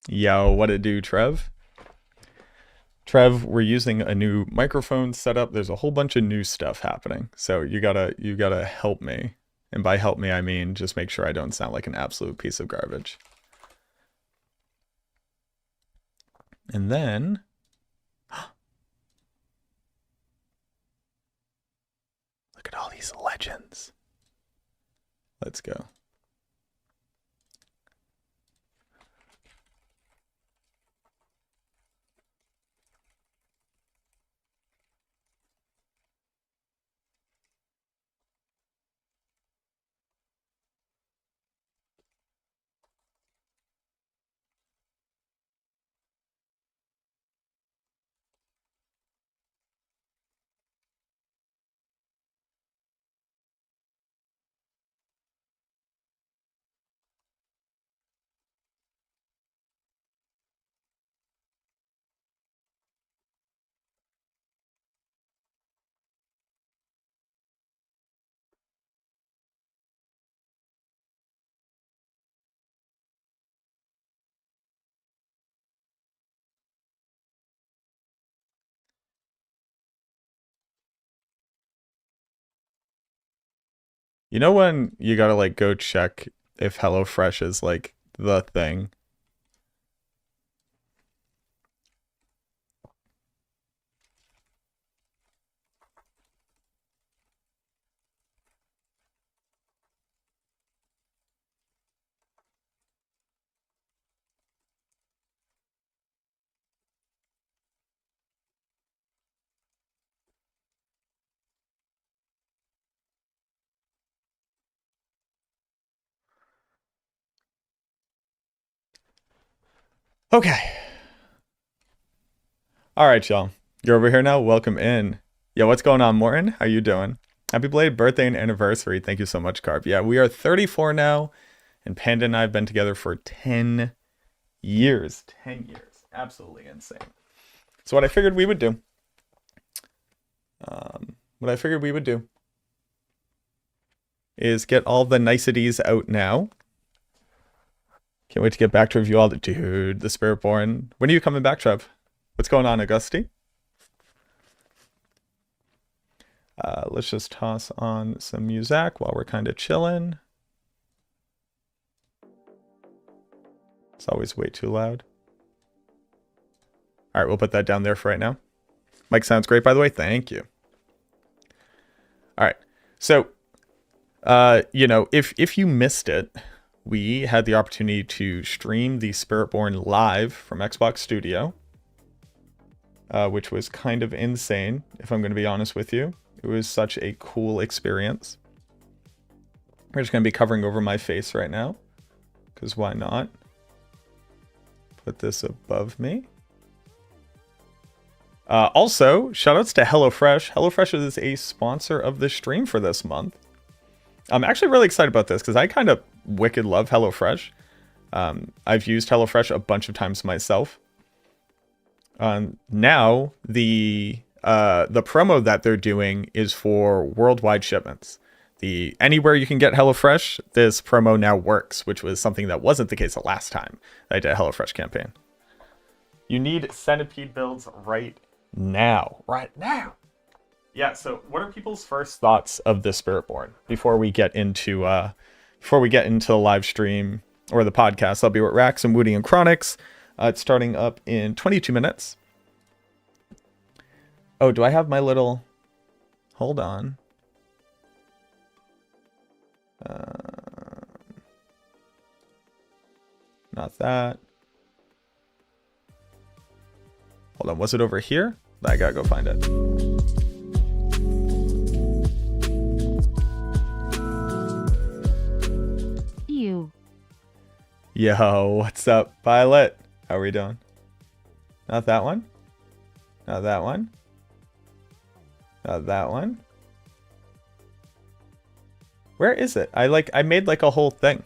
Yo, what it do, Trev? Trev, we're using a new microphone setup. There's a whole bunch of new stuff happening. So you gotta help me. And by help me, I mean just make sure I don't sound like an absolute piece of garbage. And then look at all these legends. Let's go. You know when you gotta like go check if HelloFresh is like the thing? Okay. All right, y'all. You're over here now. Welcome in. Yeah, what's going on, Morton? How you doing? Happy belated birthday and anniversary. Thank you so much, Carp. Yeah, we are 34 now, and Panda and I have been together for 10 years. 10 years. Absolutely insane. So what I figured we would do, is get all the niceties out now. Can't wait to get back to review all the... Dude, the Spiritborn. When are you coming back, Trev? What's going on, Augusti? Let's just toss on some music while we're kind of chilling. It's always way too loud. All right, we'll put that down there for right now. Mike sounds great, by the way. Thank you. All right. So, you know, if you missed it, we had the opportunity to stream the Spiritborn live from Xbox Studio, which was kind of insane, if I'm going to be honest with you. It was such a cool experience. We're just going to be covering over my face right now, because why not? Put this above me. Also, shoutouts to HelloFresh. HelloFresh is a sponsor of the stream for this month. I'm actually really excited about this because I kind of wicked love HelloFresh. I've used HelloFresh a bunch of times myself. Now the promo that they're doing is for worldwide shipments. Anywhere you can get HelloFresh, this promo now works, which was something that wasn't the case the last time I did a HelloFresh campaign. You need centipede builds right now. Right now. Yeah, so what are people's first thoughts of the Spiritborn before we get into the live stream or the podcast? I'll be with Raxx and Wudijo and Chronikz. It's starting up in 22 minutes. Oh, do I have my little... Hold on. Not that. Hold on, was it over here? I gotta go find it. Yo, what's up, Violet? How are we doing? Not that one. Not that one. Not that one. Where is it? I made like a whole thing.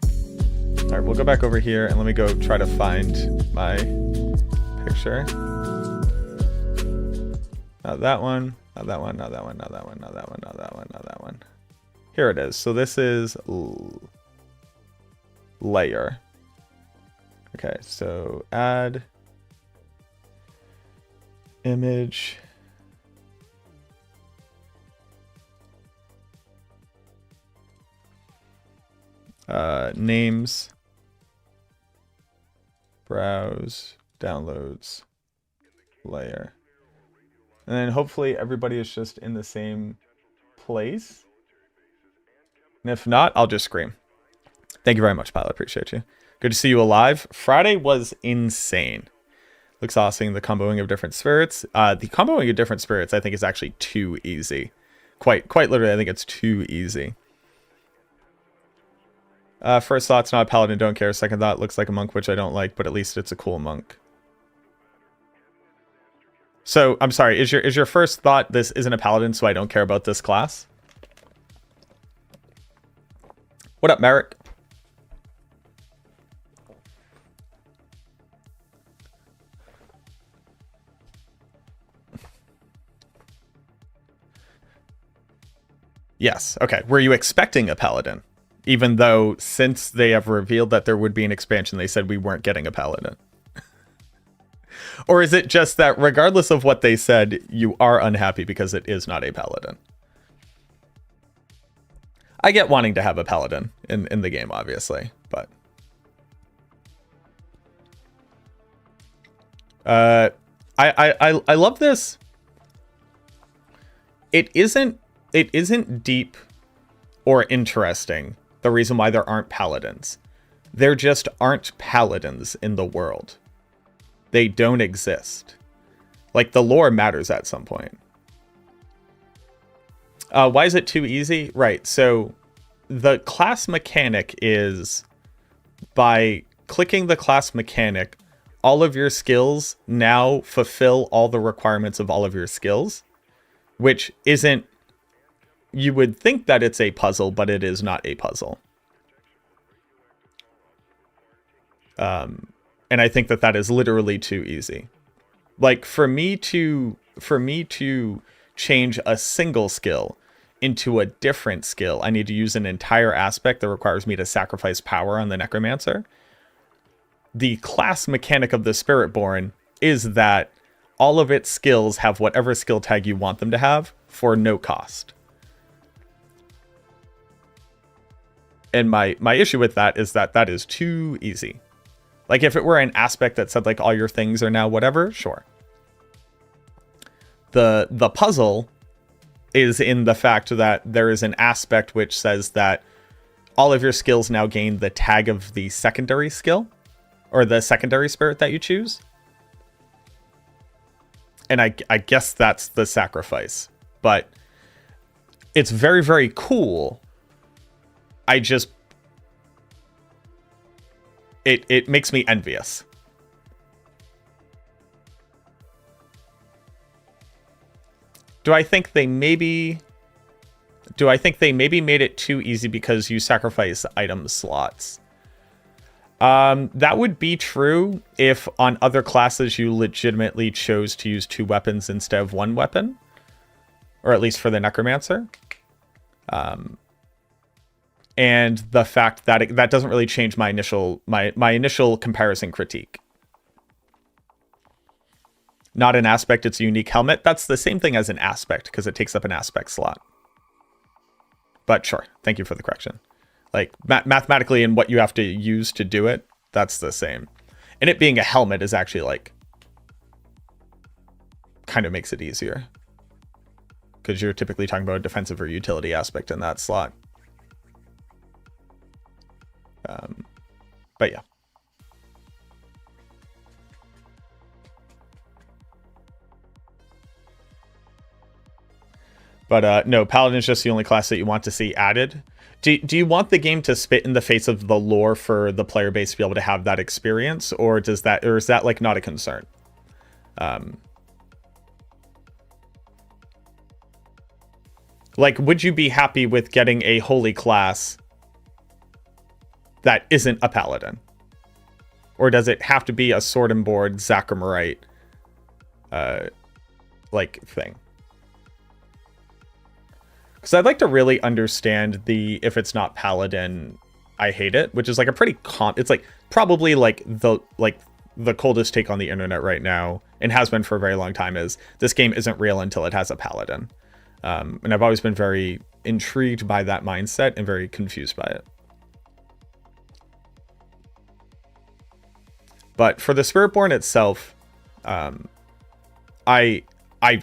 All right, we'll go back over here and let me go try to find my picture. Not that one. Not that one. Not that one. Not that one. Not that one. Not that one. Not that one. Here it is. So this is layer. Okay, so add image. Names. Browse. Downloads. Layer. And then hopefully everybody is just in the same place. And if not, I'll just scream. Thank you very much, Pilot. Appreciate you. Good to see you alive. Friday was insane. Looks awesome. The comboing of different spirits. The comboing of different spirits, I think, is actually too easy. Quite literally, I think it's too easy. First thought's not a paladin, don't care. Second thought, looks like a monk, which I don't like, but at least it's a cool monk. So, I'm sorry, is your first thought this isn't a paladin, so I don't care about this class? What up, Merrick? Yes, okay. Were you expecting a paladin? Even though, since they have revealed that there would be an expansion, they said we weren't getting a paladin. Or is it just that regardless of what they said, you are unhappy because it is not a paladin? I get wanting to have a paladin in the game, obviously, but... I love this. It isn't deep or interesting, the reason why there aren't paladins. There just aren't paladins in the world. They don't exist. Like, the lore matters at some point. Why is it too easy? Right, so the class mechanic is by clicking the class mechanic, all of your skills now fulfill all the requirements of all of your skills, which isn't... You would think that it's a puzzle, but it is not a puzzle. And I think that is literally too easy. Like, for me to change a single skill into a different skill, I need to use an entire aspect that requires me to sacrifice power on the Necromancer. The class mechanic of the Spiritborn is that all of its skills have whatever skill tag you want them to have for no cost. And my issue with that is that is too easy. Like, if it were an aspect that said, like, all your things are now whatever, sure. The puzzle is in the fact that there is an aspect which says that all of your skills now gain the tag of the secondary skill, or the secondary spirit that you choose. And I guess that's the sacrifice. But it's very, very cool. I just... It makes me envious. Do I think they maybe made it too easy because you sacrifice item slots? That would be true if on other classes you legitimately chose to use 2 weapons instead of 1 weapon. Or at least for the Necromancer. And the fact that that doesn't really change my initial comparison critique. Not an aspect, it's a unique helmet. That's the same thing as an aspect, because it takes up an aspect slot. But sure, thank you for the correction. Like, mathematically and what you have to use to do it, that's the same. And it being a helmet is actually, like, kind of makes it easier. Because you're typically talking about a defensive or utility aspect in that slot. But yeah. But no, Paladin's just the only class that you want to see added. Do you want the game to spit in the face of the lore for the player base to be able to have that experience, or is that like not a concern? Like, would you be happy with getting a holy class that isn't a paladin? Or does it have to be a sword and board Zachamarite like thing? Because I'd like to really understand the if it's not paladin I hate it, which is like a pretty it's like probably like the coldest take on the internet right now, and has been for a very long time, is this game isn't real until it has a paladin. And I've always been very intrigued by that mindset and very confused by it. But for the Spiritborn itself, I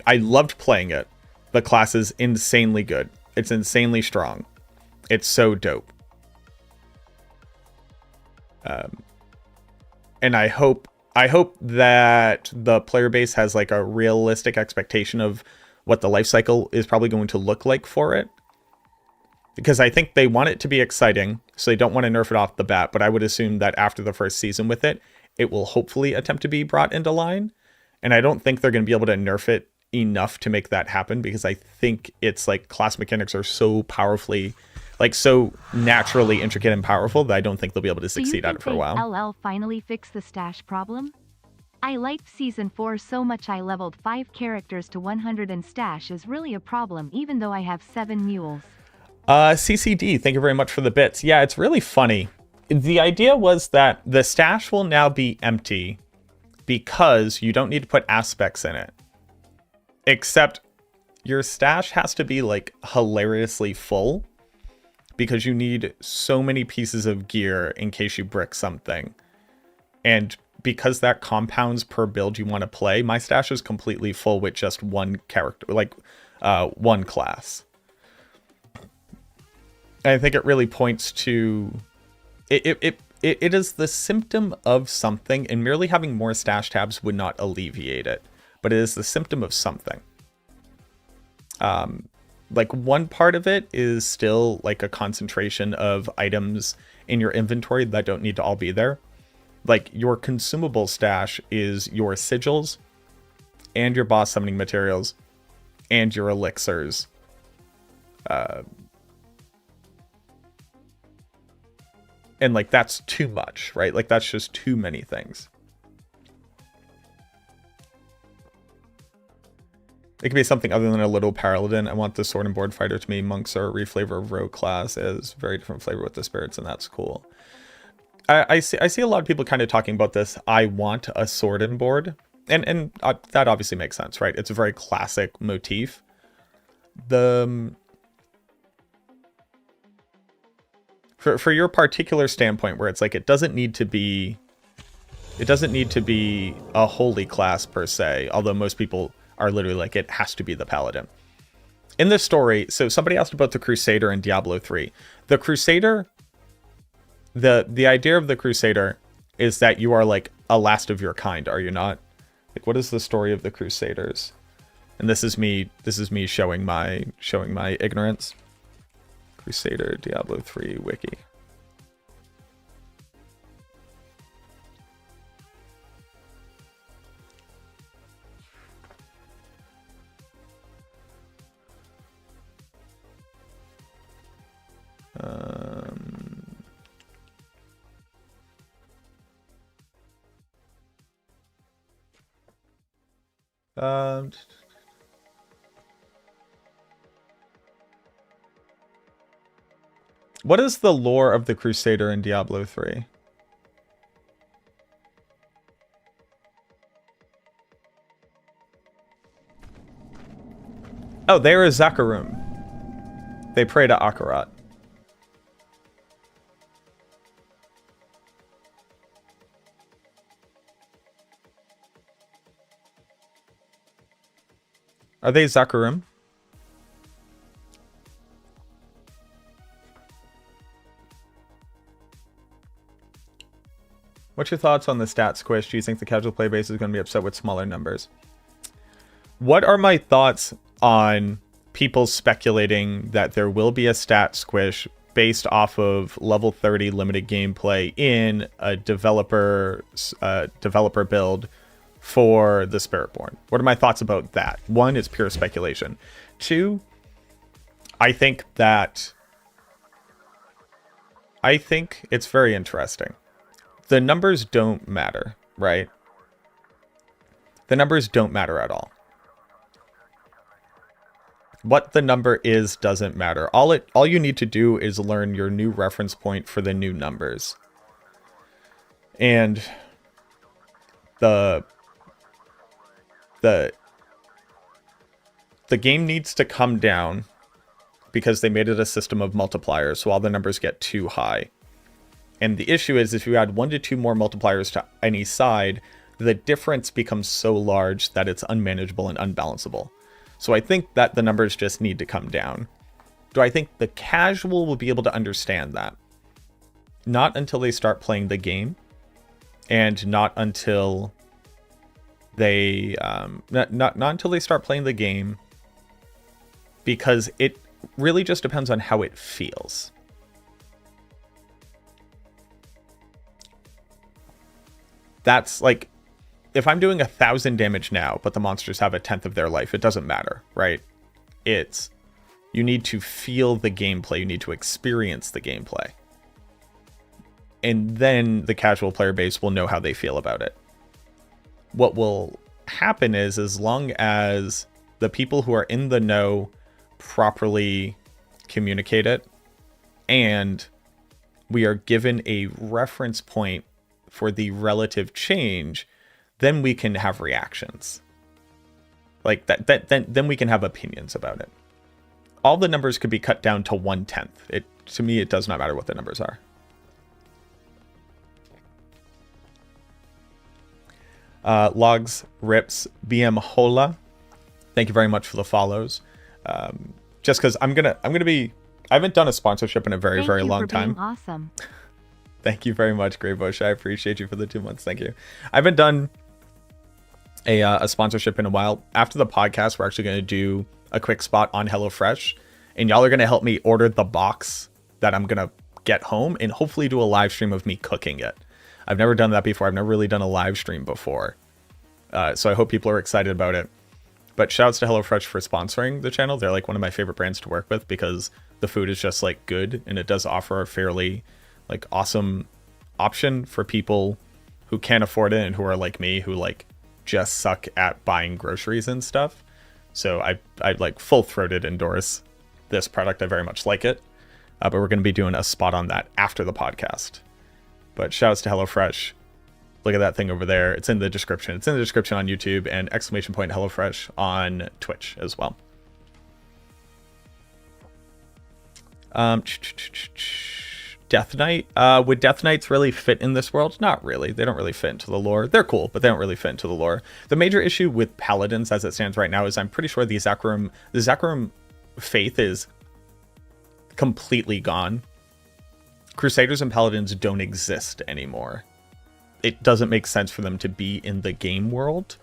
loved playing it. The class is insanely good. It's insanely strong. It's so dope. And I hope that the player base has like a realistic expectation of what the life cycle is probably going to look like for it. Because I think they want it to be exciting, so they don't want to nerf it off the bat. But I would assume that after the first season with it, it will hopefully attempt to be brought into line. And I don't think they're going to be able to nerf it enough to make that happen, because I think it's like class mechanics are so powerfully, like so naturally intricate and powerful, that I don't think they'll be able to succeed at it for a while. LL finally fixed the stash problem? I liked Season 4 so much I leveled 5 characters to 100, and stash is really a problem even though I have 7 mules. CCD, thank you very much for the bits. Yeah, it's really funny. The idea was that the stash will now be empty because you don't need to put aspects in it. Except your stash has to be like hilariously full, because you need so many pieces of gear in case you brick something. And because that compounds per build you want to play, my stash is completely full with just one character, like one class. And I think it really points to it is the symptom of something, and merely having more stash tabs would not alleviate it, but it is the symptom of something. Like one part of it is still like a concentration of items in your inventory that don't need to all be there. Like your consumable stash is your sigils and your boss summoning materials and your elixirs. And like that's too much, right? Like that's just too many things. It could be something other than a little paladin. I want the sword and board fighter to me. Monks are a reflavor of rogue class, as very different flavor with the spirits, and that's cool. I see a lot of people kind of talking about this. I want a sword and board, and that obviously makes sense, right? It's a very classic motif. For your particular standpoint, where it's like it doesn't need to be a holy class per se, although most people are literally like, it has to be the paladin. In this story, so somebody asked about the Crusader in Diablo 3. The Crusader, the idea of the Crusader is that you are like a last of your kind, are you not? Like, what is the story of the Crusaders? And this is me showing my ignorance. Crusader Diablo 3 wiki. What is the lore of the Crusader in Diablo 3? Oh, they are Zakarum. They pray to Akarat. Are they Zakarum? What's your thoughts on the stat squish? Do you think the casual play base is going to be upset with smaller numbers? What are my thoughts on people speculating that there will be a stat squish based off of level 30 limited gameplay in a developer build for the Spiritborn? What are my thoughts about that? One, it's pure speculation. Two, I think it's very interesting. The numbers don't matter, right? The numbers don't matter at all. What the number is doesn't matter. All you need to do is learn your new reference point for the new numbers. And the game needs to come down because they made it a system of multipliers, so all the numbers get too high. And the issue is if you add 1 to 2 more multipliers to any side, the difference becomes so large that it's unmanageable and unbalanceable. So I think that the numbers just need to come down. Do I think the casual will be able to understand that? Not until they start playing the game, and not until they not until they start playing the game, because it really just depends on how it feels. That's like, if I'm doing 1,000 damage now, but the monsters have 1/10 of their life, it doesn't matter, right? You need to feel the gameplay. You need to experience the gameplay. And then the casual player base will know how they feel about it. What will happen is, as long as the people who are in the know properly communicate it, and we are given a reference point for the relative change, then we can have reactions. Like that, then we can have opinions about it. All the numbers could be cut down to 1/10. To me, it does not matter what the numbers are. Logs, Rips, BM Hola, thank you very much for the follows. Just because I'm gonna be, I haven't done a sponsorship in a very long time. Awesome. Thank you very much, Grey Bush. I appreciate you for the 2 months. Thank you. I haven't done a sponsorship in a while. After the podcast, we're actually going to do a quick spot on HelloFresh, and y'all are going to help me order the box that I'm going to get home, and hopefully do a live stream of me cooking it. I've never done that before. I've never really done a live stream before. So I hope people are excited about it. But shouts to HelloFresh for sponsoring the channel. They're like one of my favorite brands to work with because the food is just like good, and it does offer a fairly like awesome option for people who can't afford it and who are like me, who like just suck at buying groceries and stuff. So I like full-throated endorse this product. I very much like it. But we're going to be doing a spot on that after the podcast. But shouts to HelloFresh. Look at that thing over there. It's in the description. It's in the description on YouTube, and ! HelloFresh on Twitch as well. Death Knight. Would Death Knights really fit in this world? Not really. They don't really fit into the lore. They're cool, but they don't really fit into the lore. The major issue with Paladins as it stands right now is I'm pretty sure the Zakarum faith is completely gone. Crusaders and Paladins don't exist anymore. It doesn't make sense for them to be in the game world.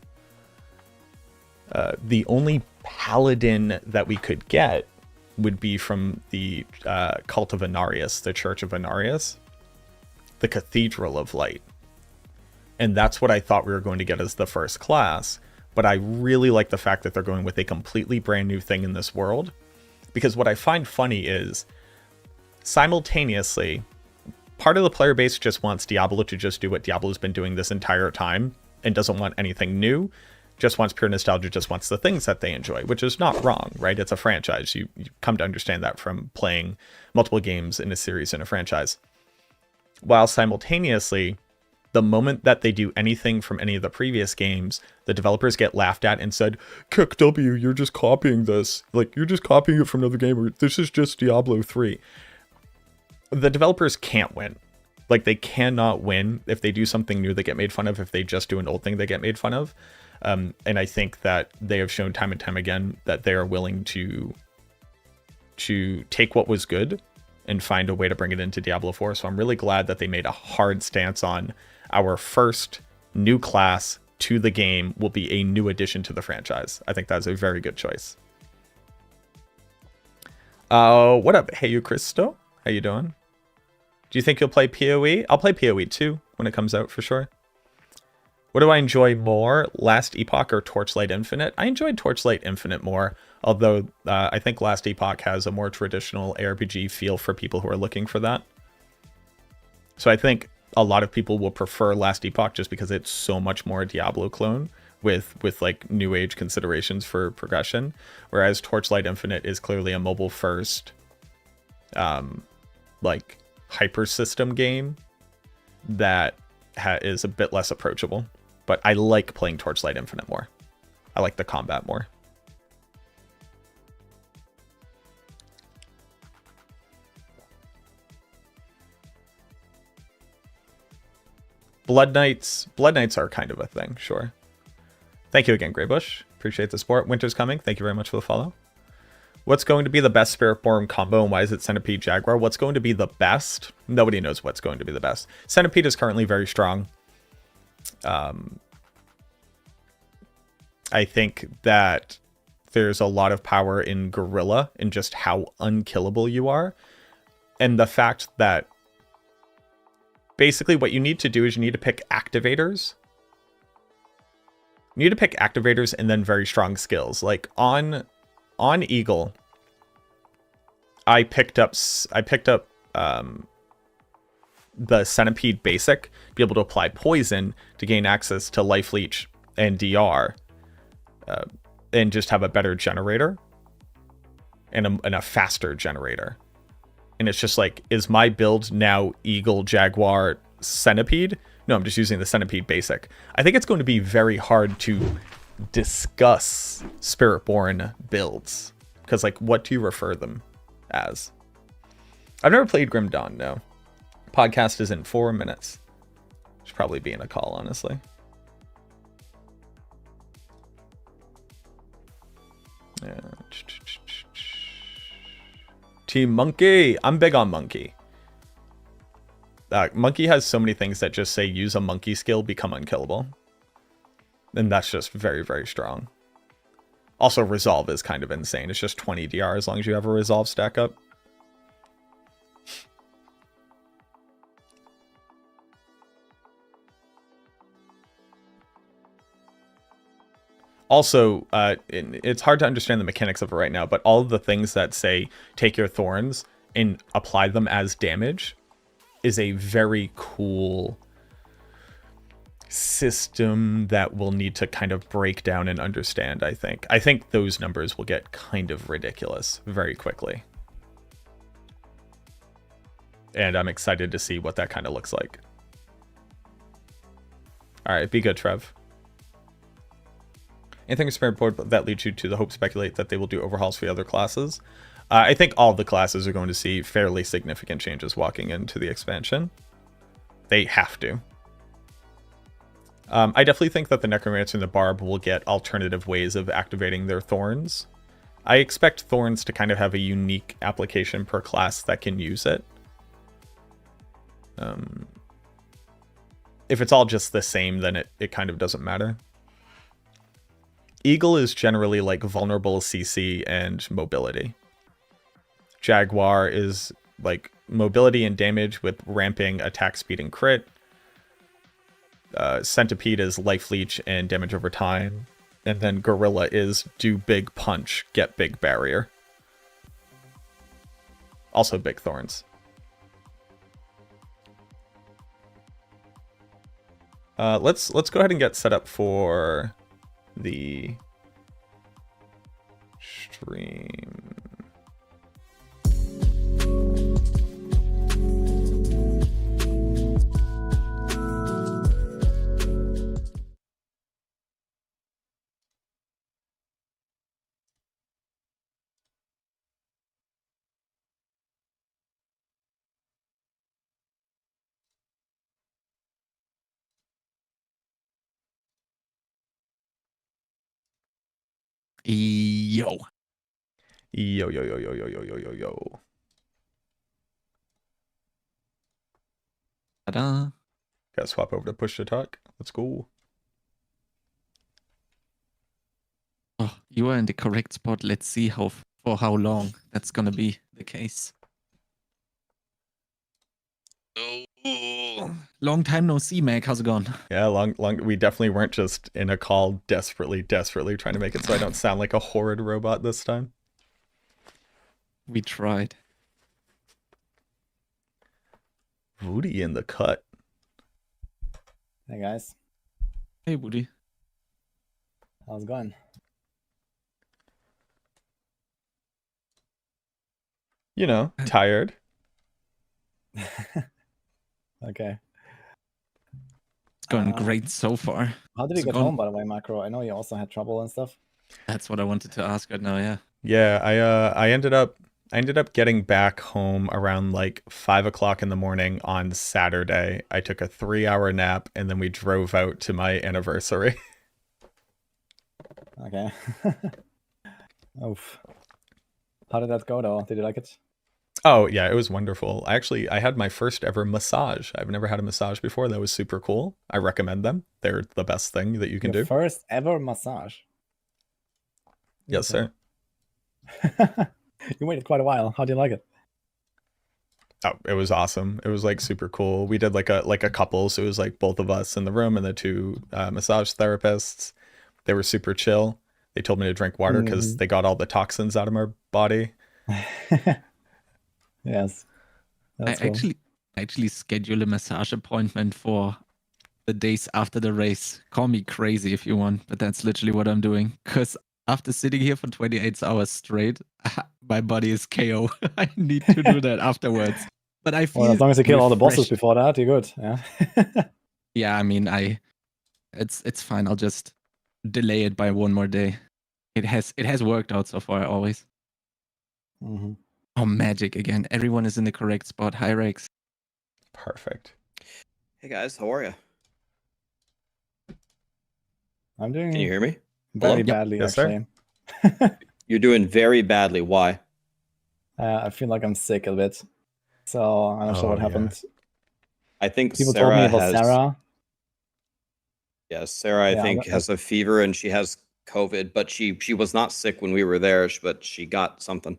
The only Paladin that we could get would be from the cult of Inarius, the Church of Inarius, the Cathedral of Light. And that's what I thought we were going to get as the first class. But I really like the fact that they're going with a completely brand new thing in this world. Because what I find funny is, simultaneously, part of the player base just wants Diablo to just do what Diablo's been doing this entire time and doesn't want anything new, just wants pure nostalgia, just wants the things that they enjoy, which is not wrong, right? It's a franchise. You come to understand that from playing multiple games in a series in a franchise. While simultaneously, the moment that they do anything from any of the previous games, the developers get laughed at and said, "Kick W, you're just copying this. Like, you're just copying it from another game. Or this is just Diablo 3. The developers can't win. Like, they cannot win. If they do something new, they get made fun of. If they just do an old thing, they get made fun of. And I think that they have shown time and time again that they are willing to take what was good and find a way to bring it into Diablo 4. So I'm really glad that they made a hard stance on our first new class to the game will be a new addition to the franchise. I think that's a very good choice. What up? Hey, you Christo? How you doing? Do you think you'll play PoE? I'll play PoE 2 when it comes out for sure. What do I enjoy more, Last Epoch or Torchlight Infinite? I enjoyed Torchlight Infinite more, although I think Last Epoch has a more traditional ARPG feel for people who are looking for that. So I think a lot of people will prefer Last Epoch just because it's so much more a Diablo clone with like new age considerations for progression, whereas Torchlight Infinite is clearly a mobile first like hyper system game that is a bit less approachable. But I like playing Torchlight Infinite more. I like the combat more. Blood Knights are kind of a thing, sure. Thank you again, Greybush. Appreciate the support. Winter's coming. Thank you very much for the follow. What's going to be the best Spiritborn combo, and why is it Centipede Jaguar? What's going to be the best? Nobody knows what's going to be the best. Centipede is currently very strong. I think that there's a lot of power in Gorilla and just how unkillable you are. And the fact that basically what you need to do is you need to pick activators. You need to pick activators and then very strong skills. Like on Eagle, I picked up the Centipede basic, be able to apply poison to gain access to life leech and DR, and just have a better generator and a faster generator. And it's just like, is my build now Eagle, Jaguar, Centipede? No, I'm just using the Centipede basic. I think it's going to be very hard to discuss Spiritborn builds, because like, what do you refer them as? I've never played Grim Dawn, no. Podcast is in 4 minutes. Should probably be in a call, honestly. Yeah. Team Monkey. I'm big on Monkey. Monkey has so many things that just say use a monkey skill, become unkillable. And that's just very, very strong. Also, Resolve is kind of insane. It's just 20 DR as long as you have a Resolve stack up. Also, it's hard to understand the mechanics of it right now, but all of the things that say take your thorns and apply them as damage is a very cool system that we'll need to kind of break down and understand, I think. I think those numbers will get kind of ridiculous very quickly. And I'm excited to see what that kind of looks like. All right, be good, Trev. Anything in Spiritboard that leads you to the hope speculate that they will do overhauls for the other classes? I think all the classes are going to see fairly significant changes walking into the expansion. They have to. I definitely think that the Necromancer and the Barb will get alternative ways of activating their Thorns. I expect Thorns to kind of have a unique application per class that can use it. If it's all just the same, then it kind of doesn't matter. Eagle is generally like vulnerable CC and mobility. Jaguar is like mobility and damage with ramping attack speed and crit. Centipede is life leech and damage over time. And then Gorilla is do big punch, get big barrier. Also big thorns. Let's go ahead and get set up for the stream. Yo. Yo, yo, yo, yo, yo, yo, yo, yo, yo. Ta-da. Gotta swap over to push to talk. Let's go. Oh, you are in the correct spot. Let's see for how long that's gonna be the case. Oh, long time no see, Mac. How's it going? Yeah, long. We definitely weren't just in a call desperately trying to make it so I don't sound like a horrid robot this time. We tried. Woody in the cut. Hey guys. Hey, Woody. How's it going? You know, tired. Okay. It's going great so far. How did you It's get gone- home, by the way, Macro? I know you also had trouble and stuff. That's what I wanted to ask right now, yeah. Yeah, I ended up getting back home around like 5 o'clock in the morning on Saturday. I took a 3-hour nap and then we drove out to my anniversary. Okay. Oof. How did that go, though? Did you like it? Oh yeah, it was wonderful. I had my first ever massage. I've never had a massage before. That was super cool. I recommend them. They're the best thing that you can Your do. first ever massage. Yes, Okay. sir. You waited quite a while. How do you like it? Oh, it was awesome. It was like super cool. We did like a couple, so it was like both of us in the room and the two massage therapists. They were super chill. They told me to drink water because they got all the toxins out of my body. Yes. That's I cool. actually schedule a massage appointment for the days after the race. Call me crazy if you want, but that's literally what I'm doing. Because after sitting here for 28 hours straight, my body is KO. I need to do that afterwards. But I feel Well, as long as you kill all the bosses refreshed. before that, you're good. Yeah. Yeah, I mean, it's fine. I'll just delay it by one more day. It has worked out so far always. Mm-hmm. Oh, magic again. Everyone is in the correct spot. Hi, Raxx. Perfect. Hey guys, how are you? I'm doing Can you hear me? very Hello? badly, Yes, sir. actually. You're doing very badly. Why? I feel like I'm sick a bit. So I'm not sure Oh, what yeah. happened. I think People Sarah told me about has. Sarah. Yeah, Sarah, I Yeah, think has a fever and she has COVID, but she was not sick when we were there, but she got something.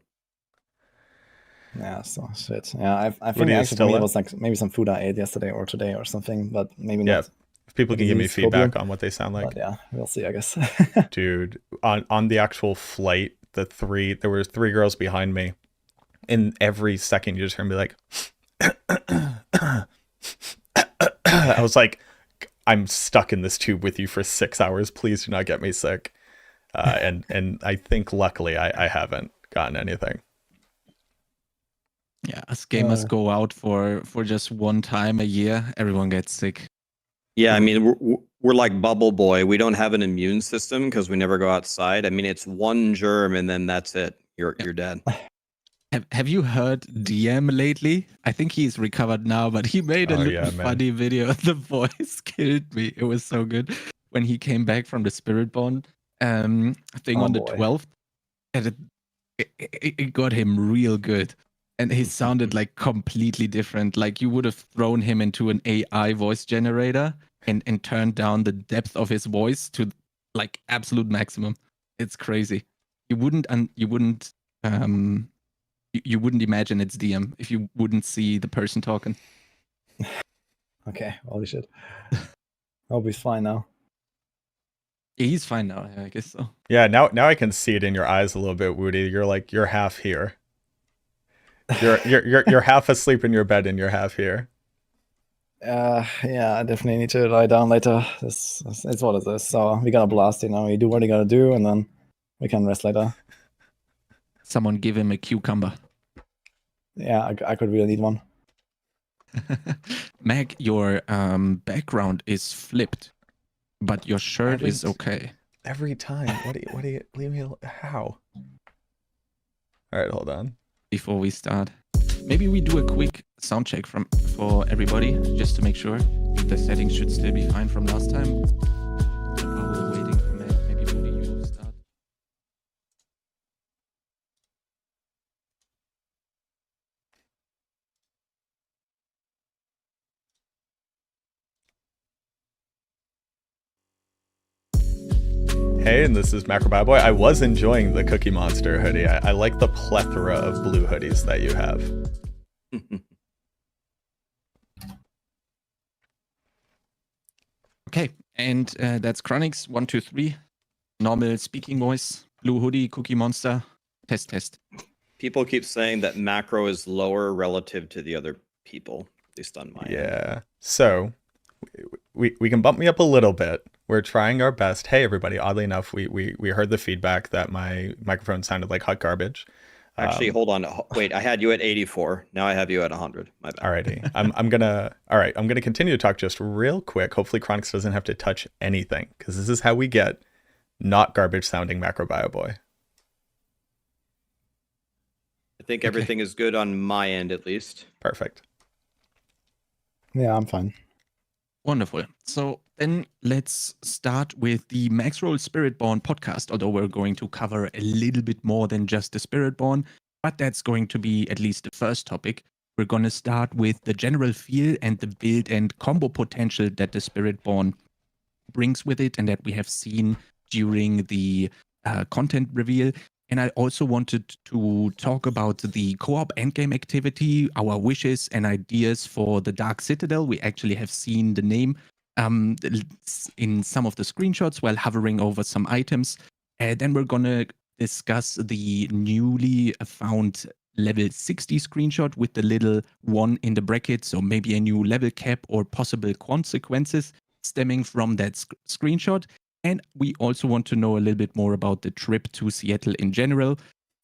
Yeah, so shit. Yeah, I think Woody is actually for me still it up? was like maybe some food I ate yesterday or today or something, but maybe Yeah. not. If people a can give me disease, feedback scorpion. on what they sound like. But yeah, we'll see, I guess. Dude, on the actual flight, there were 3 girls behind me. And every second you just hear me like I was like, I'm stuck in this tube with you for 6 hours. Please do not get me sick. And I think luckily I haven't gotten anything. Yeah, us gamers go out for just one time a year. Everyone gets sick. Yeah, I mean we're like Bubble Boy. We don't have an immune system because we never go outside. I mean, it's one germ and then that's it. You're dead. Have you heard DM lately? I think he's recovered now, but he made a Oh, little yeah, man. funny video. The voice killed me. It was so good when he came back from the SPIRITBORN thing Oh, on the boy. 12th, and it got him real good. And he sounded like completely different. Like you would have thrown him into an AI voice generator and turned down the depth of his voice to like absolute maximum. It's crazy. You wouldn't imagine it's DM if you wouldn't see the person talking. Okay, holy shit. Hope he's fine now. Yeah, he's fine now. I guess so. Yeah, now I can see it in your eyes a little bit, Woody. You're half here. You're half asleep in your bed and you're half here. Yeah, I definitely need to lie down later. It's what it is. So we got a blast, you know. You do what you gotta do, and then we can rest later. Someone give him a cucumber. Yeah, I could really need one. Meg, your background is flipped, but your shirt is okay. Every time. What do you leave me how? All right, hold on. Before we start, maybe we do a quick sound check for everybody just to make sure the settings should still be fine from last time. And while we're waiting for Meg, maybe Woody, you will start. Hey, and this is MacroBioBoi. I was enjoying the Cookie Monster hoodie. I like the plethora of blue hoodies that you have. Okay, and that's Chronikz 1, 2, 3. Normal speaking voice, blue hoodie, Cookie Monster. Test. People keep saying that macro is lower relative to the other people, at least on my end. Yeah. So we can bump me up a little bit. We're trying our best. Hey, everybody. Oddly enough, we heard the feedback that my microphone sounded like hot garbage. Actually, hold on. Wait, I had you at 84. Now I have you at 100. My bad. Alrighty. I'm gonna continue to talk just real quick. Hopefully Chronikz doesn't have to touch anything, because this is how we get not garbage sounding MacroBioBoi. I think everything is good on my end, at least. Perfect. Yeah, I'm fine. Wonderful. So then let's start with the Maxroll Spiritborn podcast, although we're going to cover a little bit more than just the Spiritborn, but that's going to be at least the first topic. We're going to start with the general feel and the build and combo potential that the Spiritborn brings with it and that we have seen during the content reveal. And I also wanted to talk about the co-op endgame activity, our wishes and ideas for the Dark Citadel. We actually have seen the name in some of the screenshots while hovering over some items. And then we're going to discuss the newly found level 60 screenshot with the little 1 in the bracket. So maybe a new level cap or possible consequences stemming from that screenshot. And we also want to know a little bit more about the trip to Seattle in general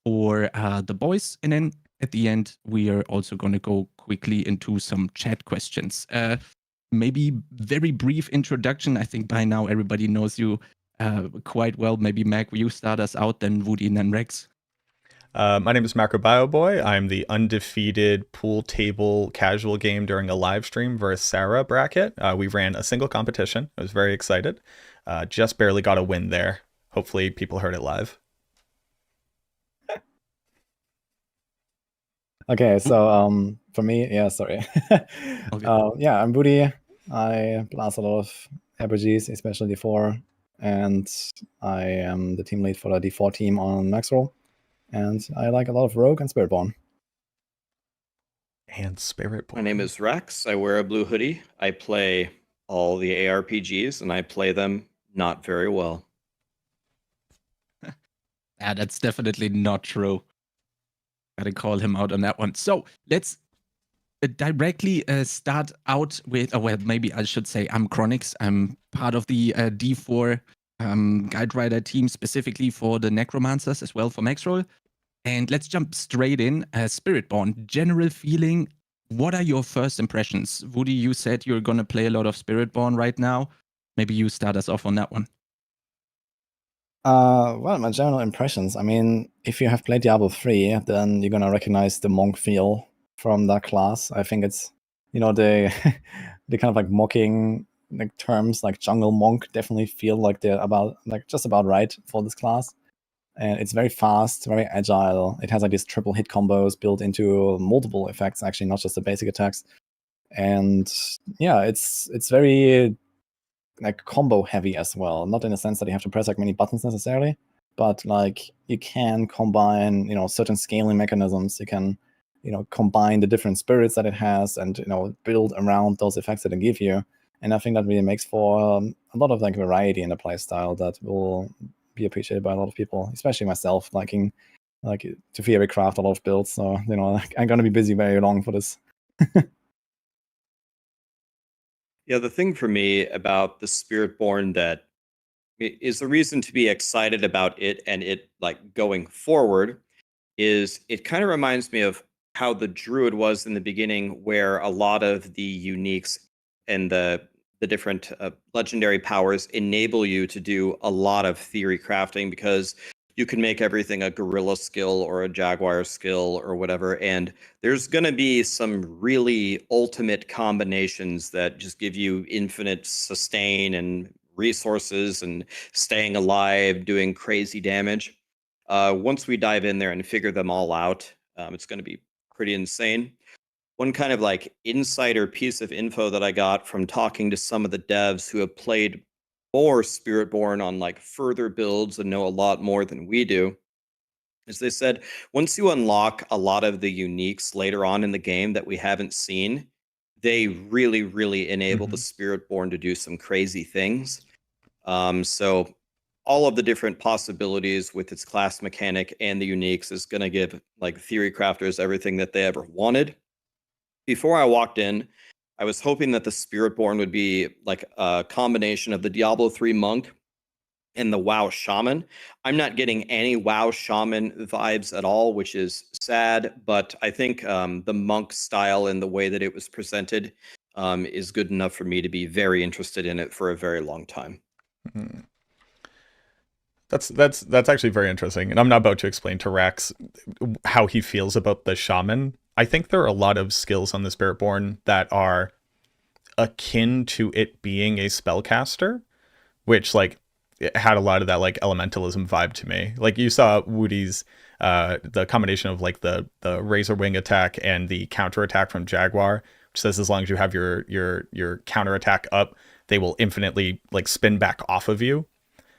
for the boys. And then at the end, we are also going to go quickly into some chat questions. Maybe very brief introduction. I think by now everybody knows you quite well. Maybe Mac, will you start us out, then Woody, and then Raxx? My name is MacroBioBoi. I'm the undefeated pool table casual game during a live stream versus Sarah bracket. We ran a single competition. I was very excited. Just barely got a win there. Hopefully people heard it live. Okay, so for me, yeah, sorry. Okay. Yeah, I'm Woody. I blast a lot of RPGs, especially D4, and I am the team lead for the D4 team on Maxroll. And I like a lot of Rogue and Spiritborn. And Spiritborn. My name is Raxx. I wear a blue hoodie. I play all the ARPGs, and I play them not very well. Yeah, that's definitely not true. Gotta call him out on that one. So let's directly start out with, well, maybe I should say I'm Chronikz. I'm part of the D4 Guide Rider team specifically for the Necromancers as well for Maxroll. And let's jump straight in. Spiritborn, general feeling. What are your first impressions? Woody, you said you're going to play a lot of Spiritborn right now. Maybe you start us off on that one. Well, my general impressions. I mean, if you have played Diablo 3, then you're gonna recognize the monk feel from that class. I think it's, the the kind of like mocking like terms like jungle monk definitely feel like they're just about right for this class. And it's very fast, very agile. It has like these triple hit combos built into multiple effects, actually, not just the basic attacks. And yeah, it's very like combo heavy as well. Not in the sense that you have to press like many buttons necessarily, but like you can combine, certain scaling mechanisms. You can, combine the different spirits that it has and, build around those effects that it give you. And I think that really makes for a lot of like variety in the playstyle that will be appreciated by a lot of people, especially myself, liking like to theory craft a lot of builds. So, I'm going to be busy very long for this. Yeah, the thing for me about the Spiritborn that is the reason to be excited about it and it like going forward is it kind of reminds me of how the Druid was in the beginning, where a lot of the uniques and the different legendary powers enable you to do a lot of theory crafting, because you can make everything a gorilla skill or a jaguar skill or whatever. And there's going to be some really ultimate combinations that just give you infinite sustain and resources and staying alive, doing crazy damage. Once we dive in there and figure them all out, it's going to be pretty insane. One kind of like insider piece of info that I got from talking to some of the devs who have played more Spiritborn on like further builds and know a lot more than we do, is they said once you unlock a lot of the uniques later on in the game that we haven't seen, they really, really enable the Spiritborn to do some crazy things. So all of the different possibilities with its class mechanic and the uniques is going to give like theory crafters everything that they ever wanted. Before I walked in, I was hoping that the Spiritborn would be like a combination of the Diablo 3 monk and the WoW shaman. I'm not getting any WoW shaman vibes at all, which is sad. But I think the monk style and the way that it was presented is good enough for me to be very interested in it for a very long time. Mm-hmm. That's actually very interesting, and I'm not about to explain to Raxx how he feels about the shaman. I think there are a lot of skills on the Spiritborn that are akin to it being a spellcaster, which like it had a lot of that like elementalism vibe to me. Like you saw Woody's the combination of like the razor wing attack and the counter attack from Jaguar, which says as long as you have your counter attack up, they will infinitely like spin back off of you.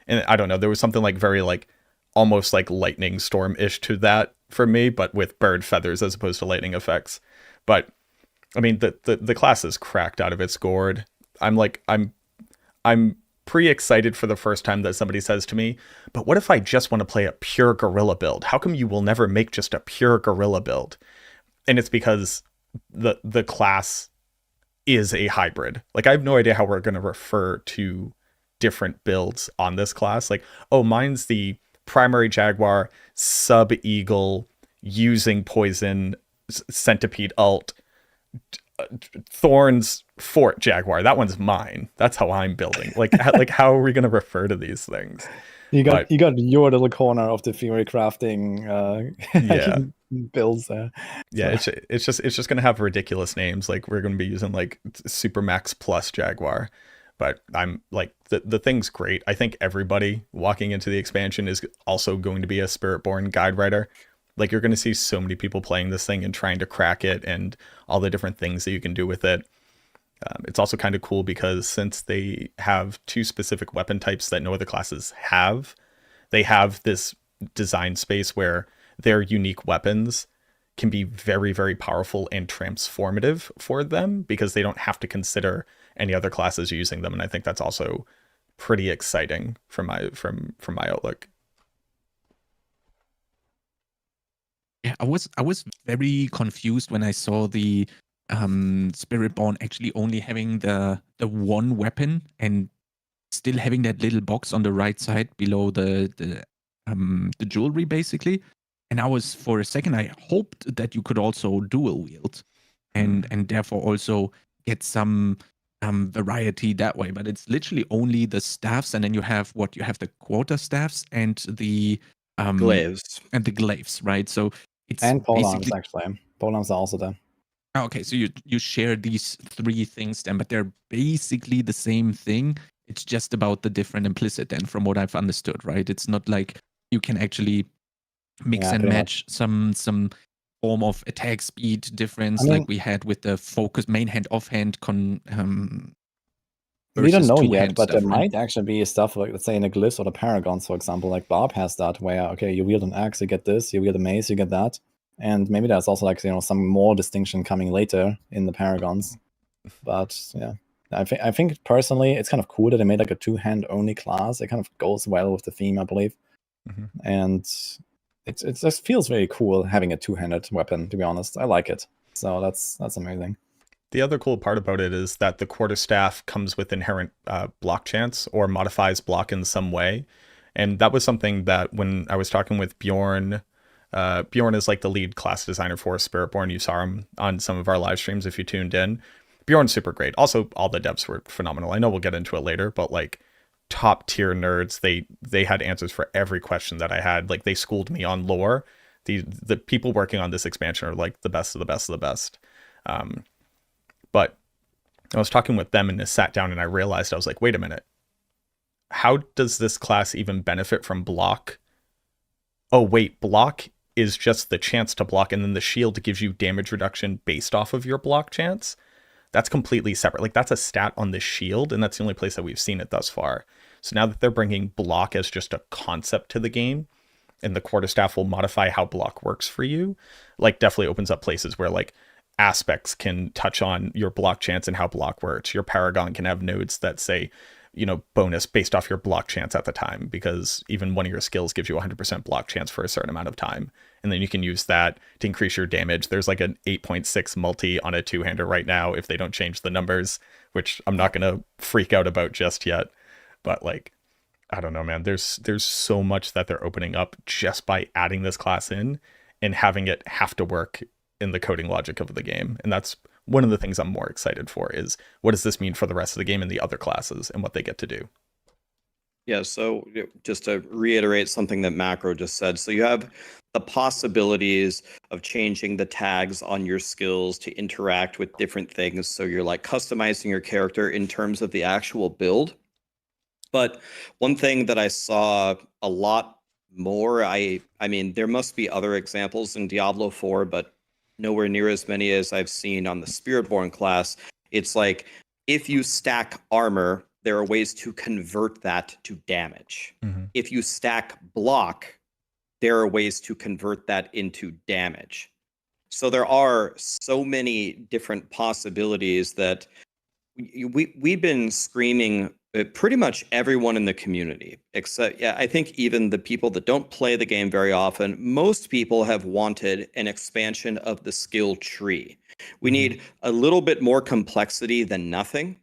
And I don't know, there was something like very like almost like lightning storm-ish to that for me, but with bird feathers as opposed to lightning effects. But I mean, the class is cracked out of its gourd. I'm pretty excited for the first time that somebody says to me, but what if I just want to play a pure gorilla build? How come you will never make just a pure gorilla build? And it's because the class is a hybrid. Like I have no idea how we're going to refer to different builds on this class. Like, oh, mine's the primary Jaguar, sub Eagle, using poison, centipede alt, Thorns Fort Jaguar. That one's mine. That's how I'm building. Like, like how are we going to refer to these things? You got your little corner of the theory crafting builds there. Yeah, so. it's just going to have ridiculous names. Like we're going to be using like Supermax Plus Jaguar. But I'm like, the thing's great. I think everybody walking into the expansion is also going to be a Spiritborn guide writer. Like you're going to see so many people playing this thing and trying to crack it and all the different things that you can do with it. It's also kind of cool because since they have two specific weapon types that no other classes have, they have this design space where their unique weapons can be very, very powerful and transformative for them because they don't have to consider any other classes using them. And I think that's also pretty exciting from my outlook. Yeah, I was very confused when I saw the Spiritborn actually only having the one weapon and still having that little box on the right side below the jewelry basically. And I was, for a second, I hoped that you could also dual wield and therefore also get some variety that way. But it's literally only the staffs, and then you have the quarter staffs and the glaives. And the glaives, right? So it's and polearms actually. Polearms are also there. Okay, so you share these three things then, but they're basically the same thing. It's just about the different implicit then, from what I've understood, right? It's not like you can actually mix and match some form of attack speed difference like we had with the focus main hand offhand we don't know yet, but stuff, there might actually be stuff like, let's say, in the glyphs or the paragons, for example, like Barb has that, where okay, you wield an axe, you get this, you wield a mace, you get that, and maybe there's also like some more distinction coming later in the paragons. But yeah, I think personally it's kind of cool that they made like a two-hand only class. It kind of goes well with the theme, I believe, and it just feels very cool having a two-handed weapon. To be honest, I like it. So that's amazing. The other cool part about it is that the quarterstaff comes with inherent block chance or modifies block in some way. And that was something that when I was talking with Bjorn, Bjorn is like the lead class designer for Spiritborn. You saw him on some of our live streams if you tuned in. Bjorn's super great. Also, all the devs were phenomenal. I know we'll get into it later, but like top tier nerds, they had answers for every question that I had. Like they schooled me on lore. The people working on this expansion are like the best of the best of the best. But I was talking with them and I sat down and I realized, I was like, wait a minute. How does this class even benefit from block? Oh, wait, block is just the chance to block, and then the shield gives you damage reduction based off of your block chance. That's completely separate. Like that's a stat on the shield, and that's the only place that we've seen it thus far. So now that they're bringing block as just a concept to the game, and the quarterstaff will modify how block works for you, like definitely opens up places where like aspects can touch on your block chance and how block works. Your paragon can have nodes that say bonus based off your block chance at the time, because even one of your skills gives you 100% block chance for a certain amount of time. And then you can use that to increase your damage. There's like an 8.6 multi on a two-hander right now if they don't change the numbers, which I'm not going to freak out about just yet. But like, I don't know, man. There's so much that they're opening up just by adding this class in and having it have to work in the coding logic of the game. And that's one of the things I'm more excited for, is what does this mean for the rest of the game and the other classes and what they get to do. Yeah, so just to reiterate something that Macro just said, so you have the possibilities of changing the tags on your skills to interact with different things. So you're like customizing your character in terms of the actual build. But one thing that I saw a lot more, I mean, there must be other examples in Diablo 4, but nowhere near as many as I've seen on the Spiritborn class. It's like, if you stack armor, there are ways to convert that to damage. Mm-hmm. If you stack block, there are ways to convert that into damage. So there are so many different possibilities that we've been screaming, pretty much everyone in the community, except, yeah, I think even the people that don't play the game very often, most people have wanted an expansion of the skill tree. We need a little bit more complexity than nothing.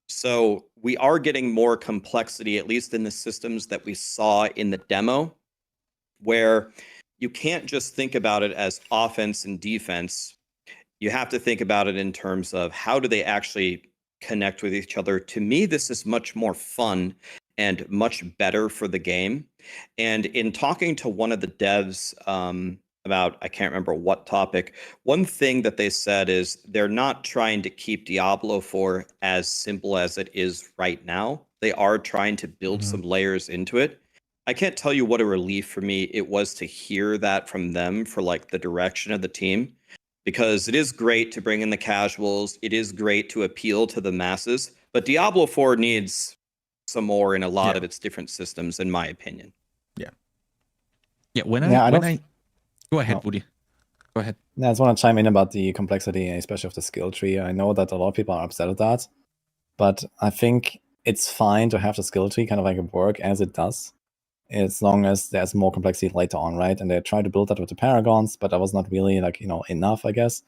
So we are getting more complexity, at least in the systems that we saw in the demo, where you can't just think about it as offense and defense. You have to think about it in terms of how do they actually connect with each other. To me, this is much more fun and much better for the game. And in talking to one of the devs about, I can't remember what topic, one thing that they said is they're not trying to keep Diablo 4 as simple as it is right now. They are trying to build some layers into it. I can't tell you what a relief for me it was to hear that from them for like the direction of the team. Because it is great to bring in the casuals. It is great to appeal to the masses. But Diablo 4 needs some more in a lot of its different systems, in my opinion. Yeah. Yeah, when I go ahead, Woody. Go ahead. I just want to chime in about the complexity, especially of the skill tree. I know that a lot of people are upset at that, but I think it's fine to have the skill tree kind of like work as it does, as long as there's more complexity later on, right? And they tried to build that with the Paragons, but that was not really like, enough, I guess.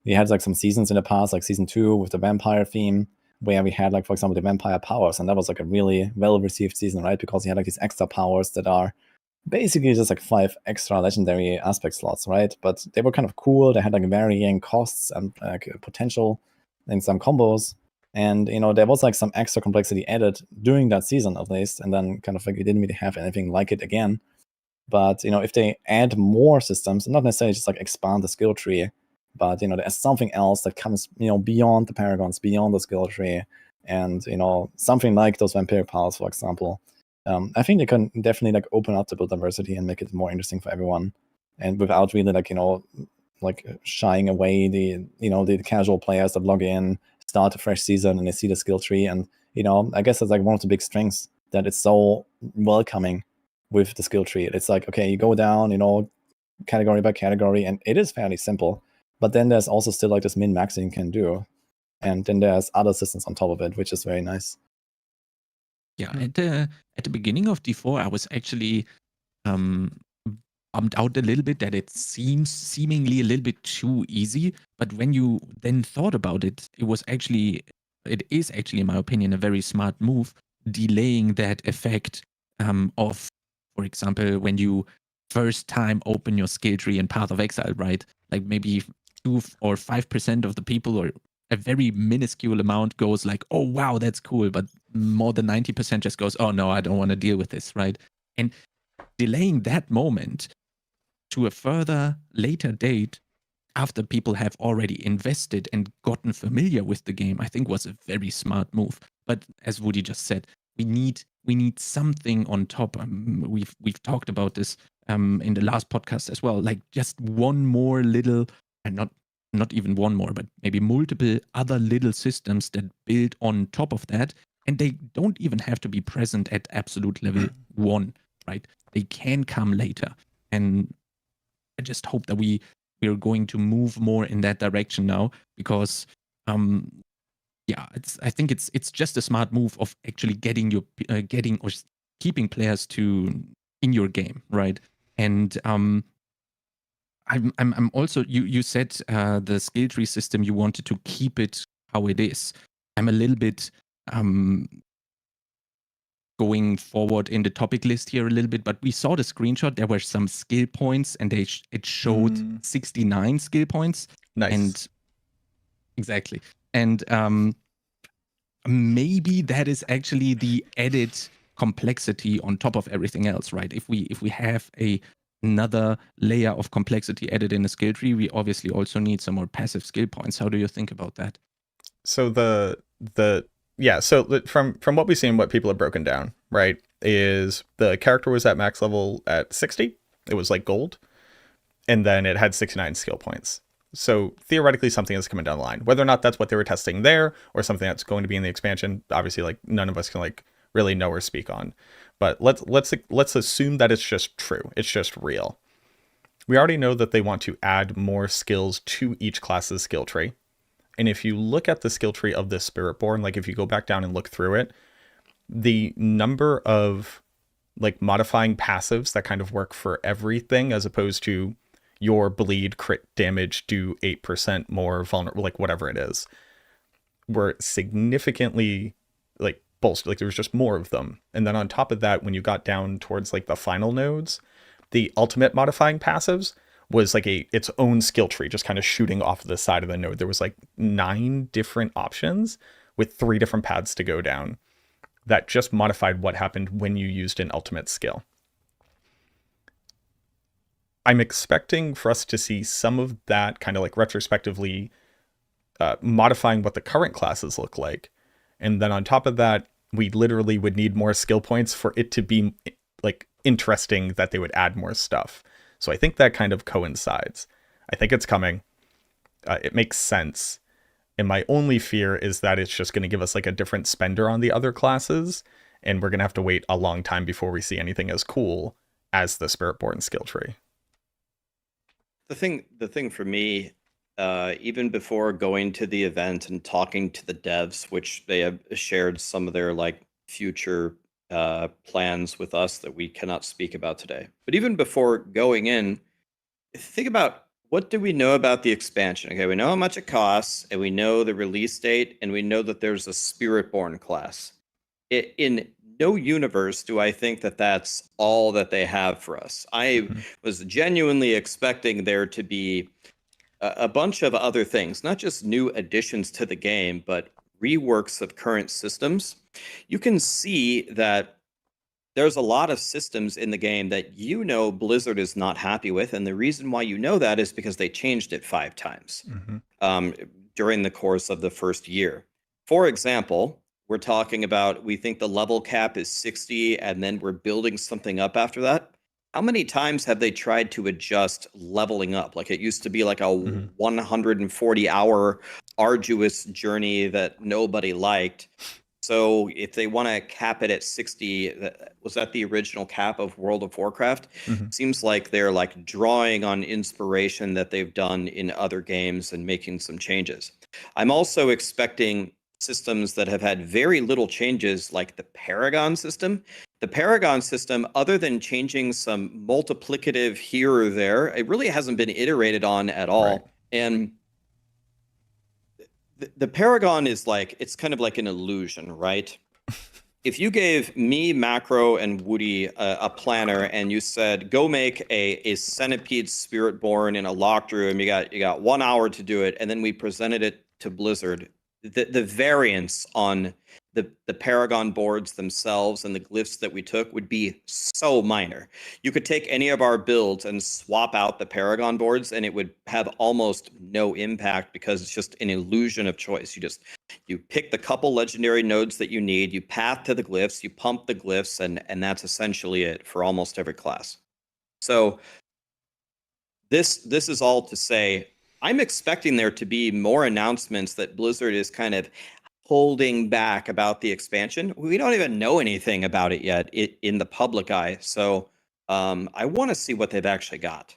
We had like some seasons in the past, like season 2 with the vampire theme, where we had like, for example, the vampire powers, and that was like a really well-received season, right? Because you had like these extra powers that are basically just like 5 extra legendary aspect slots, right? But they were kind of cool. They had like varying costs and like potential in some combos. And, there was like some extra complexity added during that season at least. And then kind of like we didn't really have anything like it again. But, if they add more systems, not necessarily just like expand the skill tree, but, there's something else that comes, beyond the Paragons, beyond the skill tree. And, something like those vampiric powers, for example. I think they can definitely like open up the build diversity and make it more interesting for everyone. And without really like, like shying away the casual players that log in, start a fresh season, and they see the skill tree. And I guess that's like one of the big strengths, that it's so welcoming with the skill tree. It's like, okay, you go down, category by category, and it is fairly simple. But then there's also still like this min-maxing you can do, and then there's other systems on top of it, which is very nice. Yeah, at the beginning of D4, I was actually bummed out a little bit that it seems seemingly a little bit too easy. But when you then thought about it, it is actually, in my opinion, a very smart move, delaying that effect of, for example, when you first time open your skill tree in Path of Exile, right? Like maybe 2 or 5% of the people, or a very minuscule amount, goes like, oh, wow, that's cool. But more than 90% just goes, oh, no, I don't want to deal with this, right? And delaying that moment to a further later date, after people have already invested and gotten familiar with the game, I think was a very smart move. But as Woody just said, we need something on top. We've talked about this in the last podcast as well. Like just one more little, and not even one more, but maybe multiple other little systems that build on top of that, and they don't even have to be present at absolute level 1, right? They can come later, and I just hope that we are going to move more in that direction now, because yeah, I think it's just a smart move of actually getting or keeping players in your game, right? And I'm also, you said the skill tree system, you wanted to keep it how it is. I'm a little bit going forward in the topic list here a little bit, but we saw the screenshot. There were some skill points, and it showed 69 skill points. Nice. And exactly. And maybe that is actually the added complexity on top of everything else, right? If we have another layer of complexity added in a skill tree, we obviously also need some more passive skill points. How do you think about that? So from what we've seen, what people have broken down, right, is the character was at max level at 60. It was like gold, and then it had 69 skill points. So theoretically, something is coming down the line. Whether or not that's what they were testing there or something that's going to be in the expansion, obviously, like none of us can like really know or speak on. But let's assume that it's just true. It's just real. We already know that they want to add more skills to each class's skill tree. And if you look at the skill tree of this Spiritborn, like if you go back down and look through it, the number of like modifying passives that kind of work for everything, as opposed to your bleed, crit damage, do 8% more vulnerable, like whatever it is, were significantly like bolstered. Like there was just more of them. And then on top of that, when you got down towards like the final nodes, the ultimate modifying passives was like its own skill tree, just kind of shooting off the side of the node. There was like 9 different options with 3 different paths to go down that just modified what happened when you used an ultimate skill. I'm expecting for us to see some of that kind of like retrospectively modifying what the current classes look like. And then on top of that, we literally would need more skill points for it to be like interesting that they would add more stuff. So I think that kind of coincides. I think it's coming. It makes sense. And my only fear is that it's just going to give us like a different spender on the other classes. And we're going to have to wait a long time before we see anything as cool as the Spiritborn skill tree. The thing for me, even before going to the event and talking to the devs, which they have shared some of their like future plans with us that we cannot speak about today. But even before going in, think about, what do we know about the expansion? Okay, we know how much it costs, and we know the release date, and we know that there's a Spiritborn class. In no universe do I think that that's all that they have for us. I was genuinely expecting there to be a bunch of other things, not just new additions to the game, but reworks of current systems. You can see that there's a lot of systems in the game that Blizzard is not happy with, and the reason why you know that is because they changed it 5 times during the course of the first year. For example, we're talking about, we think the level cap is 60, and then we're building something up after that. How many times have they tried to adjust leveling up? Like, it used to be like a 140-hour arduous journey that nobody liked. So if they want to cap it at 60, was that the original cap of World of Warcraft? Seems like they're like drawing on inspiration that they've done in other games and making some changes. I'm also expecting systems that have had very little changes, like the Paragon system. The Paragon system, other than changing some multiplicative here or there, it really hasn't been iterated on at all. Right. And the Paragon is like, it's kind of like an illusion, right? If you gave me, Macro, and Woody a planner, and you said, go make a Centipede Spiritborn in a locked room, you got 1 hour to do it, and then we presented it to Blizzard, the variance on the Paragon boards themselves and the glyphs that we took would be so minor. You could take any of our builds and swap out the Paragon boards, and it would have almost no impact because it's just an illusion of choice. You pick the couple legendary nodes that you need, you path to the glyphs, you pump the glyphs, and that's essentially it for almost every class. So this is all to say, I'm expecting there to be more announcements that Blizzard is kind of holding back about the expansion. We don't even know anything about it yet in the public eye. So I want to see what they've actually got.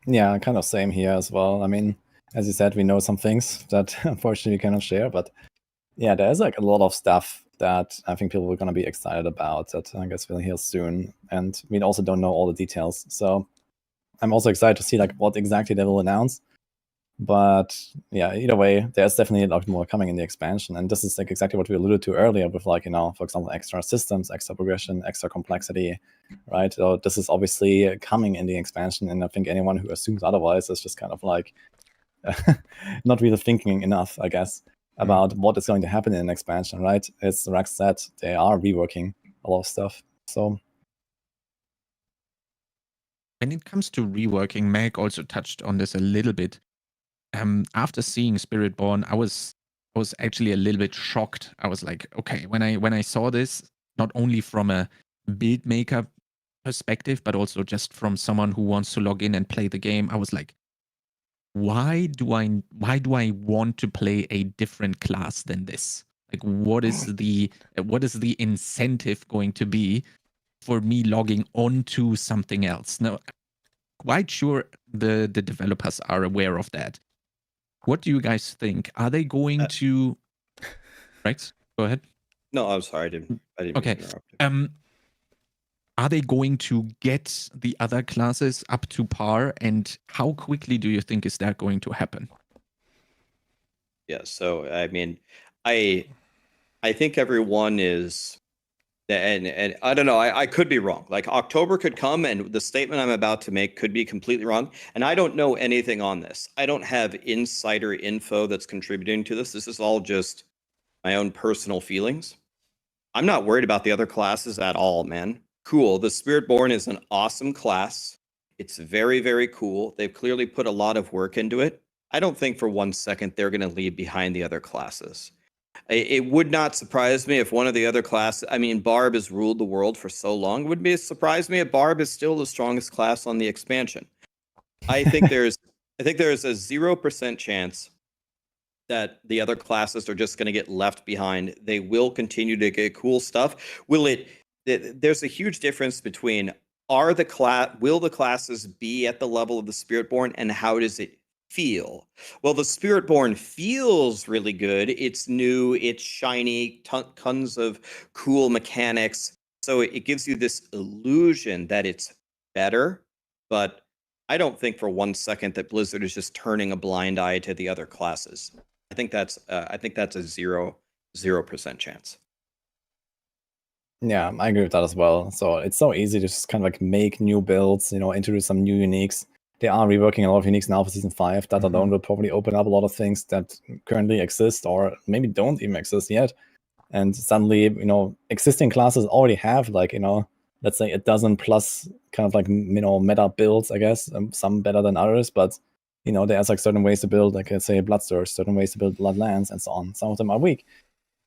Yeah, kind of same here as well. I mean, as you said, we know some things that unfortunately we cannot share. But yeah, there's like a lot of stuff that I think people are going to be excited about that I guess we'll hear soon. And we also don't know all the details. So I'm also excited to see like what exactly they will announce. But yeah, either way, there's definitely a lot more coming in the expansion. And this is like exactly what we alluded to earlier with like, for example, extra systems, extra progression, extra complexity, right? So this is obviously coming in the expansion. And I think anyone who assumes otherwise is just kind of like not really thinking enough, I guess, about what is going to happen in an expansion, right? As Raxx said, they are reworking a lot of stuff. So when it comes to reworking, Meg also touched on this a little bit. After seeing Spiritborn, I was actually a little bit shocked. I was like, okay, when I saw this, not only from a build maker perspective, but also just from someone who wants to log in and play the game, I was like, why do I want to play a different class than this? Like, what is the incentive going to be for me logging onto something else? Now, quite sure the developers are aware of that. What do you guys think? Are they going to? Raxx, go ahead. No, I'm sorry, I didn't Okay. interrupt. Are they going to get the other classes up to par? And how quickly do you think is that going to happen? Yeah, so I mean, I think everyone is, and I don't know, I could be wrong. Like October could come and the statement I'm about to make could be completely wrong. And I don't know anything on this. I don't have insider info that's contributing to this. This is all just my own personal feelings. I'm not worried about the other classes at all, man. Cool. The Spiritborn is an awesome class. It's very, very cool. They've clearly put a lot of work into it. I don't think for 1 second they're going to leave behind the other classes. It would not surprise me if one of the other classes, I mean, Barb has ruled the world for so long. It would surprise me if Barb is still the strongest class on the expansion. I think there's a 0% chance that the other classes are just going to get left behind. They will continue to get cool stuff. There's a huge difference between will the classes be at the level of the Spiritborn, and how does it feel? Well, the Spiritborn feels really good. It's new, it's shiny, tons of cool mechanics. So it gives you this illusion that it's better, but I don't think for 1 second that Blizzard is just turning a blind eye to the other classes. I think that's a 0% chance. Yeah, I agree with that as well. So it's so easy to just kind of like make new builds, introduce some new uniques. They are reworking a lot of uniques now for Season 5. That alone will probably open up a lot of things that currently exist or maybe don't even exist yet. And suddenly, existing classes already have like, let's say a dozen plus kind of like, meta builds, I guess. Some better than others, but, there's like certain ways to build, like let's say Bloodthirst, certain ways to build Bloodlands and so on. Some of them are weak.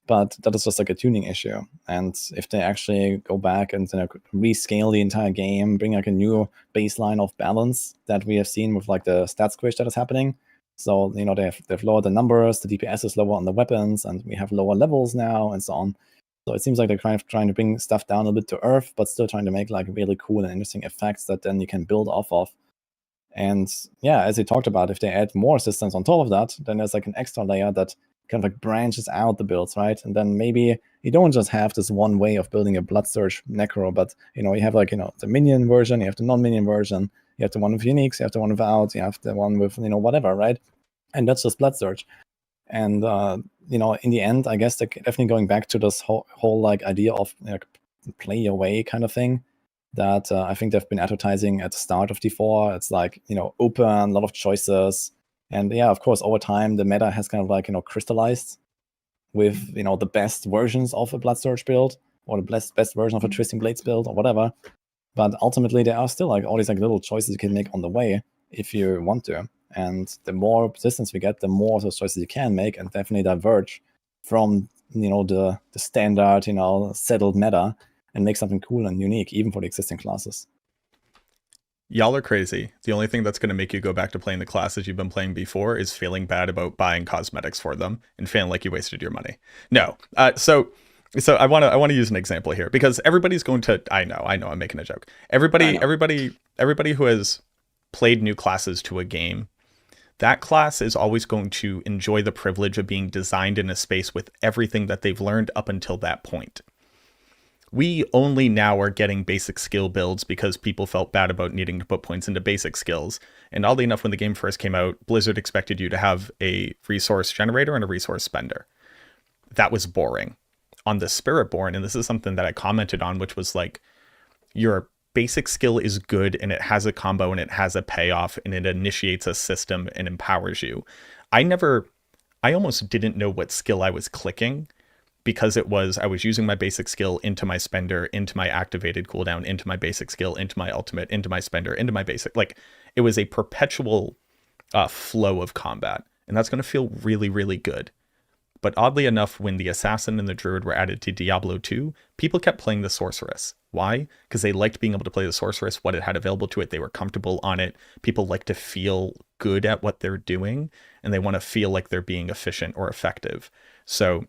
But that is just like a tuning issue. And if they actually go back and rescale the entire game, bring like a new baseline of balance that we have seen with like the stat squish that is happening. So, they've lowered the numbers, the DPS is lower on the weapons, and we have lower levels now and so on. So it seems like they're kind of trying to bring stuff down a bit to earth, but still trying to make like really cool and interesting effects that then you can build off of. And yeah, as we talked about, if they add more systems on top of that, then there's like an extra layer that kind of like branches out the builds, right? And then maybe you don't just have this one way of building a Bloodthirst Necro, but you have like the minion version, you have the non-minion version, you have the one with uniques, you have the one without, you have the one with whatever, right? And that's just Bloodthirst. And in the end, I guess they're definitely going back to this whole like idea of play your way kind of thing that I think they've been advertising at the start of D4. It's like open, a lot of choices. And yeah, of course, over time, the meta has kind of like, crystallized with, the best versions of a Bloodthirst build or the best version of a Twisting Blades build or whatever. But ultimately, there are still like all these like little choices you can make on the way if you want to. And the more persistence we get, the more those choices you can make and definitely diverge from, the standard, settled meta and make something cool and unique, even for the existing classes. Y'all are crazy. The only thing that's going to make you go back to playing the classes you've been playing before is feeling bad about buying cosmetics for them and feeling like you wasted your money. No. So I want to use an example here because everybody's going to. I know. I'm making a joke. Everybody who has played new classes to a game, that class is always going to enjoy the privilege of being designed in a space with everything that they've learned up until that point. We only now are getting basic skill builds because people felt bad about needing to put points into basic skills. And oddly enough, when the game first came out, Blizzard expected you to have a resource generator and a resource spender. That was boring. On the Spiritborn, and this is something that I commented on, which was like, your basic skill is good and it has a combo and it has a payoff and it initiates a system and empowers you. I almost didn't know what skill I was clicking, because I was using my basic skill into my spender, into my activated cooldown, into my basic skill, into my ultimate, into my spender, into my basic. Like, it was a perpetual flow of combat. And that's going to feel really, really good. But oddly enough, when the Assassin and the Druid were added to Diablo 2, people kept playing the Sorceress. Why? Because they liked being able to play the Sorceress, what it had available to it. They were comfortable on it. People like to feel good at what they're doing, and they want to feel like they're being efficient or effective. So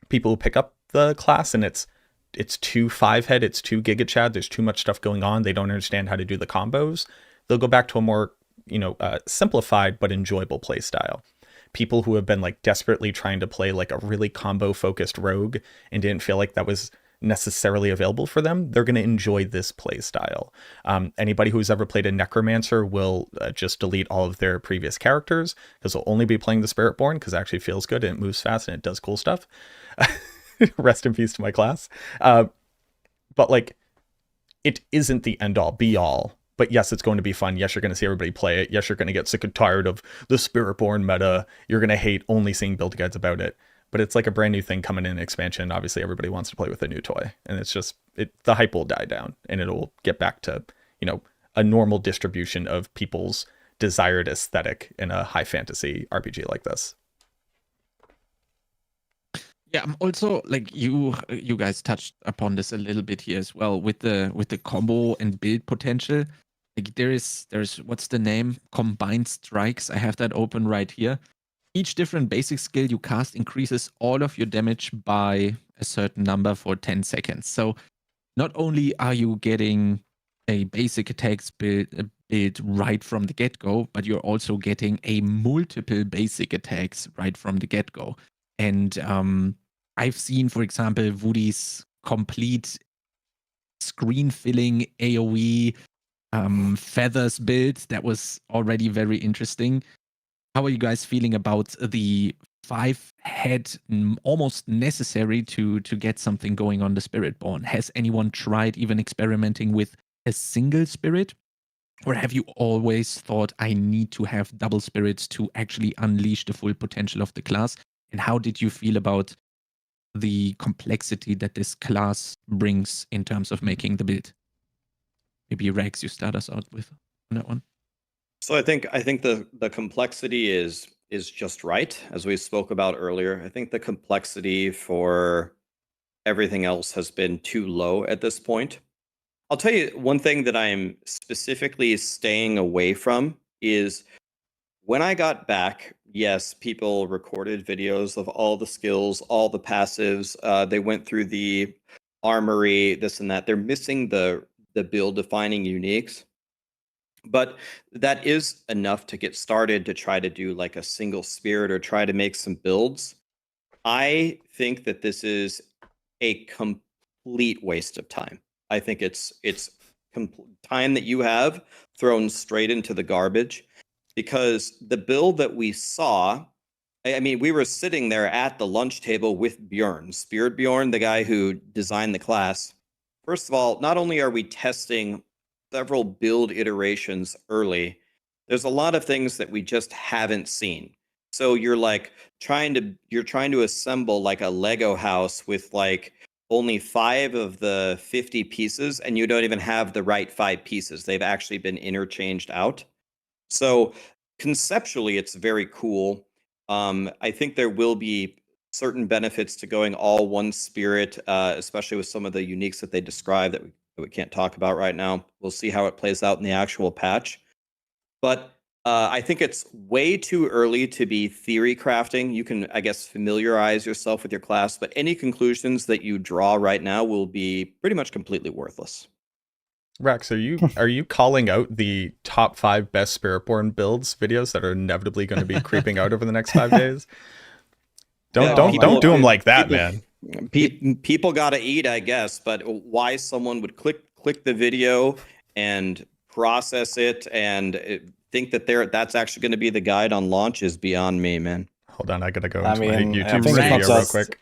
people who pick up the class and it's too 5-head, it's too Giga Chad, there's too much stuff going on, they don't understand how to do the combos, they'll go back to a more, simplified but enjoyable play style. People who have been like desperately trying to play like a really combo focused rogue and didn't feel like that was necessarily available for them, they're going to enjoy this play style. Anybody who's ever played a Necromancer will just delete all of their previous characters, because they'll only be playing the Spiritborn because it actually feels good and it moves fast and it does cool stuff. Rest in peace to my class. But like, it isn't the end all be all. But yes, it's going to be fun. Yes, you're going to see everybody play it. Yes, you're going to get sick and tired of the Spiritborn meta. You're going to hate only seeing build guides about it. But it's like a brand new thing coming in expansion. Obviously, everybody wants to play with a new toy. And it's just, the hype will die down. And it'll get back to, a normal distribution of people's desired aesthetic in a high fantasy RPG like this. Yeah, I'm also like you guys touched upon this a little bit here as well with the combo and build potential. Like there's what's the name? Combined strikes. I have that open right here. Each different basic skill you cast increases all of your damage by a certain number for 10 seconds. So not only are you getting a basic attacks build right from the get-go, but you're also getting a multiple basic attacks right from the get-go. And I've seen, for example, Wudi's complete screen-filling AoE feathers build. That was already very interesting. How are you guys feeling about the 5-head almost necessary to get something going on the Spiritborn? Has anyone tried even experimenting with a single spirit? Or have you always thought, I need to have double spirits to actually unleash the full potential of the class? And how did you feel about the complexity that this class brings in terms of making the build? Maybe Raxx, you start us out with on that one. So I think the complexity is just right, as we spoke about earlier. I think the complexity for everything else has been too low at this point. I'll tell you one thing that I'm specifically staying away from is when I got back, yes, people recorded videos of all the skills, all the passives. They went through the armory, this and that. They're missing the build defining uniques. But that is enough to get started to try to do like a single spirit or try to make some builds. I think that this is a complete waste of time. I think it's time that you have thrown straight into the garbage, because the build that we saw, I mean, we were sitting there at the lunch table with Bjorn, SPIRITBORN, the guy who designed the class. First of all, not only are we testing several build iterations early, there's a lot of things that we just haven't seen. So you're like trying to assemble like a Lego house with like only 5 of the 50 pieces, and you don't even have the right 5 pieces. They've actually been interchanged out. So conceptually, it's very cool. I think there will be certain benefits to going all one spirit, especially with some of the uniques that they describe that we can't talk about right now. We'll see how it plays out in the actual patch. But I think it's way too early to be theory crafting. You can, I guess, familiarize yourself with your class, but any conclusions that you draw right now will be pretty much completely worthless. Raxx, are you calling out the top 5 best Spiritborn builds videos that are inevitably going to be creeping out over the next 5 days? Don't do them like that, man. People got to eat, I guess, but why someone would click the video and process it and think that that's actually going to be the guide on launch is beyond me, man. Hold on, I gotta go into my I YouTube think it's not video real just- quick.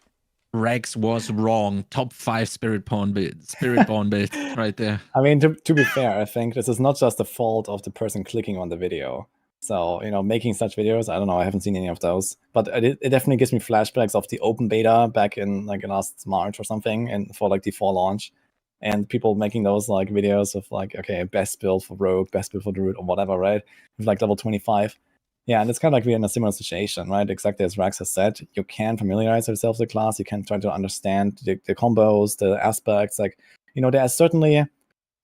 Raxx was wrong. Top 5 Spiritborn builds right there. I mean, to be fair, I think this is not just the fault of the person clicking on the video. So, making such videos, I don't know, I haven't seen any of those. But it definitely gives me flashbacks of the open beta back in like last March or something, and for like the fall launch. And people making those like videos of like, okay, best build for Rogue, best build for Druid, or whatever, right? With like level 25. Yeah, and it's kind of like we're in a similar situation, right? Exactly as Raxx has said, you can familiarize yourself with the class, you can try to understand the combos, the aspects. Like, there's certainly,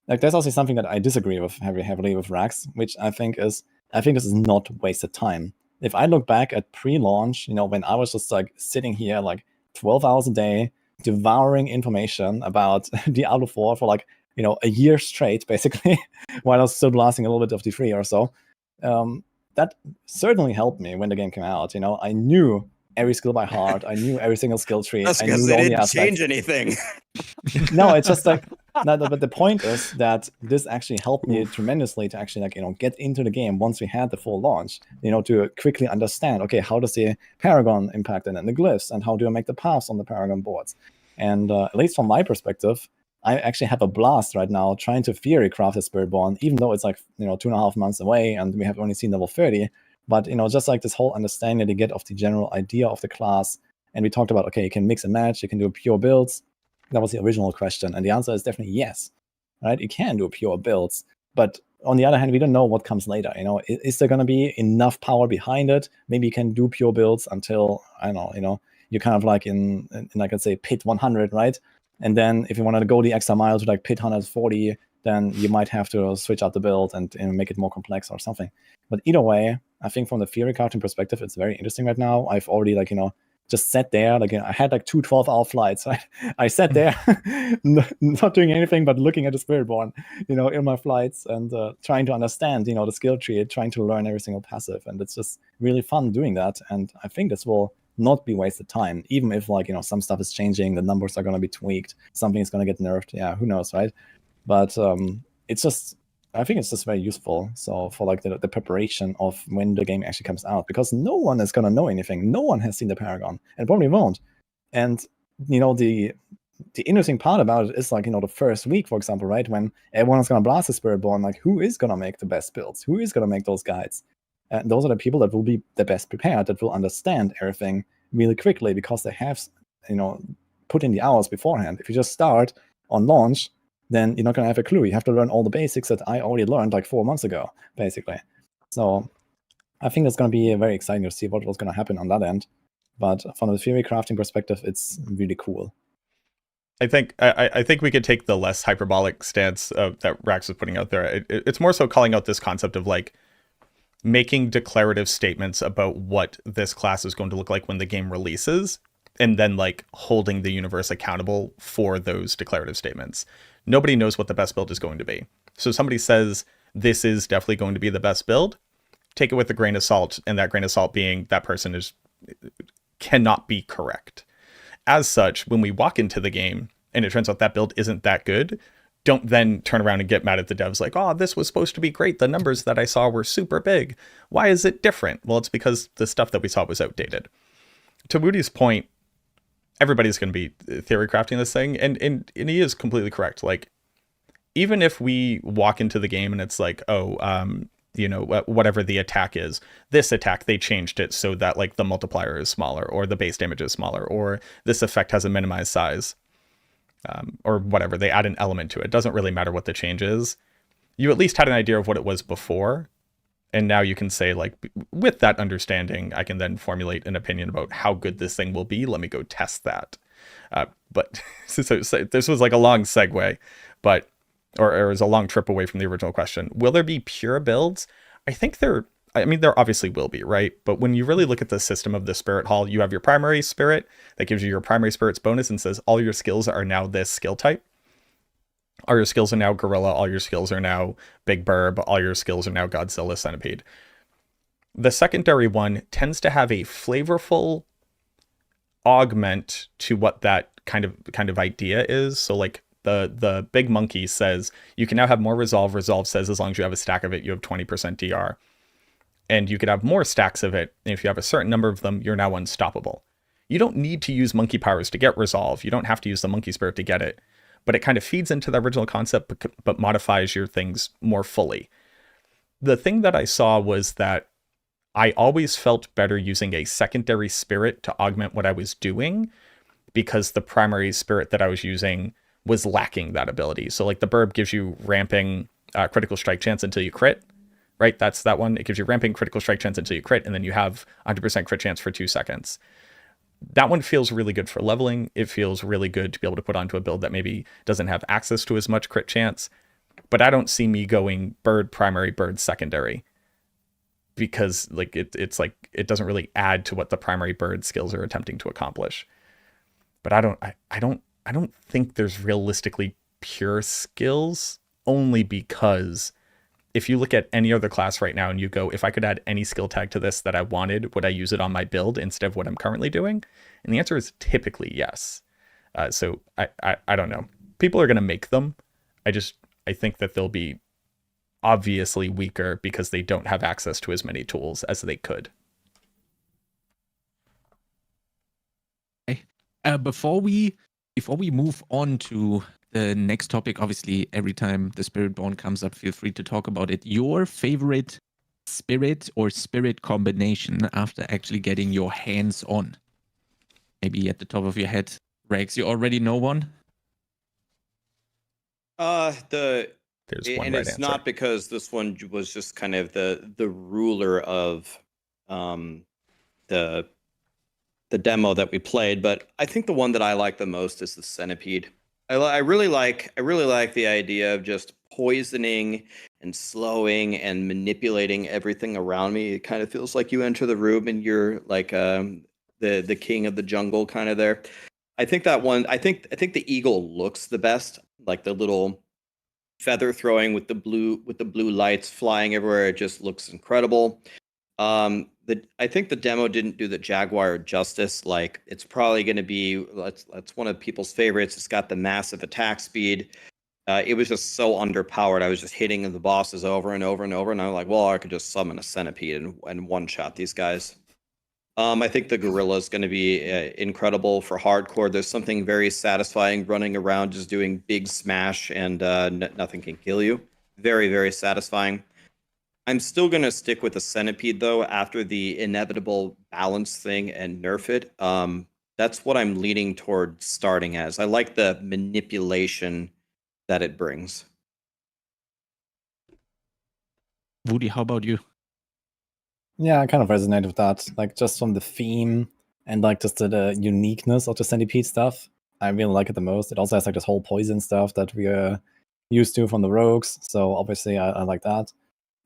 like, there's also something that I disagree with heavily with Raxx, which I think this is not wasted time. If I look back at pre-launch, when I was just like sitting here like 12 hours a day, devouring information about Diablo 4 for like, a year straight, basically, while I was still blasting a little bit of D3 or so. That certainly helped me when the game came out. I knew every skill by heart. I knew every single skill tree. That's I knew because all they the didn't aspects. change anything. No, it's just like, no, but the point is that this actually helped me tremendously to actually get into the game once we had the full launch, to quickly understand, okay, how does the Paragon impact it and the glyphs, and how do I make the paths on the Paragon boards? And at least from my perspective, I actually have a blast right now trying to theory craft a Spiritborn, even though it's like, 2.5 months away and we have only seen level 30. But, just like this whole understanding that you get of the general idea of the class. And we talked about, okay, you can mix and match, you can do pure builds. That was the original question. And the answer is definitely yes, right? You can do pure builds. But on the other hand, we don't know what comes later. Is there going to be enough power behind it? Maybe you can do pure builds until, I don't know, you're kind of like in like, let's say, pit 100, right? And then if you wanted to go the extra mile to like pit 140, then you might have to switch out the build and make it more complex or something. But either way, I think from the theory crafting perspective, it's very interesting right now. I've already just sat there. Like, I had like 2 12-hour flights. I sat there not doing anything but looking at the Spiritborn, in my flights and trying to understand, the skill tree, trying to learn every single passive. And it's just really fun doing that. And I think this will not be wasted time, even if some stuff is changing, the numbers are going to be tweaked, something is going to get nerfed. Yeah, who knows, right? But I think it's just very useful. So for like the preparation of when the game actually comes out, because no one is going to know anything. No one has seen the Paragon and probably won't. And, the interesting part about it is like, the first week, for example, right? When everyone is going to blast the Spiritborn, like who is going to make the best builds? Who is going to make those guides? And those are the people that will be the best prepared, that will understand everything really quickly because they have, put in the hours beforehand. If you just start on launch, then you're not going to have a clue. You have to learn all the basics that I already learned like 4 months ago, basically. So I think it's going to be very exciting to see what's going to happen on that end. But from a theory crafting perspective, it's really cool. I think we could take the less hyperbolic stance that Raxx was putting out there. It's more so calling out this concept of like making declarative statements about what this class is going to look like when the game releases, and then like holding the universe accountable for those declarative statements. Nobody knows what the best build is going to be. So somebody says this is definitely going to be the best build, take it with a grain of salt, and that grain of salt being that person cannot be correct. As such, when we walk into the game and it turns out that build isn't that good, don't then turn around and get mad at the devs like, oh, this was supposed to be great. The numbers that I saw were super big. Why is it different? Well, it's because the stuff that we saw was outdated. To Wudi's point, everybody's going to be theory crafting this thing. And he is completely correct. Like, even if we walk into the game and it's like, whatever the attack is, this attack, they changed it so that like the multiplier is smaller or the base damage is smaller, or this effect has a minimized size. Or whatever, they add an element to it. It doesn't really matter what the change is. You at least had an idea of what it was before. And now you can say, like, with that understanding, I can then formulate an opinion about how good this thing will be. Let me go test that. But so this was like a long segue, but or it was a long trip away from the original question. Will there be pure builds? I think there obviously will be, right? But when you really look at the system of the Spirit Hall, you have your primary spirit that gives you your primary spirit's bonus and says all your skills are now this skill type. All your skills are now Gorilla, all your skills are now Big Burb, all your skills are now Godzilla Centipede. The secondary one tends to have a flavorful augment to what that kind of idea is. So like the big monkey says you can now have more resolve. Resolve says as long as you have a stack of it, you have 20% DR. And you could have more stacks of it. And if you have a certain number of them, you're now unstoppable. You don't need to use monkey powers to get resolve. You don't have to use the monkey spirit to get it. But it kind of feeds into the original concept, but modifies your things more fully. The thing that I saw was that I always felt better using a secondary spirit to augment what I was doing, because the primary spirit that I was using was lacking that ability. So like the Burb gives you ramping critical strike chance until you crit, right? That's that one. It gives you ramping critical strike chance until you crit, and then you have 100% crit chance for 2 seconds. That one feels really good for leveling. It feels really good to be able to put onto a build that maybe doesn't have access to as much crit chance. But I don't see me going Bird primary, Bird secondary, because like it's like it doesn't really add to what the primary Bird skills are attempting to accomplish. But I don't think there's realistically pure skills, only because if you look at any other class right now and you go, if I could add any skill tag to this that I wanted, would I use it on my build instead of what I'm currently doing? And the answer is typically yes. So I don't know. People are going to make them. I think that they'll be obviously weaker because they don't have access to as many tools as they could. Before we move on to the next topic, obviously every time the Spiritborn comes up, feel free to talk about it. Your favorite spirit or spirit combination after actually getting your hands on? Maybe at the top of your head, Raxx, you already know one? There's one and right it's answer. not because this one was just kind of the ruler of the demo that we played, but I think the one that I like the most is the centipede. I really like the idea of just poisoning and slowing and manipulating everything around me. It kind of feels like you enter the room and you're like the king of the jungle kind of there. I think that one. I think the eagle looks the best, like the little feather throwing with the blue lights flying everywhere. It just looks incredible. I think the demo didn't do the Jaguar justice. Like, it's probably going to be that's one of people's favorites. It's got the massive attack speed. It was just so underpowered. I was just hitting the bosses over and over and over, and I'm like, well, I could just summon a centipede and one shot these guys. I think the gorilla is going to be incredible for hardcore. There's something very satisfying running around just doing big smash and nothing can kill you. Very, very satisfying. I'm still going to stick with the centipede, though, after the inevitable balance thing and nerf it. That's what I'm leaning toward starting as. I like the manipulation that it brings. Woody, how about you? Yeah, I kind of resonate with that. Like, just from the theme and like just the uniqueness of the centipede stuff, I really like it the most. It also has like this whole poison stuff that we are used to from the rogues, so obviously I like that.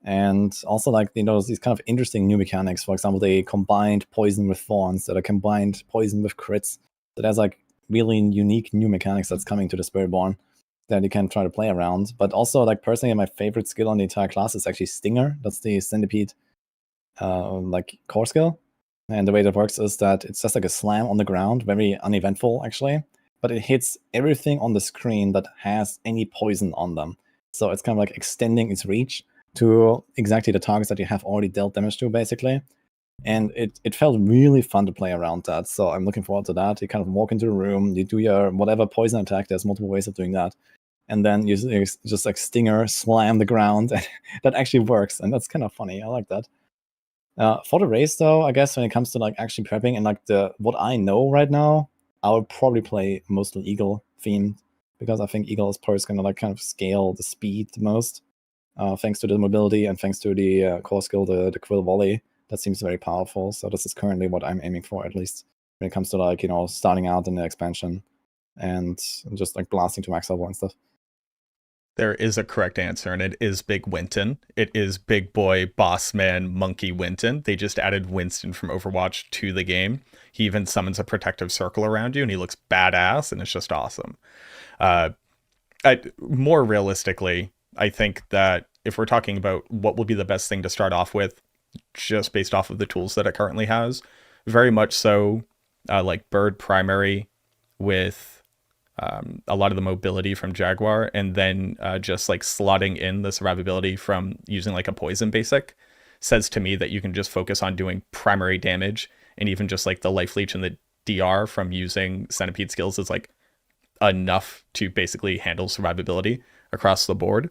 And also, like, you know, these kind of interesting new mechanics. For example, they combined poison with thorns, that are combined poison with crits. So there's like really unique new mechanics that's coming to the Spiritborn that you can try to play around. But also, like, personally, my favorite skill on the entire class is actually Stinger. That's the centipede like core skill. And the way that works is that it's just like a slam on the ground, very uneventful actually, but it hits everything on the screen that has any poison on them. So it's kind of like extending its reach to exactly the targets that you have already dealt damage to, basically. And it felt really fun to play around that. So I'm looking forward to that. You kind of walk into the room, you do your whatever poison attack. There's multiple ways of doing that. And then you just like Stinger, slam the ground. And that actually works. And that's kind of funny. I like that. For the race, though, I guess when it comes to like actually prepping and like what I know right now, I would probably play mostly Eagle themed, because I think Eagle is probably going to like kind of scale the speed the most. Thanks to the mobility and thanks to the core skill, the Quill Volley. That seems very powerful. So this is currently what I'm aiming for, at least when it comes to like, you know, starting out in the expansion and just like blasting to max level and stuff. There is a correct answer, and it is Big Winton. It is Big Boy Boss Man Monkey Winton. They just added Winston from Overwatch to the game. He even summons a protective circle around you, and he looks badass, and it's just awesome. More realistically, I think that if we're talking about what will be the best thing to start off with, just based off of the tools that it currently has, very much so, like Bird primary with a lot of the mobility from Jaguar, and then just like slotting in the survivability from using like a poison basic, says to me that you can just focus on doing primary damage, and even just like the life leech and the DR from using centipede skills is like enough to basically handle survivability across the board.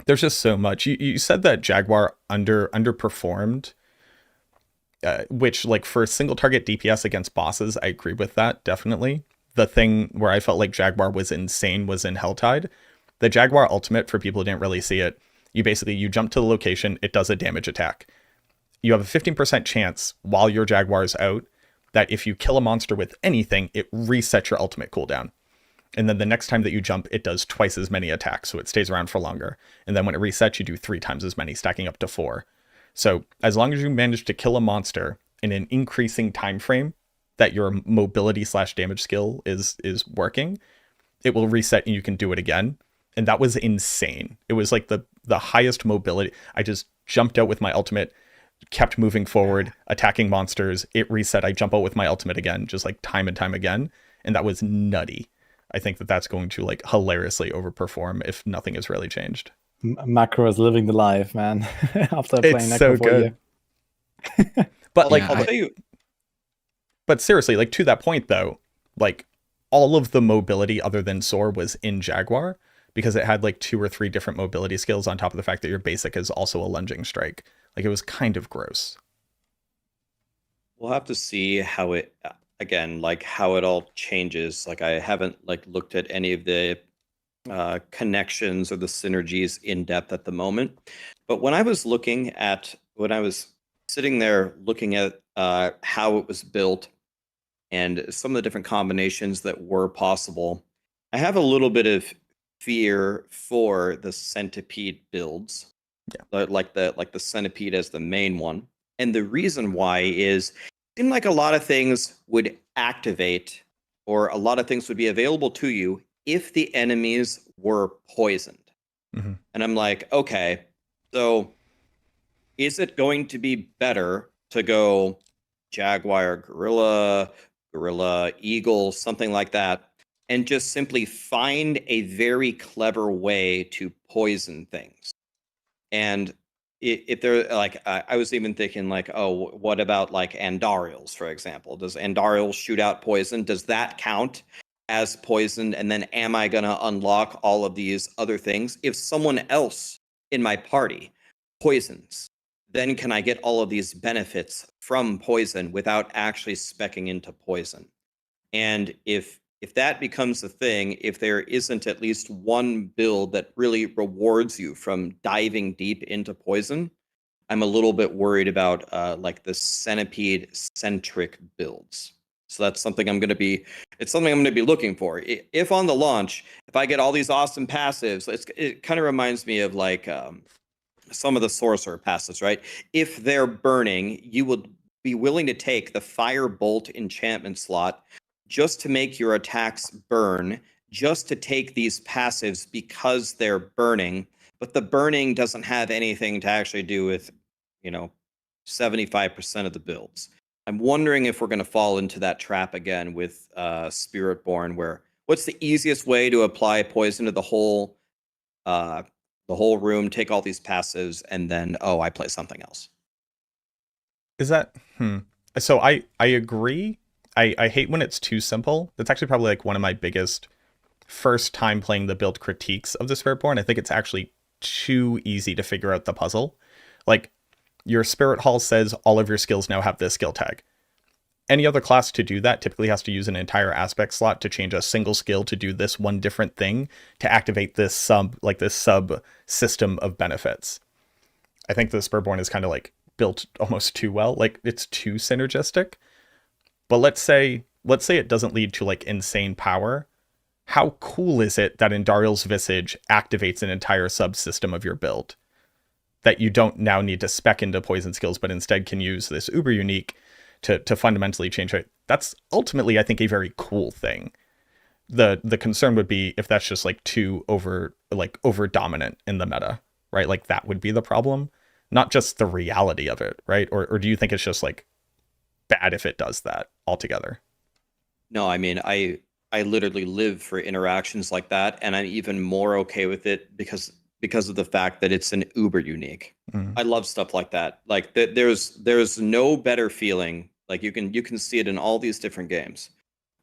There's just so much. You said that Jaguar underperformed, which like for single target DPS against bosses, I agree with that, definitely. The thing where I felt like Jaguar was insane was in Helltide. The Jaguar ultimate, for people who didn't really see it, you jump to the location, it does a damage attack. You have a 15% chance while your Jaguar is out that if you kill a monster with anything, it resets your ultimate cooldown. And then the next time that you jump, it does twice as many attacks, so it stays around for longer. And then when it resets, you do 3 times as many, stacking up to 4. So as long as you manage to kill a monster in an increasing time frame that your mobility / damage skill is working, it will reset and you can do it again. And that was insane. It was like the highest mobility. I just jumped out with my ultimate, kept moving forward, attacking monsters. It reset. I jump out with my ultimate again, just like time and time again. And that was nutty. I think that that's going to like hilariously overperform if nothing has really changed. Macro is living the life, man. After playing It's Necro so for a good. year. But like, Yeah, I'll tell you, but seriously, like to that point though, like all of the mobility other than Soar was in Jaguar, because it had like 2 or 3 different mobility skills on top of the fact that your basic is also a lunging strike. Like it was kind of gross. we'll have to see how it again, like how it all changes. Like I haven't like looked at any of the connections or the synergies in depth at the moment. But when I was sitting there looking at how it was built and some of the different combinations that were possible, I have a little bit of fear for the centipede builds. Yeah. Like the centipede as the main one. And the reason why is it seemed like a lot of things would activate, or a lot of things would be available to you if the enemies were poisoned. Mm-hmm. And I'm like, okay, so is it going to be better to go Jaguar, Gorilla, Eagle, something like that, and just simply find a very clever way to poison things? And if they're like, I was even thinking like, oh, what about like Andariels, for example? Does Andariels shoot out poison? Does that count as poison? And then am I going to unlock all of these other things? If someone else in my party poisons, then can I get all of these benefits from poison without actually speccing into poison? And if that becomes a thing, if there isn't at least one build that really rewards you from diving deep into poison, I'm a little bit worried about like the centipede centric builds. So that's something I'm going to be looking for. If on the launch, if I get all these awesome passives, it kind of reminds me of like some of the sorcerer passives, right? If they're burning, you would be willing to take the firebolt enchantment slot just to make your attacks burn, just to take these passives because they're burning, but the burning doesn't have anything to actually do with, 75% of the builds. I'm wondering if we're going to fall into that trap again with Spiritborn, where what's the easiest way to apply poison to the whole room, take all these passives, and then, I play something else. Is that, So I agree. I hate when it's too simple. That's actually probably like one of my biggest first time playing the build critiques of the Spiritborn. I think it's actually too easy to figure out the puzzle. Like your Spirit Hall says all of your skills now have this skill tag. Any other class to do that typically has to use an entire aspect slot to change a single skill to do this one different thing to activate this sub system of benefits. I think the Spiritborn is kind of like built almost too well. Like it's too synergistic. But let's say it doesn't lead to like insane power. How cool is it that Andariel's Visage activates an entire subsystem of your build? That you don't now need to spec into poison skills, but instead can use this uber unique to fundamentally change it. That's ultimately, I think, a very cool thing. the concern would be if that's just like too over dominant in the meta, right? Like that would be the problem, not just the reality of it, right? Or do you think it's just like bad if it does that altogether? No, I mean, I literally live for interactions like that, and I'm even more okay with it because of the fact that it's an uber unique. I love stuff like that. Like there's no better feeling. Like you can see it in all these different games.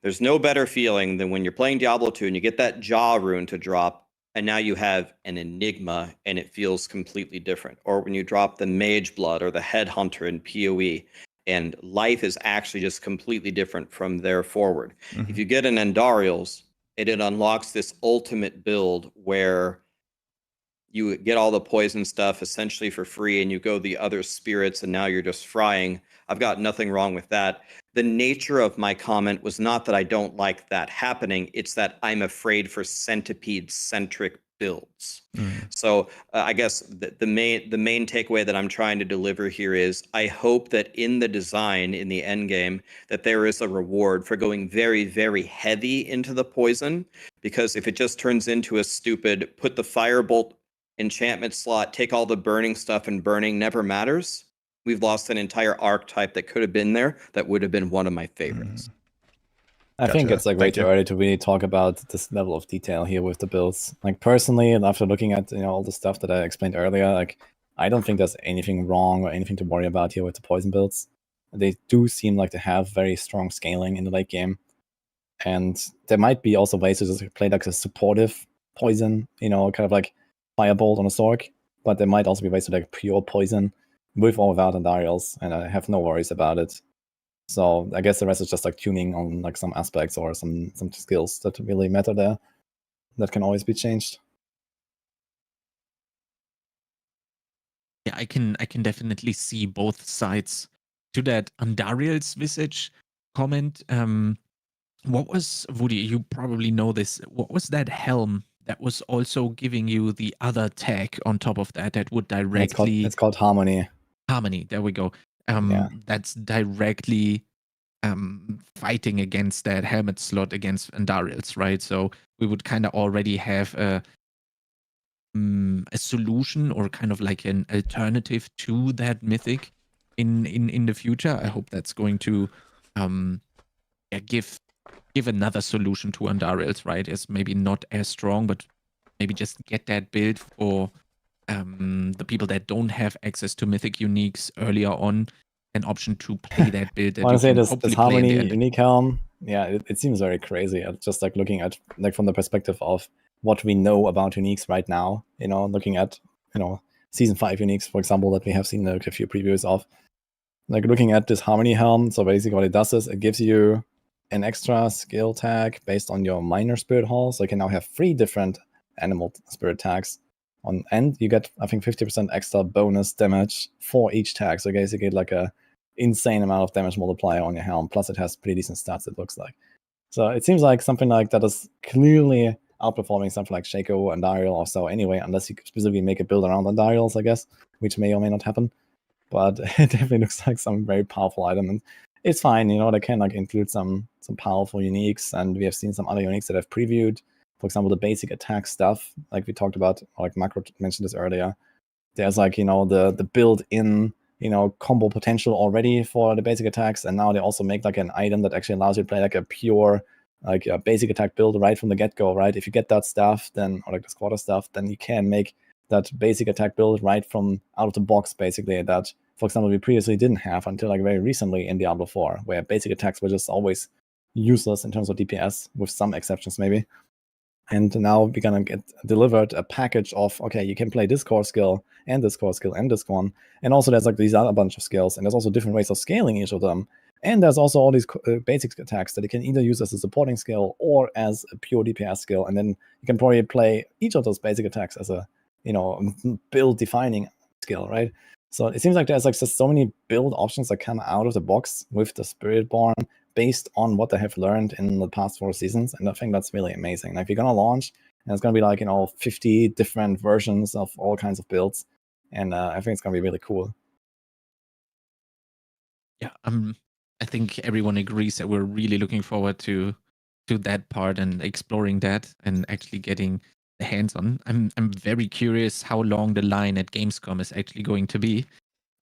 There's no better feeling than when you're playing Diablo 2 and you get that jaw rune to drop, and now you have an enigma and it feels completely different. Or when you drop the mage blood or the headhunter in PoE, and life is actually just completely different from there forward. If you get an Andariel's, it unlocks this ultimate build where you get all the poison stuff essentially for free, and you go the other spirits, and now you're just frying. I've got nothing wrong with that. The nature of my comment was not that I don't like that happening. It's that I'm afraid for centipede-centric builds. So I guess the main takeaway that I'm trying to deliver here is I hope that in the design, in the end game, that there is a reward for going very, very heavy into the poison. Because if it just turns into a stupid put the firebolt enchantment slot, take all the burning stuff, and burning never matters, we've lost an entire archetype that could have been there that would have been one of my favorites. I think Gotcha. it's like way Thank too you. early to really talk about this level of detail here with the builds. Like personally, and after looking at all the stuff that I explained earlier, like I don't think there's anything wrong or anything to worry about here with the poison builds. They do seem like to have very strong scaling in the late game, and there might be also ways to just play like a supportive poison, kind of like firebolt on a Sork, but there might also be ways to like pure poison with or without Andariels, and I have no worries about it. So I guess the rest is just like tuning on like some aspects or some skills that really matter there. That can always be changed. Yeah, I can definitely see both sides to that. Andariel's visage comment. What was, Woody? You probably know this. What was that helm that was also giving you the other tag on top of that would directly It's called Harmony. Harmony? There we go. Yeah. That's directly fighting against that helmet slot against Andariel's, right? So we would kind of already have a solution or kind of like an alternative to that mythic in the future. I hope that's going to give another solution to Andariel's, right? It's maybe not as strong, but maybe just get that build for the people that don't have access to mythic uniques earlier on, an option to play that build. That Honestly, you can this hopefully Harmony play in the end. unique helm, yeah, it seems very crazy. Just like looking at like from the perspective of what we know about uniques right now, looking at season 5 uniques, for example, that we have seen like a few previews of. Like looking at this Harmony helm, so basically what it does is it gives you an extra skill tag based on your minor spirit hall. So you can now have 3 different animal spirit tags on, and you get I think 50% extra bonus damage for each tag. So you guys get like a insane amount of damage multiplier on your helm. Plus it has pretty decent stats, it looks like. So it seems like something like that is clearly outperforming something like Shaco and Andariel or so anyway, unless you specifically make a build around Andariels, I guess, which may or may not happen. But it definitely looks like some very powerful item, and it's fine. They can like include some powerful uniques, and we have seen some other uniques that I've previewed. For example, the basic attack stuff, like we talked about, or like Macro mentioned this earlier. There's like the built-in combo potential already for the basic attacks, and now they also make like an item that actually allows you to play like a pure like a basic attack build right from the get-go, right? If you get that stuff, then or like the squatter stuff, then you can make that basic attack build right from out of the box, basically, that, for example, we previously didn't have until like very recently in Diablo 4, where basic attacks were just always useless in terms of DPS, with some exceptions maybe. And now we're gonna get delivered a package of, okay, you can play this core skill and this core skill and this one. And also there's like these other bunch of skills, and there's also different ways of scaling each of them. And there's also all these basic attacks that you can either use as a supporting skill or as a pure DPS skill. And then you can probably play each of those basic attacks as a, build defining skill, right? So it seems like there's like just so many build options that come out of the box with the Spiritborn based on what they have learned in the past 4 seasons. And I think that's really amazing. Like if you're going to launch, and it's going to be like, 50 different versions of all kinds of builds. And I think it's going to be really cool. Yeah, I think everyone agrees that we're really looking forward to to that part and exploring that and actually getting the hands on. I'm very curious how long the line at Gamescom is actually going to be.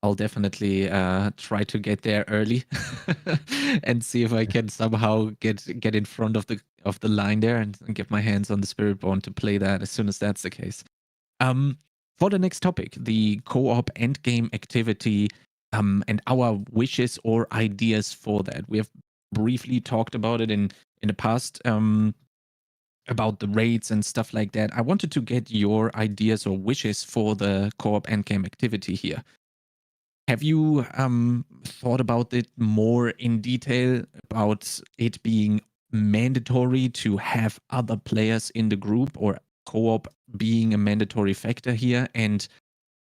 I'll definitely try to get there early and see if I can somehow get in front of the line there and get my hands on the Spiritborn to play that as soon as that's the case. For the next topic, the co-op endgame activity and our wishes or ideas for that. We have briefly talked about it in the past about the raids and stuff like that. I wanted to get your ideas or wishes for the co-op endgame activity here. Have you thought about it more in detail about it being mandatory to have other players in the group or co-op being a mandatory factor here? And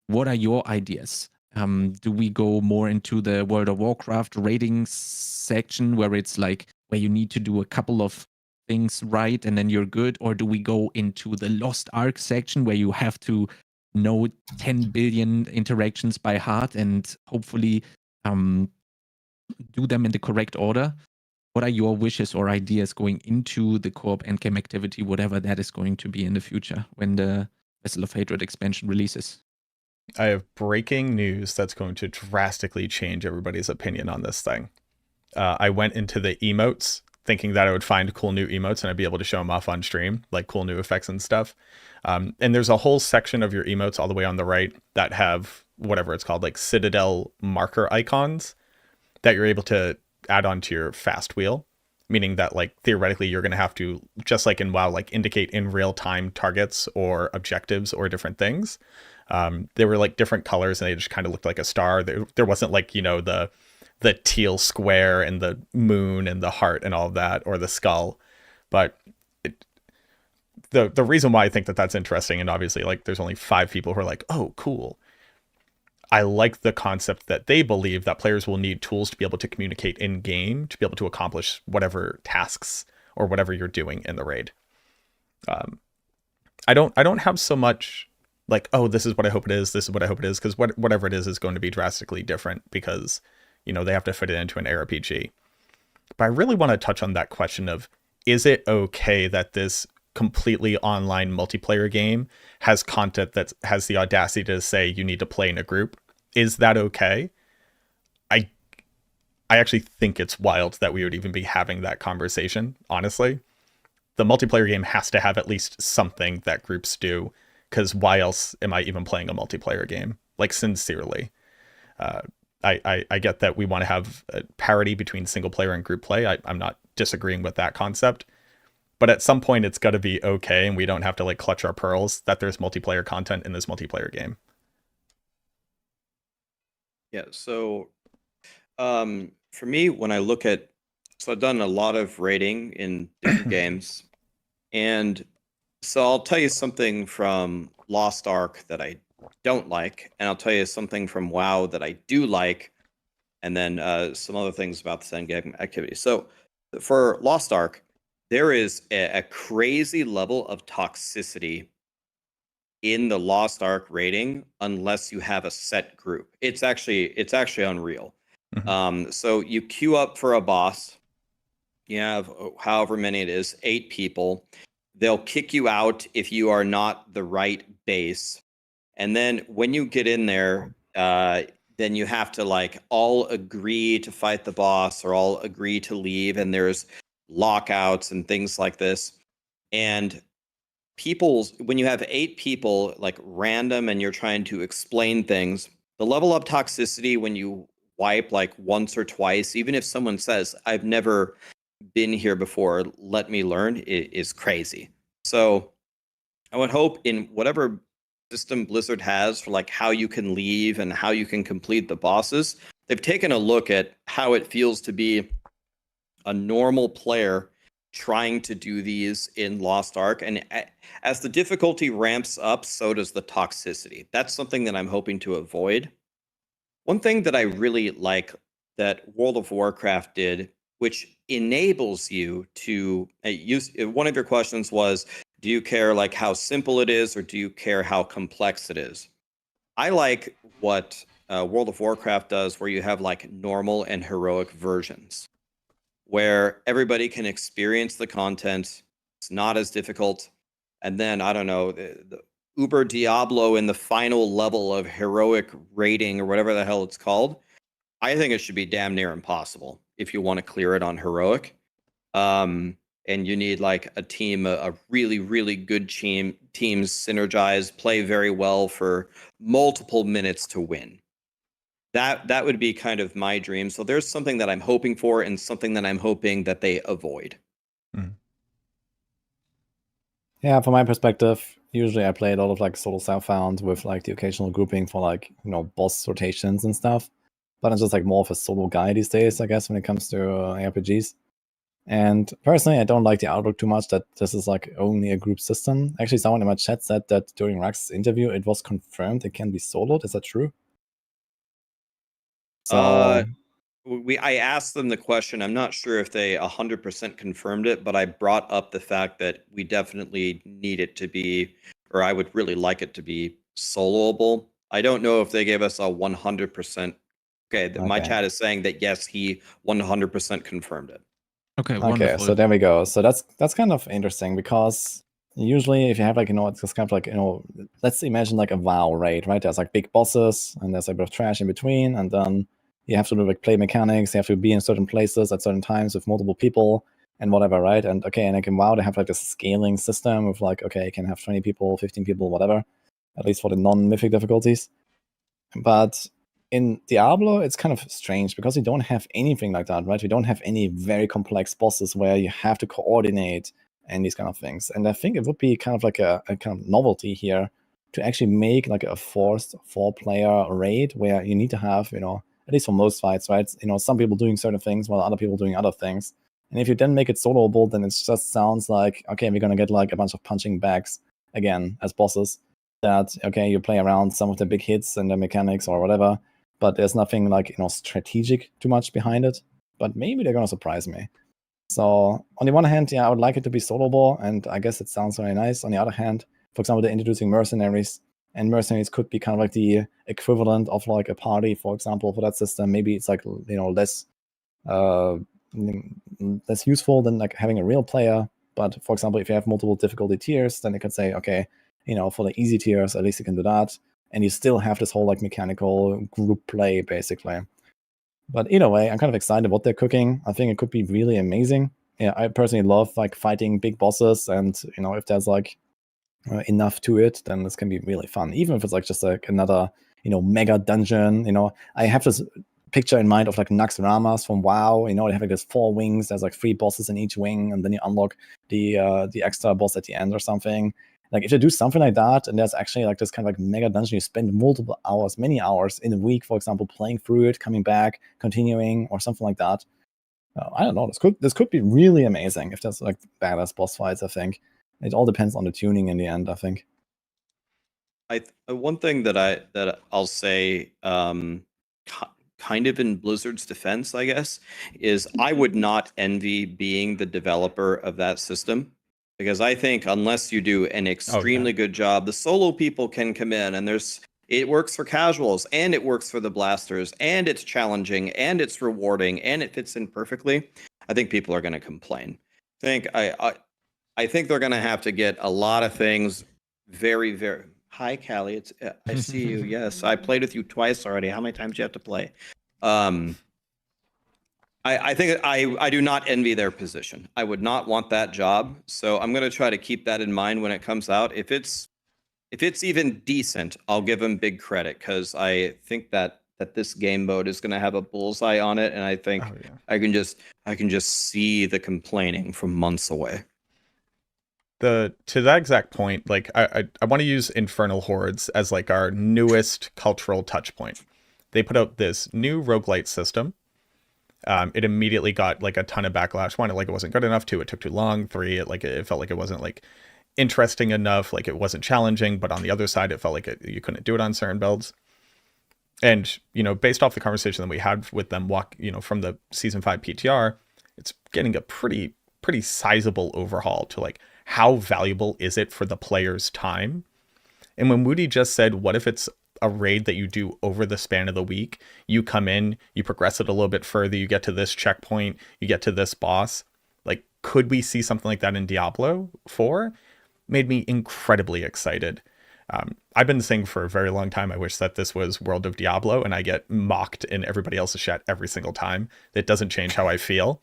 what are your ideas? Do we go more into the World of Warcraft raiding section where it's like where you need to do a couple of things right and then you're good? Or do we go into the Lost Ark section where you have to know 10 billion interactions by heart and hopefully do them in the correct order? What are your wishes or ideas going into the co-op endgame activity, whatever that is going to be in the future when the Vessel of Hatred expansion releases? I have breaking news that's going to drastically change everybody's opinion on this thing. I went into the emotes thinking that I would find cool new emotes and I'd be able to show them off on stream, like cool new effects and stuff. And there's a whole section of your emotes all the way on the right that have whatever it's called, like Citadel marker icons that you're able to add onto your fast wheel, meaning that like theoretically you're going to have to, just like in WoW, like indicate in real time targets or objectives or different things. They were like different colors and they just kind of looked like a star. There wasn't like, you know, the teal square and the moon and the heart and all of that, or the skull. But the reason why I think that that's interesting, and obviously like there's only 5 people who are like, oh, cool. I like the concept that they believe that players will need tools to be able to communicate in game, to be able to accomplish whatever tasks or whatever you're doing in the raid. I don't have so much like, oh, this is what I hope it is. This is what I hope it is. Because whatever it is going to be drastically different because, you know, they have to fit it into an ARPG. But I really want to touch on that question of, is it okay that this completely online multiplayer game has content that has the audacity to say you need to play in a group? Is that okay? I actually think it's wild that we would even be having that conversation, honestly. The multiplayer game has to have at least something that groups do, because why else am I even playing a multiplayer game? Like, sincerely. I get that we want to have a parity between single player and group play. I'm not disagreeing with that concept. But at some point, it's got to be okay, and we don't have to like clutch our pearls that there's multiplayer content in this multiplayer game. Yeah, so for me, when I look at, so I've done a lot of raiding in different games, and so I'll tell you something from Lost Ark that I don't like, and I'll tell you something from WoW that I do like, and then some other things about this endgame activity. So for Lost Ark, there is a crazy level of toxicity in the Lost Ark raiding unless you have a set group. It's actually unreal. Mm-hmm. So you queue up for a boss. You have however many it is, 8 people. They'll kick you out if you are not the right base. And then when you get in there, then you have to like all agree to fight the boss or all agree to leave. And there's lockouts and things like this. And when you have 8 people like random and you're trying to explain things, the level of toxicity when you wipe like once or twice, even if someone says, I've never been here before, let me learn, is crazy. So I would hope in whatever system Blizzard has for like how you can leave and how you can complete the bosses, they've taken a look at how it feels to be a normal player trying to do these in Lost Ark. And as the difficulty ramps up, so does the toxicity. That's something that I'm hoping to avoid. One thing that I really like that World of Warcraft did, which enables you to use, one of your questions was, do you care like how simple it is, or do you care how complex it is? I like what World of Warcraft does, where you have like normal and heroic versions. where everybody can experience the content. It's not as difficult. And then, I don't know, the Uber Diablo in the final level of heroic rating or whatever the hell it's called. I think it should be damn near impossible if you want to clear it on heroic. And you need like a team, a really, really good teams synergize, play very well for multiple minutes to win. That would be kind of my dream. So there's something that I'm hoping for and something that I'm hoping that they avoid. Yeah, from my perspective, usually I play a lot of like solo Southbound with like the occasional grouping for like, boss rotations and stuff. But I'm just like more of a solo guy these days, I guess, when it comes to RPGs. And personally, I don't like the outlook too much that this is like only a group system. Actually, someone in my chat said that during Raxx's interview, it was confirmed it can be soloed. Is that true? So I asked them the question. I'm not sure if they 100% confirmed it, but I brought up the fact that we definitely need it to be, or I would really like it to be soloable. I don't know if they gave us a 100%. Okay, my chat is saying that yes, he 100% confirmed it. Okay, wonderful. So there we go. So that's kind of interesting because usually if you have like, it's kind of like, let's imagine like a WoW raid, right? There's like big bosses and there's a bit of trash in between, and then you have to do like play mechanics, you have to be in certain places at certain times with multiple people and whatever, right? And like in WoW, they have like this scaling system of like, okay, you can have 20 people, 15 people, whatever, at least for the non-mythic difficulties. But in Diablo, it's kind of strange because we don't have anything like that, right? We don't have any very complex bosses where you have to coordinate and these kind of things. And I think it would be kind of like a kind of novelty here to actually make like a forced 4-player raid where you need to have, at least for most fights, right? Some people doing certain things while other people doing other things. And if you then make it soloable, then it just sounds like, okay, we're going to get like a bunch of punching bags again as bosses. That, okay, you play around some of the big hits and the mechanics or whatever, but there's nothing like, strategic too much behind it. But maybe they're going to surprise me. So on the one hand, yeah, I would like it to be soloable, and I guess it sounds very nice. On the other hand, for example, they're introducing mercenaries, and mercenaries could be kind of like the equivalent of like a party, for example, for that system. Maybe it's like, less useful than like having a real player. But for example, if you have multiple difficulty tiers, then you could say, okay, for the easy tiers, at least you can do that. And you still have this whole like mechanical group play, basically. But either way, I'm kind of excited what they're cooking. I think it could be really amazing. Yeah, I personally love like fighting big bosses, and if there's like enough to it, then this can be really fun. Even if it's like just like another mega dungeon. I have this picture in mind of like Naxxramas from WoW. They have like this 4 wings. There's like 3 bosses in each wing, and then you unlock the extra boss at the end or something. Like if you do something like that, and there's actually like this kind of like mega dungeon, you spend multiple hours, many hours in a week, for example, playing through it, coming back, continuing, or something like that. I don't know. This could be really amazing if there's like badass boss fights. I think it all depends on the tuning in the end. I think. One thing that I'll say, kind of in Blizzard's defense, I guess, is I would not envy being the developer of that system. Because I think unless you do an extremely good job, the solo people can come in and it works for casuals and it works for the blasters and it's challenging and it's rewarding and it fits in perfectly. I think people are going to complain. I think they're going to have to get a lot of things very, very. Hi, Callie. I see you. Yes, I played with you twice already. How many times do you have to play? I think I do not envy their position. I would not want that job. So I'm going to try to keep that in mind when it comes out. If it's even decent, I'll give them big credit, because I think that this game mode is going to have a bullseye on it, and I think I can just see the complaining from months away. To that exact point, like I want to use Infernal Hordes as like our newest cultural touch point. They put out this new roguelite system. It immediately got like a ton of backlash. 1, like it wasn't good enough. 2, it took too long. 3, it felt like it wasn't like interesting enough. Like it wasn't challenging. But on the other side, it felt like you couldn't do it on certain builds. And based off the conversation that we had with them, from the season 5 PTR, it's getting a pretty sizable overhaul to like how valuable is it for the player's time. And when Woody just said, what if it's a raid that you do over the span of the week. You come in, you progress it a little bit further, you get to this checkpoint, you get to this boss. Like, could we see something like that in Diablo 4? Made me incredibly excited. I've been saying for a very long time, I wish that this was World of Diablo, and I get mocked in everybody else's chat every single time. It doesn't change how I feel.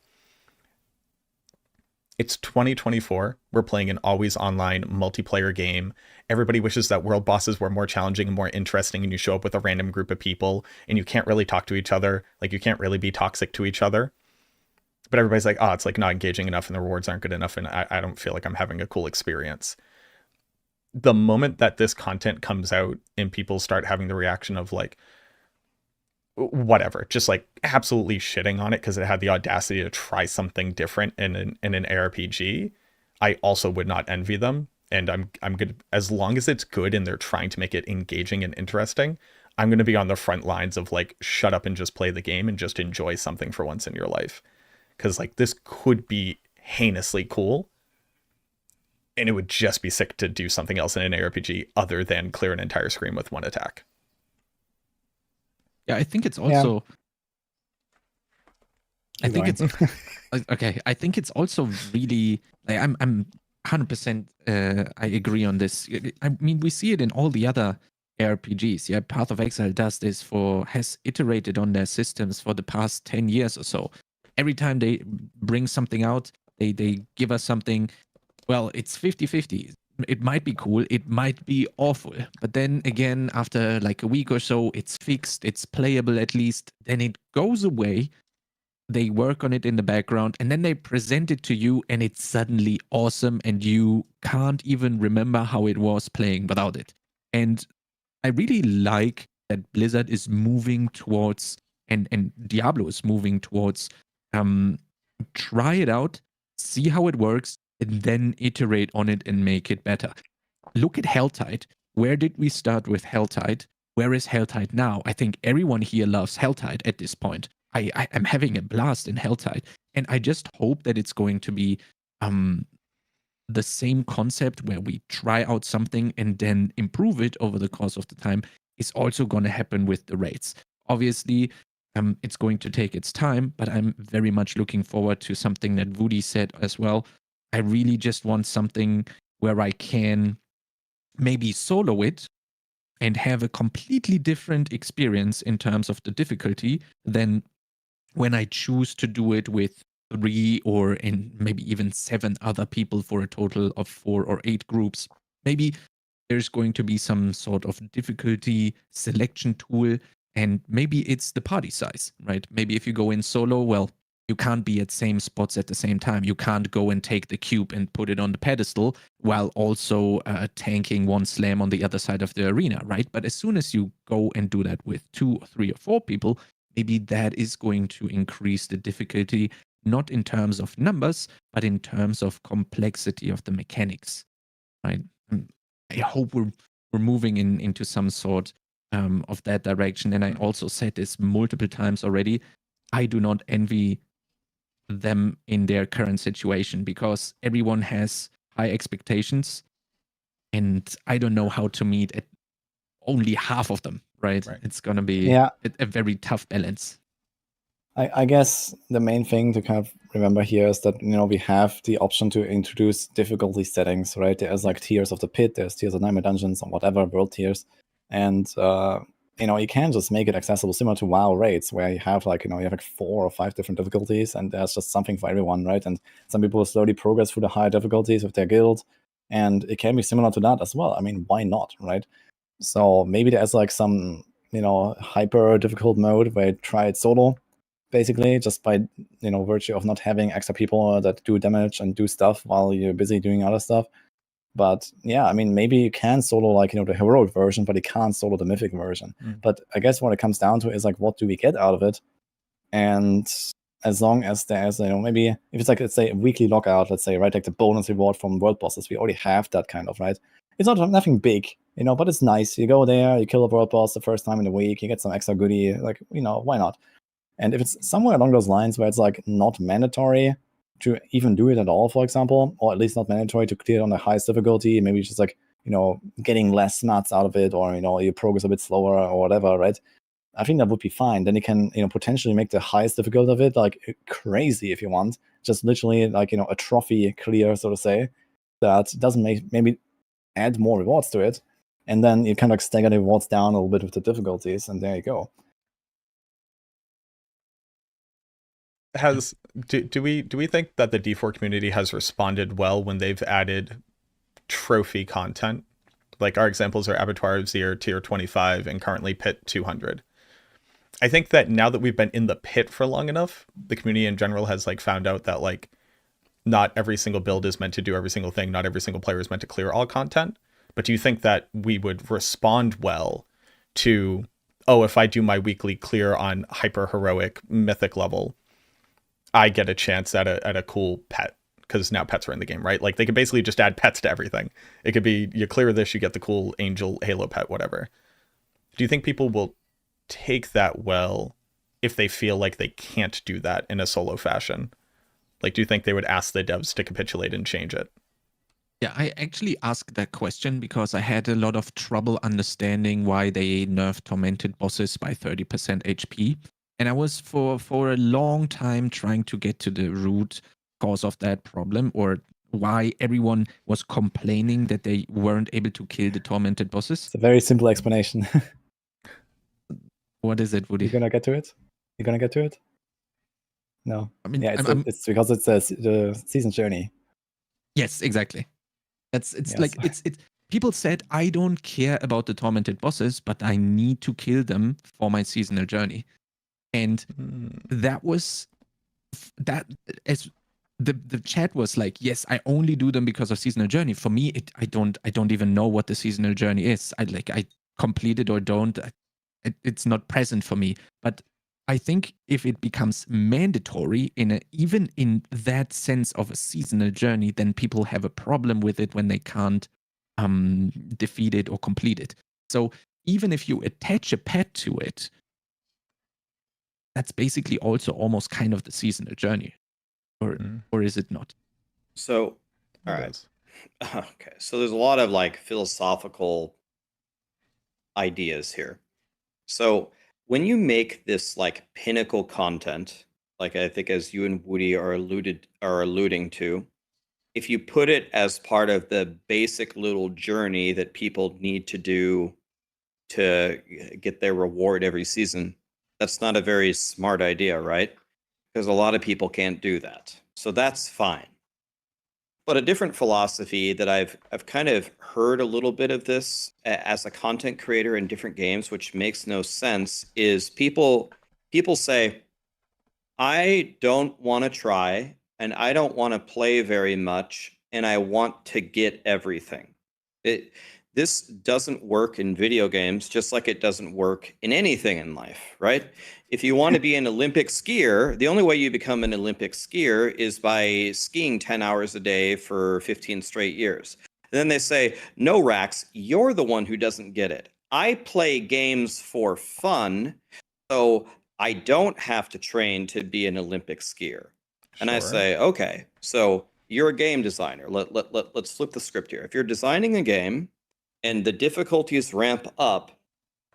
It's 2024. We're playing an always online multiplayer game. Everybody wishes that world bosses were more challenging and more interesting, and you show up with a random group of people and you can't really talk to each other. Like, you can't really be toxic to each other. But everybody's like, oh, it's like not engaging enough and the rewards aren't good enough, and I don't feel like I'm having a cool experience. The moment that this content comes out and people start having the reaction of like, whatever, just like absolutely shitting on it because it had the audacity to try something different in an ARPG, I also would not envy them. And I'm good, as long as it's good and they're trying to make it engaging and interesting, I'm going to be on the front lines of like, shut up and just play the game and just enjoy something for once in your life. Because like, this could be heinously cool, and it would just be sick to do something else in an ARPG other than clear an entire screen with one attack. Yeah, I think it's also. Yeah. I think it's okay. I think it's also really like I'm 100%. I agree on this. I mean, we see it in all the other RPGs. Yeah, Path of Exile has iterated on their systems for the past 10 years or so. Every time they bring something out, they give us something. Well, it's 50-50. It might be cool, it might be awful. But then again, after like a week or so, it's fixed, it's playable at least. Then it goes away. They work on it in the background, and then they present it to you, and it's suddenly awesome, and you can't even remember how it was playing without it. And I really like that Blizzard is moving towards, and Diablo is moving towards, try it out, see how it works, and then iterate on it and make it better. Look at Helltide. Where did we start with Helltide? Where is Helltide now? I think everyone here loves Helltide at this point. I am having a blast in Helltide, and I just hope that it's going to be the same concept where we try out something and then improve it over the course of the time is also going to happen with the raids. Obviously, it's going to take its time, but I'm very much looking forward to something that Wudi said as well. I really just want something where I can maybe solo it and have a completely different experience in terms of the difficulty than when I choose to do it with 3 or in maybe even 7 other people for a total of 4 or 8 groups. Maybe there's going to be some sort of difficulty selection tool, and maybe it's the party size, right? Maybe if you go in solo, well, you can't be at same spots at the same time. You can't go and take the cube and put it on the pedestal while also tanking one slam on the other side of the arena, right? But as soon as you go and do that with 2 or 3 or 4 people, maybe that is going to increase the difficulty, not in terms of numbers, but in terms of complexity of the mechanics, right? I hope we're moving into some sort of that direction. And I also said this multiple times already. I do not envy them in their current situation because everyone has high expectations, and I don't know how to meet at only half of them, right? It's going to be a very tough balance. I guess the main thing to kind of remember here is that, we have the option to introduce difficulty settings, right? There's like tiers of the pit, there's tiers of nightmare dungeons, or whatever, world tiers. And, you can just make it accessible similar to WoW raids, where you have like, you have like 4 or 5 different difficulties, and there's just something for everyone, right? And some people will slowly progress through the higher difficulties with their guild, and it can be similar to that as well. I mean, why not, right? So maybe there's like some, hyper difficult mode where you try it solo, basically, just by, virtue of not having extra people that do damage and do stuff while you're busy doing other stuff. But yeah, I mean, maybe you can solo like, the heroic version, but you can't solo the mythic version. But I guess what it comes down to is like, what do we get out of it? And as long as there's, maybe if it's like, let's say a weekly lockout, let's say, right, like the bonus reward from world bosses, we already have that kind of, right? It's nothing big, but it's nice. You go there, you kill a world boss the first time in the week, you get some extra goodie, like, why not? And if it's somewhere along those lines where it's like not mandatory to even do it at all, for example, or at least not mandatory to clear it on the highest difficulty, maybe just like getting less nuts out of it, or your progress a bit slower or whatever, right? I think that would be fine. Then you can potentially make the highest difficulty of it like crazy if you want, just literally like a trophy clear, so to say, that doesn't maybe add more rewards to it, and then you kind of stagger the rewards down a little bit with the difficulties, and there you go. Do we think that the D4 community has responded well when they've added trophy content? Like our examples are Abattoir of Zir tier 25 and currently Pit 200. I think that now that we've been in the pit for long enough, the community in general has like found out that like not every single build is meant to do every single thing. Not every single player is meant to clear all content. But do you think that we would respond well to, oh, if I do my weekly clear on hyper heroic mythic level, I get a chance at a cool pet, because now pets are in the game, right? Like they could basically just add pets to everything. It could be you clear this, you get the cool angel halo pet, whatever. Do you think people will take that well if they feel like they can't do that in a solo fashion? Like, do you think they would ask the devs to capitulate and change it? Yeah, I actually asked that question because I had a lot of trouble understanding why they nerfed tormented bosses by 30% HP. And I was for a long time trying to get to the root cause of that problem, or why everyone was complaining that they weren't able to kill the tormented bosses. It's a very simple explanation. What is it, Woody? You're gonna get to it? No. I mean, yeah, it's because it's the season journey. Yes, exactly. It's Yes. like it's people said I don't care about the tormented bosses, but I need to kill them for my seasonal journey. And that was that as the chat was like, yes, I only do them because of seasonal journey. For me, I don't even know what the seasonal journey is. I complete it or don't. It's not present for me. But I think if it becomes mandatory even in that sense of a seasonal journey, then people have a problem with it when they can't defeat it or complete it. So even if you attach a pet to it, that's basically also almost kind of the seasonal journey, or is it not? So, all right. Okay, so there's a lot of like philosophical ideas here. So when you make this like pinnacle content, like I think as you and Woody are alluding to, if you put it as part of the basic little journey that people need to do to get their reward every season, that's not a very smart idea, right? Because a lot of people can't do that. So that's fine. But a different philosophy that I've kind of heard a little bit of this as a content creator in different games, which makes no sense, is people say, I don't want to try and I don't want to play very much and I want to get everything. This doesn't work in video games, just like it doesn't work in anything in life, right? If you want to be an Olympic skier, the only way you become an Olympic skier is by skiing 10 hours a day for 15 straight years. And then they say, no, Raxx, you're the one who doesn't get it. I play games for fun, so I don't have to train to be an Olympic skier. And I say, okay, so you're a game designer. Let's flip the script here. If you're designing a game and the difficulties ramp up,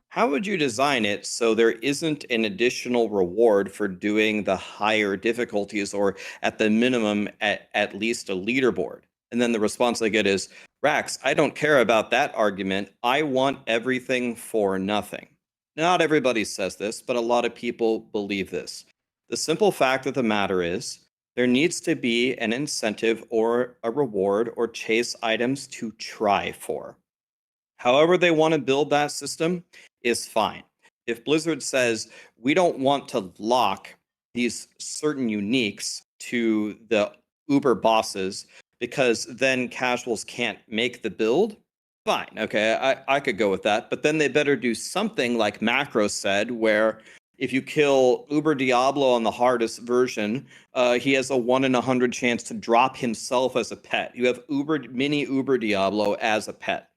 how would you design it so there isn't an additional reward for doing the higher difficulties, or at the minimum, at least a leaderboard? And then the response I get is, Raxx, I don't care about that argument. I want everything for nothing. Not everybody says this, but a lot of people believe this. The simple fact of the matter is, there needs to be an incentive or a reward or chase items to try for. However they want to build that system is fine. If Blizzard says, we don't want to lock these certain uniques to the Uber bosses because then casuals can't make the build, fine, okay, I could go with that. But then they better do something like Macro said, where if you kill Uber Diablo on the hardest version, he has a 1 in 100 chance to drop himself as a pet. You have mini Uber Diablo as a pet.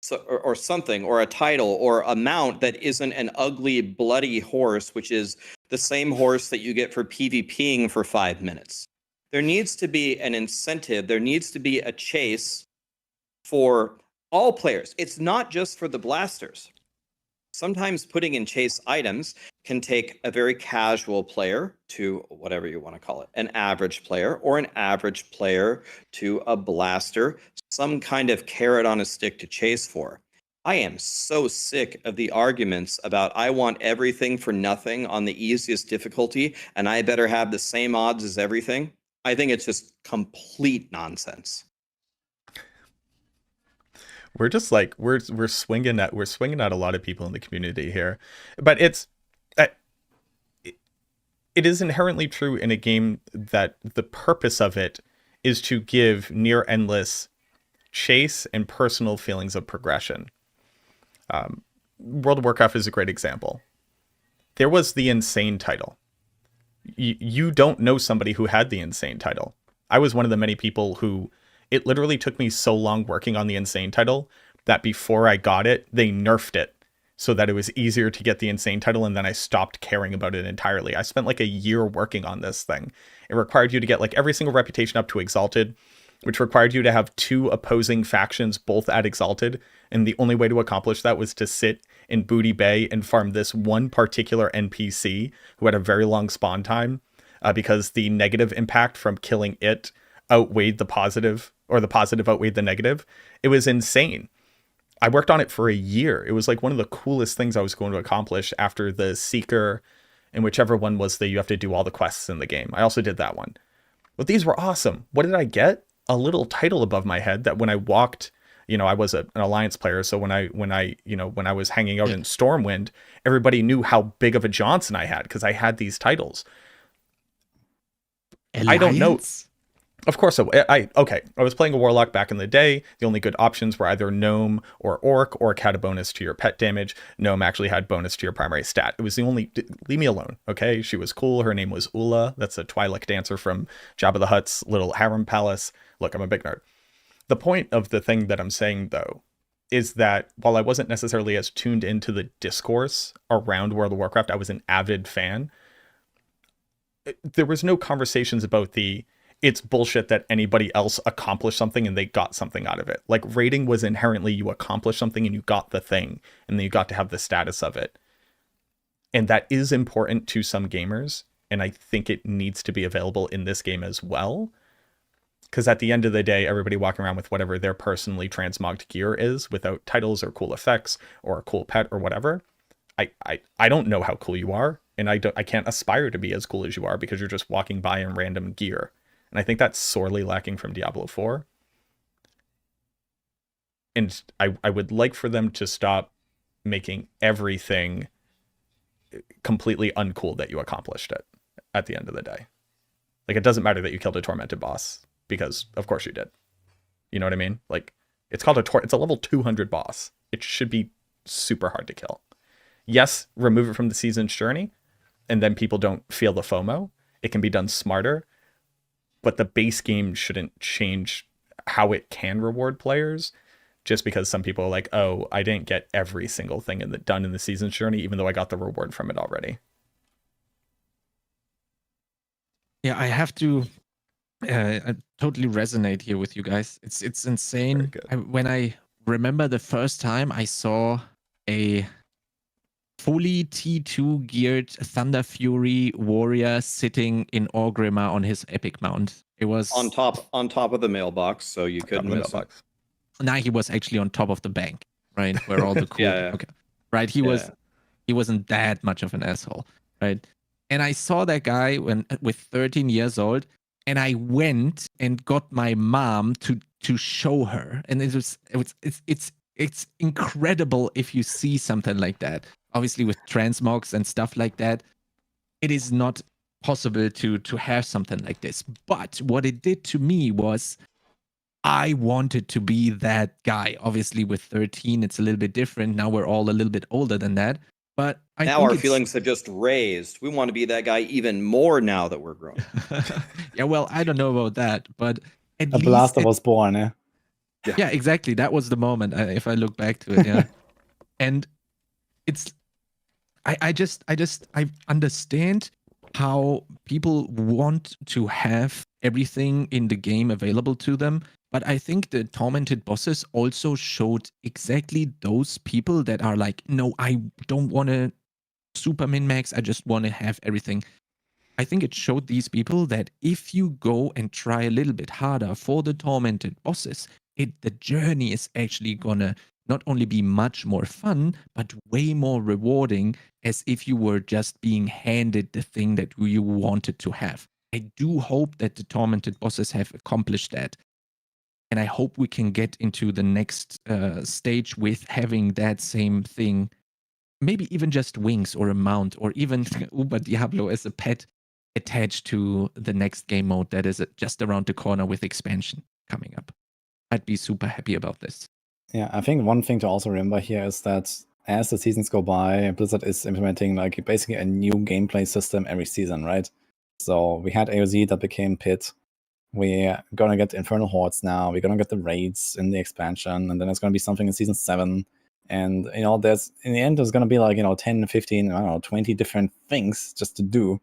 So, or something, or a title, or a mount that isn't an ugly, bloody horse, which is the same horse that you get for PvPing for 5 minutes. There needs to be an incentive. There needs to be a chase for all players. It's not just for the blasters. Sometimes putting in chase items can take a very casual player to whatever you want to call it, an average player, or an average player to a blaster, some kind of carrot on a stick to chase for. I am so sick of the arguments about I want everything for nothing on the easiest difficulty, and I better have the same odds as everything. I think it's just complete nonsense. We're just like we're swinging at a lot of people in the community here, but it is inherently true in a game that the purpose of it is to give near endless chase and personal feelings of progression. World of Warcraft is a great example. There was the insane title. You don't know somebody who had the insane title. I was one of the many people who it literally took me so long working on the insane title that before I got it, they nerfed it so that it was easier to get the insane title, and then I stopped caring about it entirely. I spent like a year working on this thing. It required you to get like every single reputation up to Exalted, which required you to have 2 opposing factions both at Exalted, and the only way to accomplish that was to sit in Booty Bay and farm this one particular NPC who had a very long spawn time, because the negative impact from killing it outweighed the positive, or the positive outweighed the negative. It was insane. I worked on it for a year. It was like one of the coolest things I was going to accomplish after the Seeker, and whichever one was that you have to do all the quests in the game. I also did that one. But these were awesome. What did I get? A little title above my head that when I walked, I was an Alliance player, so when I was hanging out in Stormwind, everybody knew how big of a Johnson I had because I had these titles. Alliance? I don't know. Of course, I was playing a Warlock back in the day. The only good options were either Gnome or Orc, Orc had a bonus to your pet damage. Gnome actually had bonus to your primary stat. It was the only... Leave me alone, okay? She was cool. Her name was Ula. That's a Twi'lek dancer from Jabba the Hutt's little harem palace. Look, I'm a big nerd. The point of the thing that I'm saying, though, is that while I wasn't necessarily as tuned into the discourse around World of Warcraft, I was an avid fan. There was no conversations about it's bullshit that anybody else accomplished something and they got something out of it. Like, raiding was inherently you accomplished something and you got the thing, and then you got to have the status of it. And that is important to some gamers, and I think it needs to be available in this game as well. Because at the end of the day, everybody walking around with whatever their personally transmogged gear is, without titles or cool effects or a cool pet or whatever, I don't know how cool you are, and I can't aspire to be as cool as you are because you're just walking by in random gear. And I think that's sorely lacking from Diablo 4. And I would like for them to stop making everything completely uncool that you accomplished it at the end of the day. Like, it doesn't matter that you killed a tormented boss, because of course you did. You know what I mean? Like, it's a level 200 boss. It should be super hard to kill. Yes, remove it from the season's journey, and then people don't feel the FOMO. It can be done smarter. But the base game shouldn't change how it can reward players just because some people are like, oh, I didn't get every single thing done in the season's journey, even though I got the reward from it already. Yeah, I have to I totally resonate here with you guys. It's insane. When I remember the first time I saw a fully T2 geared Thunder Fury warrior sitting in Orgrimmar on his epic mount. It was on top of the mailbox, so you couldn't miss it. Now he was actually on top of the bank, right? Where all the cool Okay. Right. He wasn't that much of an asshole, right? And I saw that guy with 13 years old, and I went and got my mom to show her. And it's incredible if you see something like that. Obviously, with transmogs and stuff like that, it is not possible to have something like this. But what it did to me was I wanted to be that guy. Obviously, with 13, it's a little bit different. Now we're all a little bit older than that. But now our feelings have just raised. We want to be that guy even more now that we're grown. Yeah, well, I don't know about that, but at least blaster was born, eh? Yeah, exactly. That was the moment. If I look back to it, yeah. And it's, I understand how people want to have everything in the game available to them. But I think the tormented bosses also showed exactly those people that are like, no, I don't want to super min max. I just want to have everything. I think it showed these people that if you go and try a little bit harder for the tormented bosses, the journey is actually gonna not only be much more fun, but way more rewarding, as if you were just being handed the thing that you wanted to have. I do hope that the tormented bosses have accomplished that. And I hope we can get into the next stage with having that same thing. Maybe even just wings or a mount, or even Uber Diablo as a pet attached to the next game mode that is just around the corner with expansion coming up. I'd be super happy about this. Yeah, I think one thing to also remember here is that as the seasons go by, Blizzard is implementing like basically a new gameplay system every season, right? So we had AOZ that became Pit. We're gonna get Infernal Hordes now. We're gonna get the raids in the expansion, and then there's gonna be something in season 7. And there's in the end there's gonna be like 10, 15, I don't know, 20 different things just to do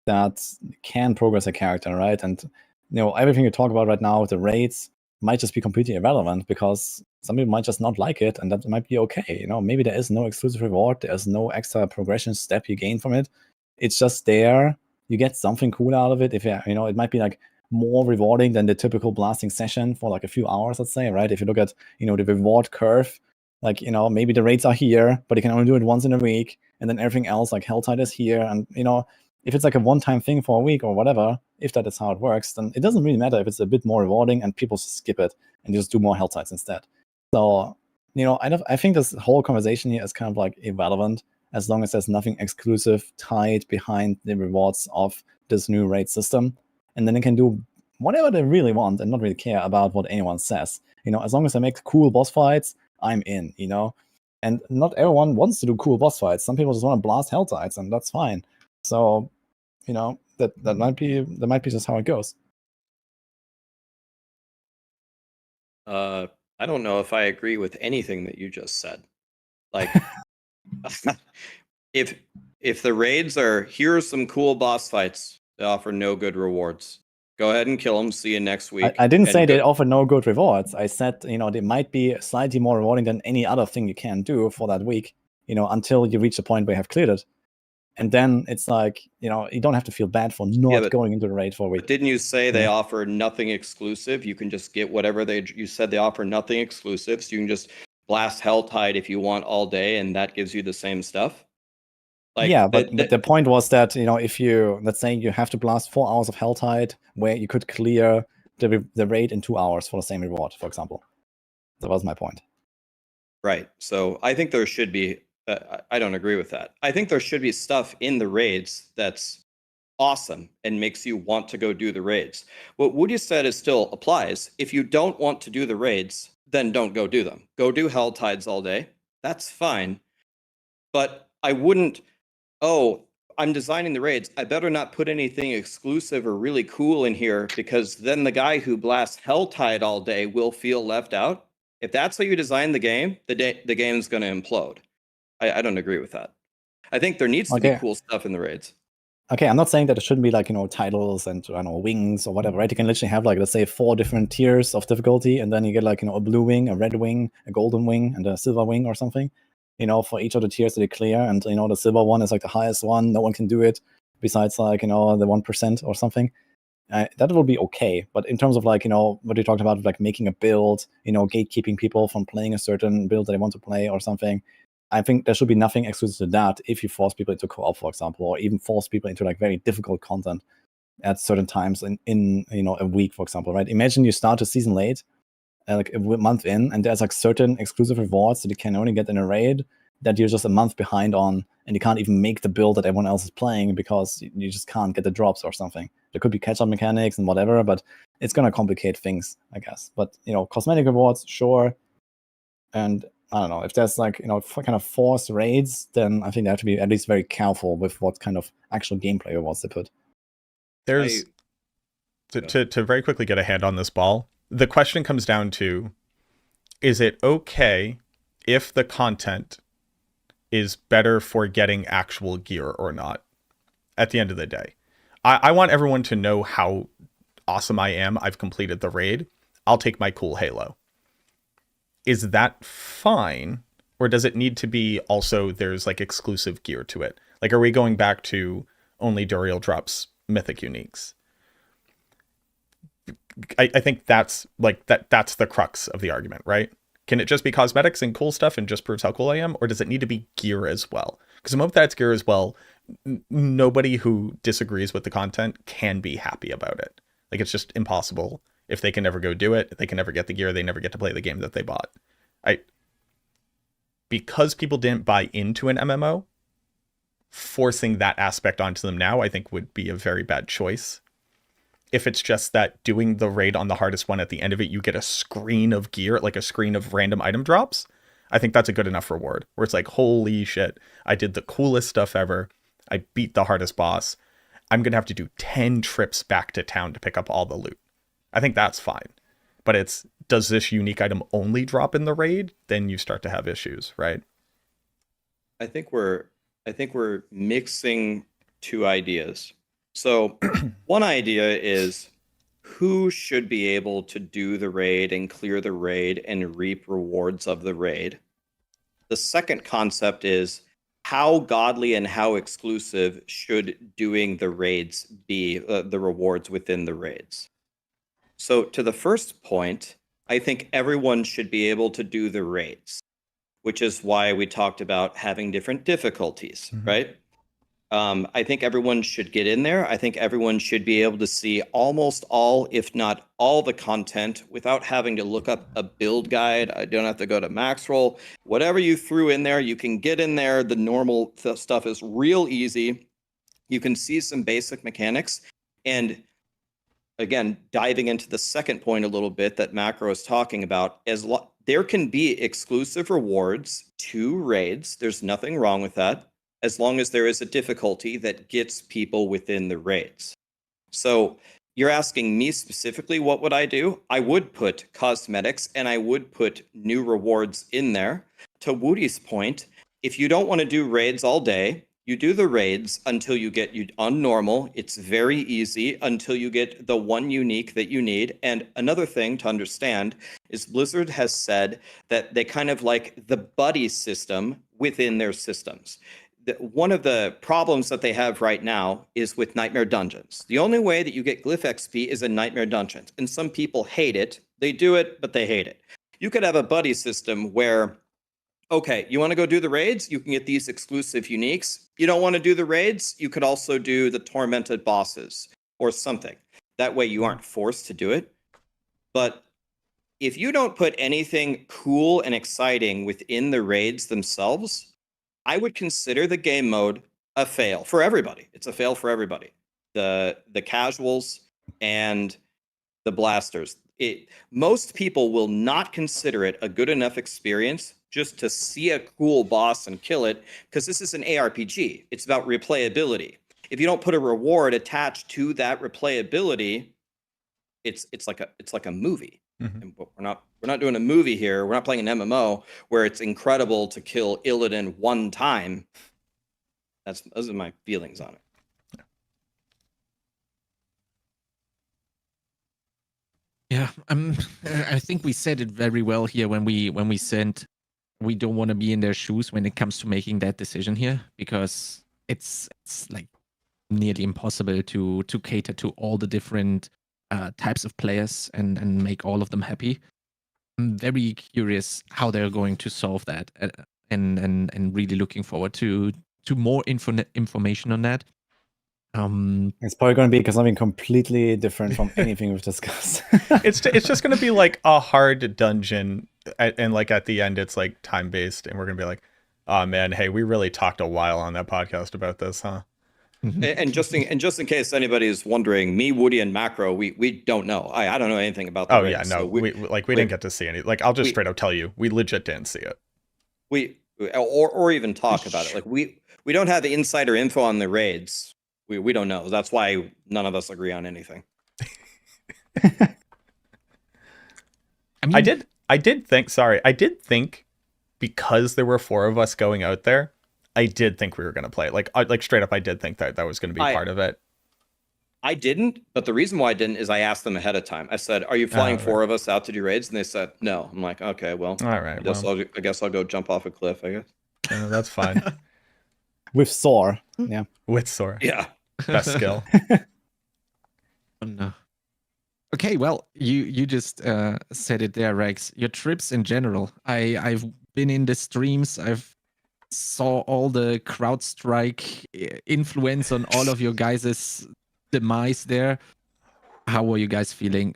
that can progress a character, right? And everything you talk about right now with the raids might just be completely irrelevant because some people might just not like it, and that might be okay. Maybe there is no exclusive reward, there's no extra progression step you gain from it. It's just there. You get something cool out of it. If it might be like more rewarding than the typical blasting session for like a few hours, let's say, right? If you look at the reward curve, like maybe the raids are here, but you can only do it once in a week, and then everything else like Helltide is here, and if it's like a one-time thing for a week or whatever, if that is how it works, then it doesn't really matter if it's a bit more rewarding and people skip it and just do more Helltides instead. So I think this whole conversation here is kind of like irrelevant as long as there's nothing exclusive tied behind the rewards of this new raid system. And then they can do whatever they really want and not really care about what anyone says. As long as they make cool boss fights, I'm in, And not everyone wants to do cool boss fights. Some people just want to blast Helltides, and that's fine. So, that might be just how it goes. I don't know if I agree with anything that you just said. Like, if the raids are, here are some cool boss fights, they offer no good rewards. Go ahead and kill them. See you next week. I didn't say they offer no good rewards. I said, they might be slightly more rewarding than any other thing you can do for that week, until you reach the point where you have cleared it. And then it's like, you don't have to feel bad for not going into the raid for a week. But didn't you say they offer nothing exclusive? You can just get whatever you said they offer nothing exclusive. So you can just blast Helltide if you want all day, and that gives you the same stuff. Like, yeah, but the point was that, if you, let's say you have to blast 4 hours of Helltide, where you could clear the raid in 2 hours for the same reward, for example. That was my point. Right. So I think there should be, I don't agree with that. I think there should be stuff in the raids that's awesome and makes you want to go do the raids. What Woody said is still applies. If you don't want to do the raids, then don't go do them. Go do Helltides all day. That's fine. But I wouldn't, I'm designing the raids. I better not put anything exclusive or really cool in here, because then the guy who blasts Helltide all day will feel left out. If that's how you design the game, the game's going to implode. I don't agree with that. I think there needs to be cool stuff in the raids. Okay, I'm not saying that it shouldn't be like, titles and, wings or whatever, right? You can literally have like, let's say 4 different tiers of difficulty, and then you get like, a blue wing, a red wing, a golden wing, and a silver wing or something, for each of the tiers that you clear. And, the silver one is like the highest one. No one can do it besides like, the 1% or something. That will be okay. But in terms of like, what you talked about, like making a build, gatekeeping people from playing a certain build that they want to play or something, I think there should be nothing exclusive to that if you force people into co-op, for example, or even force people into like very difficult content at certain times in a week, for example, right? Imagine you start a season late, like a month in, and there's like certain exclusive rewards that you can only get in a raid that you're just a month behind on, and you can't even make the build that everyone else is playing because you just can't get the drops or something. There could be catch-up mechanics and whatever, but it's going to complicate things, I guess. But, cosmetic rewards, sure. And I don't know, if there's like, kind of forced raids, then I think they have to be at least very careful with what kind of actual gameplay rewards they put. There's, to very quickly get a hand on this ball, the question comes down to, is it okay if the content is better for getting actual gear or not at the end of the day? I want everyone to know how awesome I am. I've completed the raid. I'll take my cool halo. Is that fine? Or does it need to be also there's like exclusive gear to it? Like, are we going back to only Duriel drops mythic uniques? I think that's like that's the crux of the argument, right? Can it just be cosmetics and cool stuff and just proves how cool I am? Or does it need to be gear as well? Because the moment that's gear as well, nobody who disagrees with the content can be happy about it. Like, it's just impossible. If they can never go do it, they can never get the gear, they never get to play the game that they bought. Because people didn't buy into an MMO, forcing that aspect onto them now, I think would be a very bad choice. If it's just that doing the raid on the hardest one, at the end of it, you get a screen of gear, like a screen of random item drops, I think that's a good enough reward. Where it's like, holy shit, I did the coolest stuff ever. I beat the hardest boss. I'm going to have to do 10 trips back to town to pick up all the loot. I think that's fine. But it's, does this unique item only drop in the raid? Then you start to have issues, right? I think we're mixing two ideas. So one idea is who should be able to do the raid and clear the raid and reap rewards of the raid. The second concept is how godly and how exclusive should doing the raids be, the rewards within the raids. So to the first point, I think everyone should be able to do the raids, which is why we talked about having different difficulties, right? I think everyone should get in there. I think everyone should be able to see almost all, if not all, the content without having to look up a build guide. I don't have to go to Maxroll. Whatever you threw in there, you can get in there. The normal stuff is real easy. You can see some basic mechanics. And again, diving into the second point a little bit that Macro is talking about, there can be exclusive rewards to raids. There's nothing wrong with that, as long as there is a difficulty that gets people within the raids. So you're asking me specifically, what would I do? I would put cosmetics and I would put new rewards in there. To Woody's point, if you don't want to do raids all day, you do the raids until you get on normal. It's very easy until you get the one unique that you need. And another thing to understand is Blizzard has said that they kind of like the buddy system within their systems. One of the problems that they have right now is with Nightmare Dungeons. The only way that you get Glyph XP is in Nightmare Dungeons. And some people hate it. They do it, but they hate it. You could have a buddy system where, okay, you want to go do the raids? You can get these exclusive uniques. You don't want to do the raids? You could also do the tormented bosses or something. That way you aren't forced to do it. But if you don't put anything cool and exciting within the raids themselves, I would consider the game mode a fail for everybody. It's a fail for everybody. The casuals and the blasters. Most people will not consider it a good enough experience just to see a cool boss and kill it, because this is an ARPG. It's about replayability. If you don't put a reward attached to that replayability, it's like a movie. And we're not doing a movie here. We're not playing an MMO where it's incredible to kill Illidan one time. Those are my feelings on it. Yeah, I think we said it very well here when we said we don't want to be in their shoes when it comes to making that decision here, because it's like nearly impossible to cater to all the different types of players and make all of them happy. I'm very curious how they're going to solve that, and really looking forward to more information on that. It's probably going to be something completely different from anything we've discussed. It's just going to be like a hard dungeon, and like at the end it's like time based, and we're going to be like, oh man, hey, we really talked a while on that podcast about this, huh? And just in case anybody is wondering, me, Woody, and Macro, we don't know. I don't know anything about the Oh race, yeah, no, so we didn't get to see any. Like, I'll just straight up tell you, we legit didn't see it. Or even talk about it. Like we don't have the insider info on the raids. We don't know. That's why none of us agree on anything. I did think because there were 4 of us going out there, I did think we were going to play. Like straight up, I did think that was going to be part of it. I didn't, but the reason why I didn't is I asked them ahead of time. I said, "Are you flying right. 4 of us out to do raids?" And they said, "No." I'm like, "Okay, well, All right. I guess I'll go jump off a cliff. I guess." That's fine. With Thor. Yeah. With Sora. Yeah. Best skill. Oh, no. Okay, well, you just said it there, Raxx. Your trips in general. I've been in the streams. I've saw all the CrowdStrike influence on all of your guys' demise there. How were you guys feeling?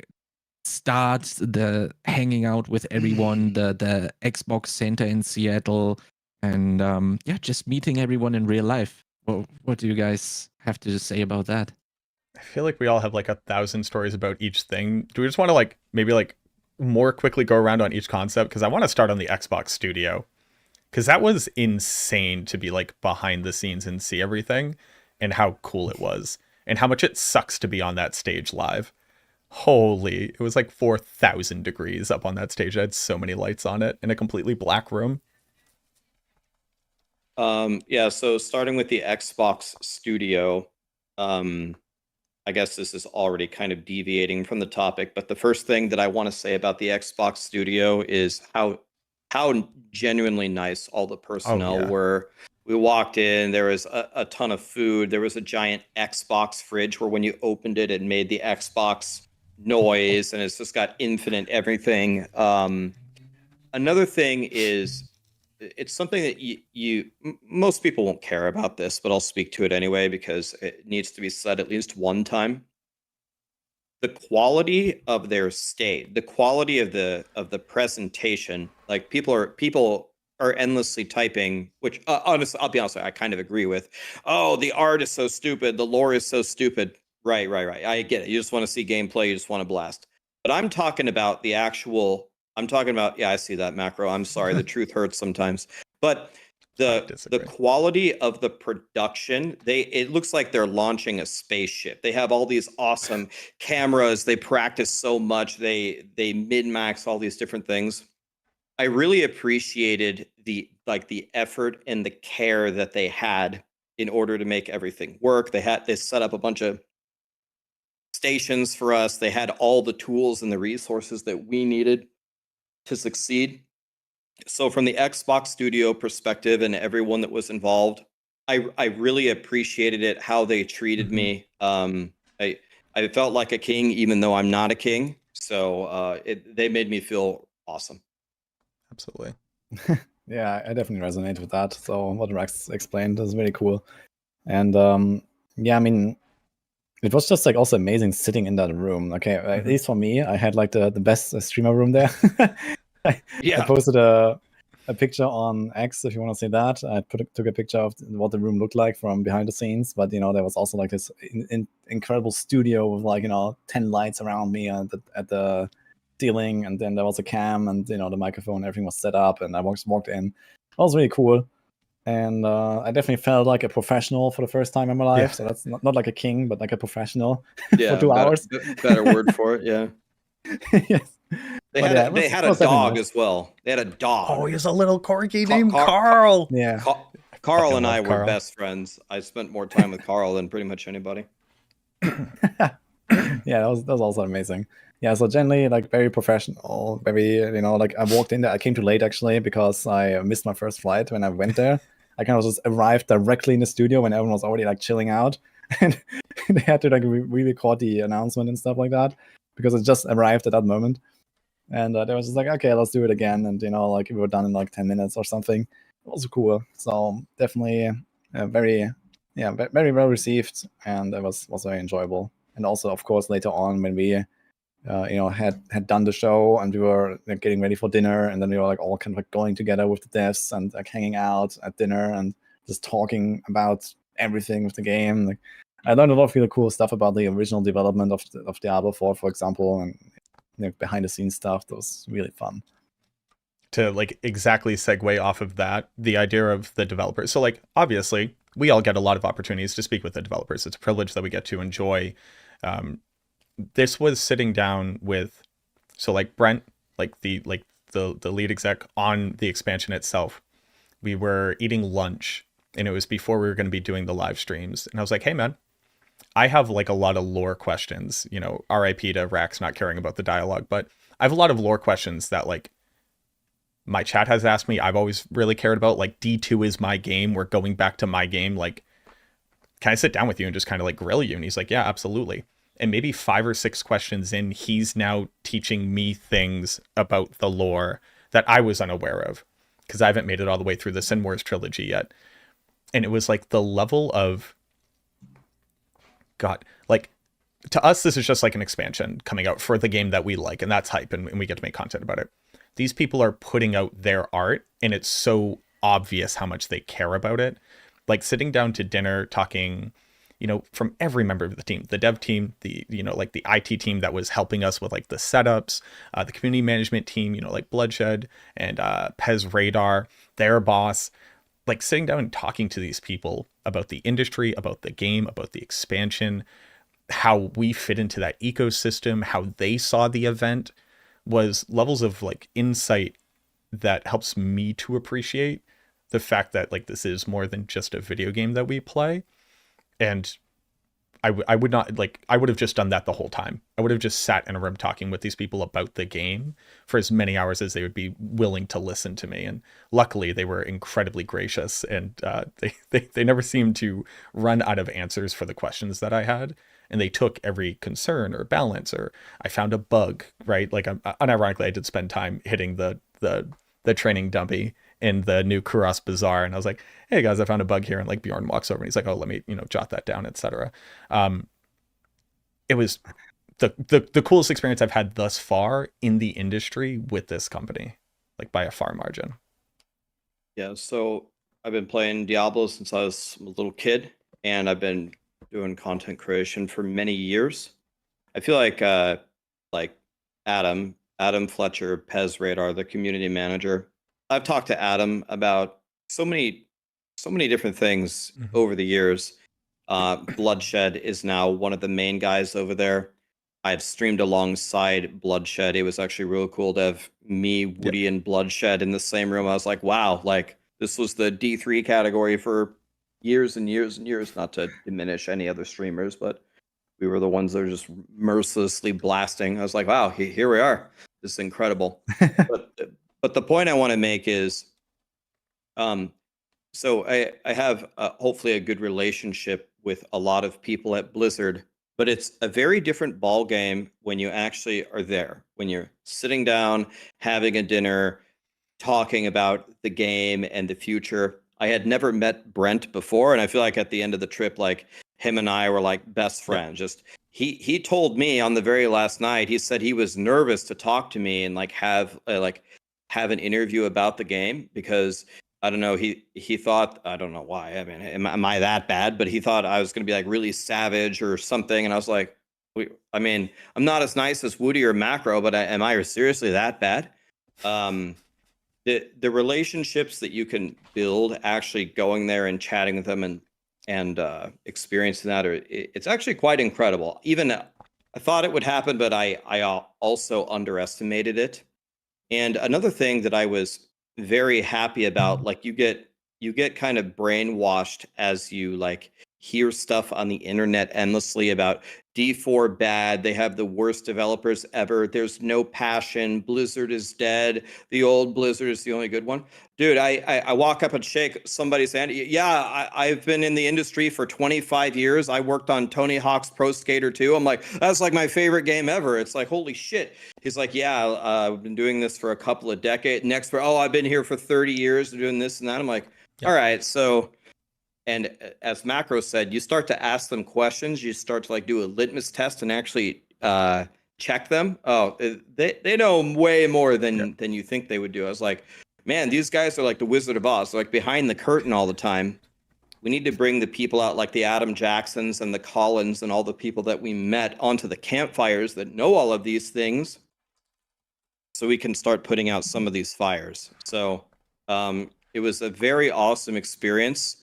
Start the hanging out with everyone, the Xbox Center in Seattle, and yeah, just meeting everyone in real life. What do you guys have to say about that? I feel like we all have like 1,000 stories about each thing. Do we just want to like maybe like more quickly go around on each concept? Because I want to start on the Xbox Studio. Because that was insane to be like behind the scenes and see everything and how cool it was and how much it sucks to be on that stage live. Holy, it was like 4,000 degrees up on that stage. It had so many lights on it in a completely black room. Yeah, so starting with the Xbox Studio, I guess this is already kind of deviating from the topic, but the first thing that I want to say about the Xbox Studio is how genuinely nice all the personnel were. We walked in, there was a ton of food. There was a giant Xbox fridge where when you opened it, it made the Xbox noise, and it's just got infinite everything. Another thing is, it's something that most people won't care about this, but I'll speak to it anyway because it needs to be said at least one time. The quality of their state, the quality of the presentation, like people are endlessly typing, which honestly, I'll be honest, I kind of agree with. Oh, the art is so stupid, the lore is so stupid. Right. I get it. You just want to see gameplay, you just want to blast. But I'm talking about the actual. I'm talking about, yeah, I see that, Macro. I'm sorry, the truth hurts sometimes. But the quality of the production, it looks like they're launching a spaceship. They have all these awesome cameras. They practice so much. They min-max all these different things. I really appreciated the effort and the care that they had in order to make everything work. They set up a bunch of stations for us. They had all the tools and the resources that we needed to succeed. So from the Xbox Studio perspective and everyone that was involved, I really appreciated it, how they treated me. I felt like a king, even though I'm not a king. So they made me feel awesome. Absolutely. Yeah, I definitely resonate with that. So what Raxx explained is really cool. And yeah, I mean, it was just like also amazing sitting in that room. Okay, at least for me, I had like the best streamer room there. I posted a picture on X, if you want to see that. I took a picture of what the room looked like from behind the scenes. But there was also like this incredible studio with like 10 lights around me at the ceiling, and then there was a cam, and the microphone, everything was set up, and I walked in. It was really cool. And I definitely felt like a professional for the first time in my life. Yeah. So that's not like a king, but like a professional for 2 hours. Better word for it, yeah. Yes. They had a dog as well. They had a dog. Oh, he was a little corgi named Carl. Yeah. Carl and I were best friends. I spent more time with Carl than pretty much anybody. Yeah, that was also amazing. Yeah, so generally like very professional, very like I walked in there. I came too late actually because I missed my first flight when I went there. I kind of just arrived directly in the studio when everyone was already like chilling out, and they had to like re-record the announcement and stuff like that because it just arrived at that moment. And they was just like, okay, let's do it again. And like we were done in like 10 minutes or something. It was cool. So definitely very well received, and it was very enjoyable. And also, of course, later on when we had done the show and we were getting ready for dinner, and then we were like all kind of like going together with the devs and like hanging out at dinner and just talking about everything with the game. Like I learned a lot of really cool stuff about the original development of Diablo 4, for example, and behind the scenes stuff. That was really fun. To like exactly segue off of that, the idea of the developers. So like obviously we all get a lot of opportunities to speak with the developers. It's a privilege that we get to enjoy. This was sitting down with, so like Brent, like the lead exec on the expansion itself. We were eating lunch, and it was before we were going to be doing the live streams. And I was like, hey man, I have like a lot of lore questions, you know, RIP to Raxx not caring about the dialogue, but I have a lot of lore questions that like my chat has asked me. I've always really cared about, like, D2 is my game. We're going back to my game. Like, can I sit down with you and just kind of like grill you? And he's like, yeah, absolutely. And maybe 5 or 6 questions in, he's now teaching me things about the lore that I was unaware of, because I haven't made it all the way through the Sin Wars trilogy yet. And it was like the level of, God, like, to us, this is just like an expansion coming out for the game that we like, and that's hype, and we get to make content about it. These people are putting out their art, and it's so obvious how much they care about it. Like, sitting down to dinner, talking, you know, from every member of the team, the dev team, the, you know, like the IT team that was helping us with like the setups, the community management team, you know, like Bloodshed and Pez Radar, their boss, like sitting down and talking to these people about the industry, about the game, about the expansion, how we fit into that ecosystem, how they saw the event, was levels of like insight that helps me to appreciate the fact that like this is more than just a video game that we play. And I would not, like, I would have just done that the whole time. I would have just sat in a room talking with these people about the game for as many hours as they would be willing to listen to me. And luckily they were incredibly gracious, and they never seemed to run out of answers for the questions that I had. And they took every concern or balance, or I found a bug, right? Like, unironically, I did spend time hitting the training dummy in the new Kuros Bazaar, and I was like, hey guys, I found a bug here. And like Bjorn walks over and he's like, oh, let me, you know, jot that down, etc. It was the coolest experience I've had thus far in the industry with this company, like by a far margin. Yeah, so I've been playing Diablo since I was a little kid, and I've been doing content creation for many years. I feel like Adam Fletcher, Pez Radar, the community manager, I've talked to Adam about so many different things over the years. Bloodshed is now one of the main guys over there. I've streamed alongside Bloodshed. It was actually really cool to have me, Woody, and Bloodshed in the same room. I was like, wow, like this was the D3 category for years and years and years, not to diminish any other streamers, but we were the ones that were just mercilessly blasting. I was like, wow, here we are. This is incredible. But the point I want to make is, so I have hopefully a good relationship with a lot of people at Blizzard, but it's a very different ball game when you actually are there, when you're sitting down, having a dinner, talking about the game and the future. I had never met Brent before, and I feel like at the end of the trip, like him and I were like best friends. Just he told me on the very last night, he said he was nervous to talk to me and like have an interview about the game, because I don't know, he thought, I don't know why, I mean, am I that bad, but he thought I was going to be like really savage or something, and I was like, I mean, I'm not as nice as Woody or Macro, but am I seriously that bad? The relationships that you can build actually going there and chatting with them and experiencing that, it's actually quite incredible. Even I thought it would happen, but I also underestimated it. And another thing that I was very happy about, like you get kind of brainwashed as you like hear stuff on the internet endlessly about D4 bad, they have the worst developers ever, there's no passion, Blizzard is dead, the old Blizzard is the only good one. Dude, I walk up and shake somebody's hand. Yeah, I've been in the industry for 25 years. I worked on Tony Hawk's Pro Skater 2. I'm like, that's like my favorite game ever. It's like, holy shit. He's like, yeah, I've been doing this for a couple of decades. Next, I've been here for 30 years doing this and that. I'm like, all right, so... And as Macro said, you start to ask them questions. You start to like do a litmus test and actually check them. Oh, they know way more than you think they would do. I was like, man, these guys are like the Wizard of Oz. They're like behind the curtain all the time. We need to bring the people out like the Adam Jacksons and the Collins and all the people that we met onto the campfires that know all of these things, so we can start putting out some of these fires. So it was a very awesome experience.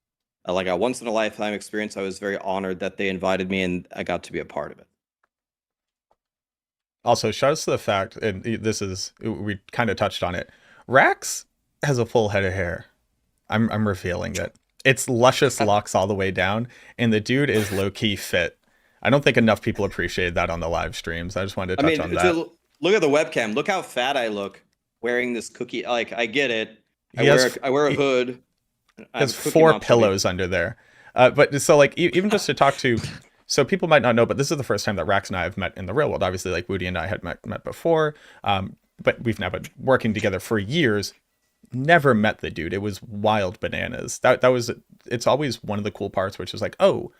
Like a once in a lifetime experience. I was very honored that they invited me and I got to be a part of it. Also, shout out to the fact, and this is, we kind of touched on it, Raxx has a full head of hair. I'm revealing it. It's luscious locks all the way down, and the dude is low-key fit. I don't think enough people appreciated that on the live streams. I just wanted to touch on that. Look at the webcam. Look how fat I look wearing this cookie. Like, I get it. He I wear a hood. He has 4 pillows under there. But so like even just to talk to, so people might not know, but this is the first time that Raxx and I have met in the real world. Obviously, like Woody and I had met before, but we've now been working together for years. Never met the dude. It was wild bananas. That was, it's always one of the cool parts, which is like, oh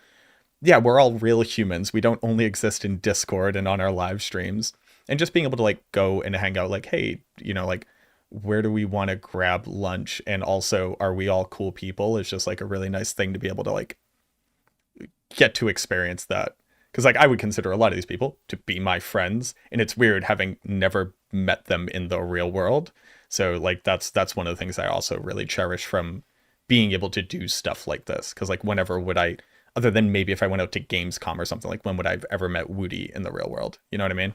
yeah, we're all real humans. We don't only exist in Discord and on our live streams. And just being able to like go and hang out, like, hey, you know, like, where do we want to grab lunch? And also, are we all cool people? It's just like a really nice thing to be able to like get to experience that. Because like I would consider a lot of these people to be my friends, and it's weird having never met them in the real world. So like that's one of the things I also really cherish from being able to do stuff like this. Because like whenever would I, other than maybe if I went out to Gamescom or something, like when would I have ever met Woody in the real world? You know what I mean?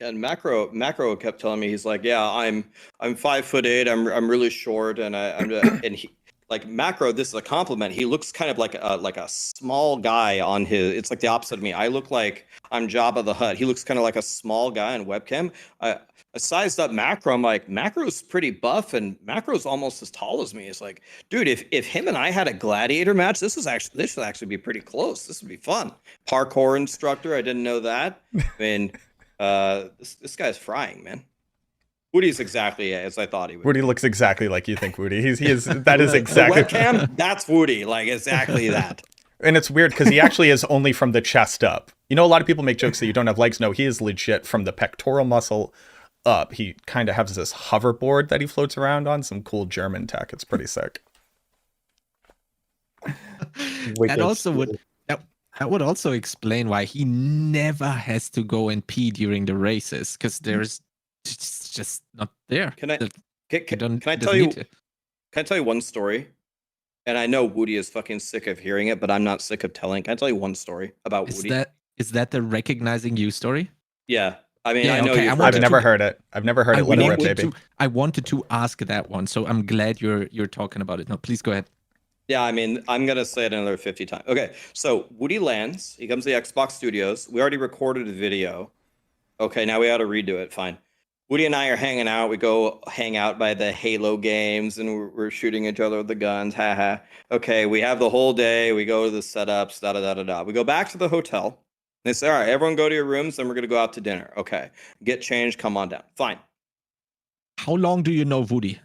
And Macro kept telling me, he's like, yeah, I'm 5'8", I'm really short, and and he, like, Macro, this is a compliment. He looks kind of like a small guy on his. It's like the opposite of me. I look like I'm Jabba the Hutt. He looks kind of like a small guy on webcam. I sized up Macro. I'm like, Macro's pretty buff, and Macro's almost as tall as me. It's like, dude, if him and I had a gladiator match, this should actually be pretty close. This would be fun. Parkour instructor. I didn't know that. I mean. This guy's frying, man. Woody's exactly as I thought he would. Woody looks exactly like you think Woody. He is. That is exactly. The webcam, that's Woody. Like exactly that. And it's weird because he actually is only from the chest up. You know, a lot of people make jokes that you don't have legs. No, he is legit from the pectoral muscle up. He kind of has this hoverboard that he floats around on. Some cool German tech. It's pretty sick. And also that would also explain why he never has to go and pee during the races, because there's it's just not there. Can I tell you one story? And I know Woody is fucking sick of hearing it, but I'm not sick of telling. Can I tell you one story about Woody? Is that the recognizing you story? Yeah. I mean, yeah, I know okay. I've never heard it. I've never heard it. Let it rip, baby. I wanted to ask that one, so I'm glad you're talking about it. No, please go ahead. Yeah, I mean, I'm going to say it another 50 times. Okay, so Woody lands. He comes to the Xbox Studios. We already recorded a video. Okay, now we got to redo it. Fine. Woody and I are hanging out. We go hang out by the Halo games, and we're shooting each other with the guns. Haha. Okay, we have the whole day. We go to the setups, da-da-da-da-da. We go back to the hotel. They say, all right, everyone go to your rooms, then we're going to go out to dinner. Okay, get changed, come on down. Fine. How long do you know Woody?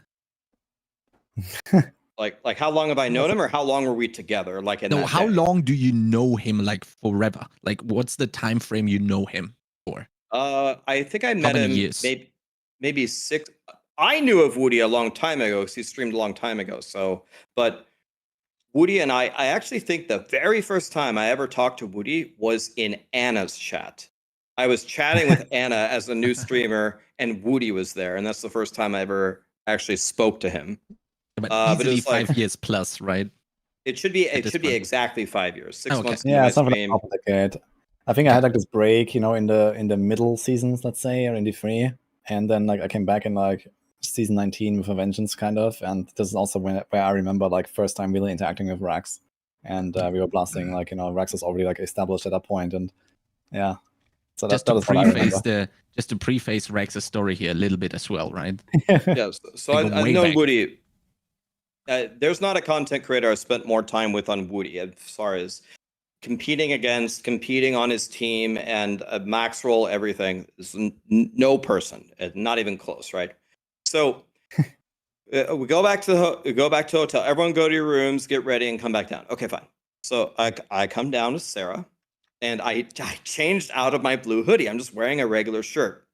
Like how long have I known him, or how long were we together? Like in how long do you know him? Like forever? Like what's the time frame you know him for? I think I met him years? maybe 6. I knew of Woody a long time ago because he streamed a long time ago. So, but Woody and I actually think the very first time I ever talked to Woody was in Anna's chat. I was chatting with Anna as a new streamer, and Woody was there, and that's the first time I ever actually spoke to him. But easily 5 years plus, right? It should be exactly 5 years. 6 months. Yeah, something like that. I think I had like this break, you know, in the middle seasons, let's say, or in the free, and then like I came back in like season 19 with a vengeance, kind of, and this is also where I remember like first time really interacting with Raxx, and we were blasting, like, you know, Raxx was already like established at that point, and yeah. So just to preface Raxx's story here a little bit as well, right? Yes. So I know Woody. There's not a content creator I spent more time with on Woody as far as competing on his team, and max roll, everything. There's no person, not even close, right? So we go back to the hotel. Everyone go to your rooms, get ready, and come back down. Okay, fine. So I come down to Sarah, and I changed out of my blue hoodie. I'm just wearing a regular shirt.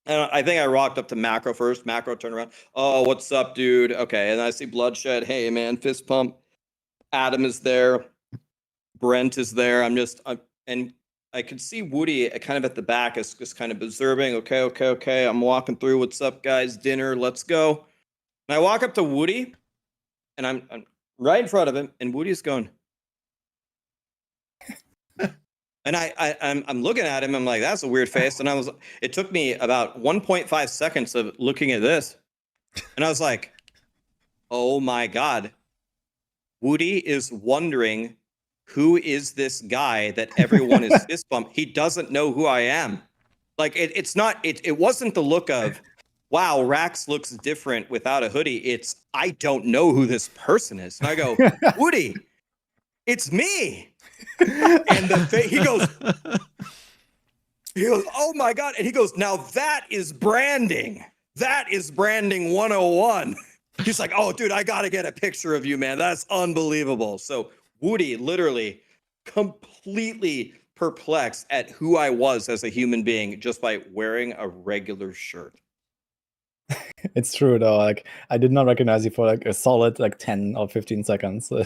And I think I rocked up to Macro first. Macro turned around. Oh, what's up, dude? Okay. And I see Bloodshed. Hey, man, fist pump. Adam is there. Brent is there. And I could see Woody kind of at the back is just kind of observing. Okay. I'm walking through. What's up, guys? Dinner. Let's go. And I walk up to Woody, and I'm right in front of him, and Woody's going. And I'm looking at him. I'm like, that's a weird face. And it took me about 1.5 seconds of looking at this. And I was like, oh my God. Woody is wondering who is this guy that everyone is fist bump? He doesn't know who I am. Like it wasn't the look of, wow, Raxx looks different without a hoodie. It's, I don't know who this person is. And I go, Woody, it's me. And he goes, oh my God. And he goes, now that is branding. That is branding 101. He's like, oh, dude, I got to get a picture of you, man. That's unbelievable. So Woody literally completely perplexed at who I was as a human being just by wearing a regular shirt. It's true though. Like I did not recognize you for like a solid like 10 or 15 seconds. So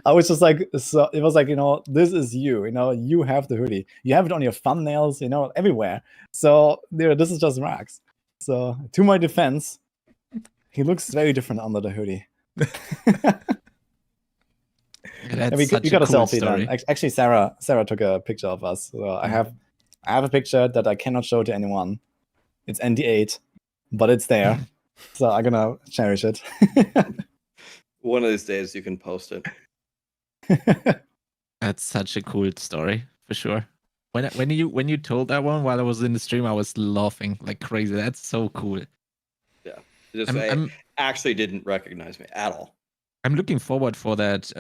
I was just like, so it was like, this is you. You have the hoodie. You have it on your thumbnails. Everywhere. So this is just Raxx. So to my defense, he looks very different under the hoodie. That's we such got a cool selfie story. then. Actually, Sarah took a picture of us. So I have a picture that I cannot show to anyone. It's ND8, but it's there. So I'm gonna cherish it. One of these days you can post it. That's such a cool story for sure. When you told that one while I was in the stream, I was laughing like crazy. That's so cool. Yeah, I actually didn't recognize me at all. I'm looking forward for that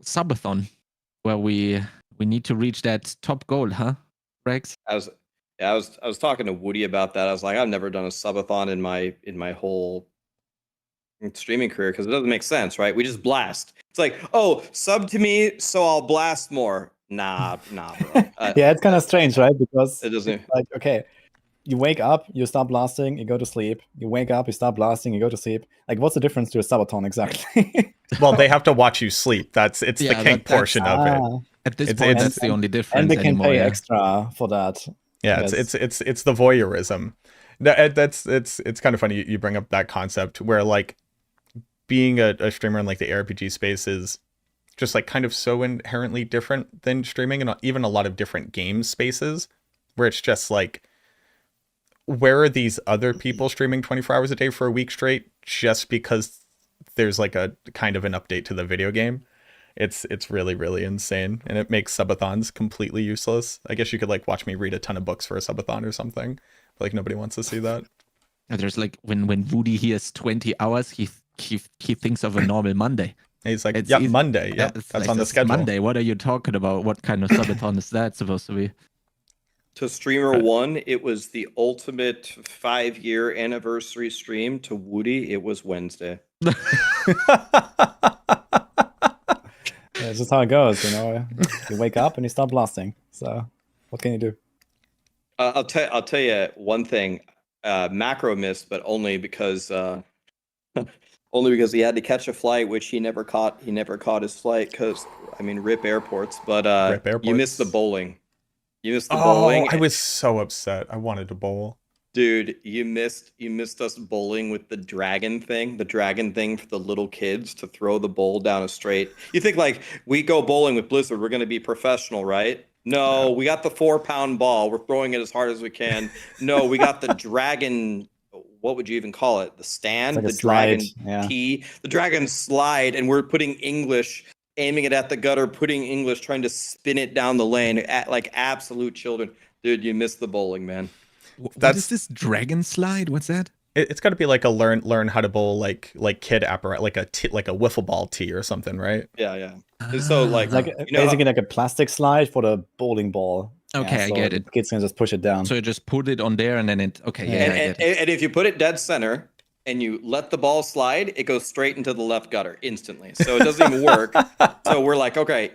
subathon where we need to reach that top goal, huh, Raxx? I was talking to Woody about that. I was like, I've never done a subathon in my whole streaming career because it doesn't make sense, right? We just blast. It's like, oh, sub to me, so I'll blast more. Nah, bro. Yeah, it's kind of strange, right? Because it doesn't. It's like, okay, you wake up, you stop blasting, you go to sleep. You wake up, you stop blasting, you go to sleep. Like, what's the difference to a subathon exactly? Well, they have to watch you sleep. It's the kink portion of it. At this point, that's the only difference. And they can anymore, pay extra for that. Yeah, yes. it's the voyeurism. It's kind of funny you bring up that concept where like being a streamer in like the ARPG space is just like kind of so inherently different than streaming in even a lot of different game spaces where it's just like, where are these other people streaming 24 hours a day for a week straight just because there's like a kind of an update to the video game? It's really, really insane. And it makes subathons completely useless. I guess you could like watch me read a ton of books for a subathon or something. But like nobody wants to see that. There's like when Woody hears 20 hours, he thinks of a normal Monday. And he's like, Monday. Yeah, that's like, on the schedule. Monday. What are you talking about? What kind of subathon is that supposed to be? To Streamer 1, it was the ultimate 5-year anniversary stream. To Woody, it was Wednesday. Yeah, it's just how it goes, You wake up and you start blasting. So, what can you do? I'll tell you one thing. Macro missed, but only because he had to catch a flight, which he never caught. He never caught his flight because rip airports. But rip airports. You missed the bowling. You missed the bowling. I was so upset. I wanted to bowl. Dude, you missed us bowling with the dragon thing for the little kids to throw the bowl down a straight. You think like we go bowling with Blizzard, we're going to be professional, right? No, we got the 4-pound ball. We're throwing it as hard as we can. No, we got the dragon. What would you even call it? The stand, like the dragon tee, the dragon slide, and we're putting English, aiming it at the gutter, putting English, trying to spin it down the lane at like absolute children. Dude, you missed the bowling, man. What is this dragon slide? What's that? It's got to be like a learn how to bowl like kid apparat, like a wiffle ball tee or something, right? Yeah. So like basically like a plastic slide for the bowling ball. Okay, yeah, so I get it. Kids can just push it down. So you just put it on there and then it. Okay, yeah. I get it. And if you put it dead center and you let the ball slide, it goes straight into the left gutter instantly. So it doesn't even work. So we're like, okay,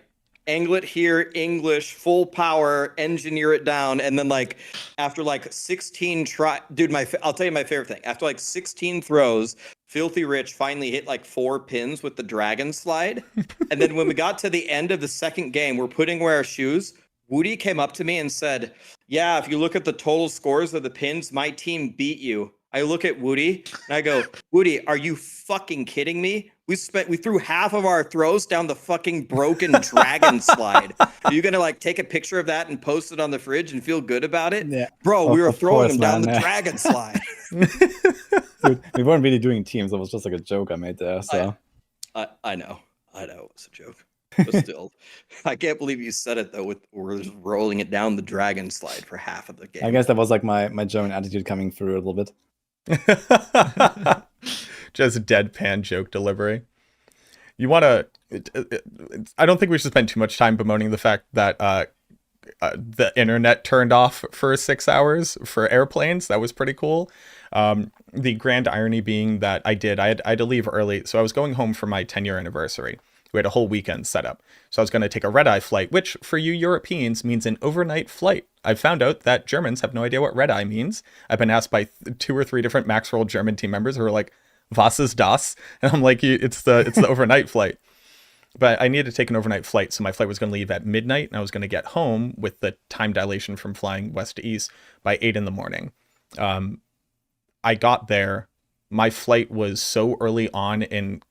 angle it here, English, full power, engineer it down, and then like after like 16 I'll tell you my favorite thing. After like 16 throws, Filthy Rich finally hit like 4 pins with the dragon slide. And then when we got to the end of the second game, we're putting away our shoes. Woody came up to me and said, yeah, if you look at the total scores of the pins, my team beat you. I look at Woody and I go, Woody, are you fucking kidding me? We threw half of our throws down the fucking broken dragon slide. Are you gonna like take a picture of that and post it on the fridge and feel good about it? Yeah. Bro, we were throwing them down the dragon slide. Dude, we weren't really doing teams. It was just like a joke I made there. So I know. I know it's a joke. But still, I can't believe you said it though. We're just rolling it down the dragon slide for half of the game. I guess that was like my German attitude coming through a little bit. Just deadpan joke delivery. You want to... I don't think we should spend too much time bemoaning the fact that the internet turned off for 6 hours for airplanes. That was pretty cool. The grand irony being that I had to leave early. So I was going home for my 10-year anniversary. We had a whole weekend set up. So I was going to take a red-eye flight, which for you Europeans means an overnight flight. I found out that Germans have no idea what red-eye means. I've been asked by 2 or 3 different Max Roll German team members who are like, was ist das? And I'm like, it's the overnight flight. But I needed to take an overnight flight, so my flight was going to leave at midnight, and I was going to get home with the time dilation from flying west to east by 8 in the morning. I got there. My flight was so early on in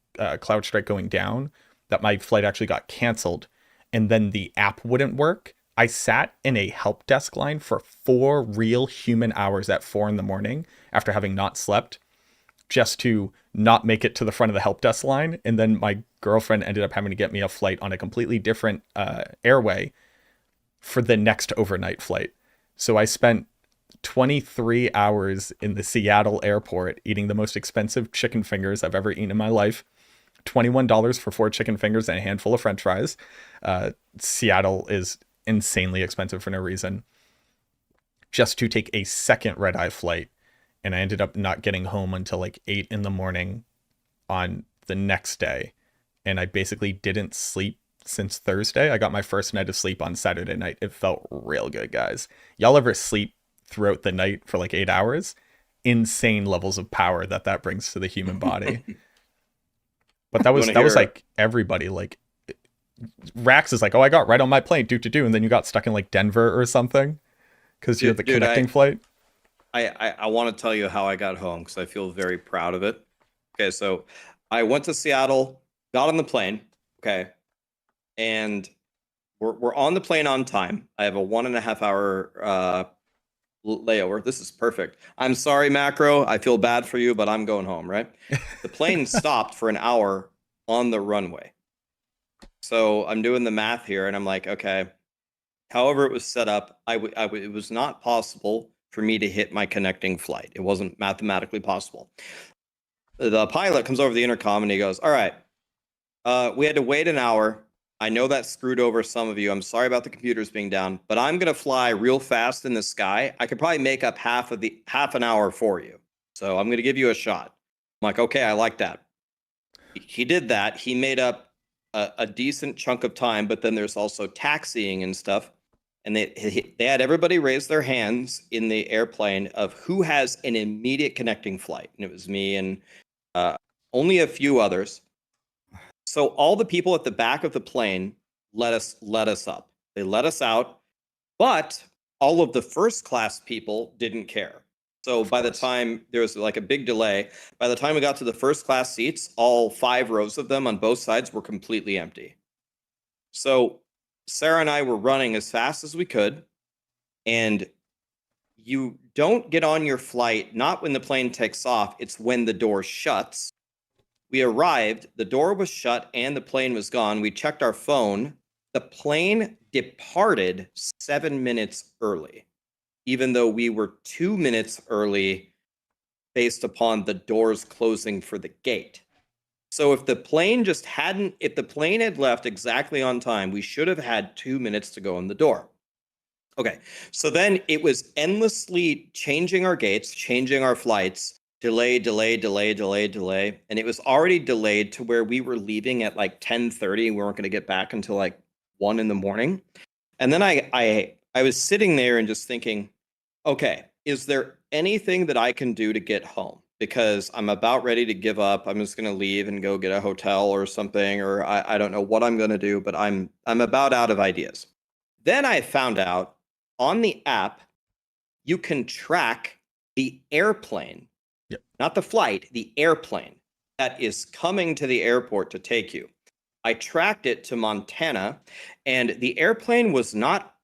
Cloud Strike going down that my flight actually got canceled, and then the app wouldn't work. I sat in a help desk line for 4 real human hours at 4 in the morning after having not slept, just to not make it to the front of the help desk line. And then my girlfriend ended up having to get me a flight on a completely different airway for the next overnight flight. So I spent 23 hours in the Seattle airport eating the most expensive chicken fingers I've ever eaten in my life. $21 for 4 chicken fingers and a handful of French fries. Seattle is insanely expensive for no reason. Just to take a second red-eye flight. And I ended up not getting home until like 8 in the morning on the next day. And I basically didn't sleep since Thursday. I got my first night of sleep on Saturday night. It felt real good, guys. Y'all ever sleep throughout the night for like 8 hours? Insane levels of power that brings to the human body. But that was like everybody. Like Raxx is like, oh, I got right on my plane, do, and then you got stuck in like Denver or something because you had the connecting flight. I want to tell you how I got home because I feel very proud of it. Okay, so I went to Seattle, got on the plane, okay, and we're on the plane on time. I have a 1.5 hour layover. This is perfect. I'm sorry, Macro. I feel bad for you, but I'm going home, right? The plane stopped for an hour on the runway. So I'm doing the math here, and I'm like, okay, however it was set up, it was not possible for me to hit my connecting flight. It wasn't mathematically possible. The pilot comes over the intercom, and he goes, all right, we had to wait an hour. I know that screwed over some of you. I'm sorry about the computers being down, but I'm going to fly real fast in the sky. I could probably make up half an hour for you. So I'm going to give you a shot. I'm like, okay, I like that. He did that. He made up a decent chunk of time, but then there's also taxiing and stuff. And they had everybody raise their hands in the airplane of who has an immediate connecting flight. And it was me and only a few others. So all the people at the back of the plane let us up. They let us out, but all of the first class people didn't care. So by the time there was like a big delay, by the time we got to the first class seats, all 5 rows of them on both sides were completely empty. So Sarah and I were running as fast as we could, and you don't get on your flight, not when the plane takes off, it's when the door shuts. We arrived, the door was shut, and the plane was gone. We checked our phone. The plane departed 7 minutes early, even though we were 2 minutes early based upon the doors closing for the gate. So if the plane had left exactly on time, we should have had 2 minutes to go in the door. Okay, so then it was endlessly changing our gates, changing our flights, delay. And it was already delayed to where we were leaving at like 10:30. We weren't going to get back until like 1 in the morning. And then I was sitting there and just thinking, okay, is there anything that I can do to get home? Because I'm about ready to give up. I'm just going to leave and go get a hotel or something, or I don't know what I'm going to do, but I'm about out of ideas. Then I found out on the app, you can track the airplane, not the flight, the airplane that is coming to the airport to take you. I tracked it to Montana, and the airplane was not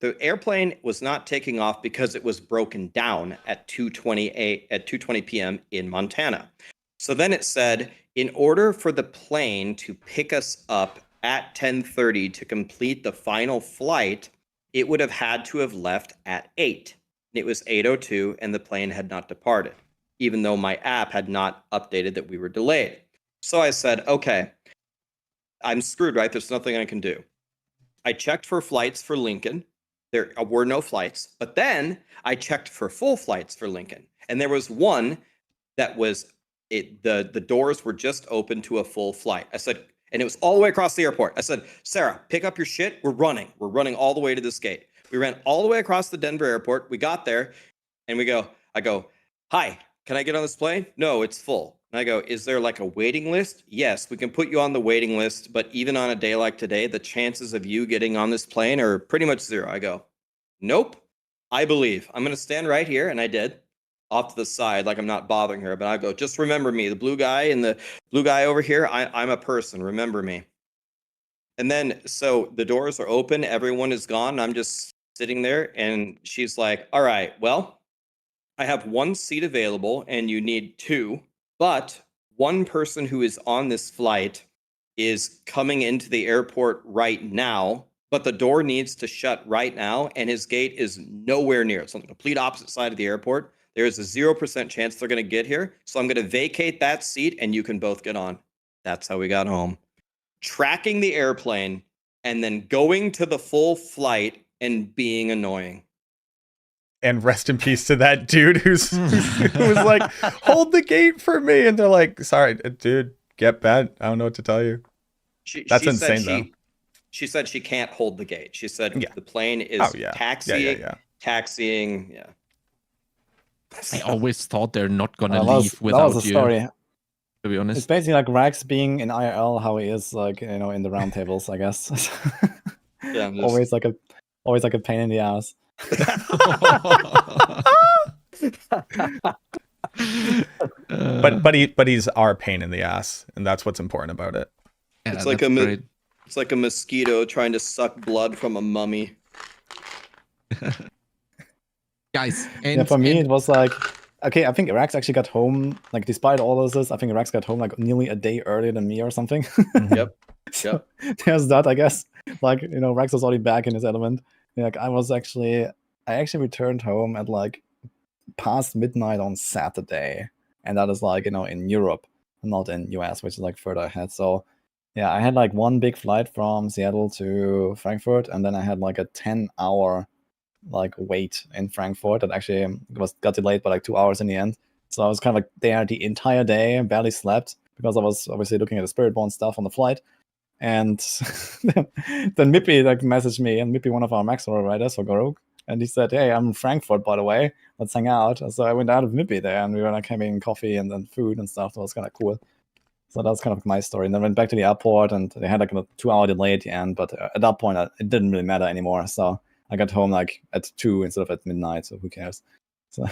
taking off because it was broken down at 2:20 p.m. in Montana. So then it said, in order for the plane to pick us up at 10:30 to complete the final flight, it would have had to have left at 8. It was 8:02 and the plane had not departed, even though my app had not updated that we were delayed. So I said, okay, I'm screwed, right? There's nothing I can do. I checked for flights for Lincoln. There were no flights. But then I checked for full flights for Lincoln. And there was one that was, the doors were just open to a full flight. I said, and it was all the way across the airport. I said, Sarah, pick up your shit. We're running. We're running all the way to this gate. We ran all the way across the Denver airport. We got there and I go, hi, can I get on this plane? No, it's full. And I go, is there like a waiting list? Yes, we can put you on the waiting list. But even on a day like today, the chances of you getting on this plane are pretty much zero. I go, nope, I believe. I'm going to stand right here. And I did, off to the side, like I'm not bothering her. But I go, just remember me, the blue guy and the blue guy over here. I'm a person. Remember me. And then, so the doors are open. Everyone is gone. I'm just sitting there. And she's like, all right, well, I have one seat available and you need 2. But one person who is on this flight is coming into the airport right now, but the door needs to shut right now, and his gate is nowhere near. It's on the complete opposite side of the airport. There is a 0% chance they're going to get here, so I'm going to vacate that seat, and you can both get on. That's how we got home. Tracking the airplane, and then going to the full flight and being annoying. And rest in peace to that dude who was like, hold the gate for me. And they're like, sorry, dude, get bad. I don't know what to tell you. That's insane, though. She said she can't hold the gate. She said the plane is taxiing. Yeah. I always thought they're not going to leave without that was a you. Story. To be honest. It's basically like Raxx being in IRL how he is, like, you know, in the round tables, I guess. Yeah, always like a pain in the ass. But he's our pain in the ass, and that's what's important about it. Yeah, it's like a mosquito trying to suck blood from a mummy. Guys, for me it was like, okay, I think Raxx actually got home, like, despite all of this, I think Raxx got home like nearly a day earlier than me or something. Yep. So there's that, I guess. Like, you know, Raxx was already back in his element. Like, I actually returned home at like past midnight on Saturday, and that is like, you know, in Europe, not in US, which is like further ahead. So yeah, I had like one big flight from Seattle to Frankfurt, and then I had like a 10-hour like wait in Frankfurt that actually got delayed by like 2 hours in the end. So I was kind of like there the entire day, barely slept because I was obviously looking at the SPIRITBORN stuff on the flight. And then Mippy like messaged me, and Mippy, one of our Maxwell writers for Gorok, and he said, hey, I'm in Frankfurt, by the way, let's hang out. So I went out with Mippy there, and we were like having coffee and then food and stuff. That was kind of cool. So that was kind of my story. And then went back to the airport, and they had like a 2-hour delay at the end, but at that point it didn't really matter anymore. So I got home like at 2 instead of at midnight, so who cares? So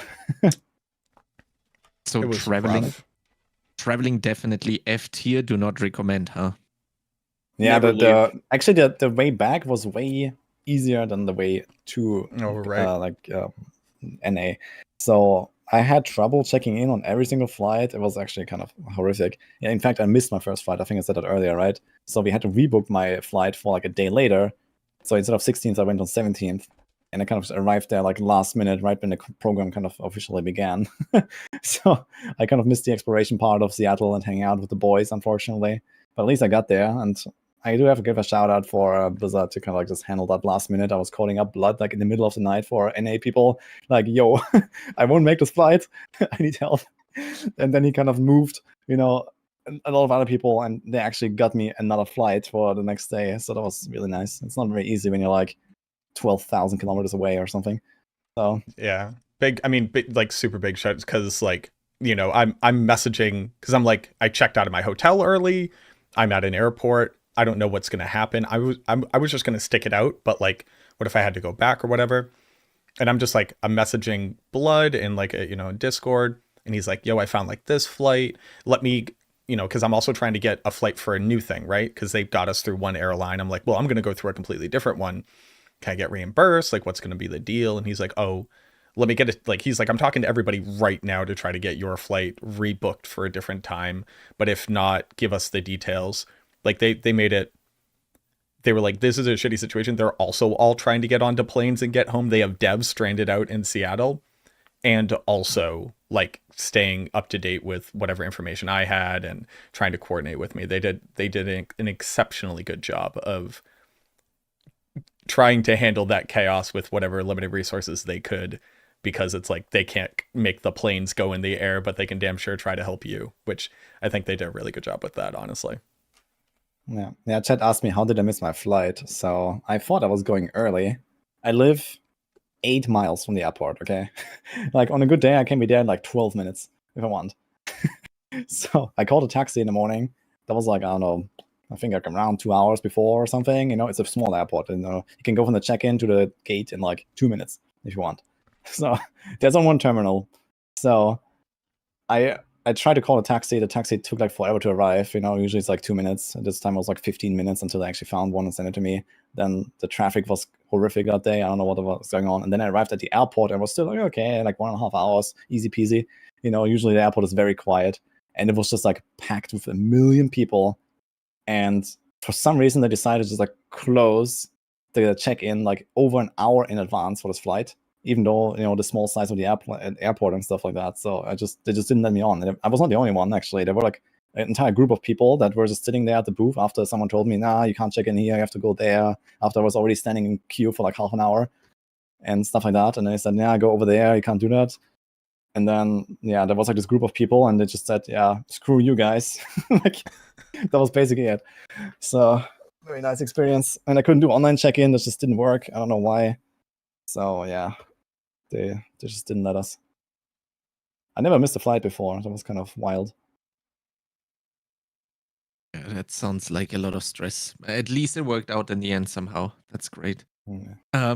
traveling definitely F tier, do not recommend, huh? Yeah, actually the way back was way easier than the way to NA. So I had trouble checking in on every single flight. It was actually kind of horrific. Yeah, in fact, I missed my first flight. I think I said that earlier, right? So we had to rebook my flight for like a day later. So instead of 16th, I went on 17th. And I kind of arrived there like last minute, right when the program kind of officially began. So I kind of missed the exploration part of Seattle and hanging out with the boys, unfortunately. But at least I got there, and I do have to give a shout out for Blizzard to kind of like just handle that last minute. I was calling up Blood like in the middle of the night for NA people, like, yo, I won't make this flight. I need help. And then he kind of moved, you know, a lot of other people, and they actually got me another flight for the next day. So that was really nice. It's not very easy when you're like 12,000 kilometers away or something. So yeah, big like super big shouts, because like, you know, I'm messaging because I'm like, I checked out of my hotel early, I'm at an airport, I don't know what's going to happen. I was just going to stick it out, but like, what if I had to go back or whatever? And I'm just like, I'm messaging Blood in like a, you know, Discord, and he's like, yo, I found like this flight, let me, you know, because I'm also trying to get a flight for a new thing, right? Because they've got us through one airline. I'm like, well, I'm going to go through a completely different one. Can I get reimbursed? Like, what's going to be the deal? And he's like, oh, let me get it. Like, he's like, I'm talking to everybody right now to try to get your flight rebooked for a different time. But if not, give us the details. Like, they made it, they were like, this is a shitty situation. They're also all trying to get onto planes and get home. They have devs stranded out in Seattle, and also like staying up to date with whatever information I had and trying to coordinate with me. They did an exceptionally good job of trying to handle that chaos with whatever limited resources they could, because it's like they can't make the planes go in the air, but they can damn sure try to help you, which I think they did a really good job with that, honestly. Yeah. Chad asked me how did I miss my flight. So I thought I was going early. I live 8 miles from the airport. Okay, like on a good day I can be there in like 12 minutes if I want. So I called a taxi in the morning. That was like, I don't know, I think like around 2 hours before or something. You know, it's a small airport, and you can go from the check-in to the gate in like 2 minutes if you want. So there's on one terminal. So I tried to call a taxi. The taxi took like forever to arrive. You know, usually it's like 2 minutes. At this time it was like 15 minutes until they actually found one and sent it to me. Then the traffic was horrific that day. I don't know what was going on. And then I arrived at the airport and was still like, okay, like 1.5 hours, easy peasy. You know, usually the airport is very quiet. And it was just like packed with a million people. And for some reason they decided to just like close the check-in like over an hour in advance for this flight, even though, you know, the small size of the airport and stuff like that. So they just didn't let me on. And I was not the only one, actually. There were like an entire group of people that were just sitting there at the booth after someone told me, nah, you can't check in here, you have to go there, after I was already standing in queue for like half an hour and stuff like that. And they said, yeah, go over there, you can't do that. And then, yeah, there was like this group of people and they just said, yeah, screw you guys. Like, that was basically it. So, very nice experience. And I couldn't do online check-in, that just didn't work. I don't know why. So, yeah. They just didn't let us. I never missed a flight before. That was kind of wild. Yeah, that sounds like a lot of stress. At least it worked out in the end somehow. That's great. Yeah.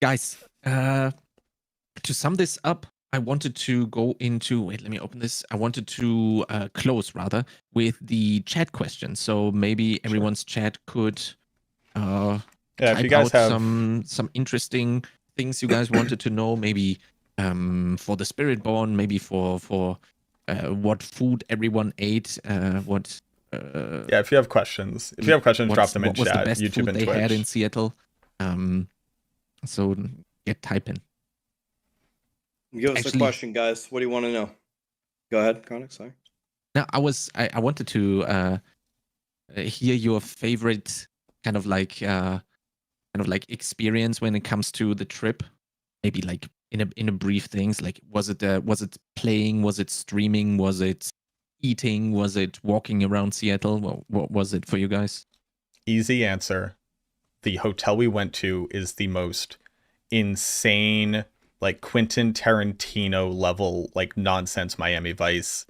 Guys, to sum this up, I wanted to go into, wait, let me open this. I wanted to close rather with the chat question. So maybe everyone's chat could if you guys have some interesting things you guys wanted to know, maybe for the Spiritborn, maybe for what food everyone ate, if you have questions, drop them in what was chat, the best YouTube food and they Twitch. had in Seattle. So type in. Give us a question, guys. What do you want to know? Go ahead, Chronikz. Sorry. Now, I wanted to hear your favorite kind of like experience when it comes to the trip. Maybe like in a brief things. Like was it playing? Was it streaming? Was it eating? Was it walking around Seattle? What was it for you guys? Easy answer. The hotel we went to is the most insane, like Quentin Tarantino level, like nonsense Miami Vice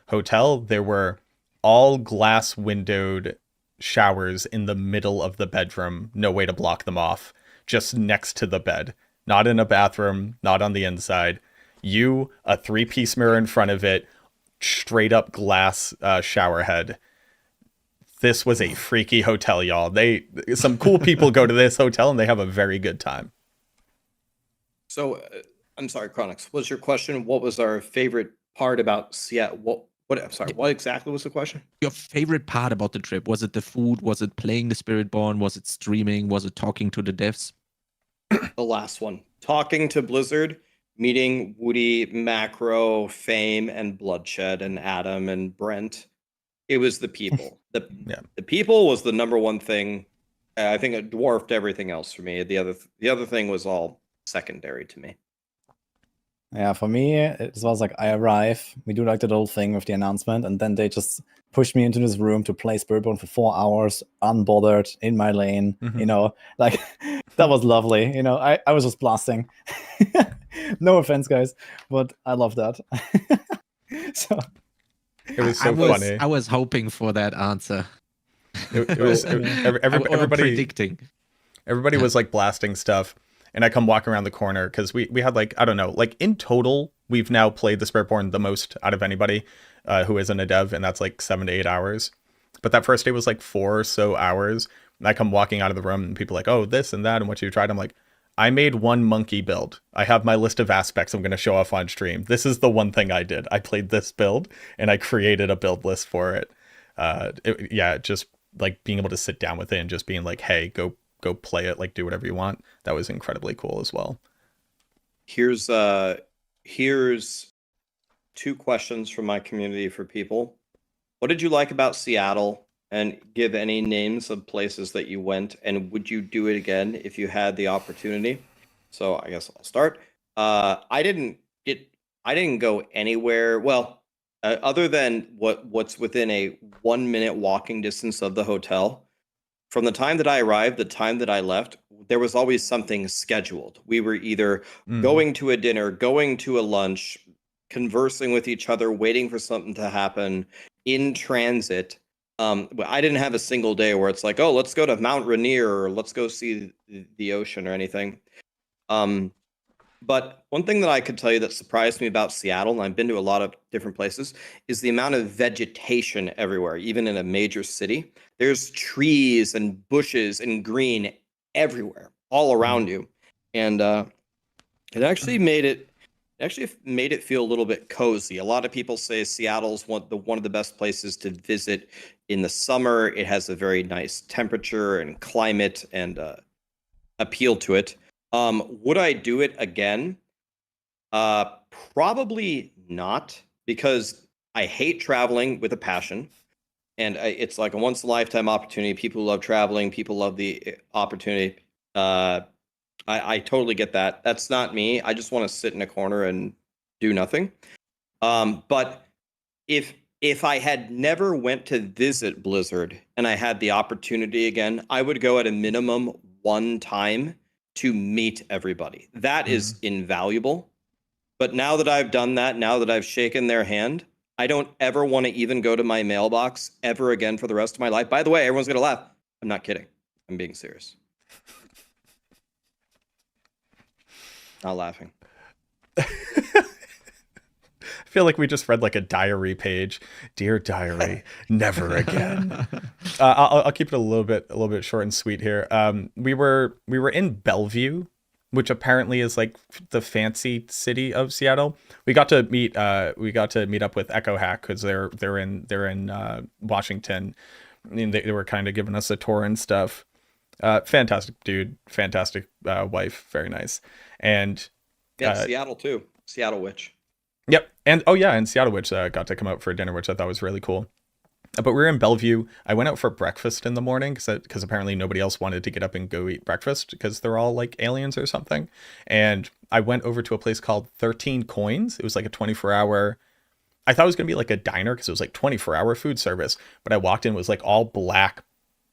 hotel. There were all glass windowed showers in the middle of the bedroom, no way to block them off, just next to the bed, not in a bathroom, not on the inside. You, a 3-piece mirror in front of it, straight up glass shower head. This was a freaky hotel, y'all. Some cool people go to this hotel and they have a very good time. So, I'm sorry, Chronikz. Was your question, what was our favorite part about Seattle? I'm sorry, what exactly was the question? Your favorite part about the trip? Was it the food? Was it playing the Spiritborn? Was it streaming? Was it talking to the devs? The last one. Talking to Blizzard, meeting Woody, Macro, Fame, and Bloodshed, and Adam, and Brent. It was the people. The people was the number one thing. I think it dwarfed everything else for me. The other thing was all secondary to me. Yeah, for me, it was like I arrive, we do like the little thing with the announcement, and then they just push me into this room to play Spiritborn for 4 hours, unbothered, in my lane, you know, like, that was lovely, you know, I was just blasting. No offense, guys, but I love that. So it was so funny. I was hoping for that answer. Everybody predicting. Everybody was like blasting stuff. And I come walking around the corner because we had like, I don't know, like in total, we've now played the Spiritborn the most out of anybody who isn't a dev. And that's like 7 to 8 hours. But that first day was like 4 or so hours. And I come walking out of the room and people are like, oh, this and that. And what you tried? I'm like, I made one monkey build. I have my list of aspects I'm going to show off on stream. This is the one thing I did. I played this build and I created a build list for it. Just like being able to sit down with it and just being like, hey, go play it, like do whatever you want. That was incredibly cool as well. Here's 2 questions from my community for people. What did you like about Seattle? And give any names of places that you went, and would you do it again if you had the opportunity? So I guess I'll start. I didn't go anywhere. Well, other than what's within a 1-minute walking distance of the hotel. From the time that I arrived, the time that I left, there was always something scheduled. We were either going to a dinner, going to a lunch, conversing with each other, waiting for something to happen, in transit. I didn't have a single day where it's like, oh, let's go to Mount Rainier or let's go see the ocean or anything. But one thing that I could tell you that surprised me about Seattle, and I've been to a lot of different places, is the amount of vegetation everywhere, even in a major city. There's trees and bushes and green everywhere, all around you. And it actually made it feel a little bit cozy. A lot of people say Seattle's one of the best places to visit in the summer. It has a very nice temperature and climate and appeal to it. Would I do it again? Probably not, because I hate traveling with a passion. And it's like a once in a lifetime opportunity. People love traveling. People love the opportunity. I totally get that. That's not me. I just want to sit in a corner and do nothing. But if I had never went to visit Blizzard and I had the opportunity again, I would go at a minimum 1 time to meet everybody. That is invaluable. But now that I've done that, now that I've shaken their hand, I don't ever want to even go to my mailbox ever again for the rest of my life. By the way, everyone's going to laugh. I'm not kidding. I'm being serious. Not laughing. I feel like we just read like a diary page. Dear diary, never again. I'll keep it a little bit short and sweet here. We were in Bellevue, which apparently is like the fancy city of Seattle. We got to meet up with Echo Hack because they're in Washington. And they were kind of giving us a tour and stuff. Fantastic dude, fantastic wife, very nice. And Seattle too. Seattle Witch. Yep. And and Seattle Witch got to come out for dinner, which I thought was really cool. But we were in Bellevue. I went out for breakfast in the morning because apparently nobody else wanted to get up and go eat breakfast because they're all like aliens or something. And I went over to a place called 13 Coins. It was like a 24-hour. I thought it was going to be like a diner because it was like 24-hour food service. But I walked in, it was like all black,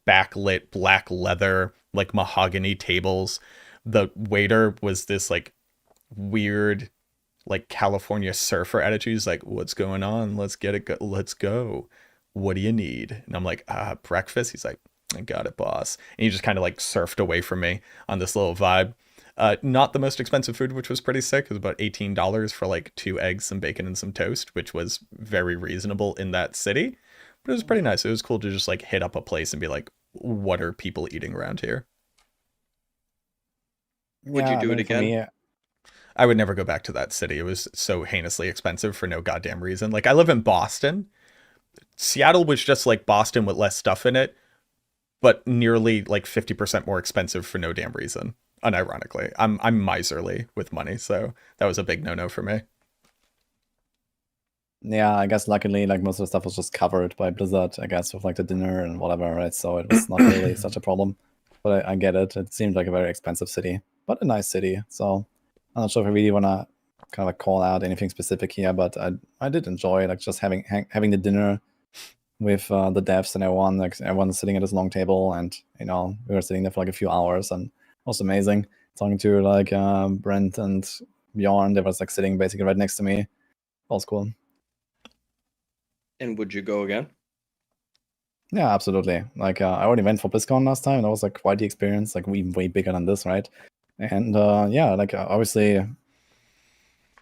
backlit, black leather, like mahogany tables. The waiter was this like weird, like California surfer attitude. He's like, what's going on? Let's get it. Let's go. What do you need? And I'm like, breakfast. He's like, I got it, boss. And he just kind of like surfed away from me on this little vibe. Not the most expensive food, which was pretty sick. It was about $18 for like 2 eggs, some bacon, and some toast, which was very reasonable in that city. But it was pretty nice. It was cool to just like hit up a place and be like, what are people eating around here? Would you do it again? I would never go back to that city. It was so heinously expensive for no goddamn reason. Like, I live in Boston. Seattle was just like Boston with less stuff in it, but nearly like 50% more expensive for no damn reason. Unironically, I'm miserly with money, so that was a big no-no for me. Yeah, I guess luckily, like most of the stuff was just covered by Blizzard, I guess, with like the dinner and whatever, right? So it was not really such a problem. But I get it. It seemed like a very expensive city, but a nice city. So I'm not sure if I really want to kind of like call out anything specific here, but I did enjoy like just having the dinner with the devs and everyone. Like everyone sitting at this long table, and we were sitting there for like a few hours, and it was amazing. Talking to like Brent and Bjorn, they was like sitting basically right next to me. It was cool. And would you go again? Yeah, absolutely. Like I already went for BlizzCon last time, and that was like quite the experience. Like way bigger than this, right? And like obviously,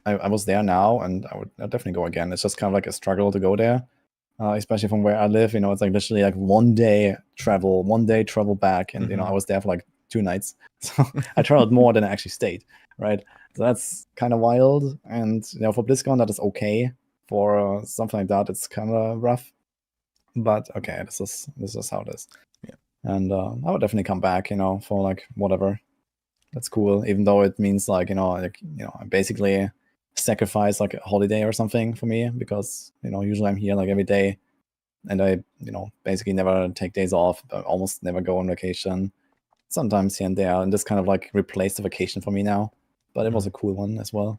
I was there now, and I'd definitely go again. It's just kind of like a struggle to go there, especially from where I live. It's like literally like 1 day travel back, and I was there for like 2 nights. So I traveled more than I actually stayed, right? So that's kind of wild. And for BlizzCon, that is okay. For something like that, it's kind of rough. But okay, this is how it is. Yeah. And I would definitely come back, for like whatever. That's cool, even though it means like I basically sacrifice like a holiday or something for me, because usually I'm here like every day, and I basically never take days off, but almost never go on vacation. Sometimes here and there, and this kind of like replaced the vacation for me now. But it was a cool one as well.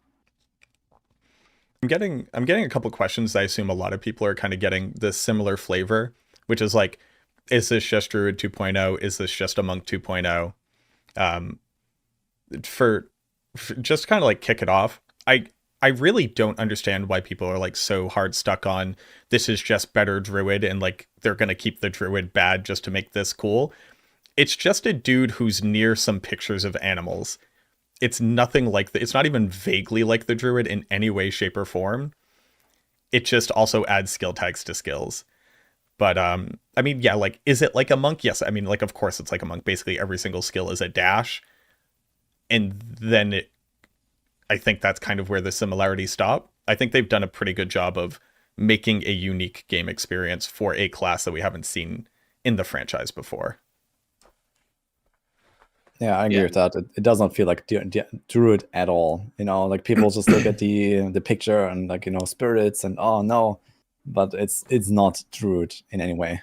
I'm getting a couple questions that I assume a lot of people are kind of getting this similar flavor, which is like, is this just Druid 2.0? Is this just a Monk 2.0? For just kind of like kick it off, I really don't understand why people are like so hard stuck on this is just better Druid and like they're gonna keep the Druid bad just to make this cool. It's just a dude who's near some pictures of animals. It's nothing like it's not even vaguely like the Druid in any way, shape, or form. It just also adds skill tags to skills. But I mean, yeah, like, is it like a Monk? Yes, I mean, like, of course it's like a Monk. Basically every single skill is a dash. And then I think that's kind of where the similarities stop. I think they've done a pretty good job of making a unique game experience for a class that we haven't seen in the franchise before. Yeah, I agree with that. It doesn't feel like Druid at all. Like people just look at the picture and like spirits and oh no, but it's not Druid in any way.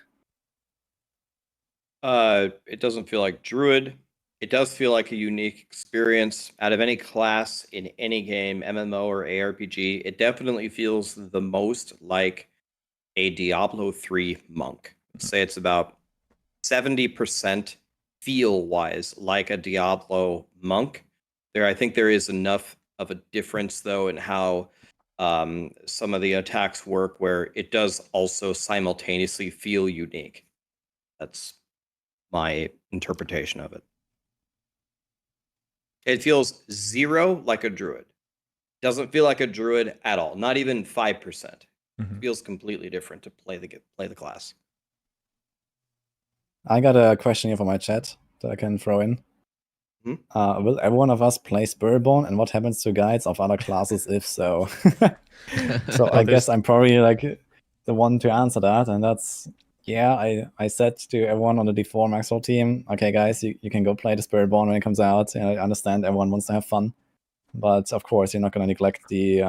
It doesn't feel like Druid. It does feel like a unique experience out of any class in any game, MMO or ARPG. It definitely feels the most like a Diablo 3 monk. I'd say it's about 70% feel-wise like a Diablo monk. I think there is enough of a difference, though, in how some of the attacks work, where it does also simultaneously feel unique. That's my interpretation of it. It feels 0 like a Druid. Doesn't feel like a Druid at all. Not even 5%. Mm-hmm. It feels completely different to play the class. I got a question here for my chat that I can throw in. Will every one of us play SPIRITBORN, and what happens to guides of other classes if so? So I guess I'm probably like the one to answer that, and that's I said to everyone on the D4 Maxwell team, okay guys, you can go play the SPIRITBORN when it comes out. I understand everyone wants to have fun, but of course you're not going to neglect the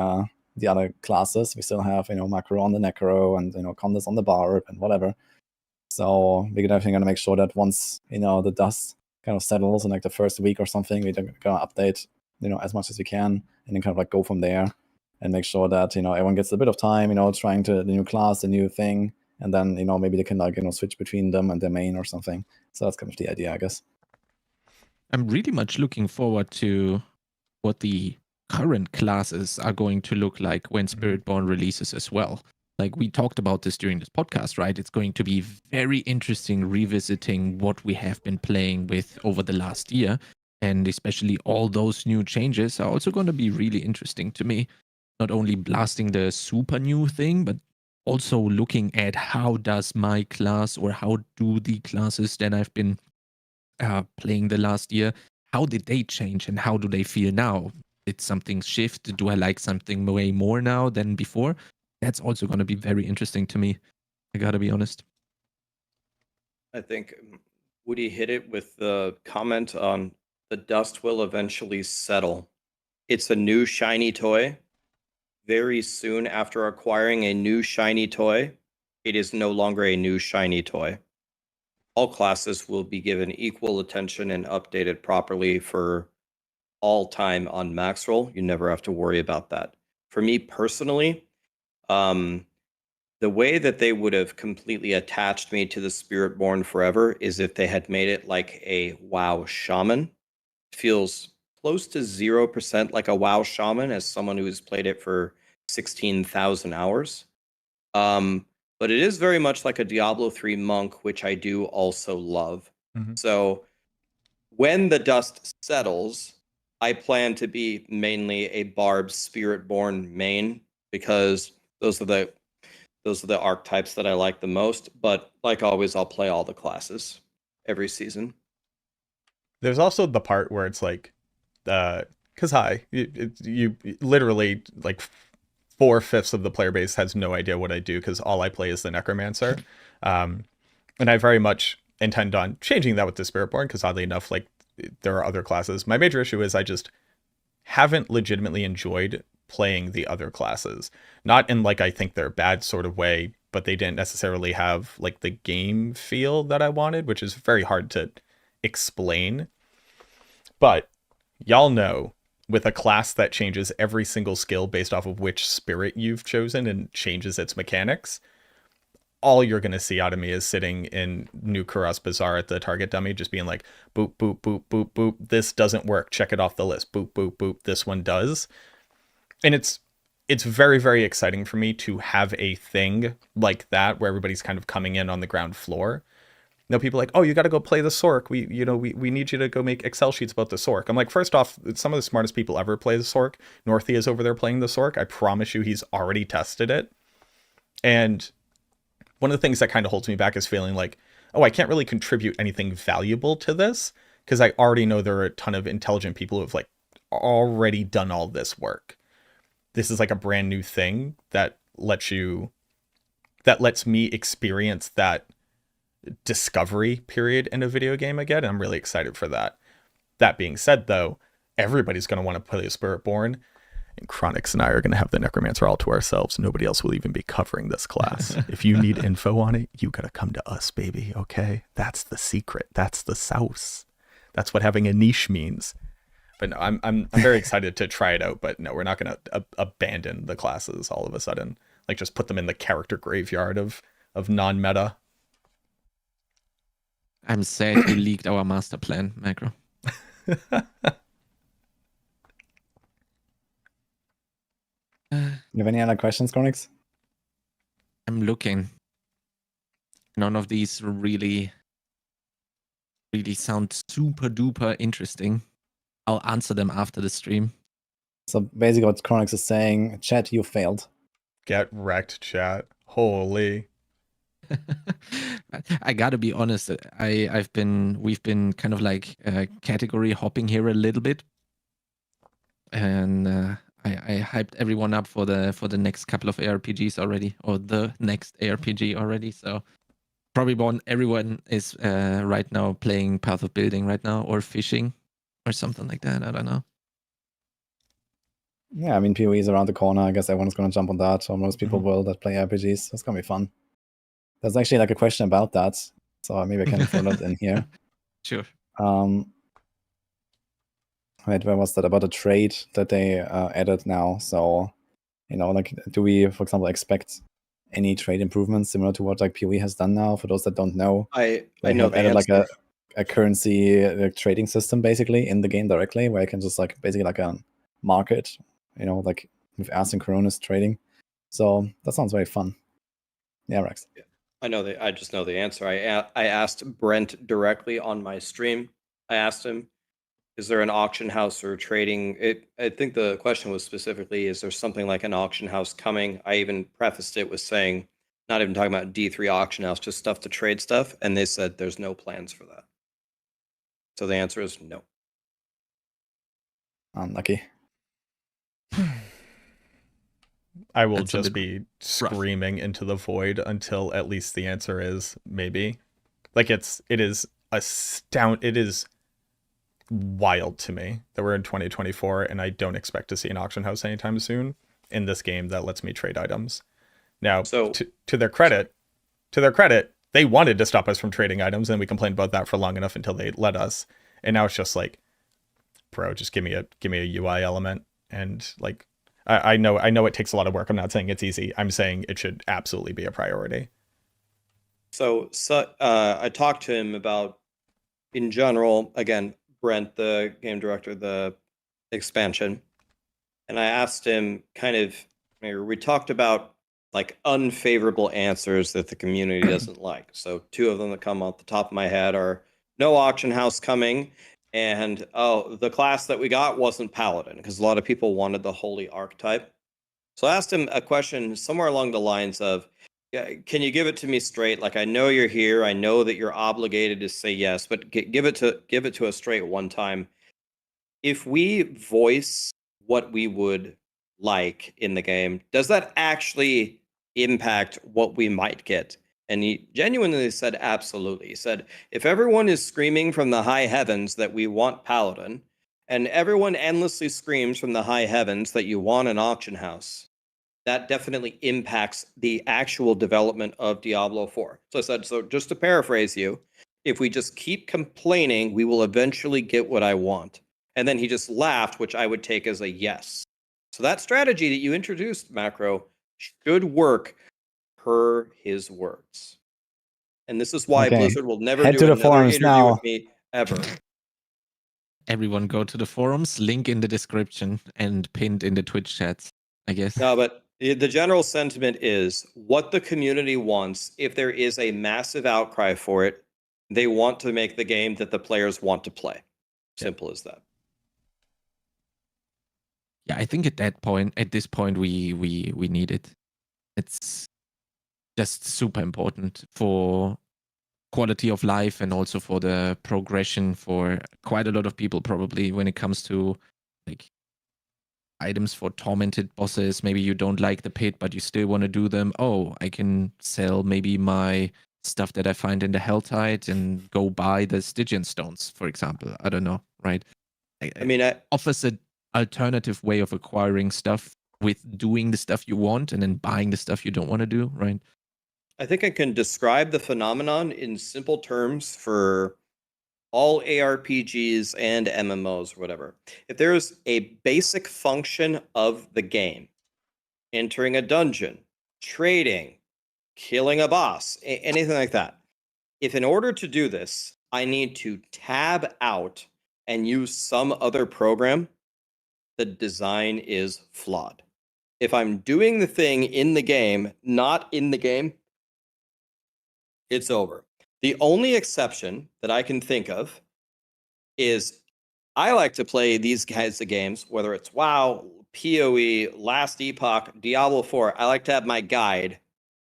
other classes. We still have Macro on the Necro and Condis on the Barb and whatever. So we're definitely going to make sure that once the dust kind of settles in like the first week or something, we're going to update as much as we can, and then kind of like go from there and make sure that everyone gets a bit of time trying to the new class, the new thing, and then maybe they can like switch between them and their main or something. So that's kind of the idea, I guess. I'm really much looking forward to what the current classes are going to look like when SPIRITBORN releases as well. Like we talked about this during this podcast, right? It's going to be very interesting revisiting what we have been playing with over the last year. And especially all those new changes are also going to be really interesting to me. Not only blasting the super new thing, but also looking at how does my class, or how do the classes that I've been playing the last year, how did they change and how do they feel now? Did something shift? Do I like something way more now than before? That's also going to be very interesting to me. I got to be honest. I think Woody hit it with the comment on the dust will eventually settle. It's a new shiny toy. Very soon after acquiring a new shiny toy, it is no longer a new shiny toy. All classes will be given equal attention and updated properly for all time on Maxroll. You never have to worry about that. For me personally, the way that they would have completely attached me to the SPIRITBORN forever is if they had made it like a WoW Shaman. It feels close to 0% like a WoW Shaman as someone who has played it for 16,000 hours. But it is very much like a Diablo 3 monk, which I do also love. Mm-hmm. So when the dust settles, I plan to be mainly a Barb SPIRITBORN main, because those are the archetypes that I like the most. But like always, I'll play all the classes every season. There's also the part where it's like, because you literally like 4/5 of the player base has no idea what I do because all I play is the Necromancer. And I very much intend on changing that with the Spiritborn because oddly enough, like there are other classes. My major issue is I just haven't legitimately enjoyed playing the other classes. Not in like I think they're bad sort of way, but they didn't necessarily have like the game feel that I wanted, which is very hard to explain. But y'all know with a class that changes every single skill based off of which spirit you've chosen and changes its mechanics, all you're going to see out of me is sitting in New Kuros Bazaar at the target dummy, just being like, boop, boop, boop, boop, boop. This doesn't work. Check it off the list. Boop, boop, boop. This one does. And it's very, very exciting for me to have a thing like that where everybody's kind of coming in on the ground floor. You know, people are like, oh, you got to go play the Sork. We need you to go make Excel sheets about the Sork. I'm like, first off, some of the smartest people ever play the Sork. Northie is over there playing the Sork. I promise you he's already tested it. And one of the things that kind of holds me back is feeling like, oh, I can't really contribute anything valuable to this because I already know there are a ton of intelligent people who have like already done all this work. This is like a brand new thing that lets me experience that discovery period in a video game again. And I'm really excited for that. That being said, though, everybody's going to want to play Spiritborn. And Chronikz and I are going to have the Necromancer all to ourselves. Nobody else will even be covering this class. If you need info on it, you got to come to us, baby. Okay? That's the secret. That's the sauce. That's what having a niche means. But no, I'm very excited to try it out. But no, we're not going to abandon the classes all of a sudden. Like just put them in the character graveyard of non-meta. I'm sad you leaked our master plan, Macro. You have any other questions, Chronikz? I'm looking. None of these really sound super duper interesting. I'll answer them after the stream. So basically what Chronikz is saying, chat, you failed. Get wrecked, chat. Holy. I gotta be honest. We've been kind of like category hopping here a little bit, and I hyped everyone up for the next couple of ARPGs already, or the next ARPG already. So probably everyone is right now playing Path of Building right now, or fishing, or something like that. I don't know. Yeah, I mean, PoE is around the corner. I guess everyone's going to jump on that, or most people will that play RPGs. It's going to be fun. There's actually like a question about that, so maybe I can throw that in here. Sure. Wait, where was that? About a trade that they added now. So, you know, like, do we, for example, expect any trade improvements similar to what like PoE has done now? For those that don't know, I they know have the added like answer. a currency trading system basically in the game directly, where I can just like basically like a market, you know, like with asynchronous trading. So that sounds very fun. Yeah, Raxx. I just know the answer. I asked Brent directly on my stream. I asked him, is there an auction house or trading? I think the question was specifically, is there something like an auction house coming? I even prefaced it with saying, not even talking about D3 auction house, just stuff to trade stuff. And they said there's no plans for that. So the answer is no. Unlucky. I will That's a just bit be rough. screaming into the void until at least the answer is maybe. Like it is wild to me that we're in 2024 and I don't expect to see an auction house anytime soon in this game that lets me trade items. Now, So to their credit, they wanted to stop us from trading items and we complained about that for long enough until they let us. And now it's just like, bro, just give me a UI element. And like, I know it takes a lot of work. I'm not saying it's easy. I'm saying it should absolutely be a priority. So I talked to him about, in general, again, Brent, the game director, the expansion, and I asked him we talked about like unfavorable answers that the community doesn't like. So two of them that come off the top of my head are no auction house coming, and the class that we got wasn't Paladin, because a lot of people wanted the holy archetype. So I asked him a question somewhere along the lines of, Yeah, can you give it to me straight? Like, I know you're here. I know that you're obligated to say yes, but give it to us straight one time. If we voice what we would like in the game, does that actually impact what we might get? And he genuinely said absolutely. He said, if everyone is screaming from the high heavens that we want Paladin, and everyone endlessly screams from the high heavens that you want an auction house, that definitely impacts the actual development of Diablo 4. So I said, so just to paraphrase you, if we just keep complaining, we will eventually get what I want. And then he just laughed, which I would take as a yes. So that strategy that you introduced, Macro, should work per his words. And this is why Okay. Blizzard will never Head do to the another forums interview now. with me ever. Everyone go to the forums, link in the description and pinned in the Twitch chats, I guess. No, but the general sentiment is what the community wants. If there is a massive outcry for it, they want to make the game that the players want to play. Simple as that. Yeah, I think at this point, we need it. It's just super important for quality of life and also for the progression for quite a lot of people, probably, when it comes to like items for tormented bosses. Maybe you don't like the pit, but you still want to do them. Oh, I can sell maybe my stuff that I find in the Helltide and go buy the Stygian stones, for example. I don't know, right? I mean, offers an alternative way of acquiring stuff with doing the stuff you want and then buying the stuff you don't want to do, right? I think I can describe the phenomenon in simple terms for all ARPGs and MMOs, whatever. If there's a basic function of the game, entering a dungeon, trading, killing a boss, anything like that, if in order to do this, I need to tab out and use some other program, the design is flawed. If I'm doing the thing in the game, not in the game, it's over. The only exception that I can think of is I like to play these kinds of games, whether it's WoW, PoE, Last Epoch, Diablo 4. I like to have my guide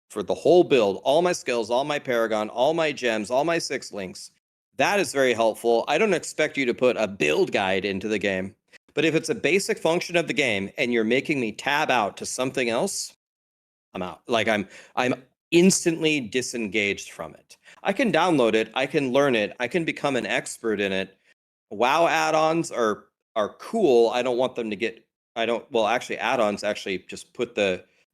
for the whole build, all my skills, all my Paragon, all my gems, all my 6 links. That is very helpful. I don't expect you to put a build guide into the game. But if it's a basic function of the game and you're making me tab out to something else, I'm out. Like I'm instantly disengaged from it. I can download it, I can learn it, I can become an expert in it. WoW add-ons are cool. I don't want them to get actually add-ons actually just put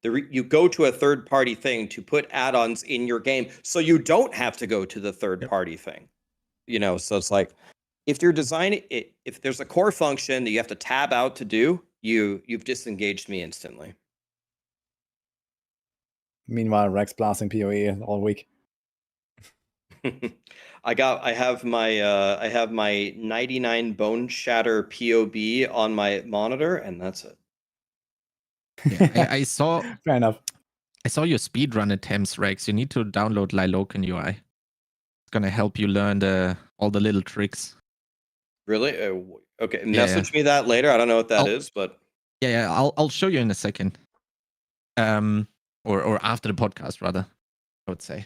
you go to a third-party thing to put add-ons in your game so you don't have to go to the third-party thing. You know, so it's like if you're designing it, if there's a core function that you have to tab out to do, you've disengaged me instantly. Meanwhile, Raxx blasting PoE all week. I have my 99 Bone Shatter POB on my monitor, and that's it. Yeah, I saw. Fair enough. I saw your speedrun attempts, Raxx. You need to download Lilocan UI. It's gonna help you learn all the little tricks. Really? Okay. Message me that later. I don't know what that is, but yeah, I'll show you in a second. Or after the podcast, rather, I would say.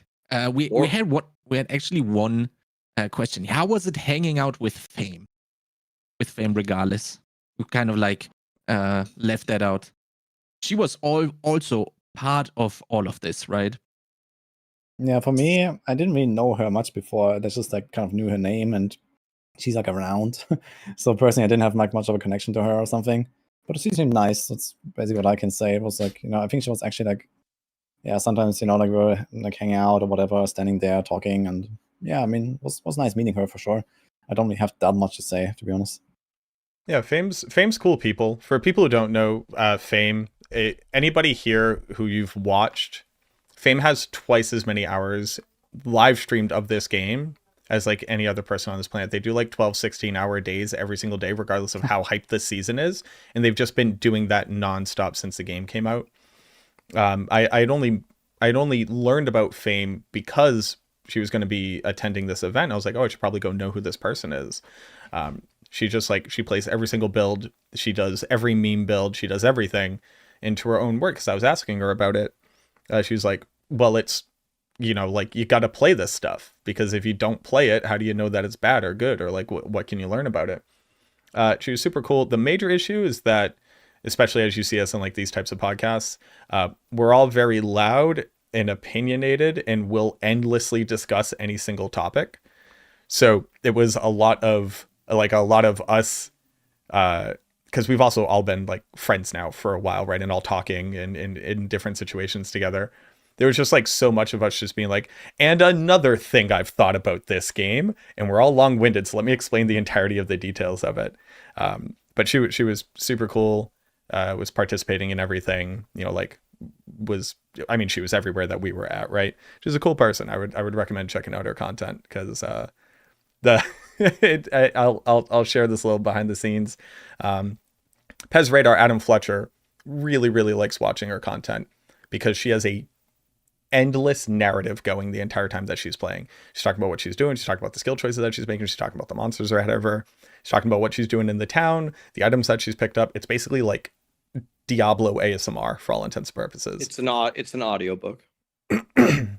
We had actually one question. How was it hanging out with Fame? With Fame regardless. We kind of like left that out. She was also part of all of this, right? Yeah, for me, I didn't really know her much before. I just like kind of knew her name and she's like around. So personally, I didn't have like much of a connection to her or something. But she seemed nice. That's basically what I can say. It was like, I think she was actually like, yeah, sometimes, like we were like hanging out or whatever, standing there talking. And yeah, I mean, it was nice meeting her for sure. I don't really have that much to say, to be honest. Yeah, Fame's cool people. For people who don't know Fame, anybody here who you've watched, Fame has twice as many hours live streamed of this game as like any other person on this planet. They do like 12, 16-hour days every single day, regardless of how hyped this season is. And they've just been doing that nonstop since the game came out. I'd only learned about Fame because she was going to be attending this event. I was like, oh, I should probably go know who this person is. She just like, she plays every single build. She does every meme build. She does everything into her own work. Because I was asking her about it. She was like, well, it's, like you got to play this stuff, because if you don't play it, how do you know that it's bad or good, or like what can you learn about it? She was super cool. The major issue is that, especially as you see us in like these types of podcasts, we're all very loud and opinionated and will endlessly discuss any single topic. So it was a lot of us, because we've also all been like friends now for a while, right? And all talking and in different situations together. There was just like so much of us just being like, and another thing I've thought about this game, and we're all long-winded, so let me explain the entirety of the details of it. But she was super cool, was participating in everything, she was everywhere that we were at, right? She's a cool person. I would recommend checking out her content, because I'll share this little behind the scenes. Pez Radar Adam Fletcher really, really likes watching her content, because she has a endless narrative going the entire time that she's playing. She's talking about what she's doing. She's talking about the skill choices that she's making. She's talking about the monsters that are ahead of her. She's talking about what she's doing in the town, the items that she's picked up. It's basically like Diablo ASMR for all intents and purposes. It's an audiobook. And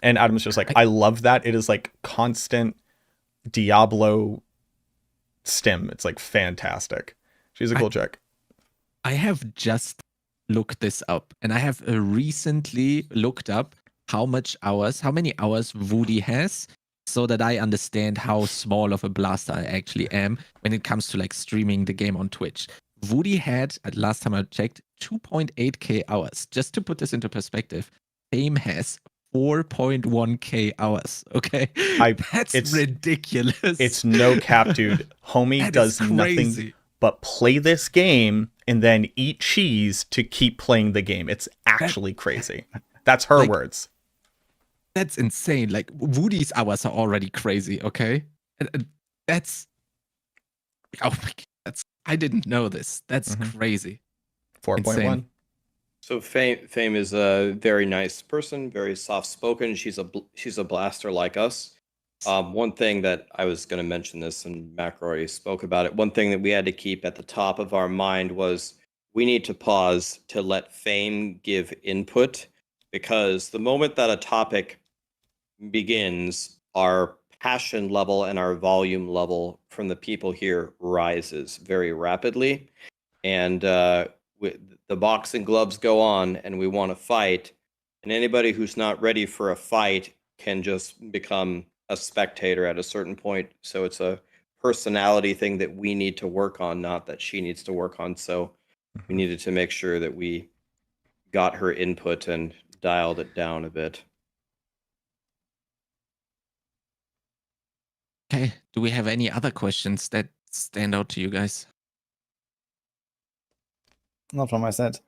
Adam's just like, I love that. It is like constant Diablo stim. It's like fantastic. She's a cool chick. I have just looked this up, and I have recently looked up how many hours Woody has, so that I understand how small of a blaster I actually am when it comes to like streaming the game on Twitch. Woody had, at last time I checked, 2.8k hours. Just to put this into perspective, Fame has 4.1k hours. Okay, that's ridiculous. It's no cap, dude. Homie does nothing but play this game and then eat cheese to keep playing the game. It's actually crazy. That's her words. That's insane. Like, Woody's hours are already crazy, okay? That's, oh my God, I didn't know this. That's crazy. 4.1. So Fame is a very nice person, very soft-spoken. She's a blaster like us. One thing that I was going to mention this, and Macro already spoke about it. One thing that we had to keep at the top of our mind was we need to pause to let Fame give input, because the moment that a topic begins, our passion level and our volume level from the people here rises very rapidly, and the boxing gloves go on, and we want to fight. And anybody who's not ready for a fight can just become a spectator at a certain point. So it's a personality thing that we need to work on, not that she needs to work on. So we needed to make sure that we got her input and dialed it down a bit. Okay, do we have any other questions that stand out to you guys? Not from my side. I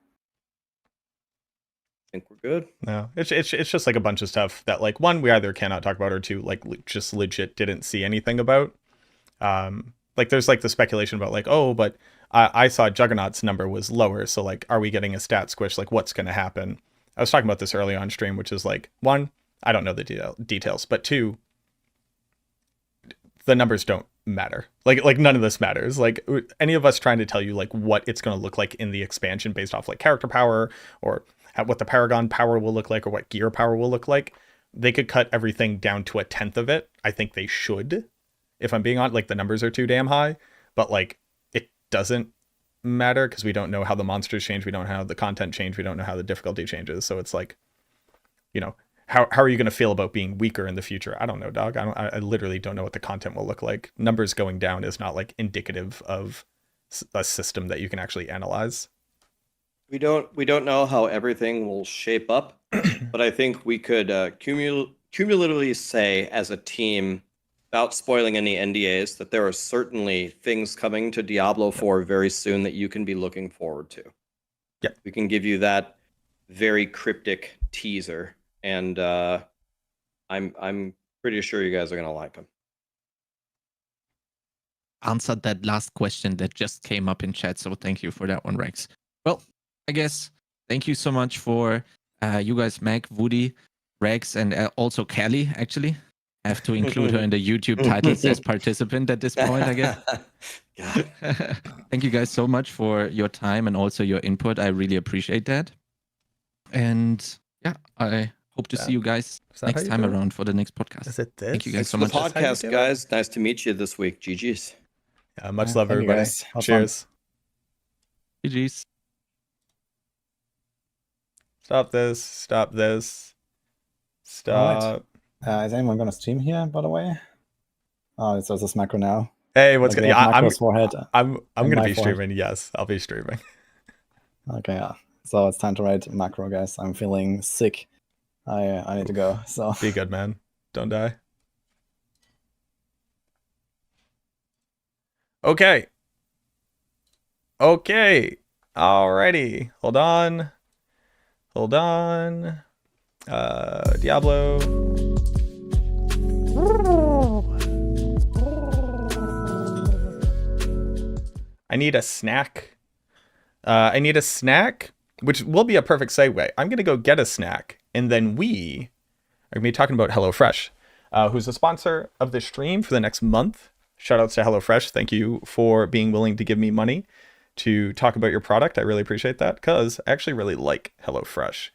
think we're good. No, it's just like a bunch of stuff that, like, one, we either cannot talk about, or two, like, just legit didn't see anything about. Like, there's like the speculation about like, oh, but I saw Juggernaut's number was lower, so like, are we getting a stat squish? Like, what's going to happen? I was talking about this early on stream, which is like, one, I don't know the details, but two, the numbers don't matter. Like none of this matters. Like, any of us trying to tell you like what it's going to look like in the expansion based off like character power, or what the Paragon power will look like, or what gear power will look like, they could cut everything down to a 1/10 of it. I think they should, if I'm being honest. Like, the numbers are too damn high, but like, it doesn't matter, because we don't know how the monsters change, we don't know how the content change, we don't know how the difficulty changes. So it's like, how are you going to feel about being weaker in the future? I don't know, dog. I literally don't know what the content will look like. Numbers going down is not like indicative of a system that you can actually analyze. We don't know how everything will shape up, but I think we could cumulatively say as a team, without spoiling any NDAs, that there are certainly things coming to Diablo 4 very soon that you can be looking forward to. Yeah, we can give you that very cryptic teaser, and I'm pretty sure you guys are gonna like them. Answered that last question that just came up in chat, so thank you for that one, Raxx. Well, I guess thank you so much for you guys, Mac, Woody, Raxx, and also Kelly. Actually, I have to include her in the YouTube titles as participant at this point, I guess. Thank you guys so much for your time and also your input. I really appreciate that. And yeah, I hope to Yeah. see you guys Is that how next you time do it? around for the next podcast. Is it this? Thank you guys Thanks so for much. the That's how you podcast, do it? guys. Nice to meet you this week. GG's. Yeah, much Yeah, love, thank you, everybody. guys. Have fun. Cheers. GG's. Stop this. Stop this. Alright. Stop. Is anyone gonna stream here, by the way? Oh, it's just macro now. Hey, what's Like, good? we have Yeah, Macro's forehead. I'm and gonna my be forehead. streaming. Yes, I'll be streaming. Okay, yeah. So it's time to write macro, guys. I'm feeling sick. I need to go. So Be good, man. Don't die. Okay. Okay. Alrighty. Hold on. Hold on. Diablo. I need a snack. I need a snack, which will be a perfect segue. I'm going to go get a snack, and then we are going to be talking about HelloFresh, who's a sponsor of the stream for the next month. Shout outs to HelloFresh. Thank you for being willing to give me money to talk about your product. I really appreciate that because I actually really like HelloFresh.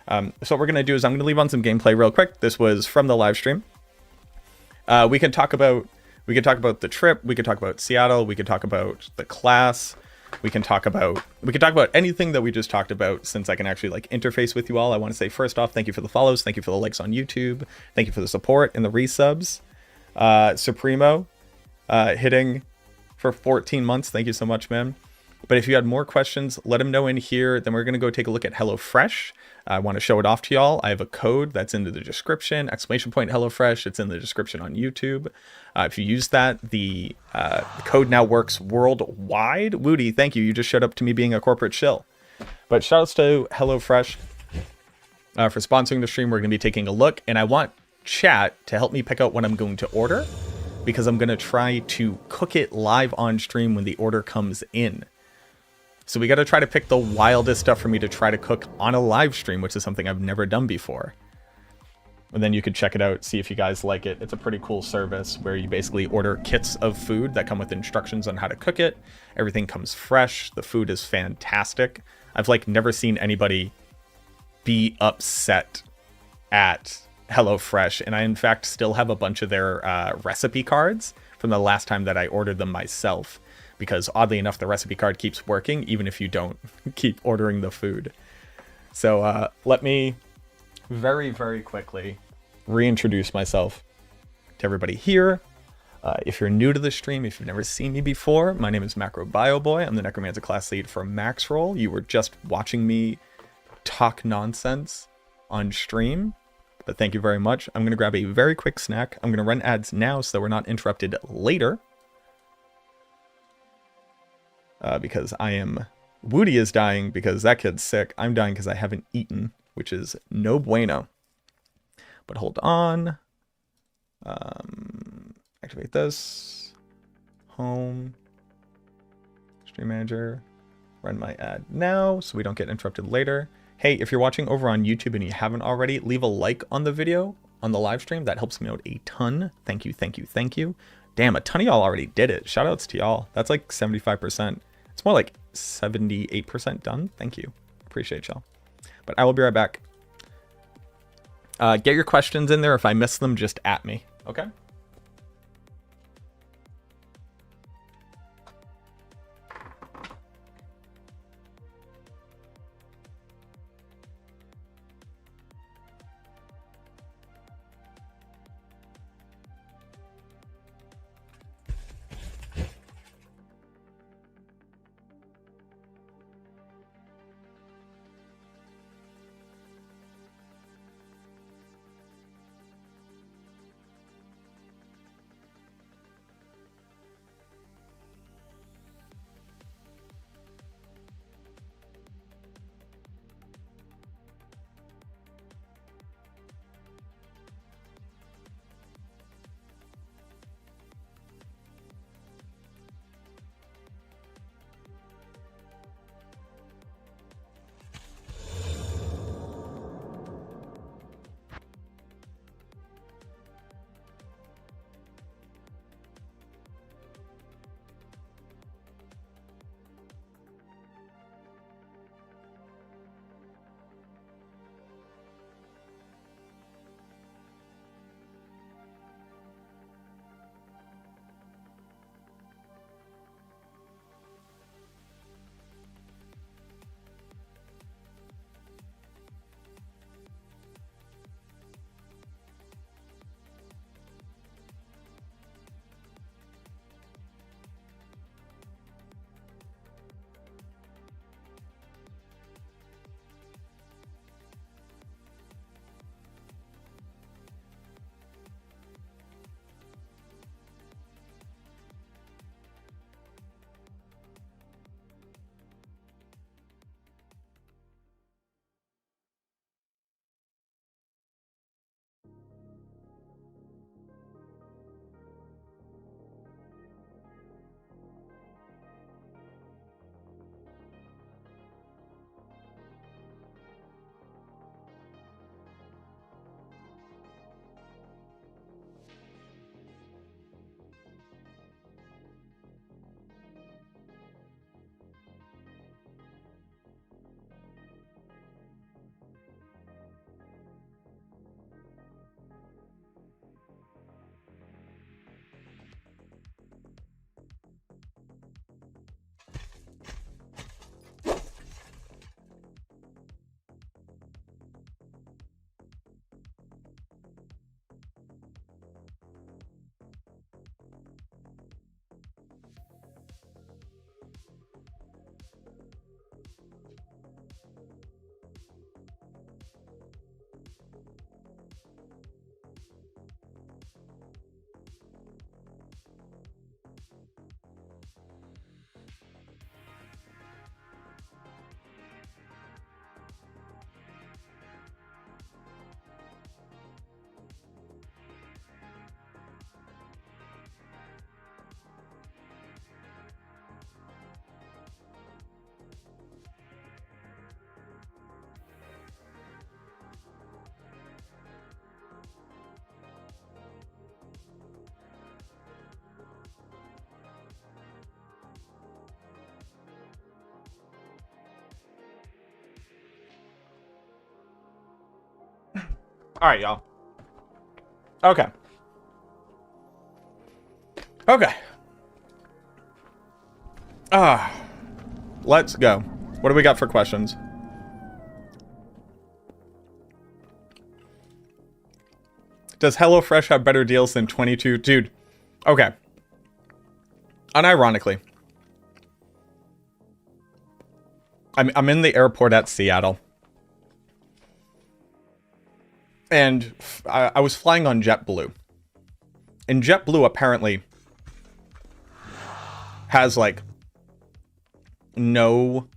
So what we're going to do is I'm going to leave on some gameplay real quick. This was from the live stream. We can talk about the trip. We could talk about Seattle. We could talk about the class. We can talk about anything that we just talked about, since I can actually like interface with you all. I want to say first off, thank you for the follows. Thank you for the likes on YouTube. Thank you for the support and the resubs. Supremo hitting for 14 months. Thank you so much, man. But if you had more questions, let them know in here. Then we're going to go take a look at HelloFresh. I want to show it off to y'all. I have a code that's in the description, ! HelloFresh. It's in the description on YouTube. If you use that, the code now works worldwide. Woody, thank you. You just showed up to me being a corporate shill. But shout outs to HelloFresh for sponsoring the stream. We're going to be taking a look, and I want chat to help me pick out what I'm going to order, because I'm going to try to cook it live on stream when the order comes in. So we got to try to pick the wildest stuff for me to try to cook on a live stream, which is something I've never done before. And then you could check it out, see if you guys like it. It's a pretty cool service where you basically order kits of food that come with instructions on how to cook it. Everything comes fresh. The food is fantastic. I've like never seen anybody be upset at HelloFresh. And I, in fact, still have a bunch of their recipe cards from the last time that I ordered them myself. Because oddly enough, the recipe card keeps working even if you don't keep ordering the food. So let me very, very quickly reintroduce myself to everybody here. If you're new to the stream, if you've never seen me before, my name is MacroBioBoi. I'm the Necromancer class lead for Max Roll. You were just watching me talk nonsense on stream, but thank you very much. I'm going to grab a very quick snack. I'm going to run ads now so that we're not interrupted later. Because Woody is dying because that kid's sick. I'm dying because I haven't eaten, which is no bueno. But hold on. Activate this. Home. Stream manager. Run my ad now so we don't get interrupted later. Hey, if you're watching over on YouTube and you haven't already, leave a like on the video, on the live stream. That helps me out a ton. Thank you, thank you, thank you. Damn, a ton of y'all already did it. Shout outs to y'all. That's like 75%. It's more like 78% done. Thank you. Appreciate y'all. But I will be right back. Get your questions in there. If I miss them, just at me. Okay? All right, y'all. Okay. Okay. Let's go. What do we got for questions? Does HelloFresh have better deals than 22? Dude, okay. Unironically, I'm in the airport at Seattle. And I was flying on JetBlue. And JetBlue apparently has, like, no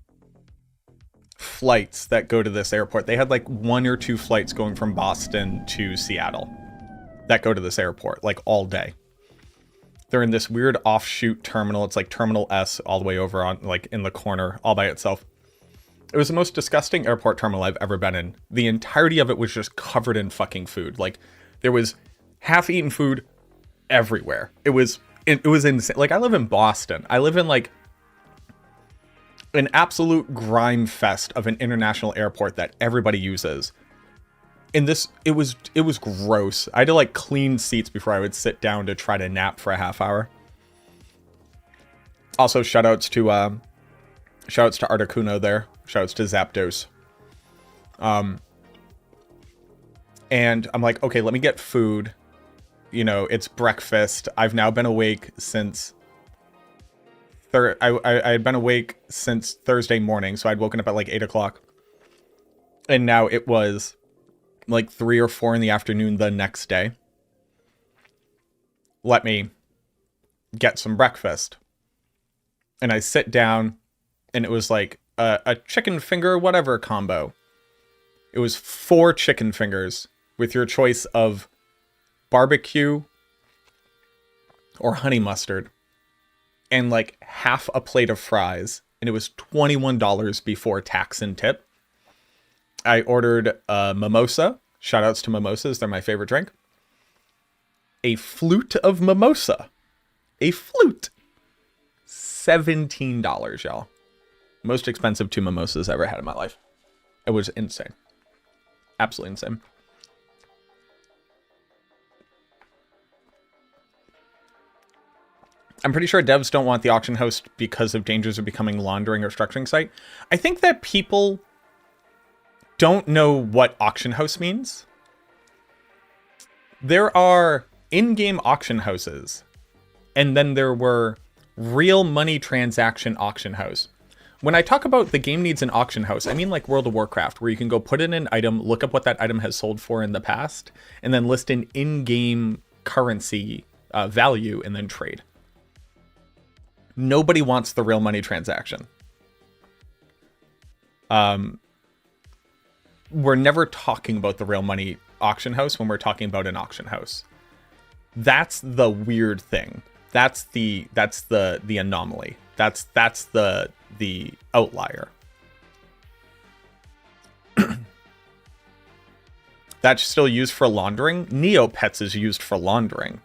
flights that go to this airport. They had, like, 1 or 2 flights going from Boston to Seattle that go to this airport, like, all day. They're in this weird offshoot terminal. It's like Terminal S all the way over on, like, in the corner all by itself. It was the most disgusting airport terminal I've ever been in. The entirety of it was just covered in fucking food. Like, there was half-eaten food everywhere. It was insane. Like, I live in Boston. I live in, like, an absolute grime fest of an international airport that everybody uses. And this, it was gross. I had to, like, clean seats before I would sit down to try to nap for a half hour. Also, shoutouts to Articuno there. Shoutouts to Zapdos. And I'm like, okay, let me get food. You know, it's breakfast. I've now been awake since... I had been awake since Thursday morning, so I'd woken up at like 8 o'clock. And now it was like 3 or 4 in the afternoon the next day. Let me get some breakfast. And I sit down, and it was like a chicken finger whatever combo. It was 4 chicken fingers with your choice of barbecue or honey mustard. And like half a plate of fries. And it was $21 before tax and tip. I ordered a mimosa. Shoutouts to mimosas. They're my favorite drink. A flute of mimosa. A flute. $17, y'all. Most expensive 2 mimosas I ever had in my life. It was insane. Absolutely insane. I'm pretty sure devs don't want the auction house because of dangers of becoming laundering or structuring site. I think that people don't know what auction house means. There are in-game auction houses, and then there were real money transaction auction house. When I talk about the game needs an auction house, I mean like World of Warcraft, where you can go put in an item, look up what that item has sold for in the past, and then list an in-game currency value and then trade. Nobody wants the real money transaction. We're never talking about the real money auction house when we're talking about an auction house. That's the weird thing. That's the anomaly. That's the outlier. That's still used for laundering. Neopets is used for laundering.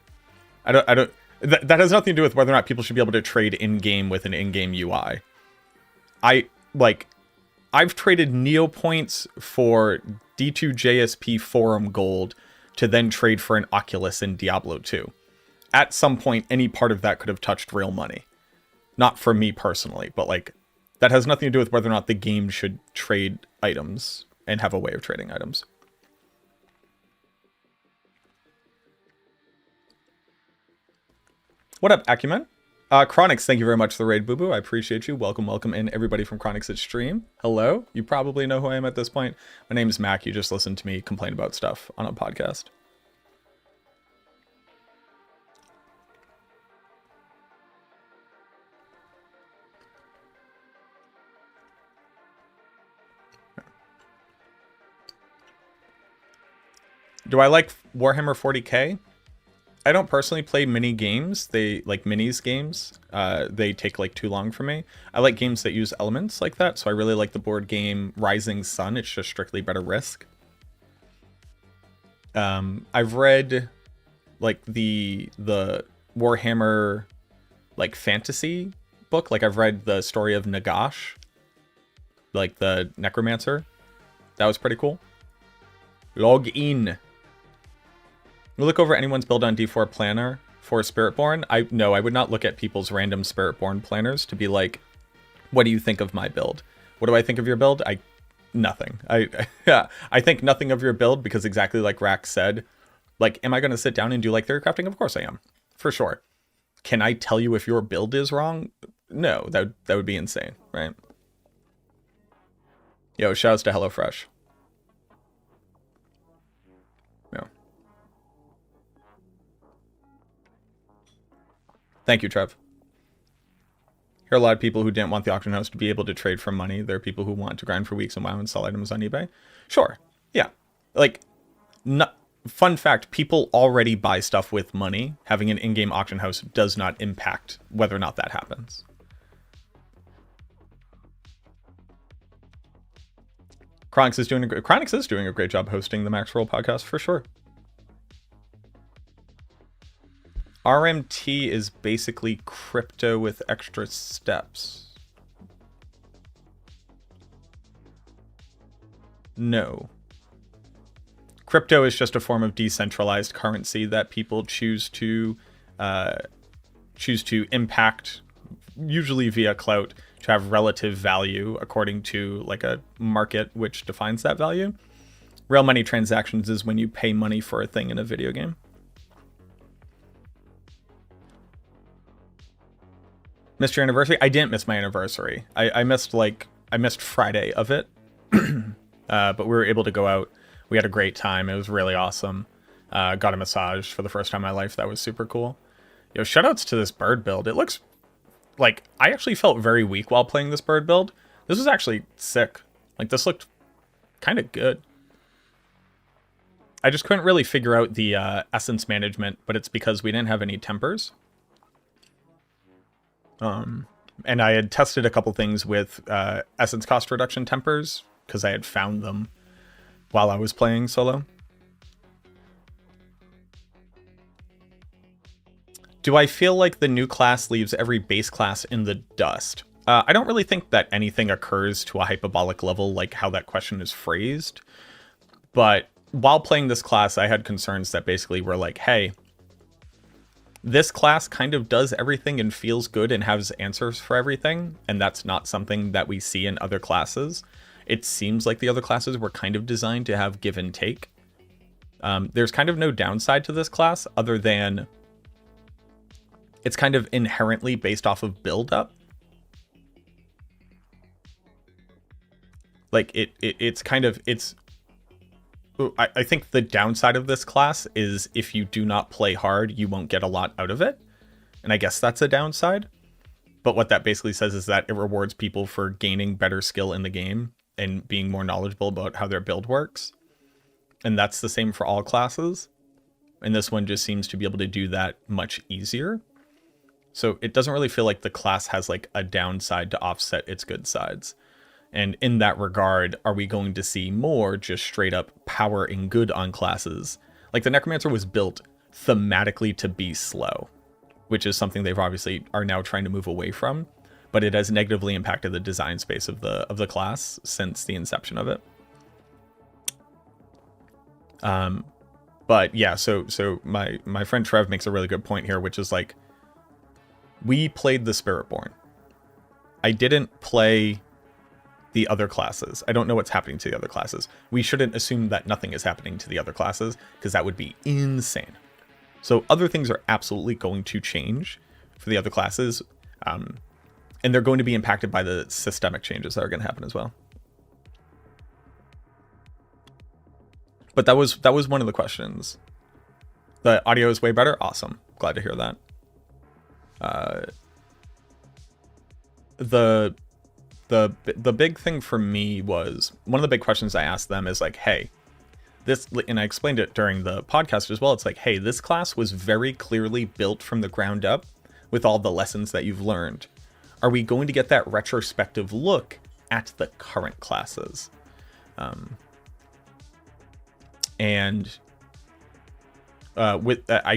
That has nothing to do with whether or not people should be able to trade in-game with an in-game UI. I've traded Neopoints for D2JSP Forum Gold to then trade for an Oculus in Diablo 2. At some point, any part of that could have touched real money. Not for me personally, but like, that has nothing to do with whether or not the game should trade items and have a way of trading items. What up, Acumen? Chronikz, thank you very much for the raid, Boo Boo. I appreciate you. Welcome, welcome in everybody from Chronikz's stream. Hello. You probably know who I am at this point. My name is Mac. You just listened to me complain about stuff on a podcast. Do I like Warhammer 40k? I don't personally play mini games. They like minis games. They take like too long for me. I like games that use elements like that. So I really like the board game Rising Sun. It's just strictly better Risk. I've read like the Warhammer like fantasy book. Like I've read the story of Nagash, like the Necromancer. That was pretty cool. Log in. We look over anyone's build on D4 Planner for Spiritborn. No, I would not look at people's random Spiritborn planners to be like, what do you think of my build? What do I think of your build? Nothing. I think nothing of your build because exactly like Raxx said, like, am I going to sit down and do like theory crafting? Of course I am, for sure. Can I tell you if your build is wrong? No, that would be insane, right? Yo, shouts to HelloFresh. No. Thank you, Trev. Here are a lot of people who didn't want the auction house to be able to trade for money. There are people who want to grind for weeks and WoW and sell items on eBay. Sure. Yeah. Like, fun fact, people already buy stuff with money. Having an in-game auction house does not impact whether or not that happens. Chronikz is doing a great job hosting the Max Roll podcast for sure. RMT is basically crypto with extra steps. No. Crypto is just a form of decentralized currency that people choose to impact, usually via clout, to have relative value according to like a market which defines that value. Real money transactions is when you pay money for a thing in a video game. Missed your anniversary? I didn't miss my anniversary. I missed Friday of it. But we were able to go out. We had a great time. It was really awesome. Got a massage for the first time in my life. That was super cool. Yo, shoutouts to this bird build. It looks like I actually felt very weak while playing this bird build. This was actually sick. Like this looked kind of good. I just couldn't really figure out the essence management, but it's because we didn't have any tempers. And I had tested a couple things with essence cost reduction tempers because I had found them while I was playing solo. Do I feel like the new class leaves every base class in the dust? I don't really think that anything occurs to a hyperbolic level like how that question is phrased. But while playing this class, I had concerns that basically were like, hey, this class kind of does everything and feels good and has answers for everything, and that's not something that we see in other classes. It seems like the other classes were kind of designed to have give and take. There's kind of no downside to this class other than it's kind of inherently based off of build up. Like I think the downside of this class is if you do not play hard, you won't get a lot out of it. And I guess that's a downside. But what that basically says is that it rewards people for gaining better skill in the game and being more knowledgeable about how their build works. And that's the same for all classes. And this one just seems to be able to do that much easier. So it doesn't really feel like the class has like a downside to offset its good sides. And in that regard, are we going to see more just straight up power and good on classes? Like the Necromancer was built thematically to be slow, which is something they've obviously are now trying to move away from, but it has negatively impacted the design space of the class since the inception of it. But yeah, so my friend Trev makes a really good point here, which is like, we played the Spiritborn. I didn't play the other classes. I don't know what's happening to the other classes. We shouldn't assume that nothing is happening to the other classes because that would be insane. So other things are absolutely going to change. for the other classes. And they're going to be impacted by the systemic changes that are going to happen as well. But that was one of the questions. The audio is way better. Awesome. Glad to hear that. The big thing for me was, one of the big questions I asked them is like, hey, this, and I explained it during the podcast as well. It's like, hey, this class was very clearly built from the ground up with all the lessons that you've learned. Are we going to get that retrospective look at the current classes? I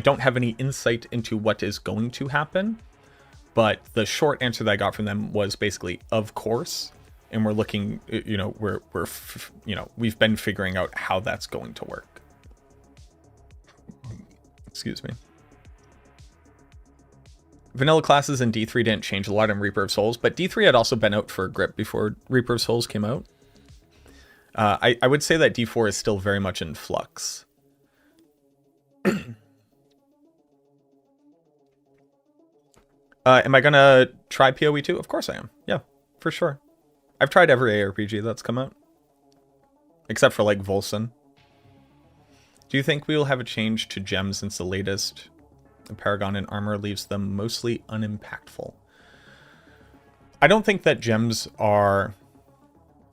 don't have any insight into what is going to happen, but the short answer that I got from them was basically, of course. And we're looking, you know, we've been figuring out how that's going to work. Excuse me. Vanilla classes in D3 didn't change a lot in Reaper of Souls, but D3 had also been out for a grip before Reaper of Souls came out. I would say that D4 is still very much in flux. Am I gonna try PoE 2? Of course I am. Yeah, for sure. I've tried every ARPG that's come out. Except for like Volson. Do you think we will have a change to gems since the latest Paragon and armor leaves them mostly unimpactful? I don't think that gems are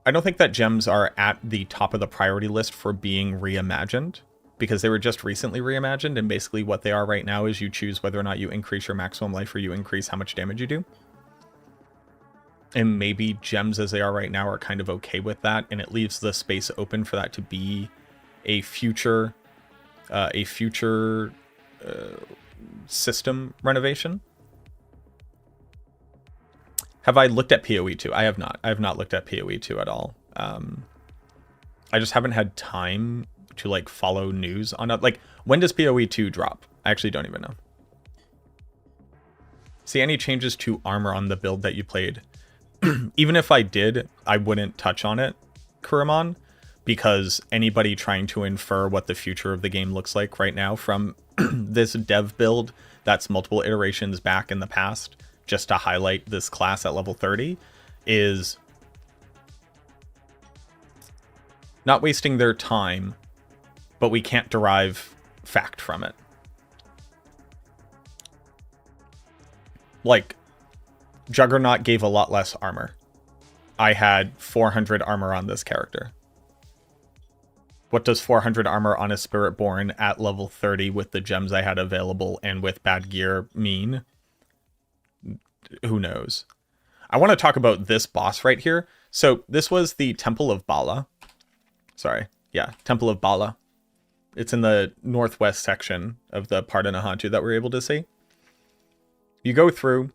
at the top of the priority list for being reimagined, because they were just recently reimagined, and basically what they are right now is you choose whether or not you increase your maximum life or you increase how much damage you do. And maybe gems as they are right now are kind of okay with that, and it leaves the space open for that to be a future system renovation. Have I looked at PoE 2? I have not. I have not looked at PoE 2 at all. I just haven't had time to like follow news on it. Like, when does PoE 2 drop? I actually don't even know. See any changes to armor on the build that you played? Even if I did, I wouldn't touch on it, Kuramon, because anybody trying to infer what the future of the game looks like right now from this dev build that's multiple iterations back in the past, just to highlight this class at level 30, is not wasting their time, but we can't derive fact from it. Like, Juggernaut gave a lot less armor. I had 400 armor on this character. What does 400 armor on a Spiritborn at level 30 with the gems I had available and with bad gear mean? Who knows? I want to talk about this boss right here. So this was the Temple of Bala. Sorry. Yeah, Temple of Bala. It's in the northwest section of the Pardanahantu that we're able to see. You go through.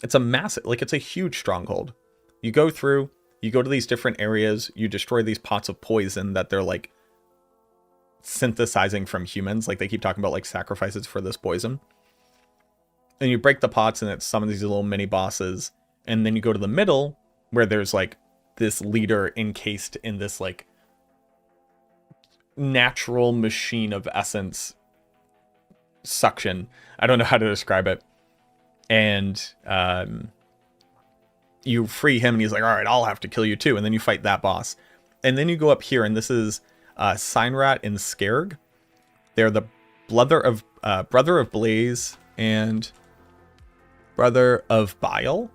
It's a massive, like, it's a huge stronghold. You go through, you go to these different areas, you destroy these pots of poison that they're like synthesizing from humans. Like, they keep talking about like sacrifices for this poison. And you break the pots and it summons these little mini bosses. And then you go to the middle where there's like this leader encased in this like natural machine of essence suction. I don't know how to describe it. And you free him and he's like, all right, I'll have to kill you too. And then you fight that boss. And then you go up here, and this is Signrat and Skerg. They're the brother of Blaze and brother of Bile.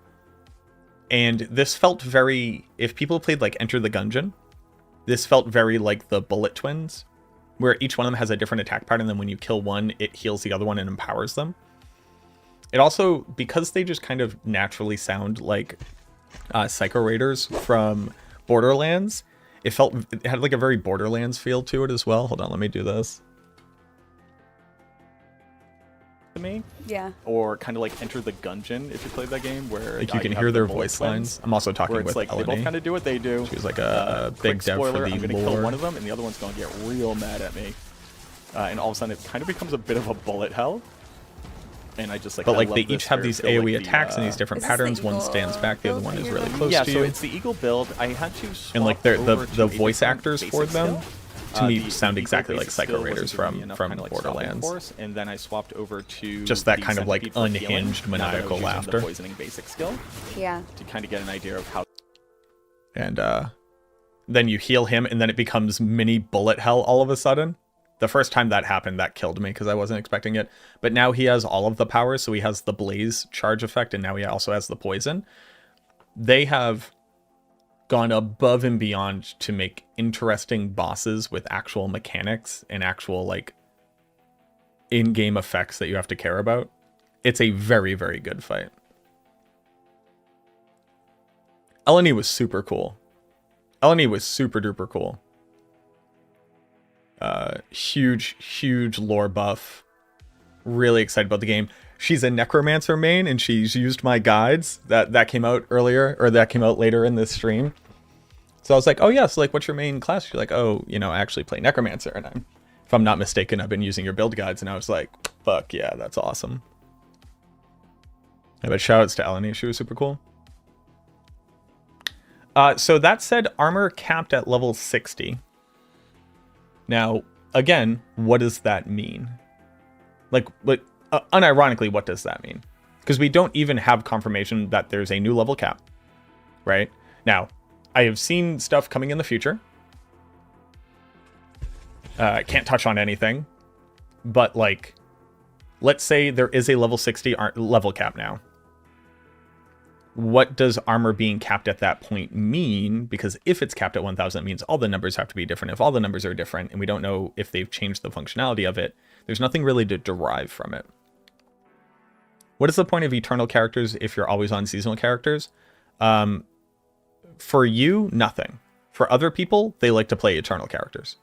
And this felt very, if people played like Enter the Gungeon, this felt very like the Bullet Twins, where each one of them has a different attack pattern. And then when you kill one, it heals the other one and empowers them. It also, because they just kind of naturally sound like Psycho Raiders from Borderlands, it had like a very Borderlands feel to it as well. Hold on, let me do this. To me, yeah. Or kind of like Enter the Gungeon if you played that game, where like you can hear their voice lines. I'm also talking with like Elodie. They both kind of do what they do. She's like a big dev spoiler, for the I'm gonna lore. kill one of them, and the other one's gonna get real mad at me. And all of a sudden, it kind of becomes a bit of a bullet hell. And I just like. But like they each have these AoE attacks and these different patterns. One stands back, the other one is really close to you. Yeah, so it's the Eagle build. I had to swap and like the voice actors for them to me The sound Vigo exactly like basic Psycho skill wasn't Raiders giving me from enough kind of, like, stopping Borderlands. force, and then I swapped over to Just that the kind of, like, Centipede for healing, unhinged, now that I was maniacal using laughter. The poisoning basic skill Yeah. to kind of get an idea of how. And then you heal him, and then it becomes mini bullet hell all of a sudden. The first time that happened, that killed me because I wasn't expecting it. But now he has all of the powers, so he has the blaze charge effect, and now he also has the poison. They have gone above and beyond to make interesting bosses with actual mechanics and actual, like, in-game effects that you have to care about. It's a very, very good fight. Eleni was super cool. Eleni was super duper cool. Huge lore buff. Really excited about the game. She's a Necromancer main, and she's used my guides. That came out earlier, or that came out later in this stream. So I was like, oh yes, like, what's your main class? She's like, oh, you know, I actually play Necromancer, and if I'm not mistaken, I've been using your build guides, and I was like, fuck yeah, that's awesome. Yeah, but shoutouts to Eleni, she was super cool. So that said, armor capped at level 60. Now, again, what does that mean? Like, unironically, what does that mean? Because we don't even have confirmation that there's a new level cap, right? Now, I have seen stuff coming in the future. Can't touch on anything. But, like, let's say there is a level 60 level cap now. What does armor being capped at that point mean? Because if it's capped at 1000, it means all the numbers have to be different. If all the numbers are different, and we don't know if they've changed the functionality of it, there's nothing really to derive from it. What is the point of eternal characters if you're always on seasonal characters? For you, nothing. For other people, they like to play eternal characters.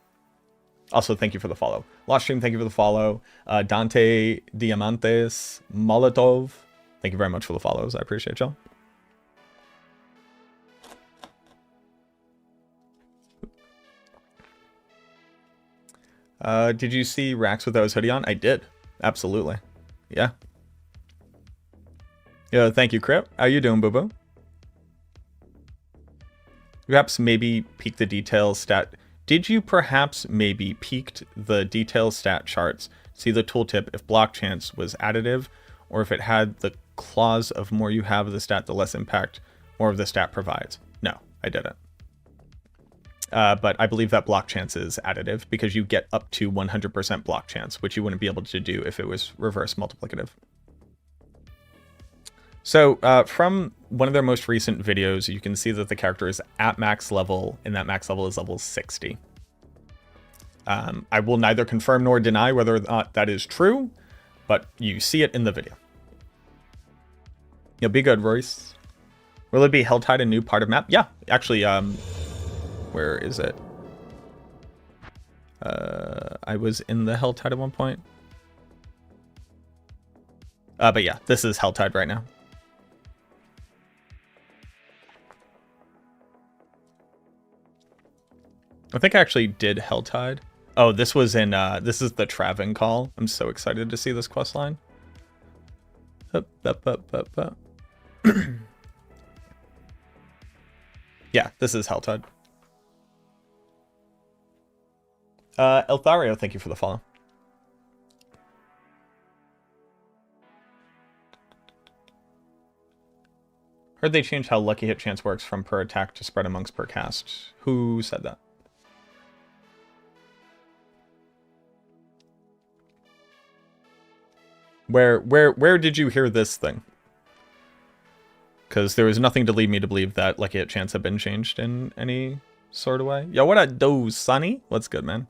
Also, thank you for the follow. Lost Stream, thank you for the follow. Dante Diamantes Molotov, thank you very much for the follows. I appreciate y'all. Did you see Raxx without his hoodie on? I did. Absolutely. Yeah. Yeah, thank you, Crip. How you doing, boo-boo? Perhaps maybe peek the detail stat. Did you perhaps maybe peeked the detail stat charts? See the tooltip if block chance was additive, or if it had the clause of more you have of the stat, the less impact more of the stat provides? No, I didn't. But I believe that block chance is additive because you get up to 100% block chance, which you wouldn't be able to do if it was reverse multiplicative. So from one of their most recent videos, you can see that the character is at max level, and that max level is level 60. I will neither confirm nor deny whether or not that is true, but you see it in the video. You'll be good, Royce. Will it be Helltide a new part of map? Yeah, actually, where is it? I was in the Helltide at one point. But yeah, this is Helltide right now. I think I actually did Helltide. Oh, this was in, this is the Traven Call. I'm so excited to see this quest line. Yeah, this is Helltide. Elthario, thank you for the follow. Heard they changed how lucky hit chance works from per attack to spread amongst per cast. Who said that? Where did you hear this thing? Because there was nothing to lead me to believe that lucky hit chance had been changed in any sort of way. Yo, what up, do, Sonny? What's good, man?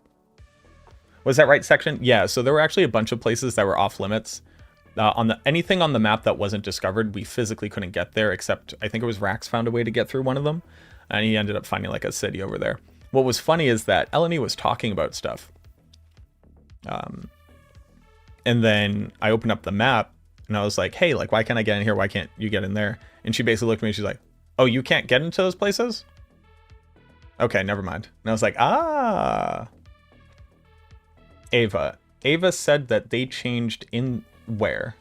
Was that right section? Yeah, so there were actually a bunch of places that were off limits. Anything on the map that wasn't discovered, we physically couldn't get there, except I think it was Raxx found a way to get through one of them, and he ended up finding like a city over there. What was funny is that Eleni was talking about stuff. And then I opened up the map, and I was like, hey, like, why can't I get in here? Why can't you get in there? And she basically looked at me, and she's like, oh, you can't get into those places? Okay, never mind. And I was like, ah. Ava said that they changed in where?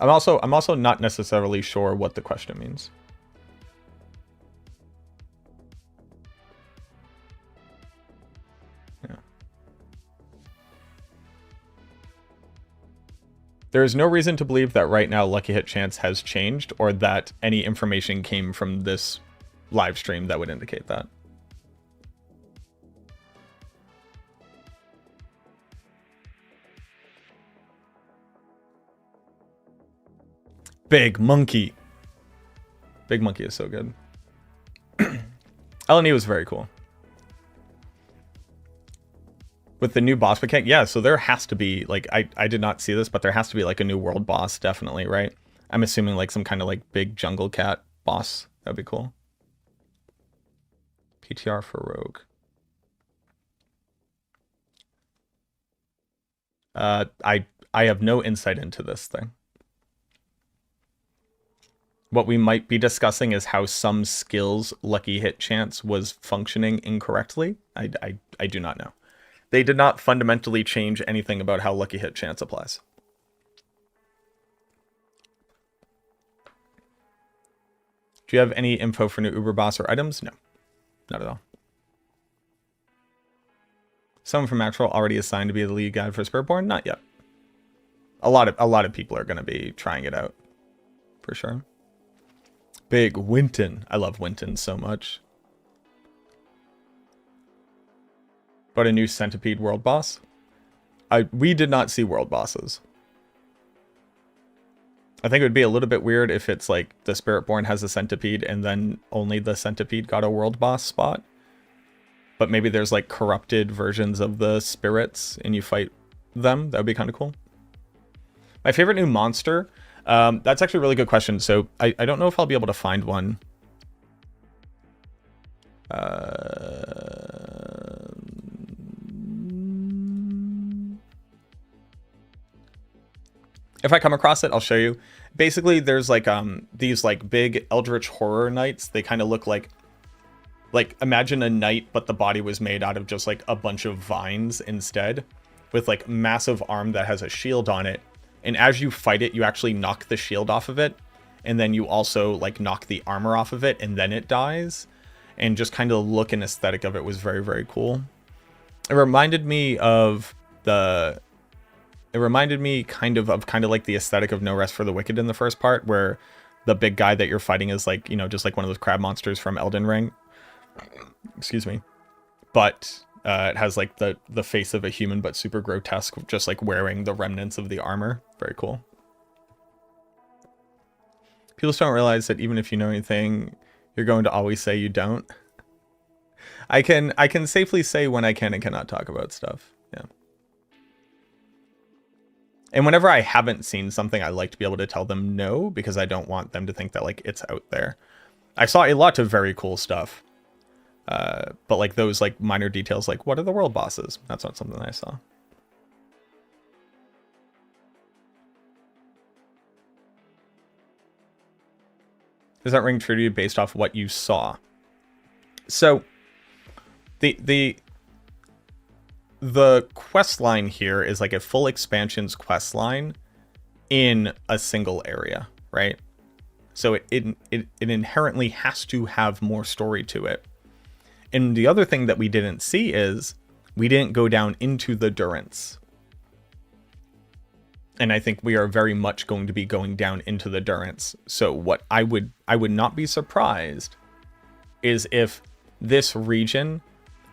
I'm also not necessarily sure what the question means. There is no reason to believe that right now lucky hit chance has changed or that any information came from this live stream that would indicate that. Big Monkey. Big Monkey is so good. LNE was very cool. With the new boss mechanic, yeah, so there has to be, like, I did not see this, but there has to be, like, a new world boss, definitely, right? I'm assuming, like, some kind of, like, big jungle cat boss. That'd be cool. PTR for Rogue. I have no insight into this thing. What we might be discussing is how some skills lucky hit chance was functioning incorrectly. I do not know. They did not fundamentally change anything about how lucky hit chance applies. Do you have any info for new Uber boss or items? No, not at all. Someone from Actual already assigned to be the lead guide for SPIRITBORN? Not yet. A lot of people are going to be trying it out for sure. Big Winton. I love Winton so much. But a new Centipede world boss? We did not see world bosses. I think it would be a little bit weird if it's like the SPIRITBORN has a Centipede and then only the Centipede got a world boss spot. But maybe there's like corrupted versions of the spirits and you fight them. That would be kind of cool. My favorite new monster? That's actually a really good question. So I don't know if I'll be able to find one. If I come across it, I'll show you. Basically, there's like these like big eldritch horror knights. They kind of look like imagine a knight, but the body was made out of just like a bunch of vines instead, with like massive arm that has a shield on it. And as you fight it, you actually knock the shield off of it, and then you also like knock the armor off of it, and then it dies. And just kind of the look and aesthetic of it was very, very cool. It reminded me of the. It reminded me kind of like the aesthetic of No Rest for the Wicked in the first part, where the big guy that you're fighting is like, you know, just like one of those crab monsters from Elden Ring. Excuse me. But it has like the face of a human, but super grotesque, just like wearing the remnants of the armor. Very cool. People just don't realize that even if you know anything, you're going to always say you don't. I can safely say when I can and cannot talk about stuff. Yeah. And whenever I haven't seen something, I like to be able to tell them no, because I don't want them to think that like it's out there. I saw a lot of very cool stuff. But like those like minor details, like what are the world bosses? That's not something I saw. Does that ring true to you based off what you saw? So the quest line here is like a full expansion's quest line in a single area, right? So it inherently has to have more story to it. And the other thing that we didn't see is we didn't go down into the Durance. And I think we are very much going to be going down into the Durance. So what I would not be surprised is if this region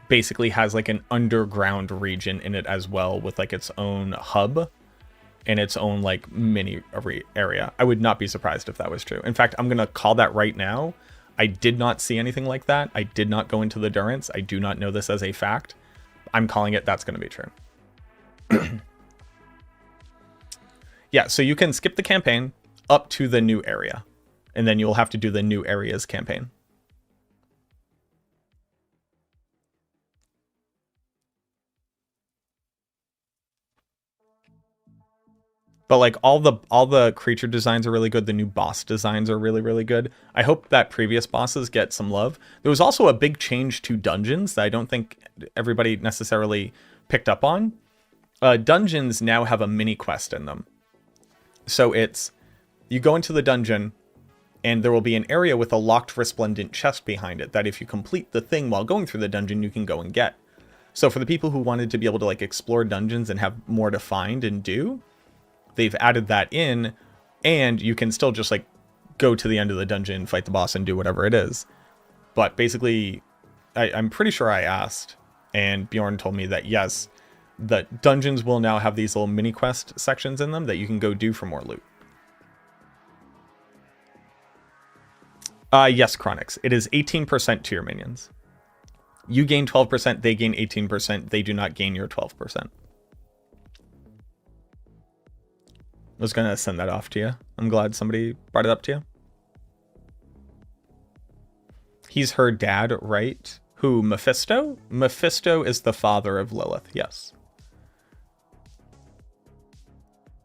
basically has like an underground region in it as well, with like its own hub and its own like mini area. I would not be surprised if that was true. In fact, I'm going to call that right now. I did not see anything like that. I did not go into the Durance. I do not know this as a fact. I'm calling it that's going to be true. Yeah, so you can skip the campaign up to the new area, and then you'll have to do the new areas campaign. But like all the creature designs are really good. The new boss designs are really, really good. I hope that previous bosses get some love. There was also a big change to dungeons that I don't think everybody necessarily picked up on. Dungeons now have a mini quest in them. So it's, you go into the dungeon and there will be an area with a locked resplendent chest behind it that if you complete the thing while going through the dungeon, you can go and get. So for the people who wanted to be able to like explore dungeons and have more to find and do, they've added that in, and you can still just like go to the end of the dungeon, fight the boss, and do whatever it is. But basically, I'm pretty sure I asked, and Bjorn told me that yes, the dungeons will now have these little mini quest sections in them that you can go do for more loot. Yes, Chronikz. It is 18% to your minions. You gain 12%, they gain 18%. They do not gain your 12%. I was going to send that off to you. I'm glad somebody brought it up to you. He's her dad, right? Who, Mephisto? Mephisto is the father of Lilith, yes.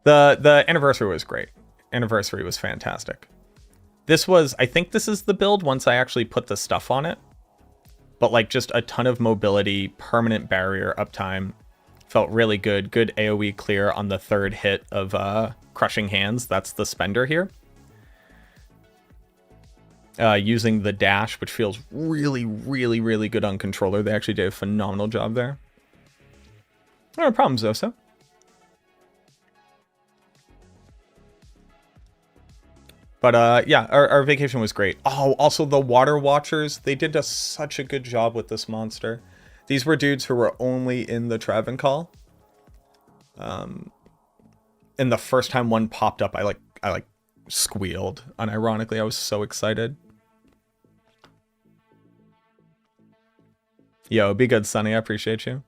The anniversary was great. Anniversary was fantastic. This was, I think this is the build once I actually put the stuff on it. But like just a ton of mobility, permanent barrier uptime. Felt really good. Good AoE clear on the third hit of Crushing Hands. That's the spender here. Using the dash, which feels really, really, really good on controller. They actually did a phenomenal job there. No problems, though, so. But yeah, our vacation was great. Oh, also the Water Watchers. They did such a good job with this monster. These were dudes who were only in the Travancore. And the first time one popped up, I like squealed. Unironically, I was so excited. Yo, be good, Sonny. I appreciate you.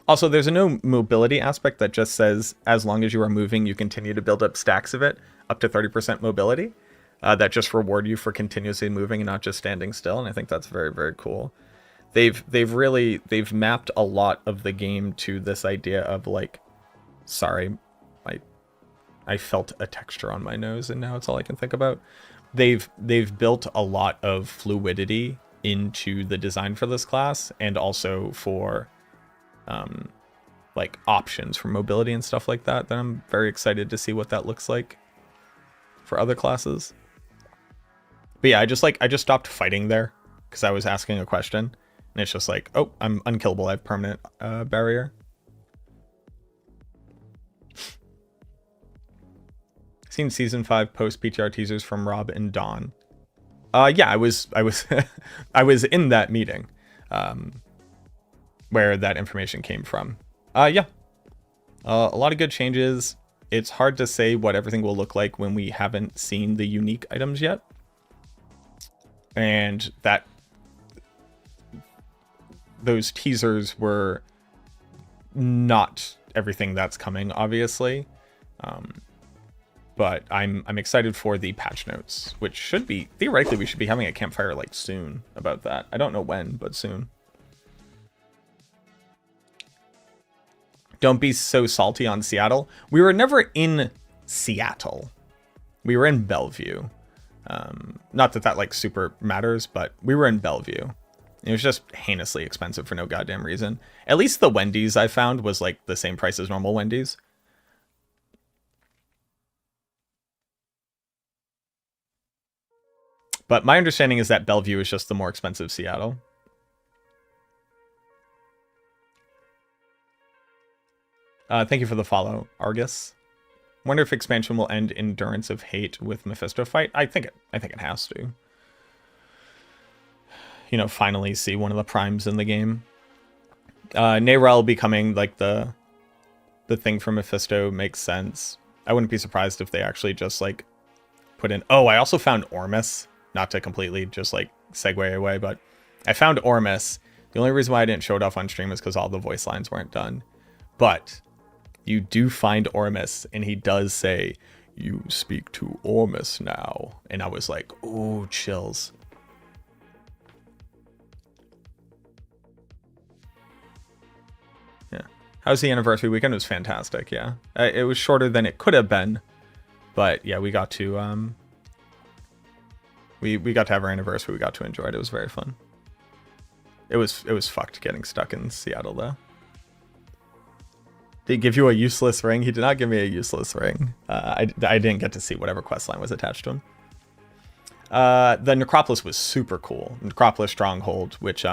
Also, there's a no mobility aspect that just says, as long as you are moving, you continue to build up stacks of it, up to 30% mobility. That just reward you for continuously moving and not just standing still. And I think that's very, very cool. They've mapped a lot of the game to this idea of like, sorry, I felt a texture on my nose and now it's all I can think about. They've built a lot of fluidity into the design for this class and also for like options for mobility and stuff like that I'm very excited to see what that looks like for other classes. But yeah, I just stopped fighting there because I was asking a question and it's just like, oh, I'm unkillable. I have permanent barrier. Seen season 5 post PTR teasers from Rob and Dawn. Yeah, I was I was in that meeting where that information came from. Yeah, a lot of good changes. It's hard to say what everything will look like when we haven't seen the unique items yet. And that those teasers were not everything that's coming, obviously. But I'm excited for the patch notes, which should be, theoretically, we should be having a campfire like soon about that. I don't know when, but soon. Don't be so salty on Seattle. We were never in Seattle. We were in Bellevue. Not that that like super matters, but we were in Bellevue. It was just heinously expensive for no goddamn reason. At least the Wendy's I found was like the same price as normal Wendy's. But my understanding is that Bellevue is just the more expensive Seattle. Thank you for the follow, Argus. Wonder if expansion will end Endurance of Hate with Mephisto fight. I think it has to. You know, finally see one of the primes in the game. Neyrel becoming like the thing for Mephisto makes sense. I wouldn't be surprised if they actually just like put in. Oh, I also found Ormus. Not to completely just like segue away, but I found Ormus. The only reason why I didn't show it off on stream is because all the voice lines weren't done. But you do find Ormus, and he does say, "You speak to Ormus now." And I was like, "Ooh, chills." Yeah. How's the anniversary weekend? It was fantastic, yeah. It was shorter than it could have been. But yeah, we got to we got to have our anniversary. We got to enjoy it. It was very fun. It was fucked getting stuck in Seattle though. Did he give you a useless ring? He did not give me a useless ring. I didn't get to see whatever questline was attached to him. The Necropolis was super cool. Necropolis Stronghold, which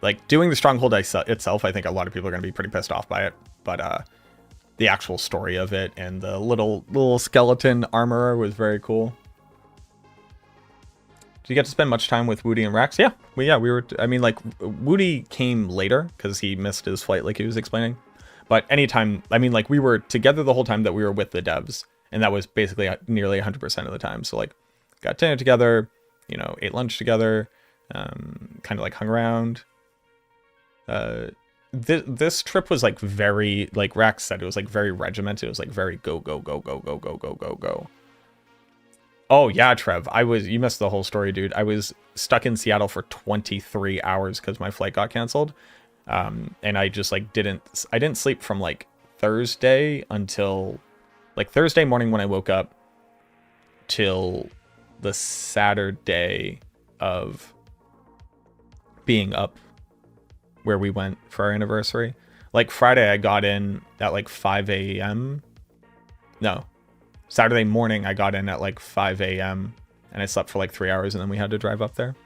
like doing the Stronghold itself, I think a lot of people are going to be pretty pissed off by it. but the actual story of it and the little skeleton armorer was very cool. Did you get to spend much time with Woody and Raxx? Yeah, we were. I mean, like Woody came later because he missed his flight, like he was explaining. But anytime, I mean, like we were together the whole time that we were with the devs, and that was basically nearly 100% of the time. So like, got dinner together, you know, ate lunch together, kind of like hung around. This trip was like very, like Raxx said, it was like very regimented. It was like very go. Oh yeah, Trev, you missed the whole story, dude. I was stuck in Seattle for 23 hours because my flight got canceled. And I just like I didn't sleep from like Thursday until like Thursday morning when I woke up till the Saturday of being up where we went for our anniversary. Like Friday I got in at like 5 a.m. No, Saturday morning I got in at like 5 a.m. and I slept for like 3 hours and then we had to drive up there.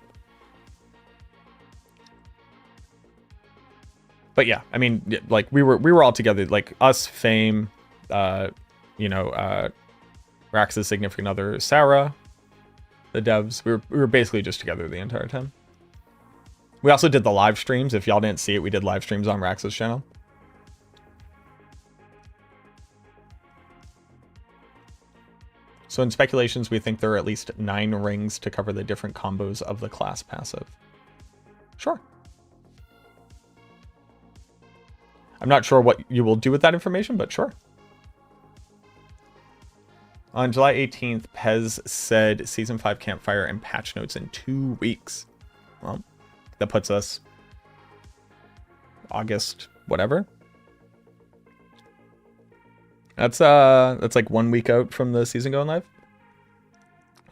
But yeah, I mean, like we were all together, like us, Fame, you know, Rax's significant other, Sarah, the devs. We were basically just together the entire time. We also did the live streams. If y'all didn't see it, we did live streams on Rax's channel. So in speculations, we think there are at least 9 rings to cover the different combos of the class passive. Sure. I'm not sure what you will do with that information, but sure. On July 18th, Pez said Season 5 Campfire and patch notes in 2 weeks. Well, that puts us August, whatever. That's like 1 week out from the season going live.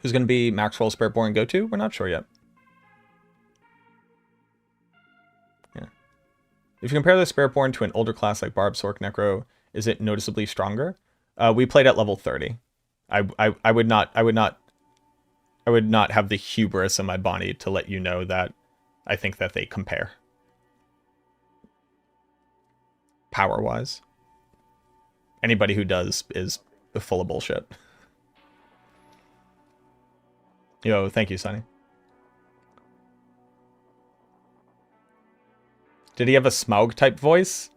Who's going to be Maxwell, SPIRITBORN, go-to? We're not sure yet. Yeah. If you compare the SPIRITBORN to an older class like Barb, Sork, Necro, is it noticeably stronger? We played at level 30. I would not have the hubris in my body to let you know that I think that they compare. Power-wise. Anybody who does is full of bullshit. Yo, thank you, Sonny. Did he have a Smaug type voice?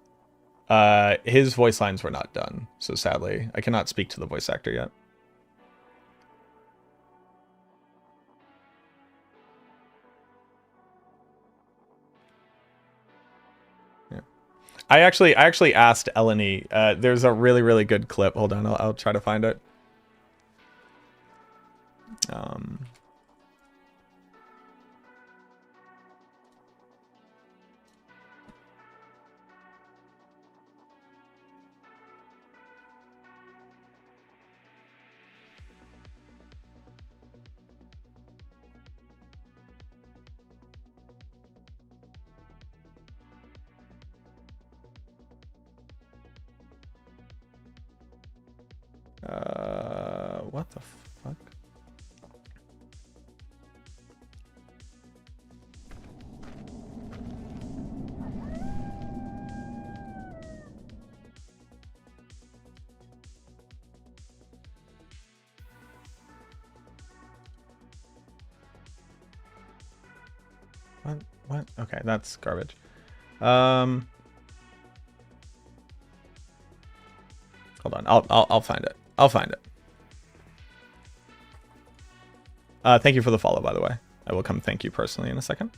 His voice lines were not done, so sadly, I cannot speak to the voice actor yet. Yeah. I actually asked Eleni. There's a really good clip. Hold on, I'll try to find it. What the fuck? What? Okay, that's garbage. Hold on, I'll find it. I'll find it. Thank you for the follow, by the way. I will come thank you personally in a second.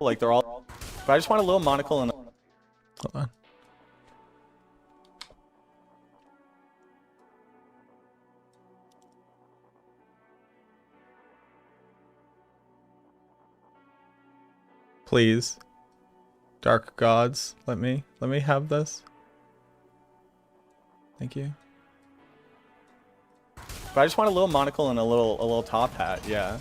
Like they're all, but I just want a little monocle and. Hold on. Please, dark gods, let me have this. Thank you. But I just want a little monocle and a little top hat. Yeah.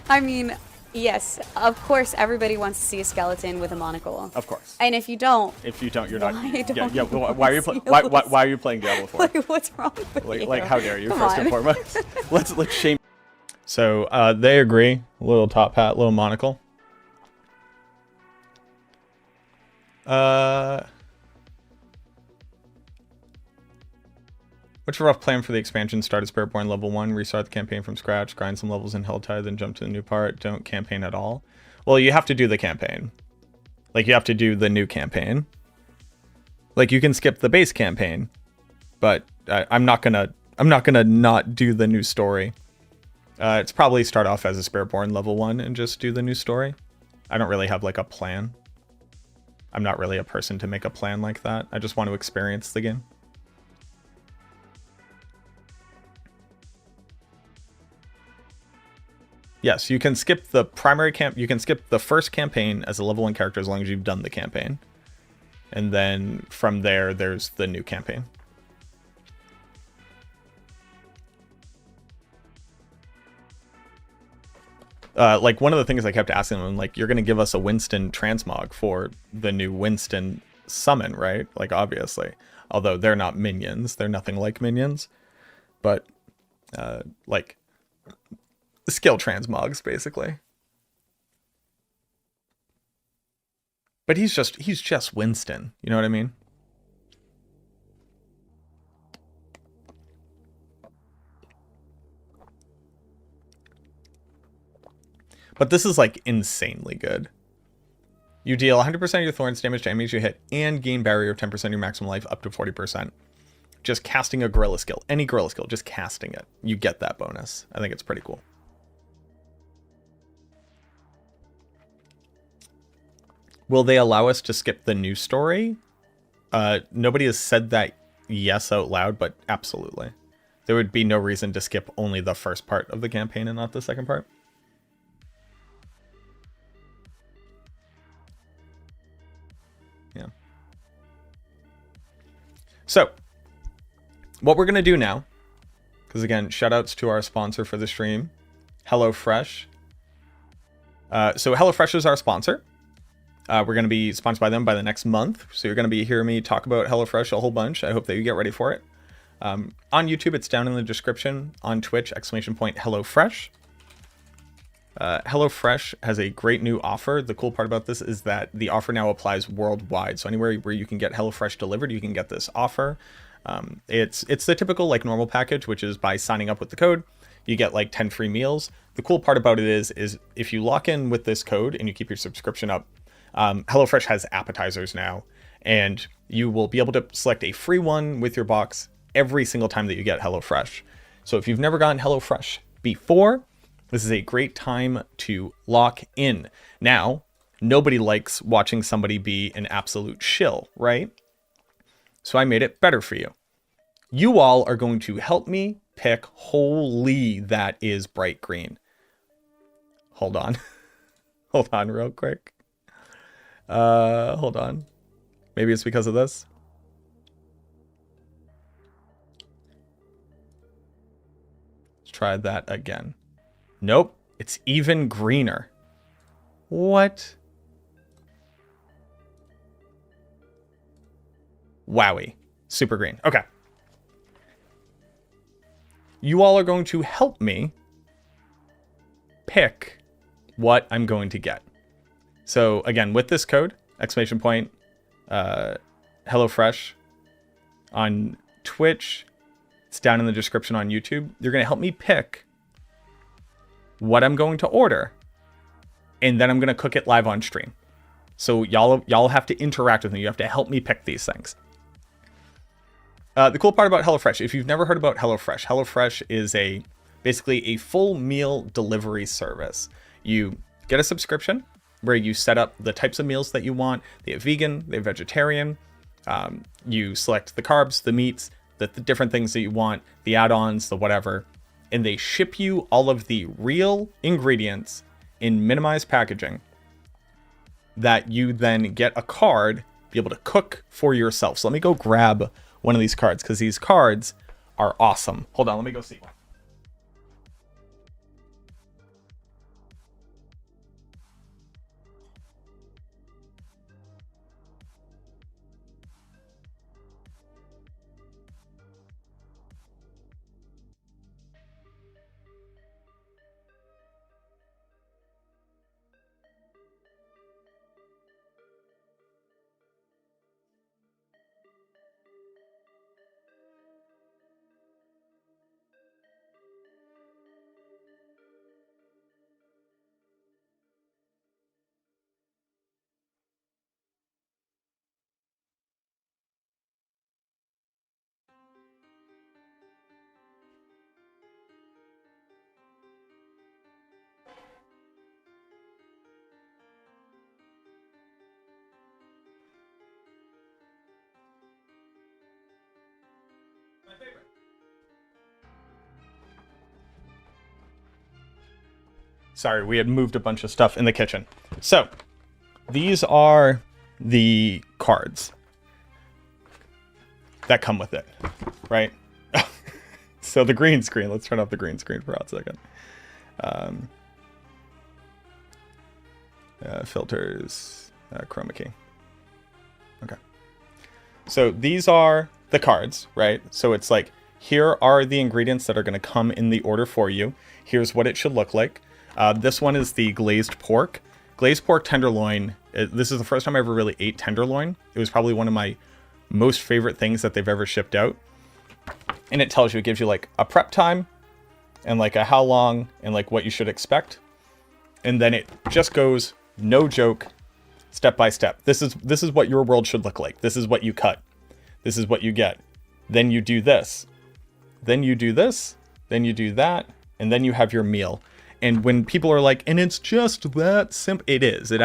I mean, Yes, of course, everybody wants to see a skeleton with a monocle. Of course. And if you don't, You're not. Why don't Yeah. you Why are you see why are you playing Diablo 4? like, what's wrong with you? Like, how dare you? Come First on. and foremost, let's shame. So they agree. Little top hat, little monocle. What's your rough plan for the expansion? Start at Spiritborn level 1, restart the campaign from scratch, grind some levels in Helltide, then jump to the new part. Don't campaign at all. Well, you have to do the campaign. Like, you have to do the new campaign. Like, you can skip the base campaign, but I'm not gonna not do the new story. It's probably start off as a Spiritborn level 1 and just do the new story. I don't really have like a plan. I'm not really a person to make a plan like that. I just want to experience the game. Yes, you can skip the primary camp. You can skip the first campaign as a level 1 character as long as you've done the campaign. And then from there, there's the new campaign. Like, one of the things I kept asking them, like, you're going to give us a Winston transmog for the new Winston summon, right? Like, obviously. Although they're not minions. They're nothing like minions. But, like, skill transmogs, basically. But he's just Winston. You know what I mean? But this is, like, insanely good. You deal 100% of your thorns damage to enemies you hit and gain barrier of 10% of your maximum life up to 40%. Just casting a gorilla skill. Any gorilla skill, just casting it. You get that bonus. I think it's pretty cool. Will they allow us to skip the new story? Nobody has said that yes out loud, but absolutely. There would be no reason to skip only the first part of the campaign and not the second part. Yeah. So, what we're going to do now, because again, shout outs to our sponsor for the stream, HelloFresh. So HelloFresh is our sponsor. We're going to be sponsored by them by the next month. So you're going to be hearing me talk about HelloFresh a whole bunch. I hope that you get ready for it. On YouTube, it's down in the description. On Twitch, !HelloFresh. HelloFresh has a great new offer. The cool part about this is that the offer now applies worldwide. So anywhere where you can get HelloFresh delivered, you can get this offer. It's the typical like normal package, which is by signing up with the code, you get like 10 free meals. The cool part about it is if you lock in with this code and you keep your subscription up, HelloFresh has appetizers now, and you will be able to select a free one with your box every single time that you get HelloFresh. So if you've never gotten HelloFresh before, this is a great time to lock in. Now, nobody likes watching somebody be an absolute shill, right? So I made it better for you. You all are going to help me pick. Holy, that is bright green. Hold on. Hold on real quick. Hold on. Maybe it's because of this. Let's try that again. Nope, it's even greener. What? Wowie. Super green. Okay. You all are going to help me pick what I'm going to get. So again, with this code, !HelloFresh on Twitch, it's down in the description on YouTube. You're going to help me pick what I'm going to order, and then I'm going to cook it live on stream. So y'all have to interact with me. You have to help me pick these things. The cool part about HelloFresh, if you've never heard about HelloFresh, HelloFresh is basically a full meal delivery service. You get a subscription where you set up the types of meals that you want. They have vegan, they have vegetarian. You select the carbs, the meats, the different things that you want, the add-ons, the whatever, and they ship you all of the real ingredients in minimized packaging that you then get a card, be able to cook for yourself. So let me go grab one of these cards, because these cards are awesome. Hold on, let me go see one. Sorry, we had moved a bunch of stuff in the kitchen. So, these are the cards that come with it, right? So the green screen, let's turn off the green screen for a second. Filters, chroma key. Okay. So these are the cards, right? So it's like, here are the ingredients that are going to come in the order for you. Here's what it should look like. This one is the glazed pork. Glazed pork tenderloin. This is the first time I ever really ate tenderloin. It was probably one of my most favorite things that they've ever shipped out. And it tells you, it gives you like a prep time and like a how long and like what you should expect. And then it just goes, no joke, step by step. This is what your world should look like. This is what you cut. This is what you get. Then you do this. Then you do this. Then you do that. And then you have your meal. And when people are like, and it's just that simple, it is. It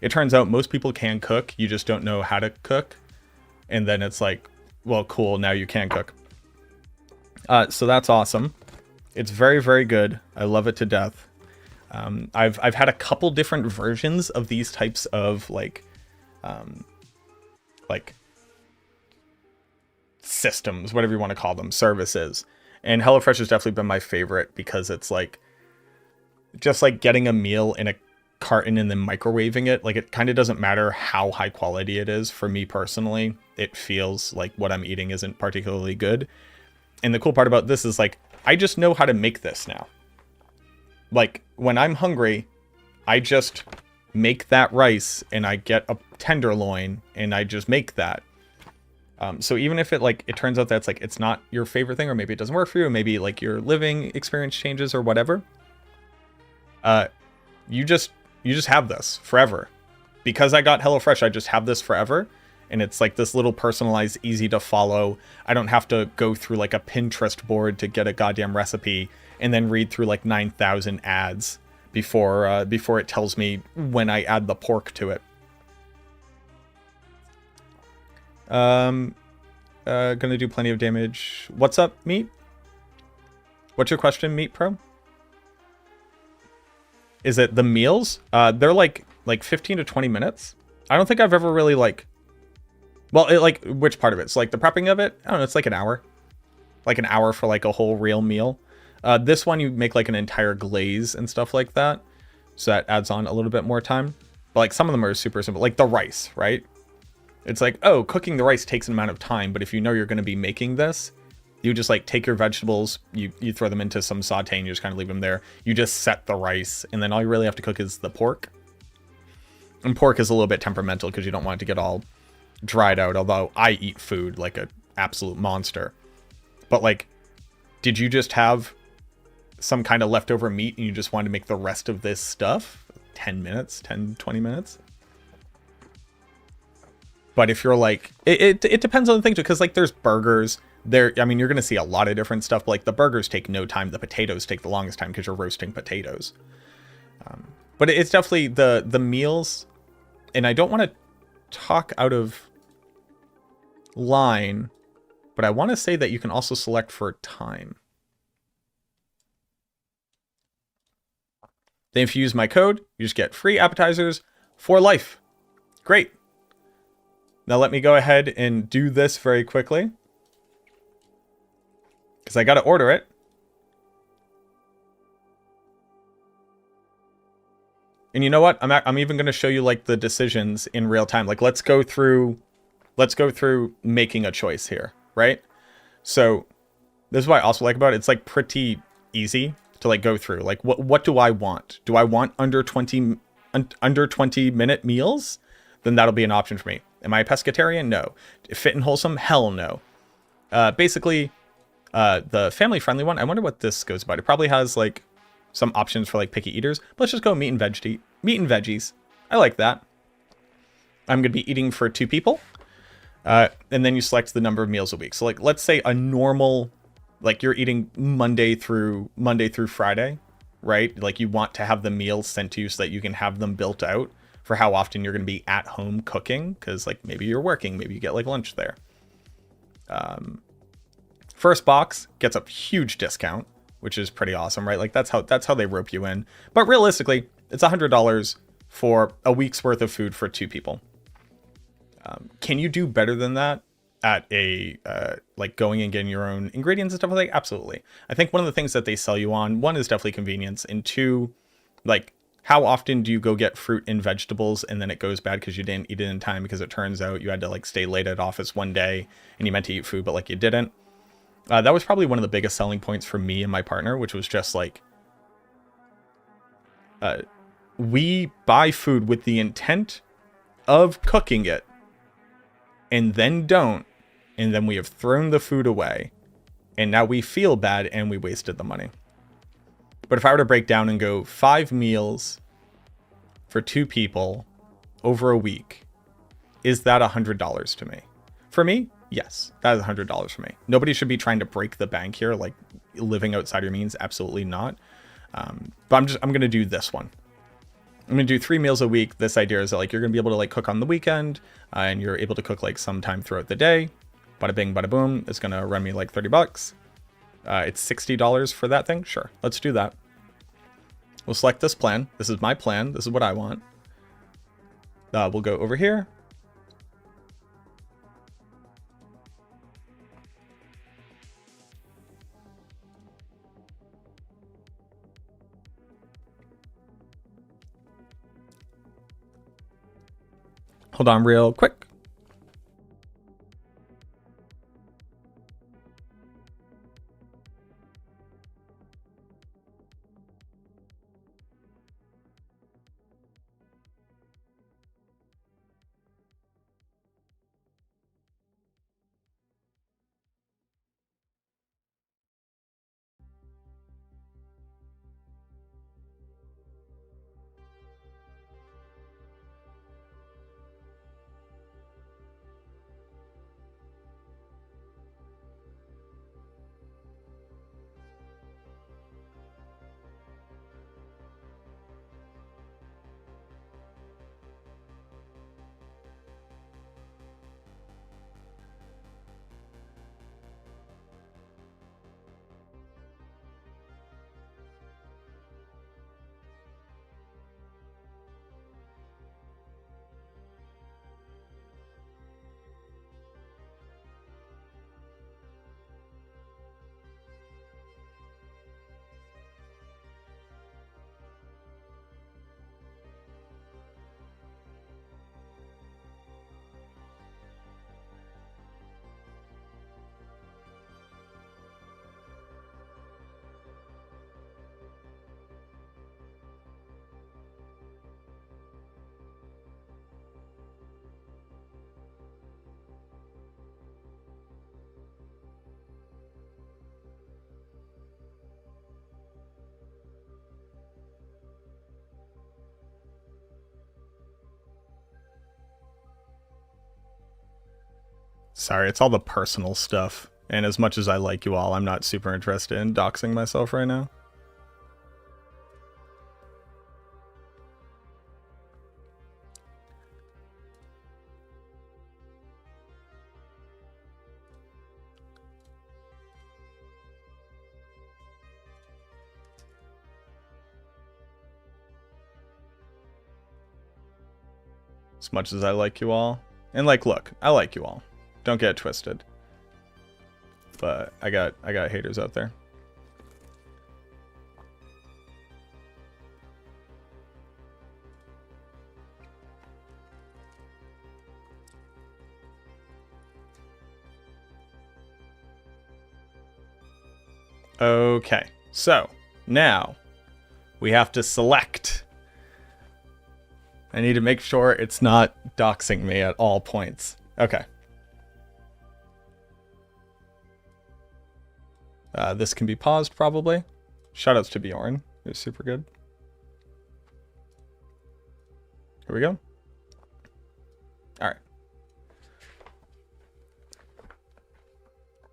turns out most people can cook. You just don't know how to cook. And then it's like, well, cool, now you can cook. So that's awesome. It's very, very good. I love it to death. I've had a couple different versions of these types of like systems, whatever you want to call them, services. And HelloFresh has definitely been my favorite because it's like, just like getting a meal in a carton and then microwaving it. Like, it kind of doesn't matter how high quality it is. For me personally, it feels like what I'm eating isn't particularly good. And the cool part about this is like, I just know how to make this now. Like, when I'm hungry, I just make that rice and I get a tenderloin and I just make that. So even if it turns out that's like, it's not your favorite thing, or maybe it doesn't work for you, or maybe like your living experience changes or whatever, you just have this forever. Because I got HelloFresh, I just have this forever. And it's like this little personalized, easy to follow. I don't have to go through like a Pinterest board to get a goddamn recipe and then read through like 9,000 ads before it tells me when I add the pork to it. Gonna do plenty of damage. What's up, Meat? What's your question, Meat Pro? Is it the meals? They're like 15 to 20 minutes. I don't think I've ever really which part of it? It's like the prepping of it. I don't know. It's like an hour. Like an hour for like a whole real meal. This one you make like an entire glaze and stuff like that. So that adds on a little bit more time. But like some of them are super simple. Like the rice, right? It's like, oh, cooking the rice takes an amount of time. But if you know you're going to be making this, you just like take your vegetables, you throw them into some saute and you just kind of leave them there. You just set the rice, and then all you really have to cook is the pork. And pork is a little bit temperamental because you don't want it to get all dried out, although I eat food like an absolute monster. But like, did you just have some kind of leftover meat and you just wanted to make the rest of this stuff? 10 minutes, 10, 20 minutes? But if you're like, it depends on the thing too, because like there's burgers. You're going to see a lot of different stuff. But like the burgers take no time. The potatoes take the longest time because you're roasting potatoes. But it's definitely the meals. And I don't want to talk out of line, but I want to say that you can also select for time. Then if you use my code, you just get free appetizers for life. Great. Now let me go ahead and do this very quickly, because I got to order it. And you know what? I'm even going to show you like the decisions in real time. Like let's go through making a choice here, right? So this is what I also like about it. It's like pretty easy to like go through. Like what do I want? Do I want under 20 minute meals? Then that'll be an option for me. Am I a pescatarian? No. Fit and wholesome? Hell no. Basically, the family friendly one, I wonder what this goes about. It probably has like some options for like picky eaters. But let's just go meat and veggies. I like that. I'm going to be eating for 2 people. And then you select the number of meals a week. So like, let's say a normal, like you're eating Monday through Friday, right? Like you want to have the meals sent to you so that you can have them built out for how often you're going to be at home cooking. Cause like maybe you're working, maybe you get like lunch there. First box gets a huge discount. which is pretty awesome, right? Like that's how they rope you in. But realistically, it's $100 for a week's worth of food for 2 people. Can you do better than that at a like going and getting your own ingredients and stuff like that? Absolutely. I think one of the things that they sell you on, one is definitely convenience, and 2, like how often do you go get fruit and vegetables and then it goes bad because you didn't eat it in time because it turns out you had to like stay late at office one day and you meant to eat food but like you didn't. That was probably one of the biggest selling points for me and my partner, which was just like we buy food with the intent of cooking it and then don't, and then we have thrown the food away and now we feel bad and we wasted the money. But if I were to break down and go 5 meals for 2 people over a week, is that $100 to me? For me, yes, that is $100 for me. Nobody should be trying to break the bank here, like living outside your means. Absolutely not. But I'm going to do this one. I'm going to do 3 meals a week. This idea is that like you're going to be able to like cook on the weekend and you're able to cook like sometime throughout the day. Bada bing, bada boom. It's going to run me like $30. It's $60 for that thing. Sure, let's do that. We'll select this plan. This is my plan. This is what I want. We'll go over here. Hold on real quick. Sorry, it's all the personal stuff. And as much as I like you all, I'm not super interested in doxing myself right now. As much as I like you all. And like, look, I like you all. Don't get it twisted. But I got haters out there. Okay, so now we have to select. I need to make sure it's not doxing me at all points. Okay. This can be paused, probably. Shoutouts to Bjorn. It was super good. Here we go. All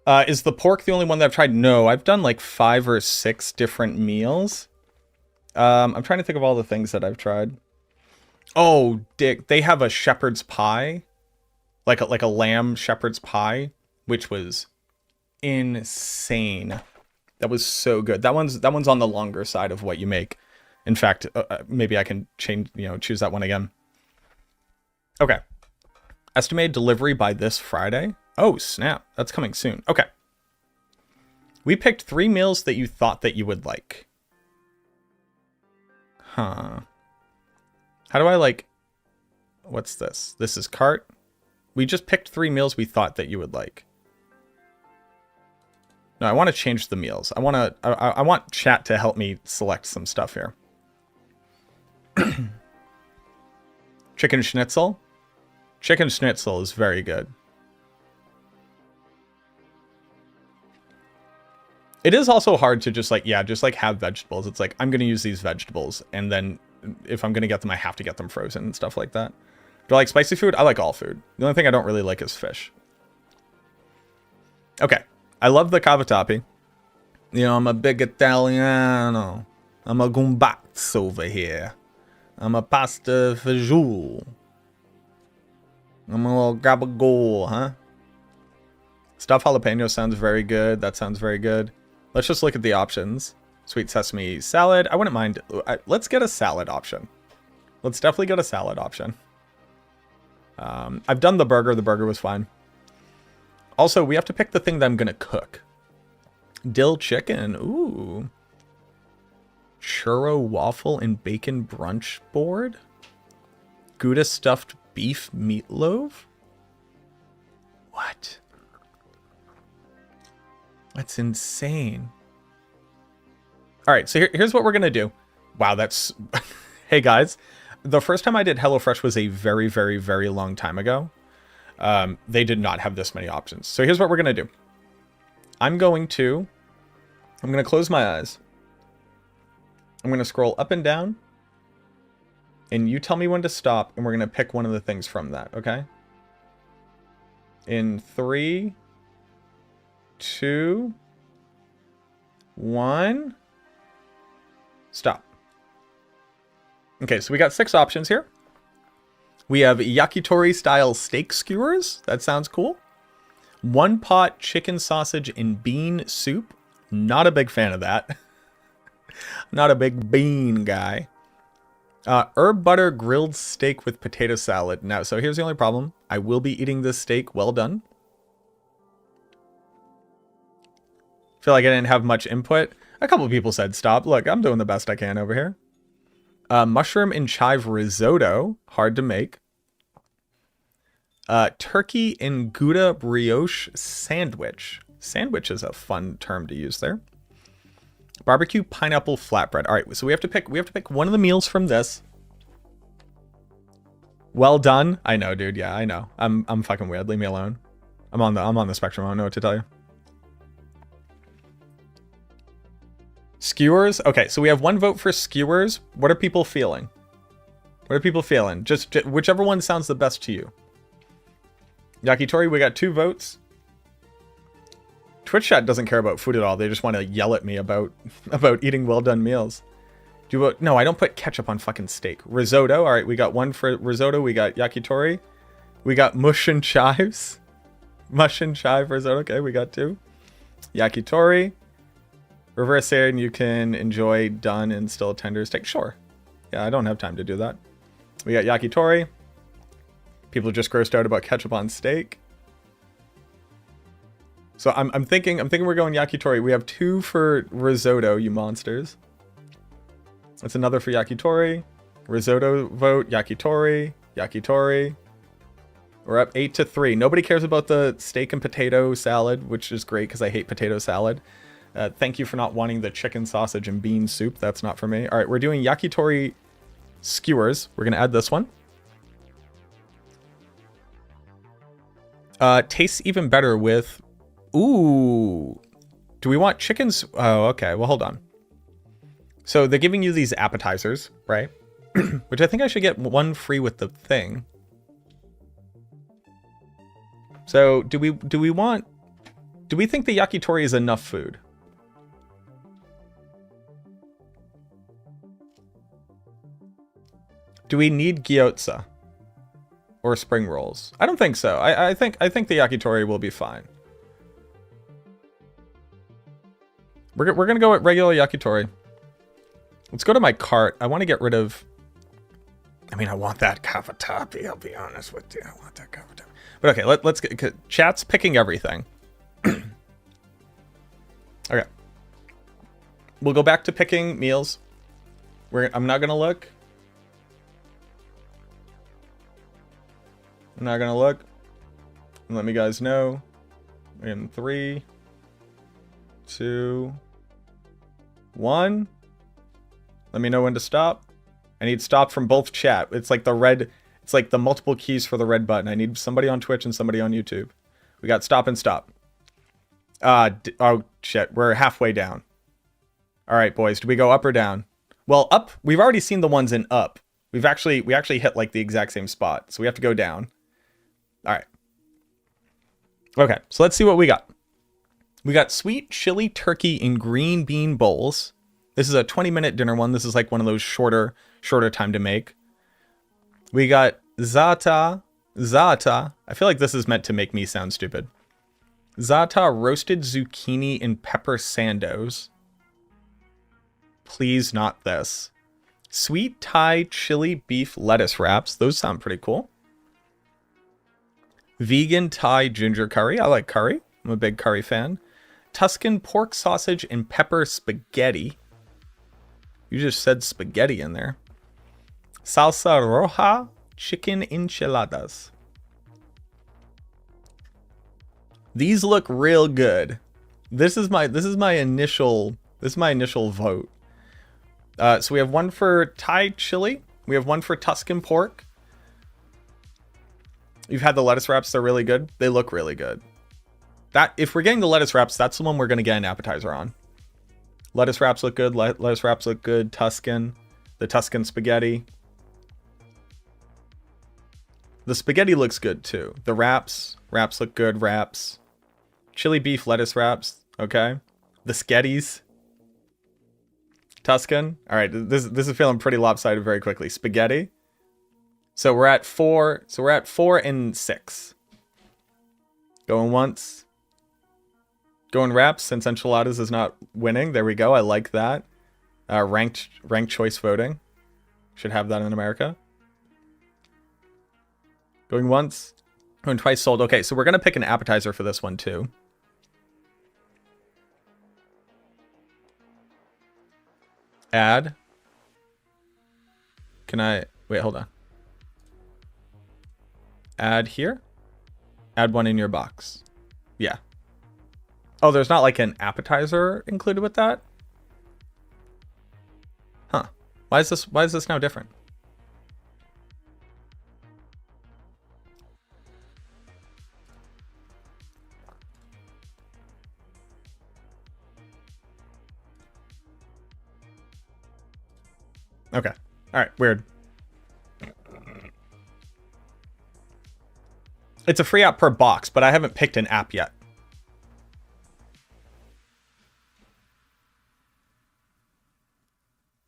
right. Is the pork the only one that I've tried? No, I've done like 5 or 6 different meals. I'm trying to think of all the things that I've tried. Oh, Dick, they have a shepherd's pie. Like a lamb shepherd's pie, which was insane. That was so good. That one's on the longer side of what you make. In fact, maybe I can change, choose that one again. Okay. Estimated delivery by this Friday. Oh, snap. That's coming soon. Okay. We picked 3 meals that you thought that you would like. Huh. How do I like... What's this? This is cart. We just picked 3 meals we thought that you would like. No, I want to change the meals. I want chat to help me select some stuff here. Chicken schnitzel. Chicken schnitzel is very good. It is also hard to just have vegetables. It's like, I'm going to use these vegetables. And then if I'm going to get them, I have to get them frozen and stuff like that. Do I like spicy food? I like all food. The only thing I don't really like is fish. Okay. I love the cavatappi. I'm a big Italiano. I'm a gumbaz over here. I'm a pasta fagioli. I'm a little gabagool, huh? Stuffed jalapeno sounds very good. That sounds very good. Let's just look at the options. Sweet sesame salad. I wouldn't mind. Let's get a salad option. Let's definitely get a salad option. I've done the burger. The burger was fine. Also, we have to pick the thing that I'm going to cook. Dill chicken. Ooh. Churro waffle and bacon brunch board. Gouda stuffed beef meatloaf. What? That's insane. All right, so here's what we're going to do. Wow, that's... Hey, guys. The first time I did HelloFresh was a very, very, very long time ago. They did not have this many options. So here's what we're going to do. I'm going to close my eyes. I'm going to scroll up and down. And you tell me when to stop. And we're going to pick one of the things from that, okay? In 3, 2, 1. Stop. Okay, so we got 6 options here. We have yakitori style steak skewers. That sounds cool. 1 pot chicken sausage and bean soup. Not a big fan of that. Not a big bean guy. Herb butter grilled steak with potato salad. Now, so here's the only problem. I will be eating this steak well done. Feel like I didn't have much input. A couple of people said stop. Look, I'm doing the best I can over here. Mushroom and chive risotto. Hard to make. Turkey and Gouda brioche sandwich. Sandwich is a fun term to use there. Barbecue pineapple flatbread. All right, so we have to pick one of the meals from this. Well done. I know, dude. Yeah, I know. I'm fucking weird. Leave me alone. I'm on the spectrum. I don't know what to tell you. Skewers. Okay, so we have 1 vote for skewers. What are people feeling? What are people feeling? Just whichever one sounds the best to you. Yakitori, we got 2 votes. Twitch chat doesn't care about food at all. They just want to yell at me about eating well done meals. Do you vote? No, I don't put ketchup on fucking steak. Risotto. All right, we got 1 for risotto. We got yakitori. We got mush and chives. Mush and chive risotto. Okay, we got 2. Yakitori. Reverse air, and you can enjoy done and still tender steak. Sure. Yeah, I don't have time to do that. We got yakitori. People are just grossed out about ketchup on steak. So I'm thinking we're going yakitori. We have 2 for risotto, you monsters. That's another for yakitori. Risotto vote, yakitori, yakitori. We're up 8-3. Nobody cares about the steak and potato salad, which is great because I hate potato salad. Thank you for not wanting the chicken sausage and bean soup. That's not for me. All right, we're doing yakitori skewers. We're going to add this one. Tastes even better with... Ooh. Do we want chickens? Oh, okay. Well, hold on. So they're giving you these appetizers, right? Which I think I should get 1 free with the thing. So do we think the yakitori is enough food? Do we need gyoza or spring rolls? I don't think so. I think the yakitori will be fine. We're gonna go with regular yakitori. Let's go to my cart. I want to get rid of. I mean, I want that cavatappi. I'll be honest with you. I want that cavatappi. But okay, let's get. Chat's picking everything. Okay. We'll go back to picking meals. I'm not gonna look. I'm not gonna look. Let me guys know. In 3, 2, 1. Let me know when to stop. I need stop from both chat. It's like the red. It's like the multiple keys for the red button. I need somebody on Twitch and somebody on YouTube. We got stop and stop. Oh shit, we're halfway down. All right, boys, do we go up or down? Well, up. We've already seen the ones in up. We actually hit like the exact same spot, so we have to go down. All right. Okay, so let's see what we got. We got sweet chili turkey in green bean bowls. This is a 20-minute dinner one. This is like one of those shorter time to make. We got zata. I feel like this is meant to make me sound stupid. Zata roasted zucchini in pepper sandos. Please not this. Sweet Thai chili beef lettuce wraps. Those sound pretty cool. Vegan Thai ginger curry. I like curry. I'm a big curry fan. Tuscan pork sausage and pepper spaghetti. You just said spaghetti in there. Salsa roja chicken enchiladas. These look real good. This is my initial vote. So we have one for Thai chili. We have one for Tuscan pork. You've had the lettuce wraps. They're really good. They look really good. That if we're getting the lettuce wraps, that's the one we're going to get an appetizer on. Lettuce wraps look good. Lettuce wraps look good. Tuscan. The Tuscan spaghetti. The spaghetti looks good too. The wraps look good. Wraps. Chili beef lettuce wraps. Okay. The sketties. Tuscan. All right. This is feeling pretty lopsided very quickly. Spaghetti. So we're at 4. So we're at 4 and 6. Going once. Going wraps since enchiladas is not winning. There we go. I like that. Ranked choice voting. Should have that in America. Going once. Going twice sold. Okay, so we're going to pick an appetizer for this one too. Add. Can I... Wait, hold on. Add here. Add one in your box. Yeah. Oh, there's not like an appetizer included with that? Huh. Why is this now different? Okay. All right. Weird. It's a free app per box, but I haven't picked an app yet.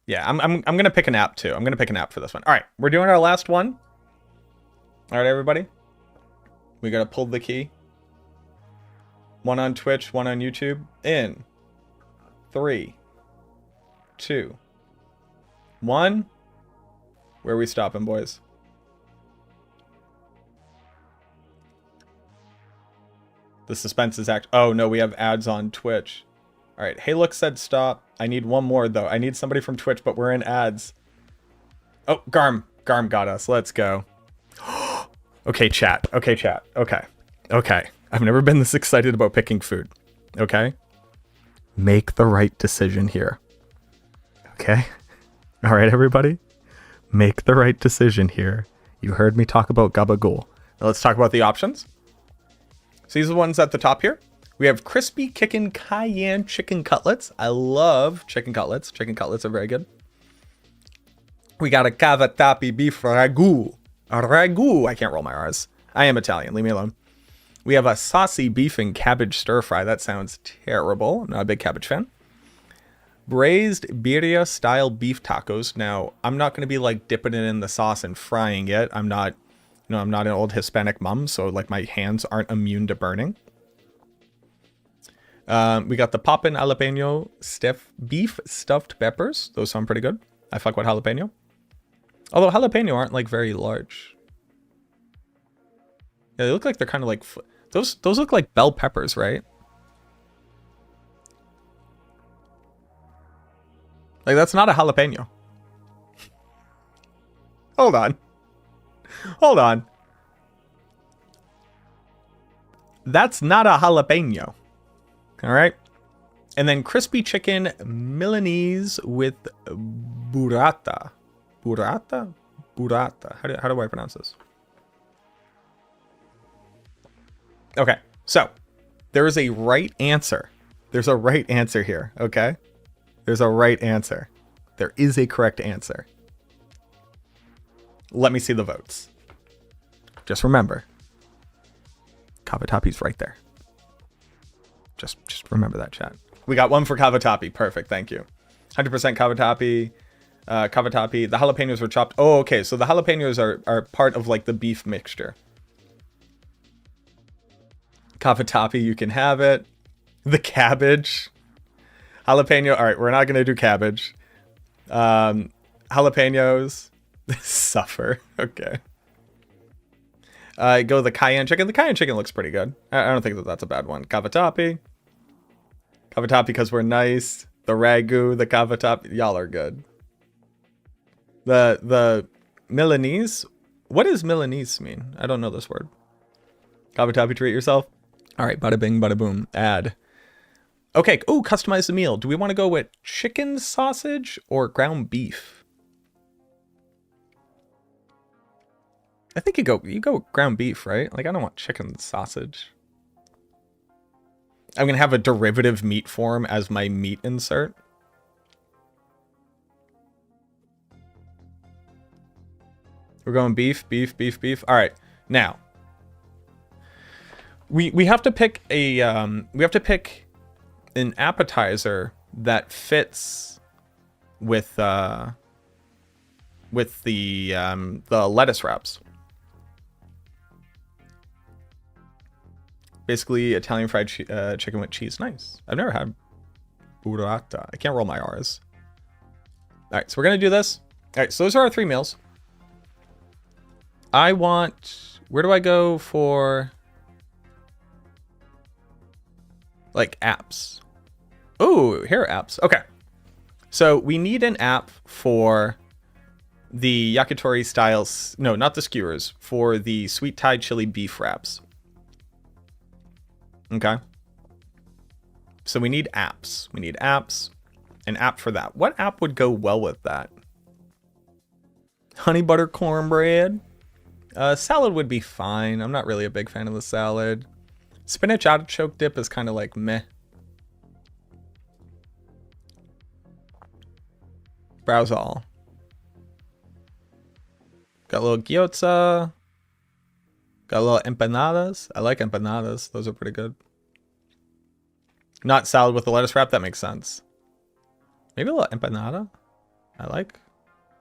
Yeah, I'm gonna pick an app too. I'm gonna pick an app for this one. All right, we're doing our last one. All right, everybody. We gotta pull the key. One on Twitch, one on YouTube. In 3, 2, 1. Where are we stopping, boys? The suspense is oh no, we have ads on Twitch. All right, Hey Look said stop. I need one more though. I need somebody from Twitch, but we're in ads. Oh, Garm got us. Let's go. Okay, chat. Okay, chat. Okay. I've never been this excited about picking food. Okay? Make the right decision here. Okay? All right, everybody? Make the right decision here. You heard me talk about gabagool. Now let's talk about the options. So these are the ones at the top here. We have crispy kickin' cayenne chicken cutlets. I love chicken cutlets. Chicken cutlets are very good. We got a cavatappi beef ragu. A ragu. I can't roll my R's. I am Italian. Leave me alone. We have a saucy beef and cabbage stir fry. That sounds terrible. I'm not a big cabbage fan. Braised birria style beef tacos. Now, I'm not going to be like dipping it in the sauce and frying it. I'm not an old Hispanic mom, so like my hands aren't immune to burning. We got the poppin' jalapeno beef stuffed peppers. Those sound pretty good. I fuck with jalapeno. Although jalapeno aren't like very large. Yeah, they look like they're kind of like those look like bell peppers, right? Like that's not a jalapeno. Hold on. Hold on. That's not a jalapeno. All right. And then crispy chicken Milanese with burrata. Burrata? Burrata. How do I pronounce this? Okay. So there is a right answer. There's a right answer here. Okay. There's a right answer. There is a correct answer. Let me see the votes. Just remember, Cavatappi's right there. Just remember that, chat. We got one for Cavatappi. Perfect. Thank you. 100% Cavatappi. Cavatappi. The jalapenos were chopped. Oh, okay. So the jalapenos are part of like the beef mixture. Cavatappi, you can have it. The cabbage. Jalapeno. All right, we're not going to do cabbage. Jalapenos. Suffer. Okay. Go the cayenne chicken. The cayenne chicken looks pretty good. I don't think that's a bad one. Cavatappi. Cavatappi because we're nice. The ragu, the cavatappi. Y'all are good. The Milanese. What does Milanese mean? I don't know this word. Cavatappi, treat yourself. All right, bada bing, bada boom. Add. Okay. Oh, customize the meal. Do we want to go with chicken sausage or ground beef? I think you go with ground beef, right? Like I don't want chicken sausage. I'm gonna have a derivative meat form as my meat insert. We're going beef, beef, beef, beef. All right, now we have to pick a an appetizer that fits with the lettuce wraps. Basically, Italian fried chicken with cheese. Nice. I've never had burrata. I can't roll my R's. All right, so we're going to do this. All right, so those are our 3 meals. I want... Where do I go for... like, apps? Oh, here are apps. Okay. So we need an app for the yakitori styles... No, not the skewers. For the sweet Thai chili beef wraps. Okay. So we need apps. We need apps. An app for that. What app would go well with that? Honey butter cornbread. Salad would be fine. I'm not really a big fan of the salad. Spinach artichoke dip is kind of like meh. Browse all. Got a little gyoza. Got a little empanadas. I like empanadas. Those are pretty good. Not salad with the lettuce wrap. That makes sense. Maybe a little empanada. I like.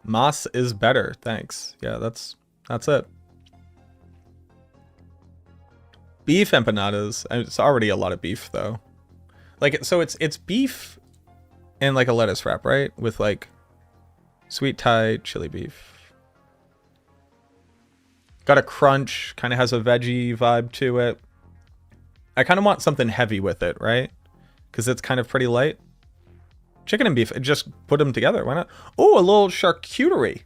Mas is better. Thanks. Yeah, that's it. Beef empanadas. It's already a lot of beef though. Like so it's beef and like a lettuce wrap, right? With like sweet Thai chili beef. Got a crunch, kind of has a veggie vibe to it. I kind of want something heavy with it, right? Because it's kind of pretty light. Chicken and beef, just put them together. Why not? Oh, a little charcuterie.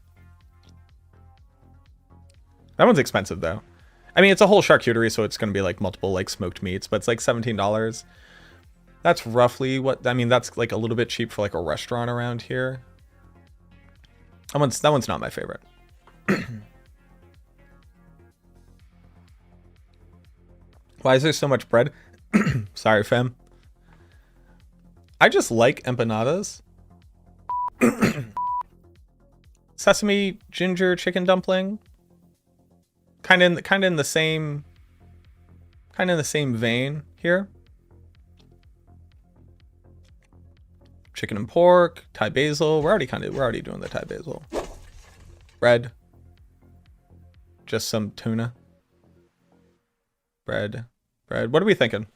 That one's expensive though. I mean, it's a whole charcuterie, so it's going to be like multiple like smoked meats, but it's like $17. That's roughly what, I mean, that's like a little bit cheap for like a restaurant around here. That one's not my favorite. Why is there so much bread? Sorry, fam. I just like empanadas. Sesame ginger chicken dumpling. Kind of in the same vein here. Chicken and pork, Thai basil. We're already doing the Thai basil. Bread. Just some tuna. Bread. What are we thinking?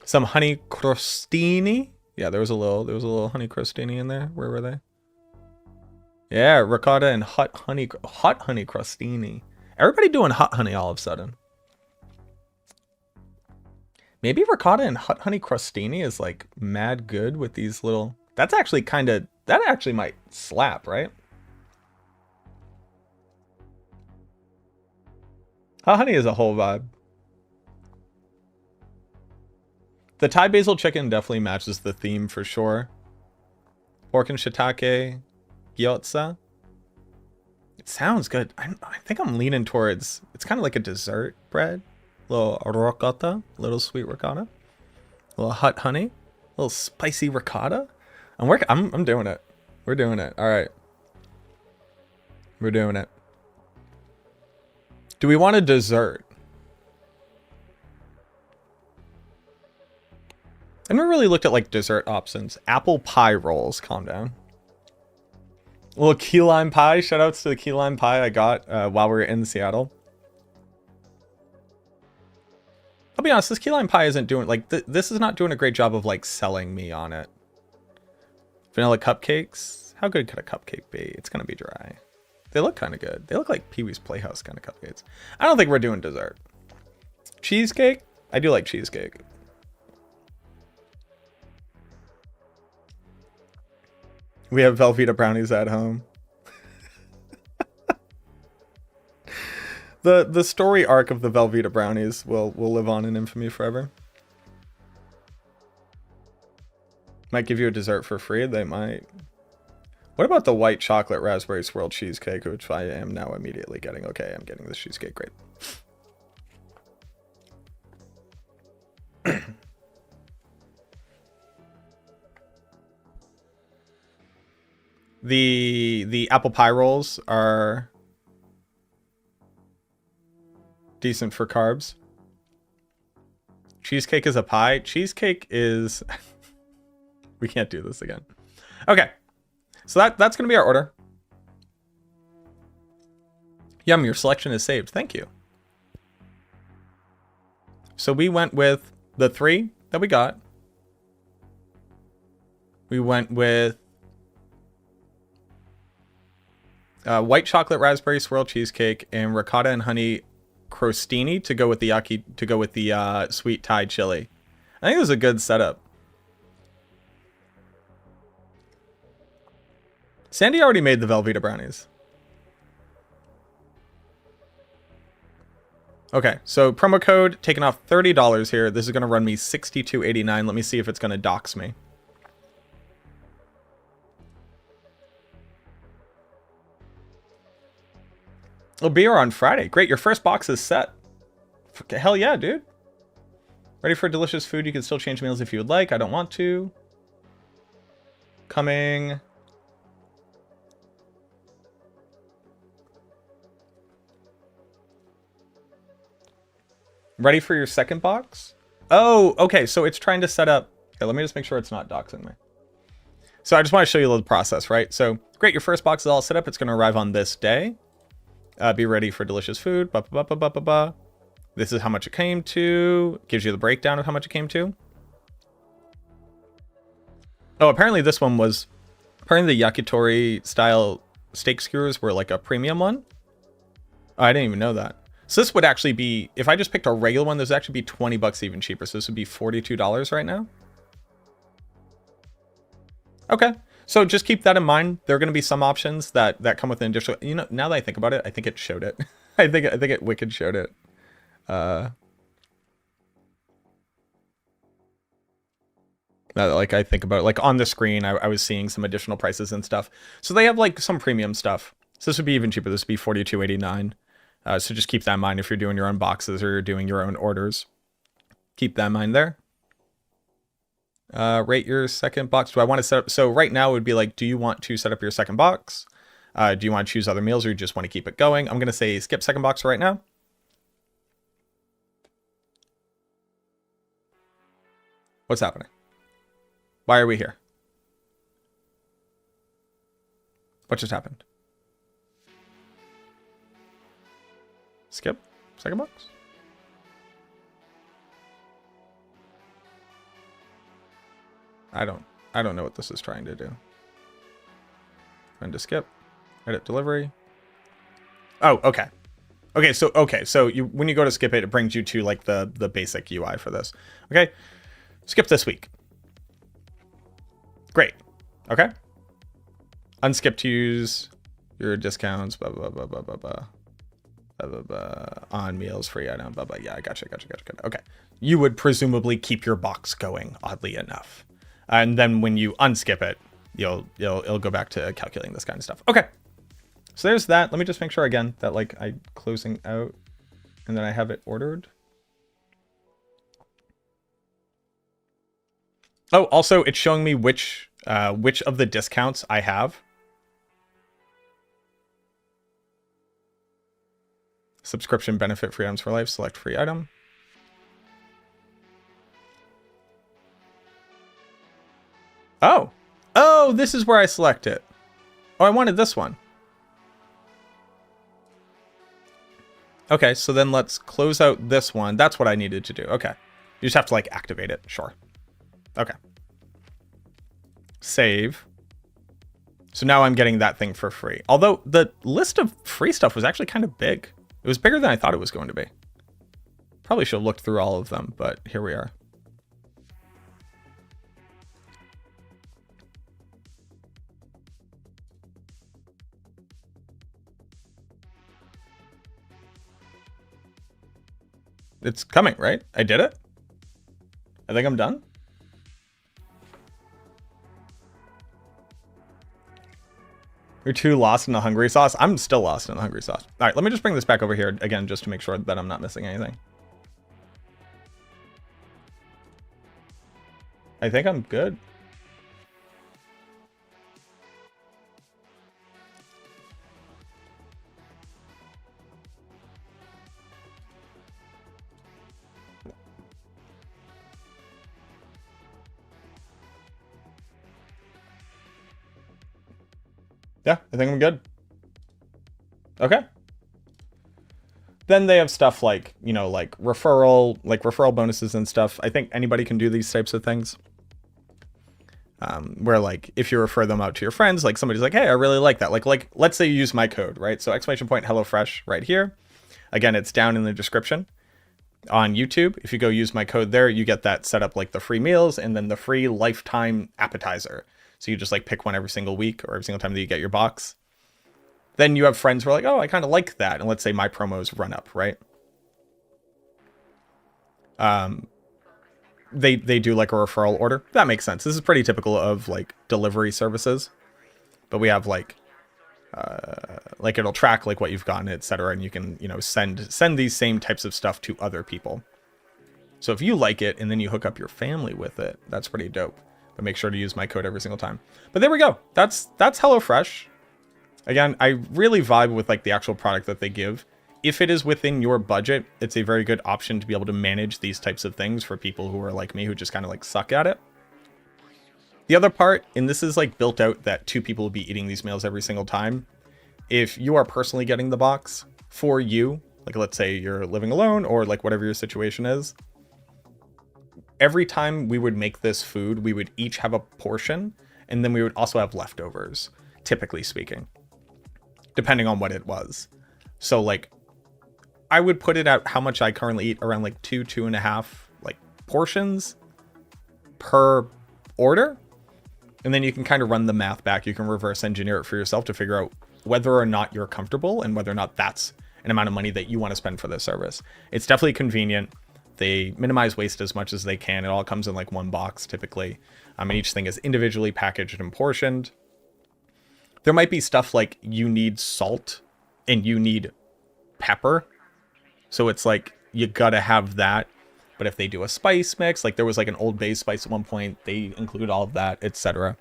Some honey crostini. Yeah, there was a little honey crostini in there. Where were they? Yeah, ricotta and hot honey crostini. Everybody doing hot honey all of a sudden. Maybe ricotta and hot honey crostini is like mad good with these little. That's actually that actually might slap, right? Hot honey is a whole vibe. The Thai basil chicken definitely matches the theme for sure. Pork and shiitake, gyoza. It sounds good. I think I'm leaning towards, it's kind of like a dessert bread. Little ricotta, little sweet ricotta. A little hot honey, a little spicy ricotta. I'm doing it. We're doing it. All right. We're doing it. Do we want a dessert? I never really looked at like dessert options. Apple pie rolls. Calm down. A little key lime pie. Shout outs to the key lime pie I got while we were in Seattle. I'll be honest, this key lime pie isn't doing like this is not doing a great job of like selling me on it. Vanilla cupcakes. How good could a cupcake be? It's gonna be dry. They look kind of good. They look like Pee-wee's Playhouse kind of cupcakes. I don't think we're doing dessert. Cheesecake? I do like cheesecake. We have Velveeta brownies at home. The story arc of the Velveeta brownies will live on in infamy forever. Might give you a dessert for free. They might. What about the white chocolate raspberry swirl cheesecake, which I am now immediately getting? Okay, I'm getting this cheesecake. Great. The apple pie rolls are decent for carbs. Cheesecake is a pie. Cheesecake is... We can't do this again. Okay. So that's going to be our order. Yum, your selection is saved. Thank you. So we went with the 3 that we got. We went with white chocolate raspberry swirl cheesecake and ricotta and honey crostini to go with the sweet Thai chili. I think it was a good setup. Sandy already made the Velveeta brownies. Okay, so promo code taking off $30 here. This is going to run me $62.89. Let me see if it's going to dox me. Oh, beer on Friday. Great, your first box is set. Hell yeah, dude. Ready for delicious food. You can still change meals if you would like. I don't want to. Coming. Ready for your second box? Oh, okay. So it's trying to set up. Okay, let me just make sure it's not doxing me. So I just want to show you a little process, right? So great, your first box is all set up. It's going to arrive on this day. Be ready for delicious food. Ba, ba, ba, ba, ba, ba. This is how much it came to. Gives you the breakdown of how much it came to. Oh, apparently this one was... Apparently the yakitori style steak skewers were like a premium one. Oh, I didn't even know that. So this would actually be... If I just picked a regular one, this would actually be 20 bucks even cheaper. So this would be $42 right now. Okay. So just keep that in mind. There are going to be some options that come with an additional... You know, now that I think about it, I think it showed it. I think it wicked showed it. Now that, like, I think about it, like on the screen, I was seeing some additional prices and stuff. So they have like some premium stuff. So this would be even cheaper. This would be $42.89. So just keep that in mind if you're doing your own boxes or you're doing your own orders. Keep that in mind there. Rate your second box. Do I want to set up? So right now it would be like, do you want to set up your second box? Do you want to choose other meals or you just want to keep it going? I'm going to say skip second box right now. What's happening? Why are we here? What just happened? Skip second box. I don't know what this is trying to do. Going to skip. Edit delivery. Oh, okay. Okay, so you when you go to skip it, it brings you to like the basic UI for this. Okay. Skip this week. Great. Okay. Unskip to use your discounts, blah blah blah blah blah blah. Blah, blah, blah, on meals, free item, blah blah. Yeah, I gotcha. Okay. You would presumably keep your box going, oddly enough. And then when you unskip it, it'll go back to calculating this kind of stuff. Okay. So there's that. Let me just make sure again that like I closing out and then I have it ordered. Oh, also it's showing me which of the discounts I have. Subscription benefit free items for life, select free item. Oh, this is where I select it. Oh, I wanted this one. Okay, so then let's close out this one. That's what I needed to do. Okay. You just have to like activate it. Sure. Okay. Save. So now I'm getting that thing for free. Although the list of free stuff was actually kind of big. It was bigger than I thought it was going to be. Probably should have looked through all of them, but here we are. It's coming, right? I did it. I think I'm done. You're too lost in the hungry sauce. I'm still lost in the hungry sauce. All right, let me just bring this back over here again, just to make sure that I'm not missing anything. I think I'm good. Yeah, I think I'm good. Okay. Then they have stuff like, you know, like referral bonuses and stuff. I think anybody can do these types of things. Where like if you refer them out to your friends, like somebody's like, hey, I really like that. Like let's say you use my code, right? So ! HelloFresh right here. Again, it's down in the description on YouTube. If you go use my code there, you get that set up like the free meals and then the free lifetime appetizer. So you just like pick one every single week or every single time that you get your box. Then you have friends who are like, oh, I kind of like that. And let's say my promos run up, right? They do like a referral order. That makes sense. This is pretty typical of like delivery services. But we have like it'll track like what you've gotten, etc. And you can, you know, send these same types of stuff to other people. So if you like it and then you hook up your family with it, that's pretty dope. But make sure to use my code every single time. But there we go. That's HelloFresh. Again, I really vibe with like the actual product that they give. If it is within your budget, it's a very good option to be able to manage these types of things for people who are like me, who just kind of like suck at it. The other part, and this is like built out that 2 people will be eating these meals every single time. If you are personally getting the box for you, like let's say you're living alone or like whatever your situation is, every time we would make this food, we would each have a portion, and then we would also have leftovers, typically speaking, depending on what it was. So like, I would put it at how much I currently eat, around like 2.5 like portions per order. And then you can kind of run the math back. You can reverse engineer it for yourself to figure out whether or not you're comfortable and whether or not that's an amount of money that you want to spend for this service. It's definitely convenient. They minimize waste as much as they can. It all comes in like one box typically. And each thing is individually packaged and portioned. There might be stuff like you need salt and you need pepper. So it's like, you gotta have that. But if they do a spice mix, like there was like an Old Bay spice at one point, they include all of that, etc.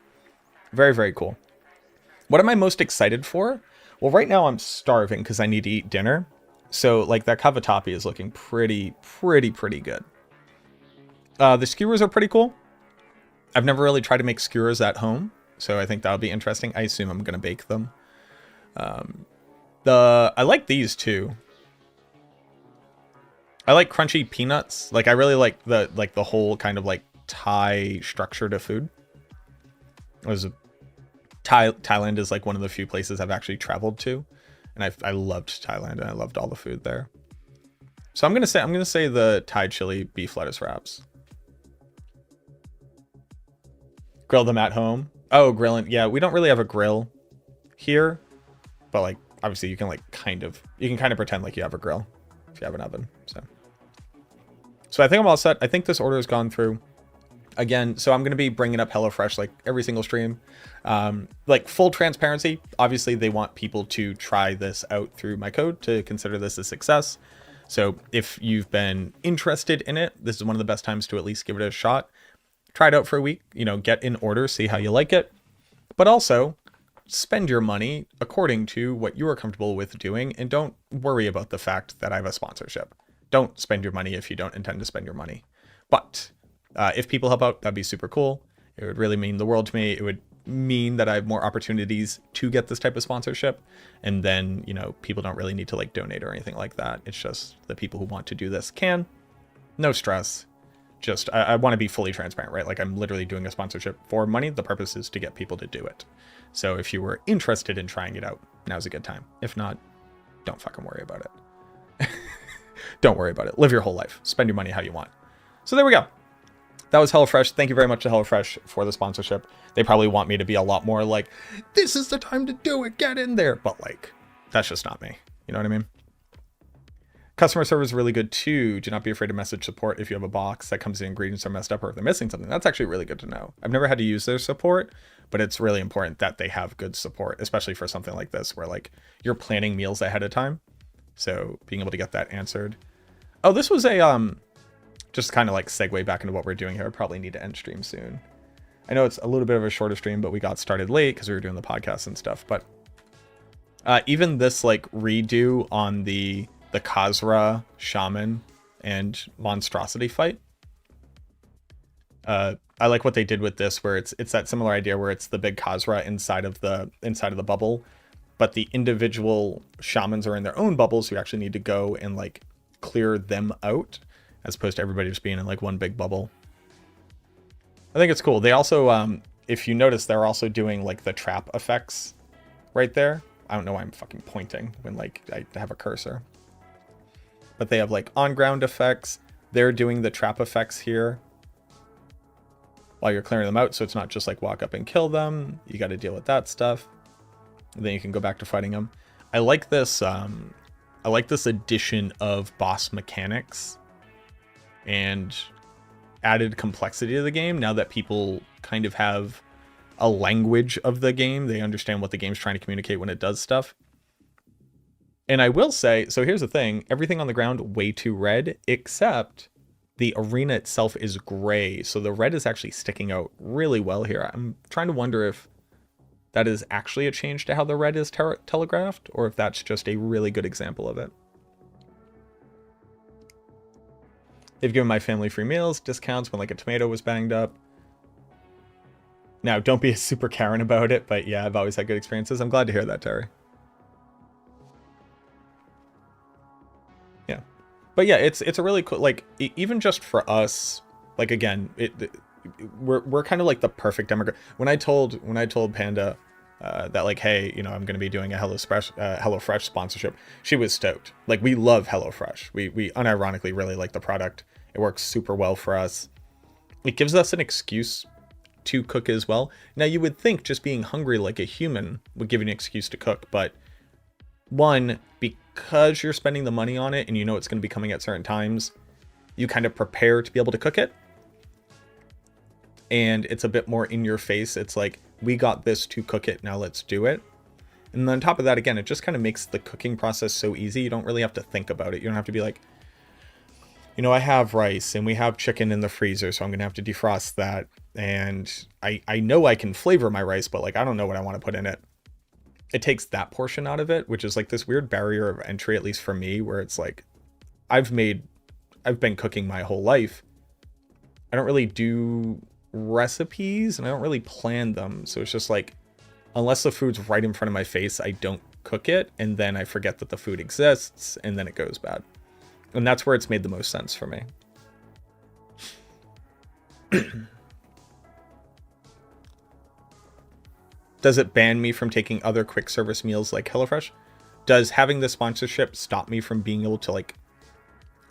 Very, very cool. What am I most excited for? Well, right now I'm starving because I need to eat dinner. So like that cavatappi is looking pretty good. The skewers are pretty cool. I've never really tried to make skewers at home, so I think that'll be interesting. I assume I'm gonna bake them. I like these too. I like crunchy peanuts. Like I really like the whole kind of like Thai structure to food. Thailand is like one of the few places I've actually traveled to, and I loved Thailand and I loved all the food there. So I'm gonna say the Thai chili beef lettuce wraps. Grill them at home. Oh, grilling. Yeah, we don't really have a grill here, but like obviously you can kind of pretend like you have a grill if you have an oven. So I think I'm all set. I think this order has gone through. Again, so I'm going to be bringing up HelloFresh like every single stream. Like full transparency, obviously they want people to try this out through my code to consider this a success. So if you've been interested in it, this is one of the best times to at least give it a shot. Try it out for a week, get in order, see how you like it. But also spend your money according to what you are comfortable with doing, and don't worry about the fact that I have a sponsorship. Don't spend your money if you don't intend to spend your money. But if people help out, that'd be super cool. It would really mean the world to me. It would mean that I have more opportunities to get this type of sponsorship. And then, people don't really need to like donate or anything like that. It's just the people who want to do this can. No stress. Just, I want to be fully transparent, right? Like I'm literally doing a sponsorship for money. The purpose is to get people to do it. So if you were interested in trying it out, now's a good time. If not, don't fucking worry about it. Don't worry about it. Live your whole life. Spend your money how you want. So there we go. That was HelloFresh. Thank you very much to HelloFresh for the sponsorship. They probably want me to be a lot more like, this is the time to do it. Get in there. But like, that's just not me. You know what I mean? Customer service is really good too. Do not be afraid to message support if you have a box that comes in ingredients are messed up or if they're missing something. That's actually really good to know. I've never had to use their support, but it's really important that they have good support, especially for something like this where like you're planning meals ahead of time. So being able to get that answered. Oh, this was a just kind of like segue back into what we're doing here. I probably need to end stream soon. I know it's a little bit of a shorter stream, but we got started late because we were doing the podcast and stuff. But even this like redo on the Khazra shaman and monstrosity fight. I like what they did with this, where it's that similar idea where it's the big Khazra inside of the bubble, but the individual shamans are in their own bubbles. So you actually need to go and like clear them out, as opposed to everybody just being in like one big bubble. I think it's cool. They also, if you notice, they're also doing like the trap effects right there. I don't know why I'm fucking pointing when like I have a cursor. But they have like on ground effects. They're doing the trap effects here while you're clearing them out. So it's not just like walk up and kill them. You got to deal with that stuff. And then you can go back to fighting them. I like this addition of boss mechanics and added complexity to the game. Now that people kind of have a language of the game, they understand what the game's trying to communicate when it does stuff. And I will say, so here's the thing, everything on the ground way too red, except the arena itself is gray. So the red is actually sticking out really well here. I'm trying to wonder if that is actually a change to how the red is telegraphed, or if that's just a really good example of it. They've given my family free meals, discounts when like a tomato was banged up. Now, don't be a super Karen about it, but yeah, I've always had good experiences. I'm glad to hear that, Terry. Yeah. But yeah, it's a really cool, like, even just for us, like, again, we're kind of like the perfect demographic. When I told Panda that like, hey, I'm going to be doing a HelloFresh sponsorship, she was stoked. Like, we love HelloFresh. We unironically really like the product. It works super well for us. It gives us an excuse to cook as well. Now, you would think just being hungry like a human would give you an excuse to cook, but one, because you're spending the money on it and it's going to be coming at certain times, you kind of prepare to be able to cook it. And it's a bit more in your face. It's like, we got this to cook it, now let's do it. And then on top of that, again, it just kind of makes the cooking process so easy. You don't really have to think about it. You don't have to be like, I have rice and we have chicken in the freezer, so I'm going to have to defrost that. And I know I can flavor my rice, but like, I don't know what I want to put in it. It takes that portion out of it, which is like this weird barrier of entry, at least for me, where it's like, I've been cooking my whole life. I don't really do recipes and I don't really plan them. So it's just like, unless the food's right in front of my face, I don't cook it. And then I forget that the food exists and then it goes bad. And that's where it's made the most sense for me. Does it ban me from taking other quick service meals like HelloFresh? Does having the sponsorship stop me from being able to like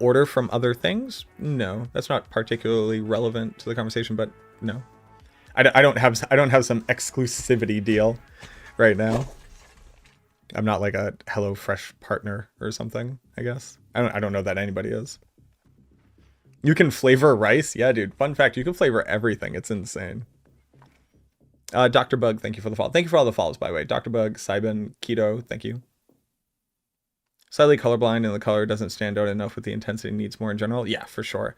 order from other things? No, that's not particularly relevant to the conversation, but no. I don't have some exclusivity deal right now. I'm not like a HelloFresh partner or something, I guess. I don't know that anybody is. You can flavor rice? Yeah, dude. Fun fact, you can flavor everything. It's insane. Dr. Bug, thank you for the follow. Thank you for all the follows, by the way. Dr. Bug, Saiban, Keto, thank you. Slightly colorblind and the color doesn't stand out enough with the intensity needs more in general. Yeah, for sure.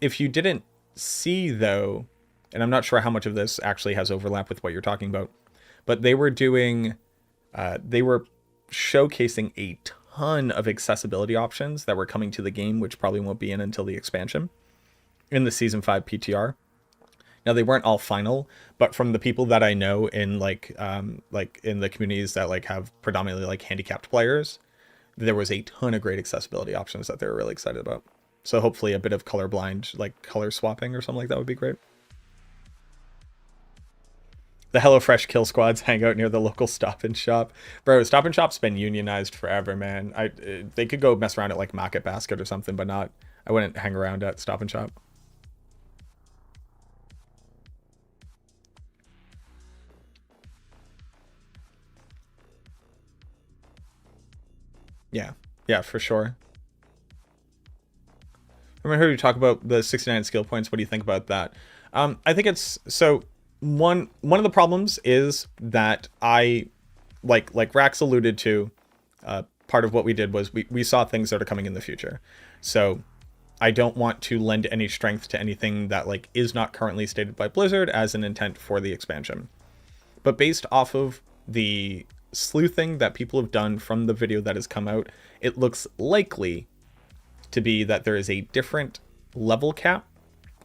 If you didn't see, though, and I'm not sure how much of this actually has overlap with what you're talking about, but they were doing, they were showcasing a ton of accessibility options that were coming to the game, which probably won't be in until the expansion in the Season 5 PTR. Now, they weren't all final, but from the people that I know in like in the communities that like have predominantly like handicapped players, there was a ton of great accessibility options that they were really excited about. So hopefully a bit of colorblind, like color swapping or something like that would be great. The HelloFresh kill squads hang out near the local Stop and Shop. Bro, Stop and Shop's been unionized forever, man. They could go mess around at like Market Basket or something, but not. I wouldn't hang around at Stop and Shop. Yeah, for sure. I heard you talk about the 69 skill points. What do you think about that? I think it's so one of the problems is that I like Raxx alluded to, part of what we did was we saw things that are coming in the future. So I don't want to lend any strength to anything that like is not currently stated by Blizzard as an intent for the expansion. But based off of the sleuthing that people have done from the video that has come out, it looks likely to be that there is a different level cap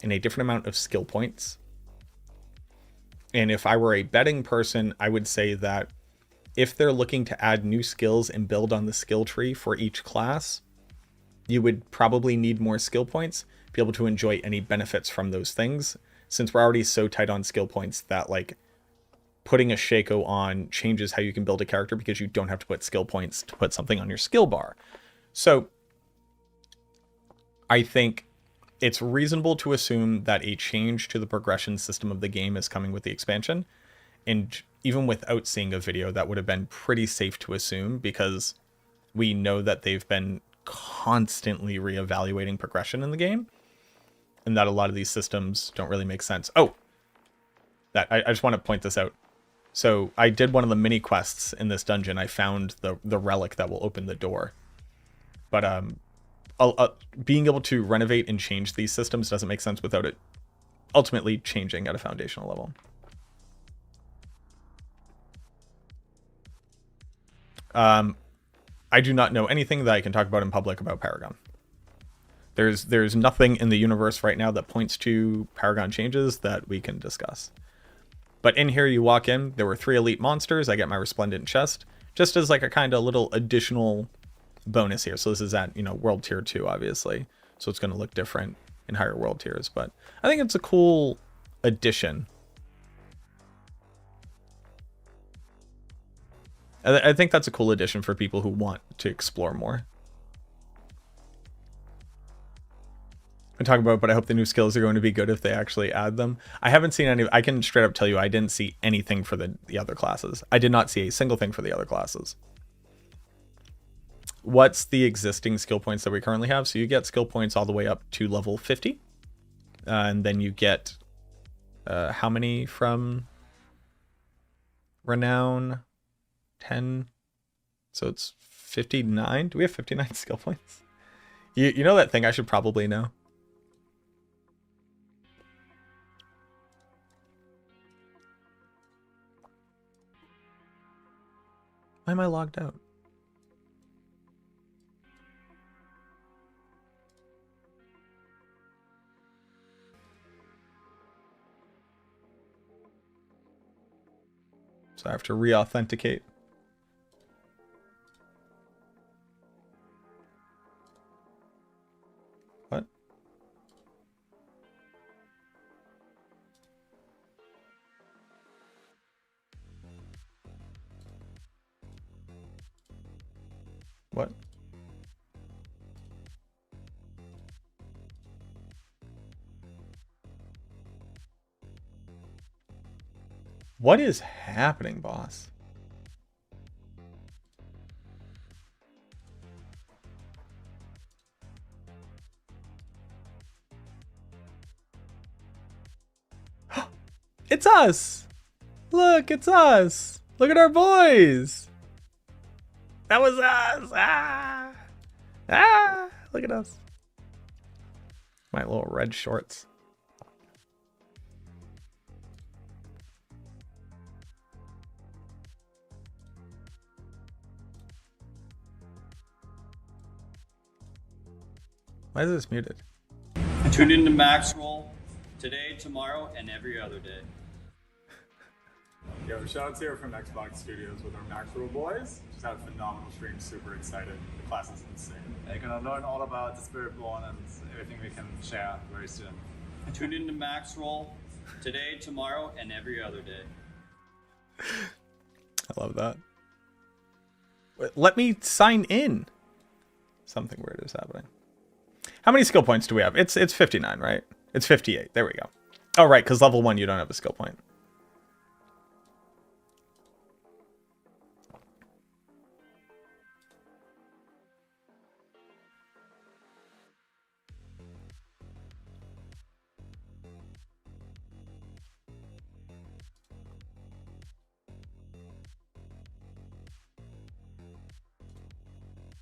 and a different amount of skill points. And if I were a betting person, I would say that if they're looking to add new skills and build on the skill tree for each class, you would probably need more skill points to be able to enjoy any benefits from those things, since we're already so tight on skill points that like putting a Shaco on changes how you can build a character because you don't have to put skill points to put something on your skill bar. So I think it's reasonable to assume that a change to the progression system of the game is coming with the expansion. And even without seeing a video, that would have been pretty safe to assume, because we know that they've been constantly reevaluating progression in the game, and that a lot of these systems don't really make sense. Oh, that I just want to point this out. So I did one of the mini quests in this dungeon. I found the relic that will open the door. But being able to renovate and change these systems doesn't make sense without it ultimately changing at a foundational level. I do not know anything that I can talk about in public about Paragon. There's nothing in the universe right now that points to Paragon changes that we can discuss. But in here, you walk in, there were 3 elite monsters. I get my resplendent chest, just as like a kind of little additional bonus here. So this is at, world tier 2, obviously. So it's going to look different in higher world tiers. But I think it's a cool addition. I think that's a cool addition for people who want to explore more. I talk about, but I hope the new skills are going to be good if they actually add them. I haven't seen any. I can straight up tell you I didn't see anything for the other classes. I did not see a single thing for the other classes. What's the existing skill points that we currently have? So you get skill points all the way up to level 50. And then you get how many from Renown? 10. So it's 59. Do we have 59 skill points? You know that thing I should probably know. Why am I logged out? So I have to re-authenticate. What? What? What is happening, boss? It's us! Look, it's us! Look at our boys! That was us! Ah! Ah! Look at us. My little red shorts. Why is this muted? Tune into Max Roll today, tomorrow, and every other day. Yo, Shouts here from Xbox Studios with our MacroBioBoi. Just had a phenomenal stream, super excited. The class is insane. You're gonna learn all about the SPIRITBORN and everything we can share very soon. Tune into Max Roll today, tomorrow, and every other day. I love that. Wait, let me sign in. Something weird is happening. How many skill points do we have? It's 59, right? It's 58. There we go. Oh, right, because level 1 you don't have a skill point.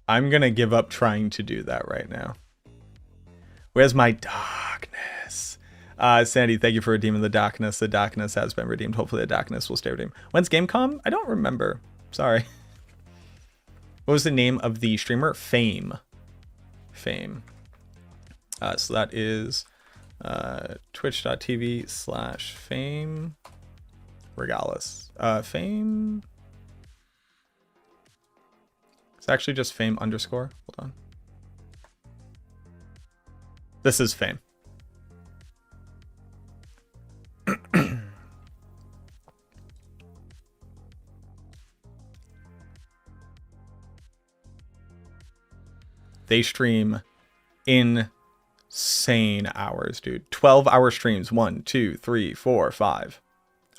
I'm gonna give up trying to do that right now. Where's my darkness? Sandy, thank you for redeeming the darkness. The darkness has been redeemed. Hopefully the darkness will stay redeemed. When's Gamecom? I don't remember. Sorry. What was the name of the streamer? Fame. Fame. So that is twitch.tv/fame. Regalis. Fame. It's actually just fame underscore. Hold on. This is fame. They stream insane hours, dude. 12-hour streams. 1, 2, 3, 4, 5.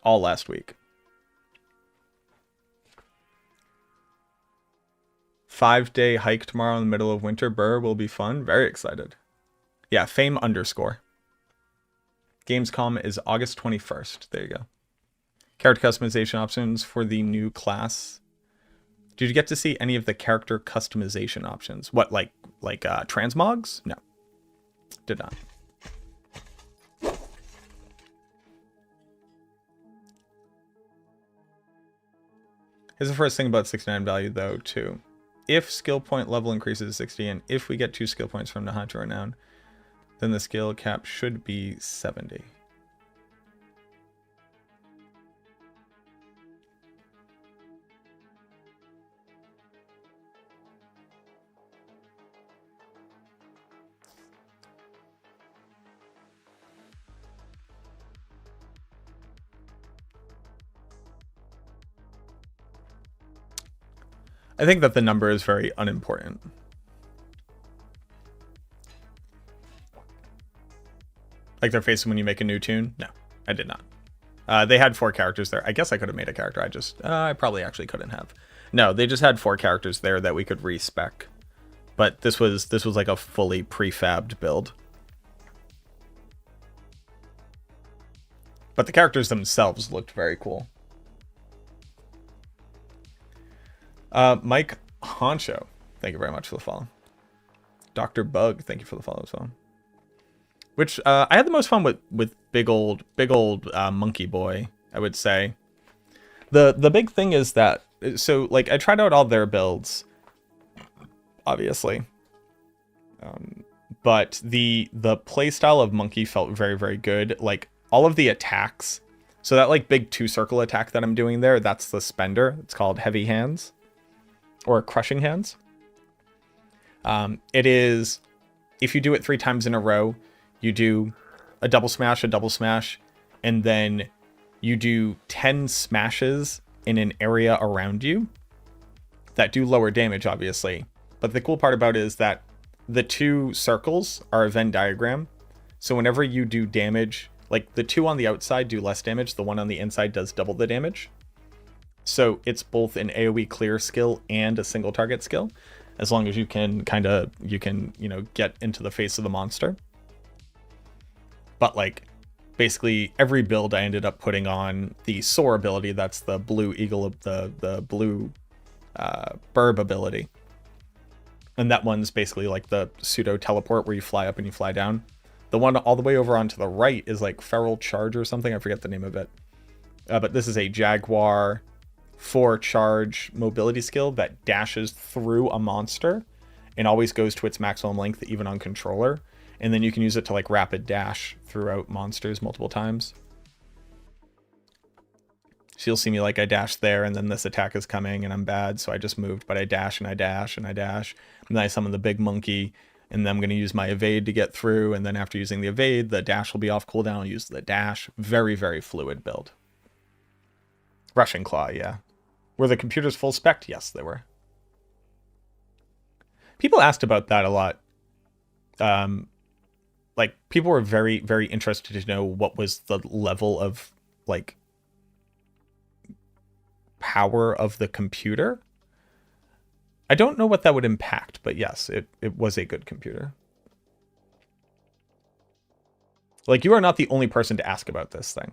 All last week. 5-day hike tomorrow in the middle of winter. Burr will be fun. Very excited. Yeah, fame underscore. Gamescom is August 21st. There you go. Character customization options for the new class. Did you get to see any of the character customization options? What, like transmogs? No. Did not. Here's the first thing about 69 value, though, too. If skill point level increases to 60, and if we get 2 skill points from the Hunter Renown, then the skill cap should be 70. I think that the number is very unimportant. Like their face when you make a new tune? No, I did not. They had 4 characters there. I guess I could have made a character. I probably actually couldn't have. No, they just had 4 characters there that we could respec. But this was like a fully prefabbed build. But the characters themselves looked very cool. Mike Honcho, thank you very much for the follow. Dr. Bug, thank you for the follow as well. Which I had the most fun with big old monkey boy, I would say. The big thing is that, so like I tried out all their builds, obviously, but the playstyle of monkey felt very, very good. Like all of the attacks, so that like big 2-circle attack that I'm doing there, that's the spender. It's called heavy hands or crushing hands. It is, if you do it 3 times in a row, you do a double smash, and then you do 10 smashes in an area around you that do lower damage, obviously. But the cool part about it is that the 2 circles are a Venn diagram. So whenever you do damage, like the 2 on the outside do less damage, the one on the inside does double the damage. So it's both an AoE clear skill and a single target skill, as long as you can get into the face of the monster. But like basically every build I ended up putting on the soar ability, that's the blue eagle of the blue burb ability. And that one's basically like the pseudo teleport where you fly up and you fly down. The one all the way over onto the right is like Feral Charge or something. I forget the name of it. But this is a Jaguar 4 charge mobility skill that dashes through a monster and always goes to its maximum length, even on controller. And then you can use it to like rapid dash throughout monsters multiple times. So you'll see me like I dash there, and then this attack is coming and I'm bad, so I just moved, but I dash and I dash and I dash. And then I summon the big monkey, and then I'm going to use my evade to get through. And then after using the evade, the dash will be off cooldown. I'll use the dash. Very, very fluid build. Rushing Claw, yeah. Were the computers full spec? Yes, they were. People asked about that a lot. Like, people were very, very interested to know what was the level of, like, power of the computer. I don't know what that would impact, but yes, it was a good computer. Like, you are not the only person to ask about this thing.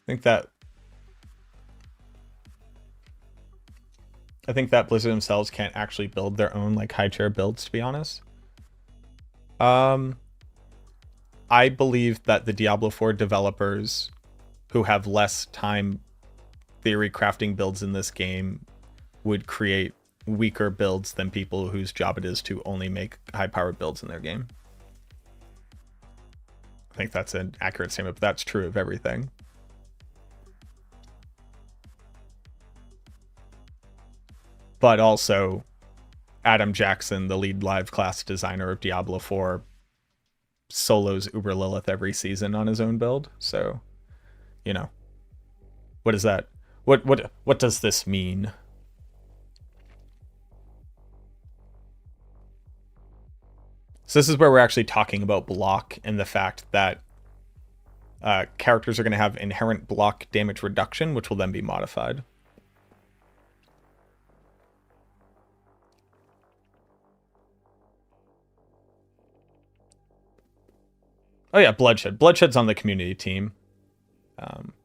I think that Blizzard themselves can't actually build their own like high tier builds, to be honest. I believe that the Diablo 4 developers who have less time theory crafting builds in this game would create weaker builds than people whose job it is to only make high powered builds in their game. I think that's an accurate statement, but that's true of everything. But also, Adam Jackson, the lead live class designer of Diablo 4, solos Uber Lilith every season on his own build. So, you know, what is that? What does this mean? So this is where we're actually talking about block and the fact that characters are going to have inherent block damage reduction, which will then be modified. Oh yeah, Bloodshed. Bloodshed's on the community team.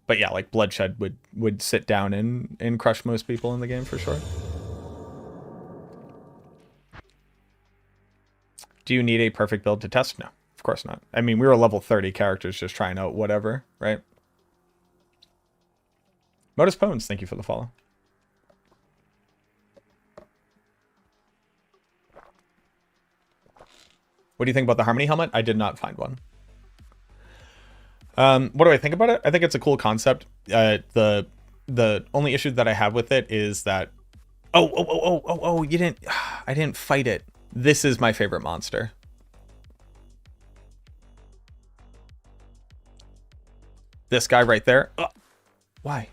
But yeah, like Bloodshed would sit down and crush most people in the game for sure. Do you need a perfect build to test? No, of course not. I mean, we were level 30 characters just trying out whatever, right? Modus Pones, thank you for the follow. What do you think about the Harmony helmet? I did not find one. What do I think about it? I think it's a cool concept. The only issue that I have with it is that I didn't fight it. This is my favorite monster. This guy right there. Why?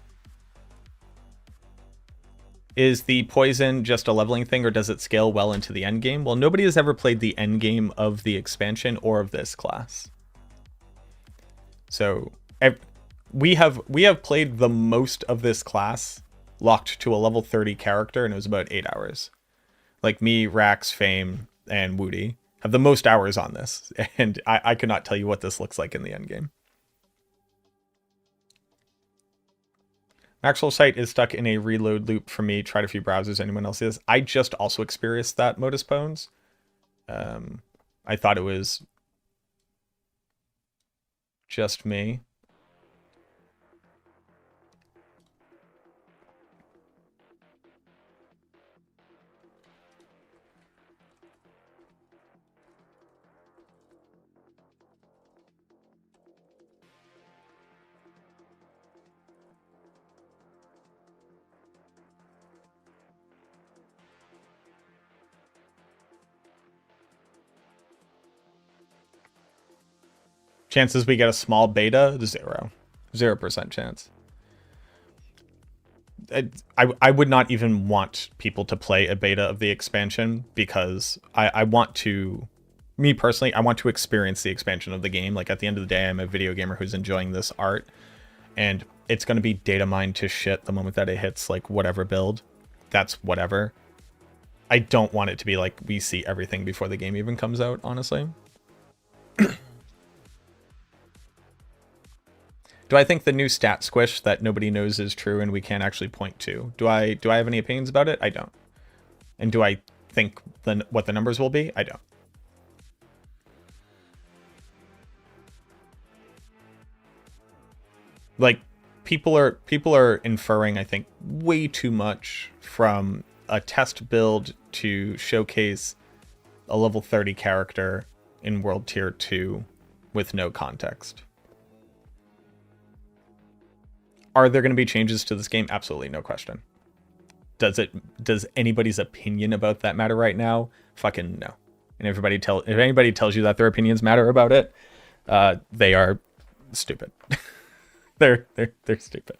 Is the poison just a leveling thing, or does it scale well into the end game? Well, nobody has ever played the end game of the expansion or of this class. So we have played the most of this class locked to a level 30 character, and it was about 8 hours. Like me, Raxx, Fame, and Woody have the most hours on this, and I could not tell you what this looks like in the end game. Maxwell site is stuck in a reload loop for me. Tried a few browsers. Anyone else is? I just also experienced that, Modus Pones. I thought it was just me. Chances we get a small beta, 0. 0% chance. I would not even want people to play a beta of the expansion because I want to, me personally, I want to experience the expansion of the game. Like, at the end of the day, I'm a video gamer who's enjoying this art, and it's going to be data mined to shit the moment that it hits, like, whatever build. That's whatever. I don't want it to be like we see everything before the game even comes out, honestly. Do I think the new stat squish that nobody knows is true and we can't actually point to? Do I have any opinions about it? I don't. And do I think what the numbers will be? I don't. Like, people are inferring, I think, way too much from a test build to showcase a level 30 character in World Tier 2 with no context. Are there going to be changes to this game? Absolutely, no question. Does anybody's opinion about that matter right now? Fucking no. And if anybody tells you that their opinions matter about it, they are stupid. they're stupid.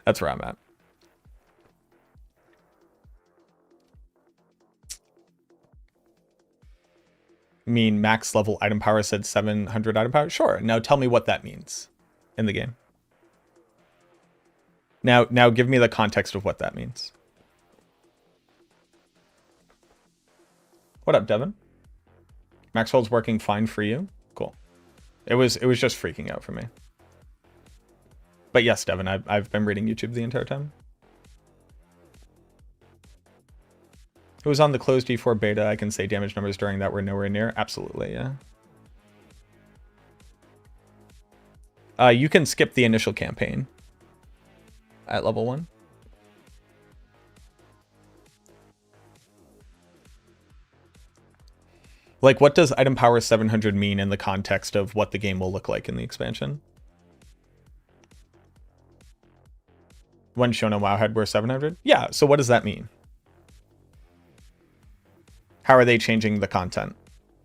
That's where I'm at. Mean max level item power said 700 item power? Sure. Now tell me what that means in the game. Now give me the context of what that means. What up, Devin? Maxwell's working fine for you? Cool. It was just freaking out for me. But yes, Devin, I've been reading YouTube the entire time. It was on the closed D4 beta. I can say damage numbers during that were nowhere near. Absolutely, yeah. You can skip the initial campaign at level 1. Like, what does item power 700 mean in the context of what the game will look like in the expansion? When shown on Wowhead were 700? Yeah, so what does that mean? How are they changing the content?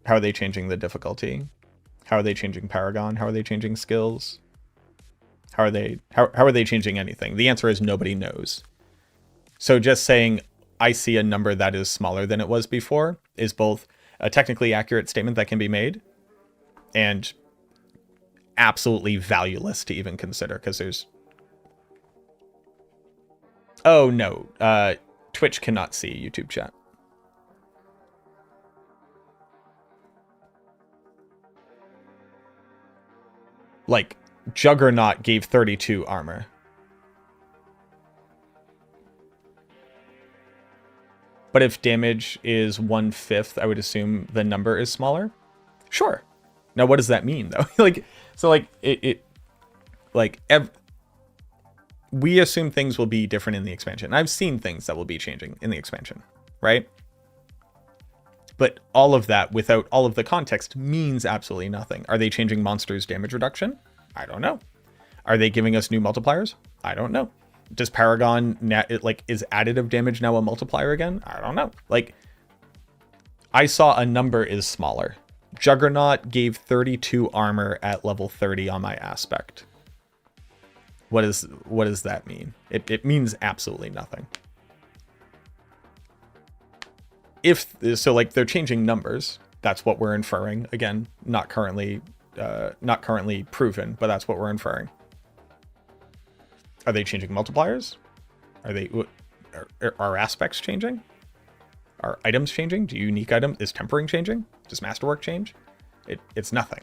How are they changing the difficulty? How are they changing Paragon? How are they changing skills? How are they changing anything? The answer is nobody knows. So just saying I see a number that is smaller than it was before is both a technically accurate statement that can be made and absolutely valueless to even consider, because there's... Oh, no. Twitch cannot see YouTube chat. Like, Juggernaut gave 32 armor. But if damage is 1/5, I would assume the number is smaller. Sure. Now, what does that mean, though? We assume things will be different in the expansion. I've seen things that will be changing in the expansion, right? But all of that, without all of the context, means absolutely nothing. Are they changing monsters' damage reduction? I don't know. Are they giving us new multipliers? I don't know. Does Paragon, is additive damage now a multiplier again? I don't know. Like, I saw a number is smaller. Juggernaut gave 32 armor at level 30 on my aspect. What does that mean? It means absolutely nothing. They're changing numbers. That's what we're inferring. Again, not currently proven, but that's what we're inferring. Are they changing multipliers? Are aspects changing? Are items changing? Do unique item is tempering changing? Does masterwork change? It's nothing.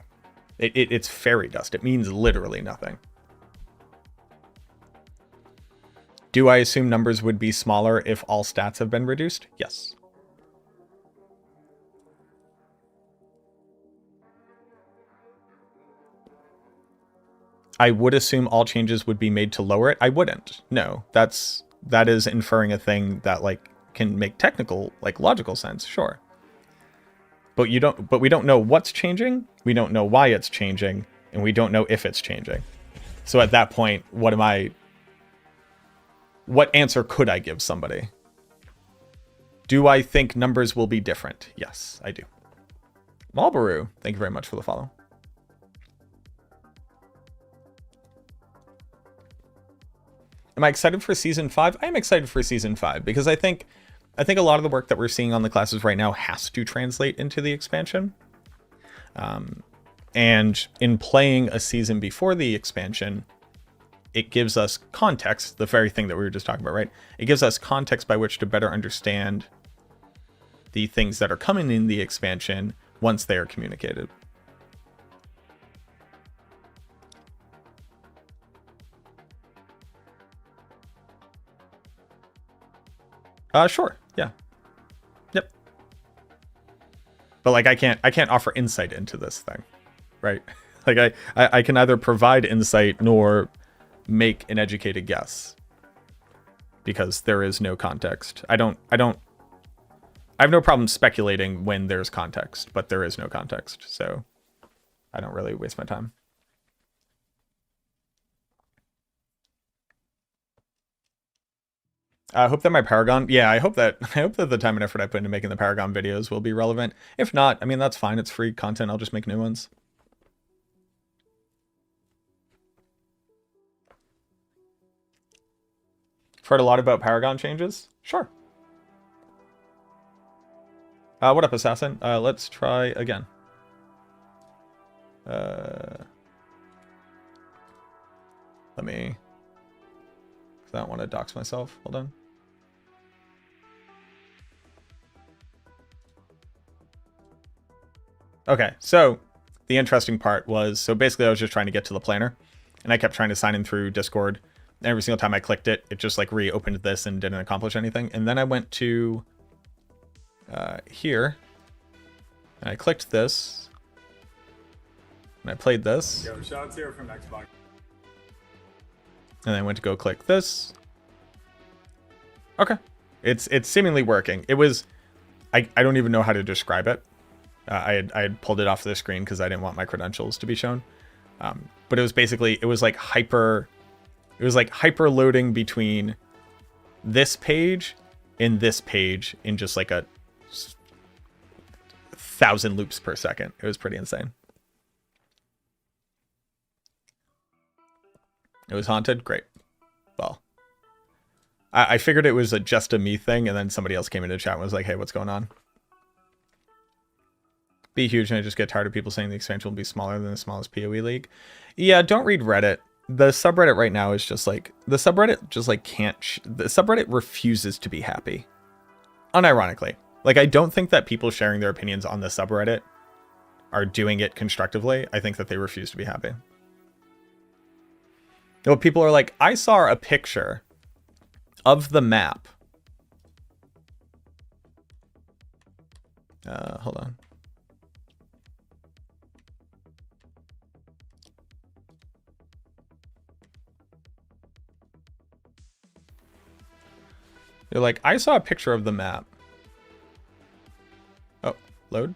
It's fairy dust. It means literally nothing. Do I assume numbers would be smaller if all stats have been reduced? Yes. I would assume all changes would be made to lower it. I wouldn't. No, that is inferring a thing that can make technical, logical sense. Sure. But we don't know what's changing. We don't know why it's changing, and we don't know if it's changing. So at that point, what answer could I give somebody? Do I think numbers will be different? Yes, I do. Malbaru, thank you very much for the follow. Am I excited for season 5? I am excited for season 5 because I think a lot of the work that we're seeing on the classes right now has to translate into the expansion. And in playing a season before the expansion, it gives us context, the very thing that we were just talking about, right? It gives us context by which to better understand the things that are coming in the expansion once they are communicated. Sure. Yeah. Yep. But like, I can't offer insight into this thing, right? Like I can neither provide insight nor make an educated guess because there is no context. I have no problem speculating when there's context, but there is no context. So I don't really waste my time. I hope that my Paragon, yeah, I hope that the time and effort I put into making the Paragon videos will be relevant. If not, I mean, that's fine. It's free content. I'll just make new ones. I've heard a lot about Paragon changes. Sure. What up, Assassin? Let's try again. Let me... I don't want to dox myself. Hold on. Okay, so the interesting part was, so basically I was just trying to get to the planner, and I kept trying to sign in through Discord. And every single time I clicked it, it just like reopened this and didn't accomplish anything. And then I went to here, and I clicked this, and I played this. Yo, shout here from Xbox. And then I went to go click this. Okay, it's seemingly working. It was, I don't even know how to describe it. I had pulled it off the screen because I didn't want my credentials to be shown. But it was basically, it was like hyper loading between this page and this page in just like 1,000 loops per second. It was pretty insane. It was haunted? Great. Well, I figured it was just a me thing, and then somebody else came into chat and was like, hey, what's going on? Be huge, and I just get tired of people saying the expansion will be smaller than the smallest PoE league. Yeah, don't read Reddit. The subreddit right now is just like, the subreddit just like the subreddit refuses to be happy. Unironically. Like, I don't think that people sharing their opinions on the subreddit are doing it constructively. I think that they refuse to be happy. You know, people are like, I saw a picture of the map. Hold on. They're like, I saw a picture of the map. Oh, load.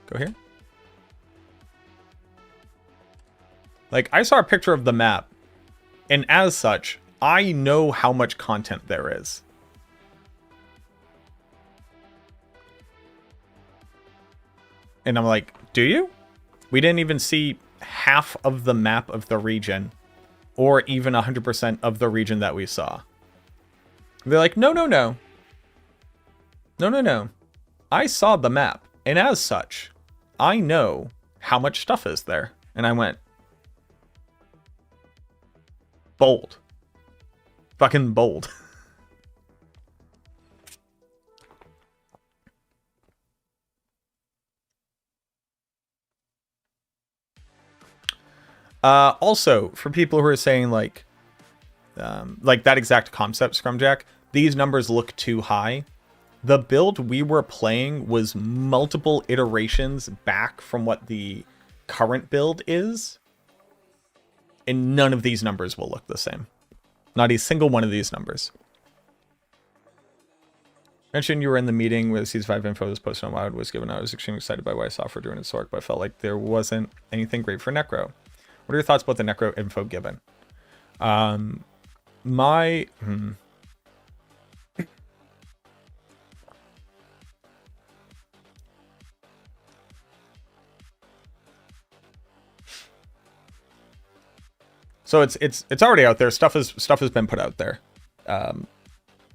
Go here. Like, I saw a picture of the map. And as such, I know how much content there is. And I'm like, do you? We didn't even see half of the map of the region, or even 100% of the region that we saw. They're like, no, no, no. No, no, no. I saw the map, and as such, I know how much stuff is there. And I went, bold. Fucking bold. Also, for people who are saying like that exact concept, Scrumjack, these numbers look too high. The build we were playing was multiple iterations back from what the current build is. And none of these numbers will look the same. Not a single one of these numbers. Mentioned you were in the meeting where the Season 5 info was posted on WoW was given. I was extremely excited by what I saw for Druid and Sork, but I felt like there wasn't anything great for Necro. What are your thoughts about the Necro info given? So it's already out there. Stuff has been put out there.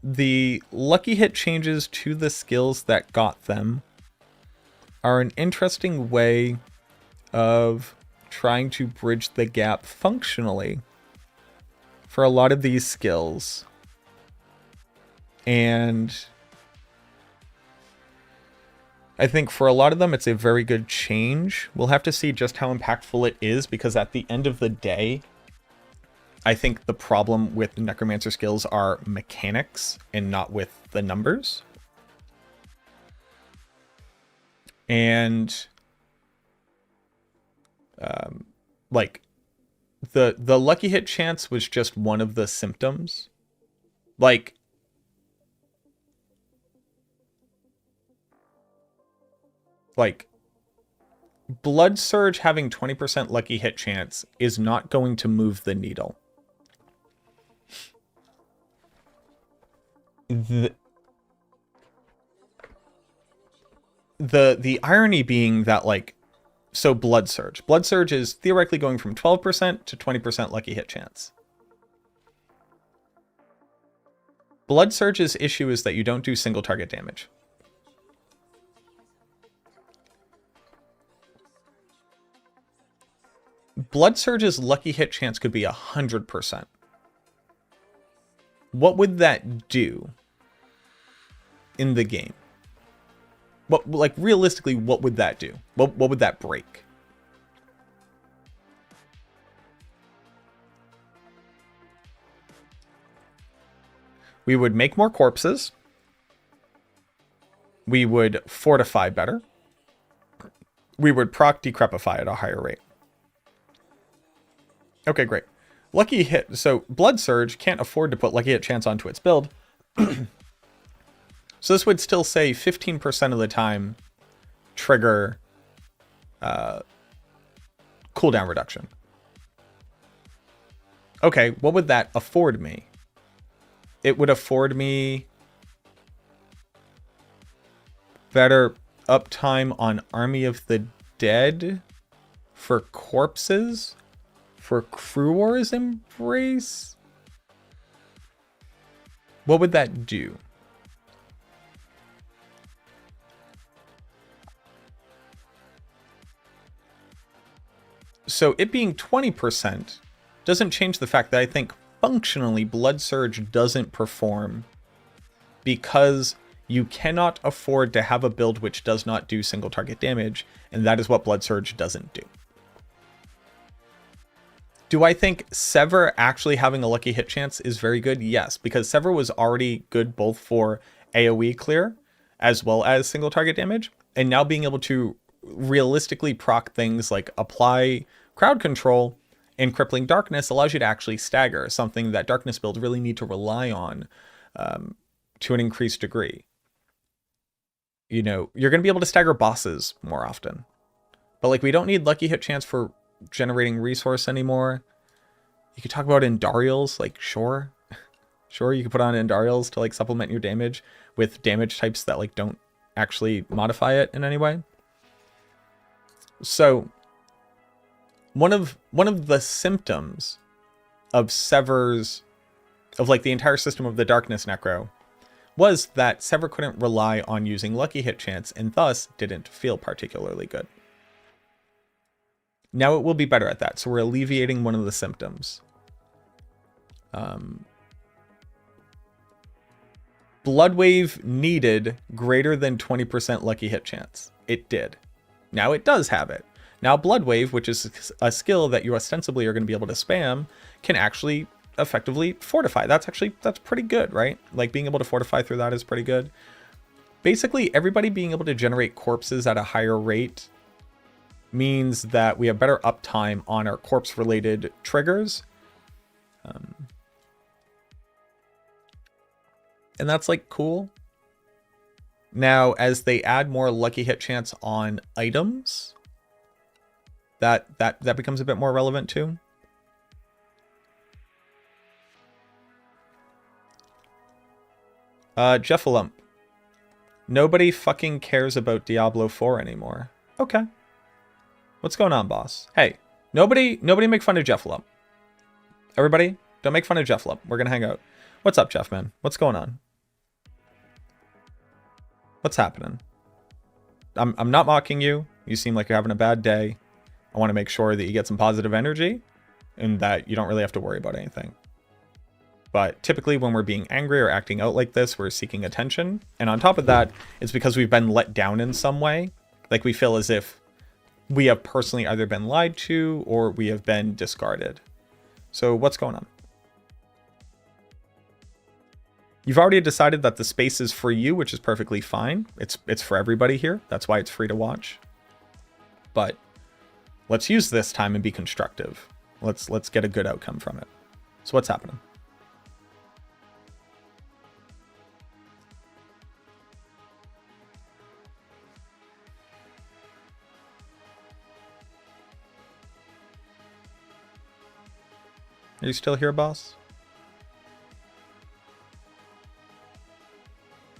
The lucky hit changes to the skills that got them are an interesting way of trying to bridge the gap functionally for a lot of these skills. And I think for a lot of them, it's a very good change. We'll have to see just how impactful it is, because at the end of the day, I think the problem with Necromancer skills are mechanics and not with the numbers. And like the lucky hit chance was just one of the symptoms. Like Blood Surge having 20% lucky hit chance is not going to move the needle. The irony being that, like, so Blood Surge is theoretically going from 12% to 20% lucky hit chance. Blood Surge's issue is that you don't do single target damage. Blood Surge's lucky hit chance could be 100%. What would that do in the game? What, like, realistically, what would that do? What would that break? We would make more corpses. We would fortify better. We would proc decrepify at a higher rate. Okay, great. Lucky hit. So Blood Surge can't afford to put lucky hit chance onto its build. So this would still say 15% of the time trigger cooldown reduction. Okay, what would that afford me? It would afford me better uptime on Army of the Dead for corpses, for Crew Wars Embrace. What would that do? So it being 20% doesn't change the fact that I think functionally Blood Surge doesn't perform, because you cannot afford to have a build which does not do single target damage, and that is what Blood Surge doesn't do. Do I think Sever actually having a lucky hit chance is very good? Yes, because Sever was already good both for AoE clear as well as single target damage, and now being able to realistically proc things like apply crowd control and crippling darkness allows you to actually stagger, something that darkness builds really need to rely on to an increased degree. You know, you're going to be able to stagger bosses more often, but like, we don't need lucky hit chance for generating resource anymore. You could talk about Endarials, like, sure, you could put on Endarials to like supplement your damage with damage types that like don't actually modify it in any way. So one of the symptoms of Sever's, of like the entire system of the Darkness Necro, was that Sever couldn't rely on using lucky hit chance and thus didn't feel particularly good. Now it will be better at that, so we're alleviating one of the symptoms. Bloodwave needed greater than 20% lucky hit chance. It did. Now it does have it. Now Bloodwave, which is a skill that you ostensibly are going to be able to spam, can actually effectively fortify. That's pretty good, right? Like, being able to fortify through that is pretty good. Basically, everybody being able to generate corpses at a higher rate means that we have better uptime on our corpse-related triggers. And that's, like, cool. Now, as they add more lucky hit chance on items, that becomes a bit more relevant too. Jeffalump. Nobody fucking cares about Diablo 4 anymore. Okay. What's going on, boss? Hey, nobody make fun of Jeffalump. Everybody, don't make fun of Jeff Lup. We're gonna hang out. What's up, Jeff, man? What's going on? What's happening? I'm not mocking you. You seem like you're having a bad day. I want to make sure that you get some positive energy and that you don't really have to worry about anything. But typically when we're being angry or acting out like this, we're seeking attention. And on top of that, it's because we've been let down in some way. Like we feel as if we have personally either been lied to or we have been discarded. So what's going on? You've already decided that the space is for you, which is perfectly fine. It's for everybody here. That's why it's free to watch. But let's use this time and be constructive. Let's get a good outcome from it. So what's happening? Are you still here, boss?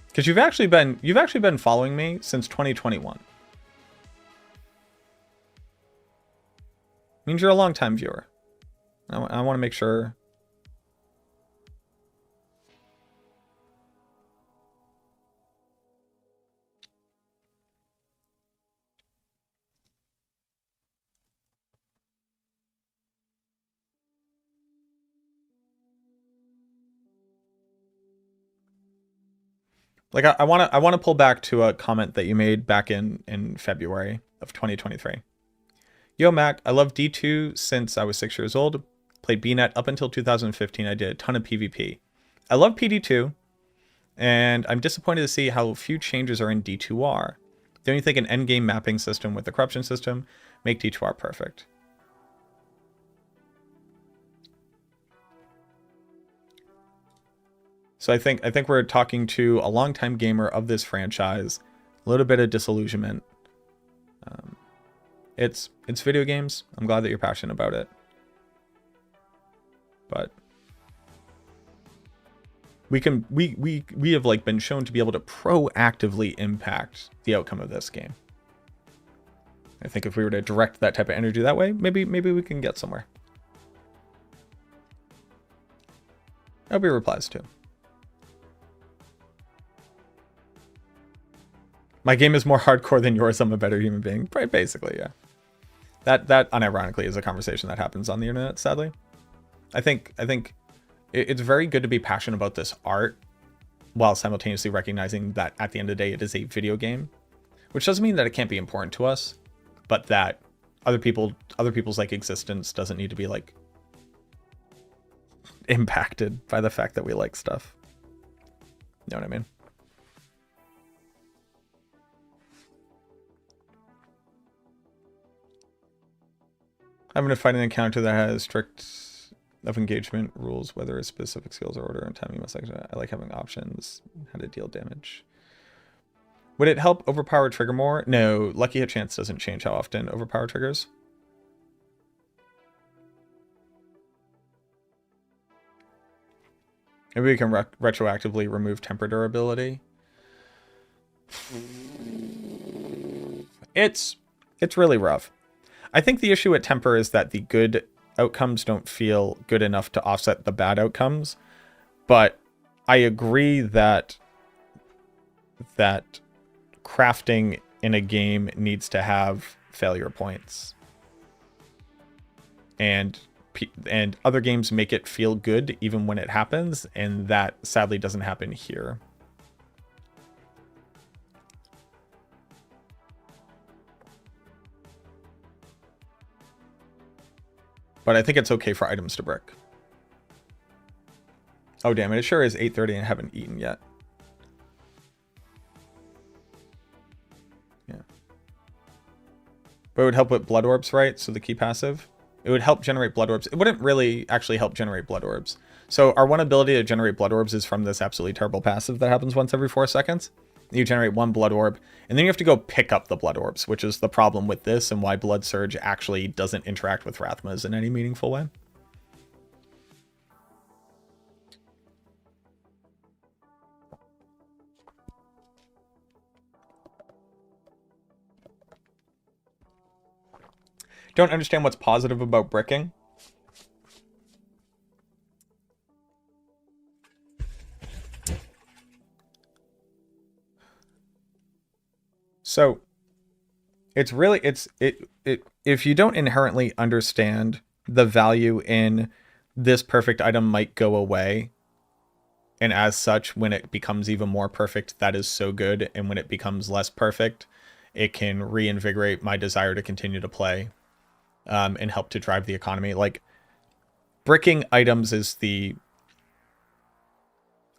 Because you've actually been following me since 2021. Means you're a long-time viewer. I want to make sure. Like I want to pull back to a comment that you made back in February of 2023. Yo, Mac, I love D2 since I was 6 years old. Played BNet up until 2015. I did a ton of PvP. I love PD2, and I'm disappointed to see how few changes are in D2R. Don't you think an endgame mapping system with the corruption system make D2R perfect? So I think we're talking to a longtime gamer of this franchise. A little bit of disillusionment. It's video games. I'm glad that you're passionate about it. But we have like been shown to be able to proactively impact the outcome of this game. I think if we were to direct that type of energy that way, maybe we can get somewhere. I hope he replies too. My game is more hardcore than yours. I'm a better human being. Right, basically, yeah. That unironically is a conversation that happens on the internet, sadly. I think it's very good to be passionate about this art while simultaneously recognizing that at the end of the day it is a video game, which doesn't mean that it can't be important to us, but that other people's like existence doesn't need to be like impacted by the fact that we like stuff. You know what I mean? Having to fight an encounter that has strict of engagement rules, whether it's specific skills or order and time you must like. I like having options, how to deal damage. Would it help overpower trigger more? No, lucky hit chance doesn't change how often overpower triggers. Maybe we can retroactively remove temper durability. It's really rough. I think the issue at temper is that the good outcomes don't feel good enough to offset the bad outcomes. But I agree that crafting in a game needs to have failure points. And other games make it feel good even when it happens, and that sadly doesn't happen here. But I think it's okay for items to brick. Oh damn it, it sure is 8:30 and I haven't eaten yet. Yeah. But it would help with blood orbs, right? So the key passive. It would help generate blood orbs. It wouldn't really actually help generate blood orbs. So our one ability to generate blood orbs is from this absolutely terrible passive that happens once every 4 seconds. You generate 1 blood orb, and then you have to go pick up the blood orbs, which is the problem with this and why Blood Surge actually doesn't interact with Rathmas in any meaningful way. Don't understand what's positive about bricking. So it's really if you don't inherently understand the value in this perfect item might go away, and as such, when it becomes even more perfect, that is so good, and when it becomes less perfect, it can reinvigorate my desire to continue to play, and help to drive the economy. Like, bricking items is the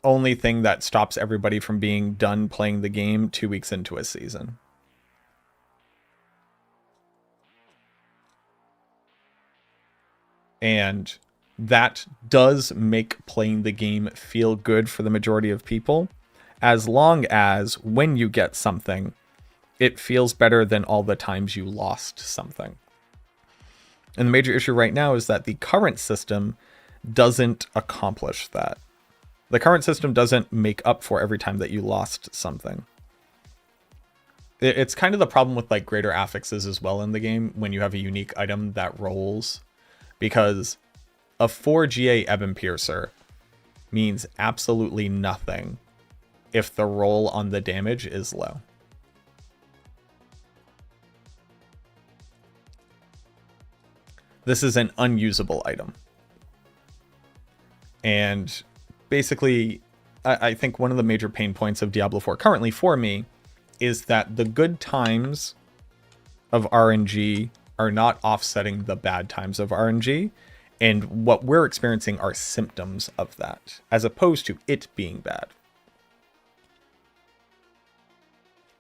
only thing that stops everybody from being done playing the game 2 weeks into a season. And that does make playing the game feel good for the majority of people, as long as when you get something, it feels better than all the times you lost something. And the major issue right now is that the current system doesn't accomplish that. The current system doesn't make up for every time that you lost something. It's kind of the problem with like greater affixes as well in the game when you have a unique item that rolls, because a 4 GA Ebon Piercer means absolutely nothing if the roll on the damage is low. This is an unusable item. And basically, I think one of the major pain points of Diablo 4 currently for me is that the good times of RNG are not offsetting the bad times of RNG. And what we're experiencing are symptoms of that, as opposed to it being bad.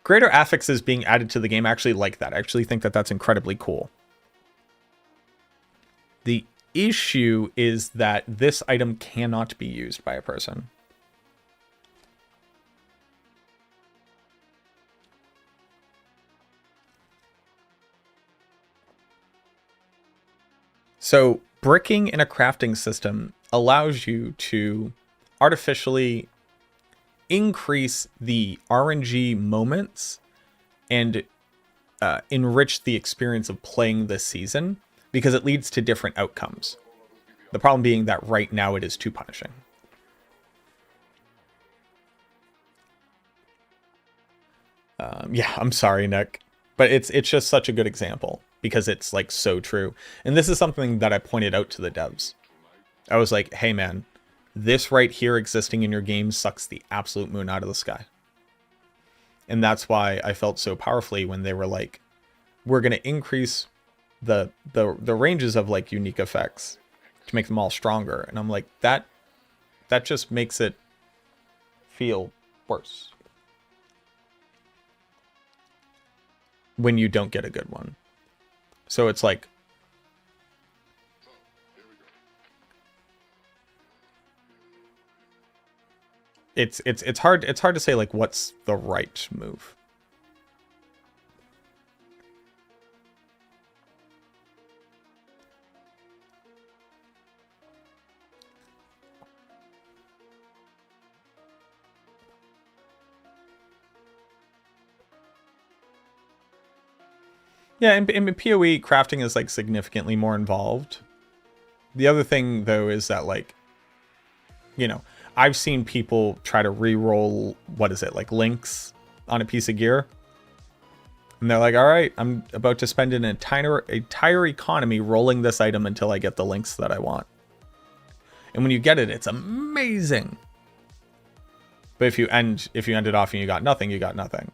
Greater affixes being added to the game, I actually like that. I actually think that that's incredibly cool. The issue is that this item cannot be used by a person. So bricking in a crafting system allows you to artificially increase the RNG moments and enrich the experience of playing this season, because it leads to different outcomes. The problem being that right now it is too punishing. Yeah, I'm sorry, Nick, but it's just such a good example because it's like so true. And this is something that I pointed out to the devs. I was like, hey man, this right here existing in your game sucks the absolute moon out of the sky. And that's why I felt so powerfully when they were like, we're going to increase the ranges of like unique effects to make them all stronger. And I'm like, that just makes it feel worse when you don't get a good one. So it's like, it's hard to say like what's the right move. Yeah, in PoE, crafting is like significantly more involved. The other thing though is that like, you know, I've seen people try to re-roll, what is it, like links on a piece of gear. And they're like, all right, I'm about to spend an entire economy rolling this item until I get the links that I want. And when you get it, it's amazing. But if you end it off and you got nothing, you got nothing.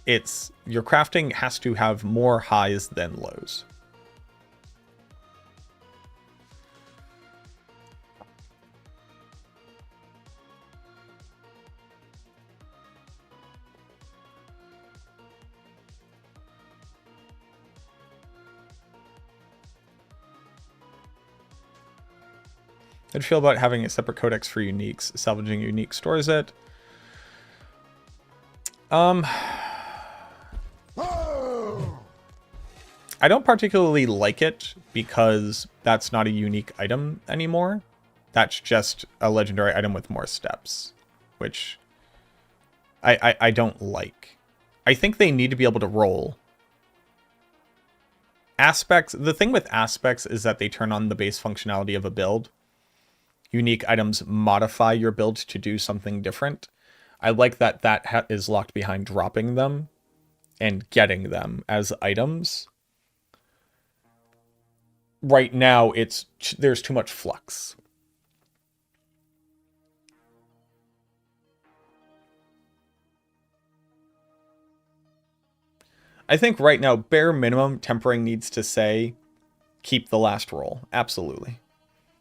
It's, your crafting has to have more highs than lows. How'd you feel about having a separate codex for uniques? Salvaging unique stores it. I don't particularly like it because that's not a unique item anymore. That's just a legendary item with more steps, which I don't like. I think they need to be able to roll. Aspects, the thing with aspects is that they turn on the base functionality of a build. Unique items modify your build to do something different. I like that is locked behind dropping them and getting them as items. Right now, there's too much flux. I think right now, bare minimum, tempering needs to say, keep the last roll. Absolutely.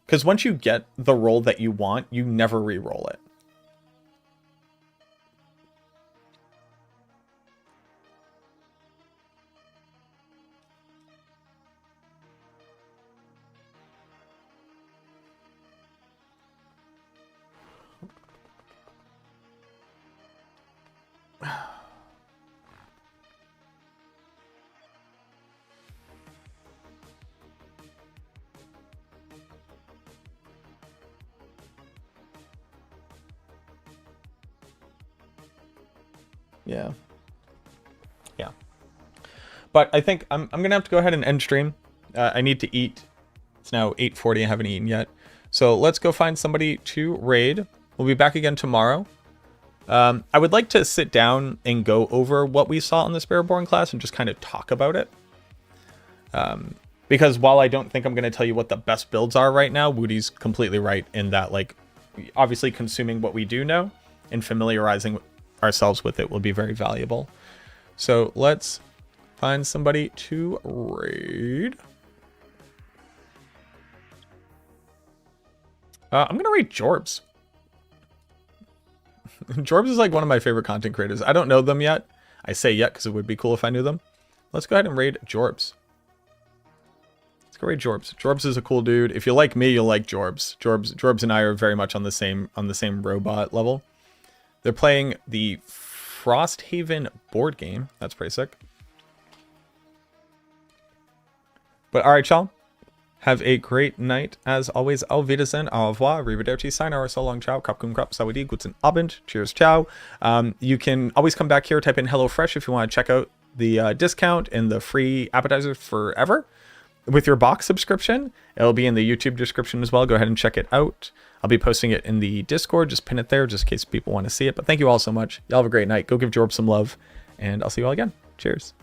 Because once you get the roll that you want, you never re-roll it. Yeah. Yeah. But I think I'm going to have to go ahead and end stream. I need to eat. It's now 8:40. I haven't eaten yet. So let's go find somebody to raid. We'll be back again tomorrow. I would like to sit down and go over what we saw in the SPIRITBORN class and just kind of talk about it. Because while I don't think I'm going to tell you what the best builds are right now, Woody's completely right in that, like, obviously consuming what we do know and familiarizing ourselves with it will be very valuable. So let's find somebody to raid. I'm gonna raid Jorbs. Jorbs is like one of my favorite content creators. I don't know them yet. I say yet because it would be cool if I knew them. Let's go ahead and raid Jorbs. Let's go raid Jorbs. Jorbs is a cool dude. If you like me, you'll like Jorbs. Jorbs and I are very much on the same robot level. They're playing the Frosthaven board game. That's pretty sick. But all right, y'all. Have a great night. As always, auf Wiedersehen, au revoir, arrivederci, sayonara, so long, ciao, kapkum krap, sawadee, guten Abend, cheers, ciao. You can always come back here, type in HelloFresh if you want to check out the discount and the free appetizers forever. With your box subscription, it'll be in the YouTube description as well. Go ahead and check it out. I'll be posting it in the Discord. Just pin it there just in case people want to see it. But thank you all so much. Y'all have a great night. Go give Jorb some love. And I'll see you all again. Cheers.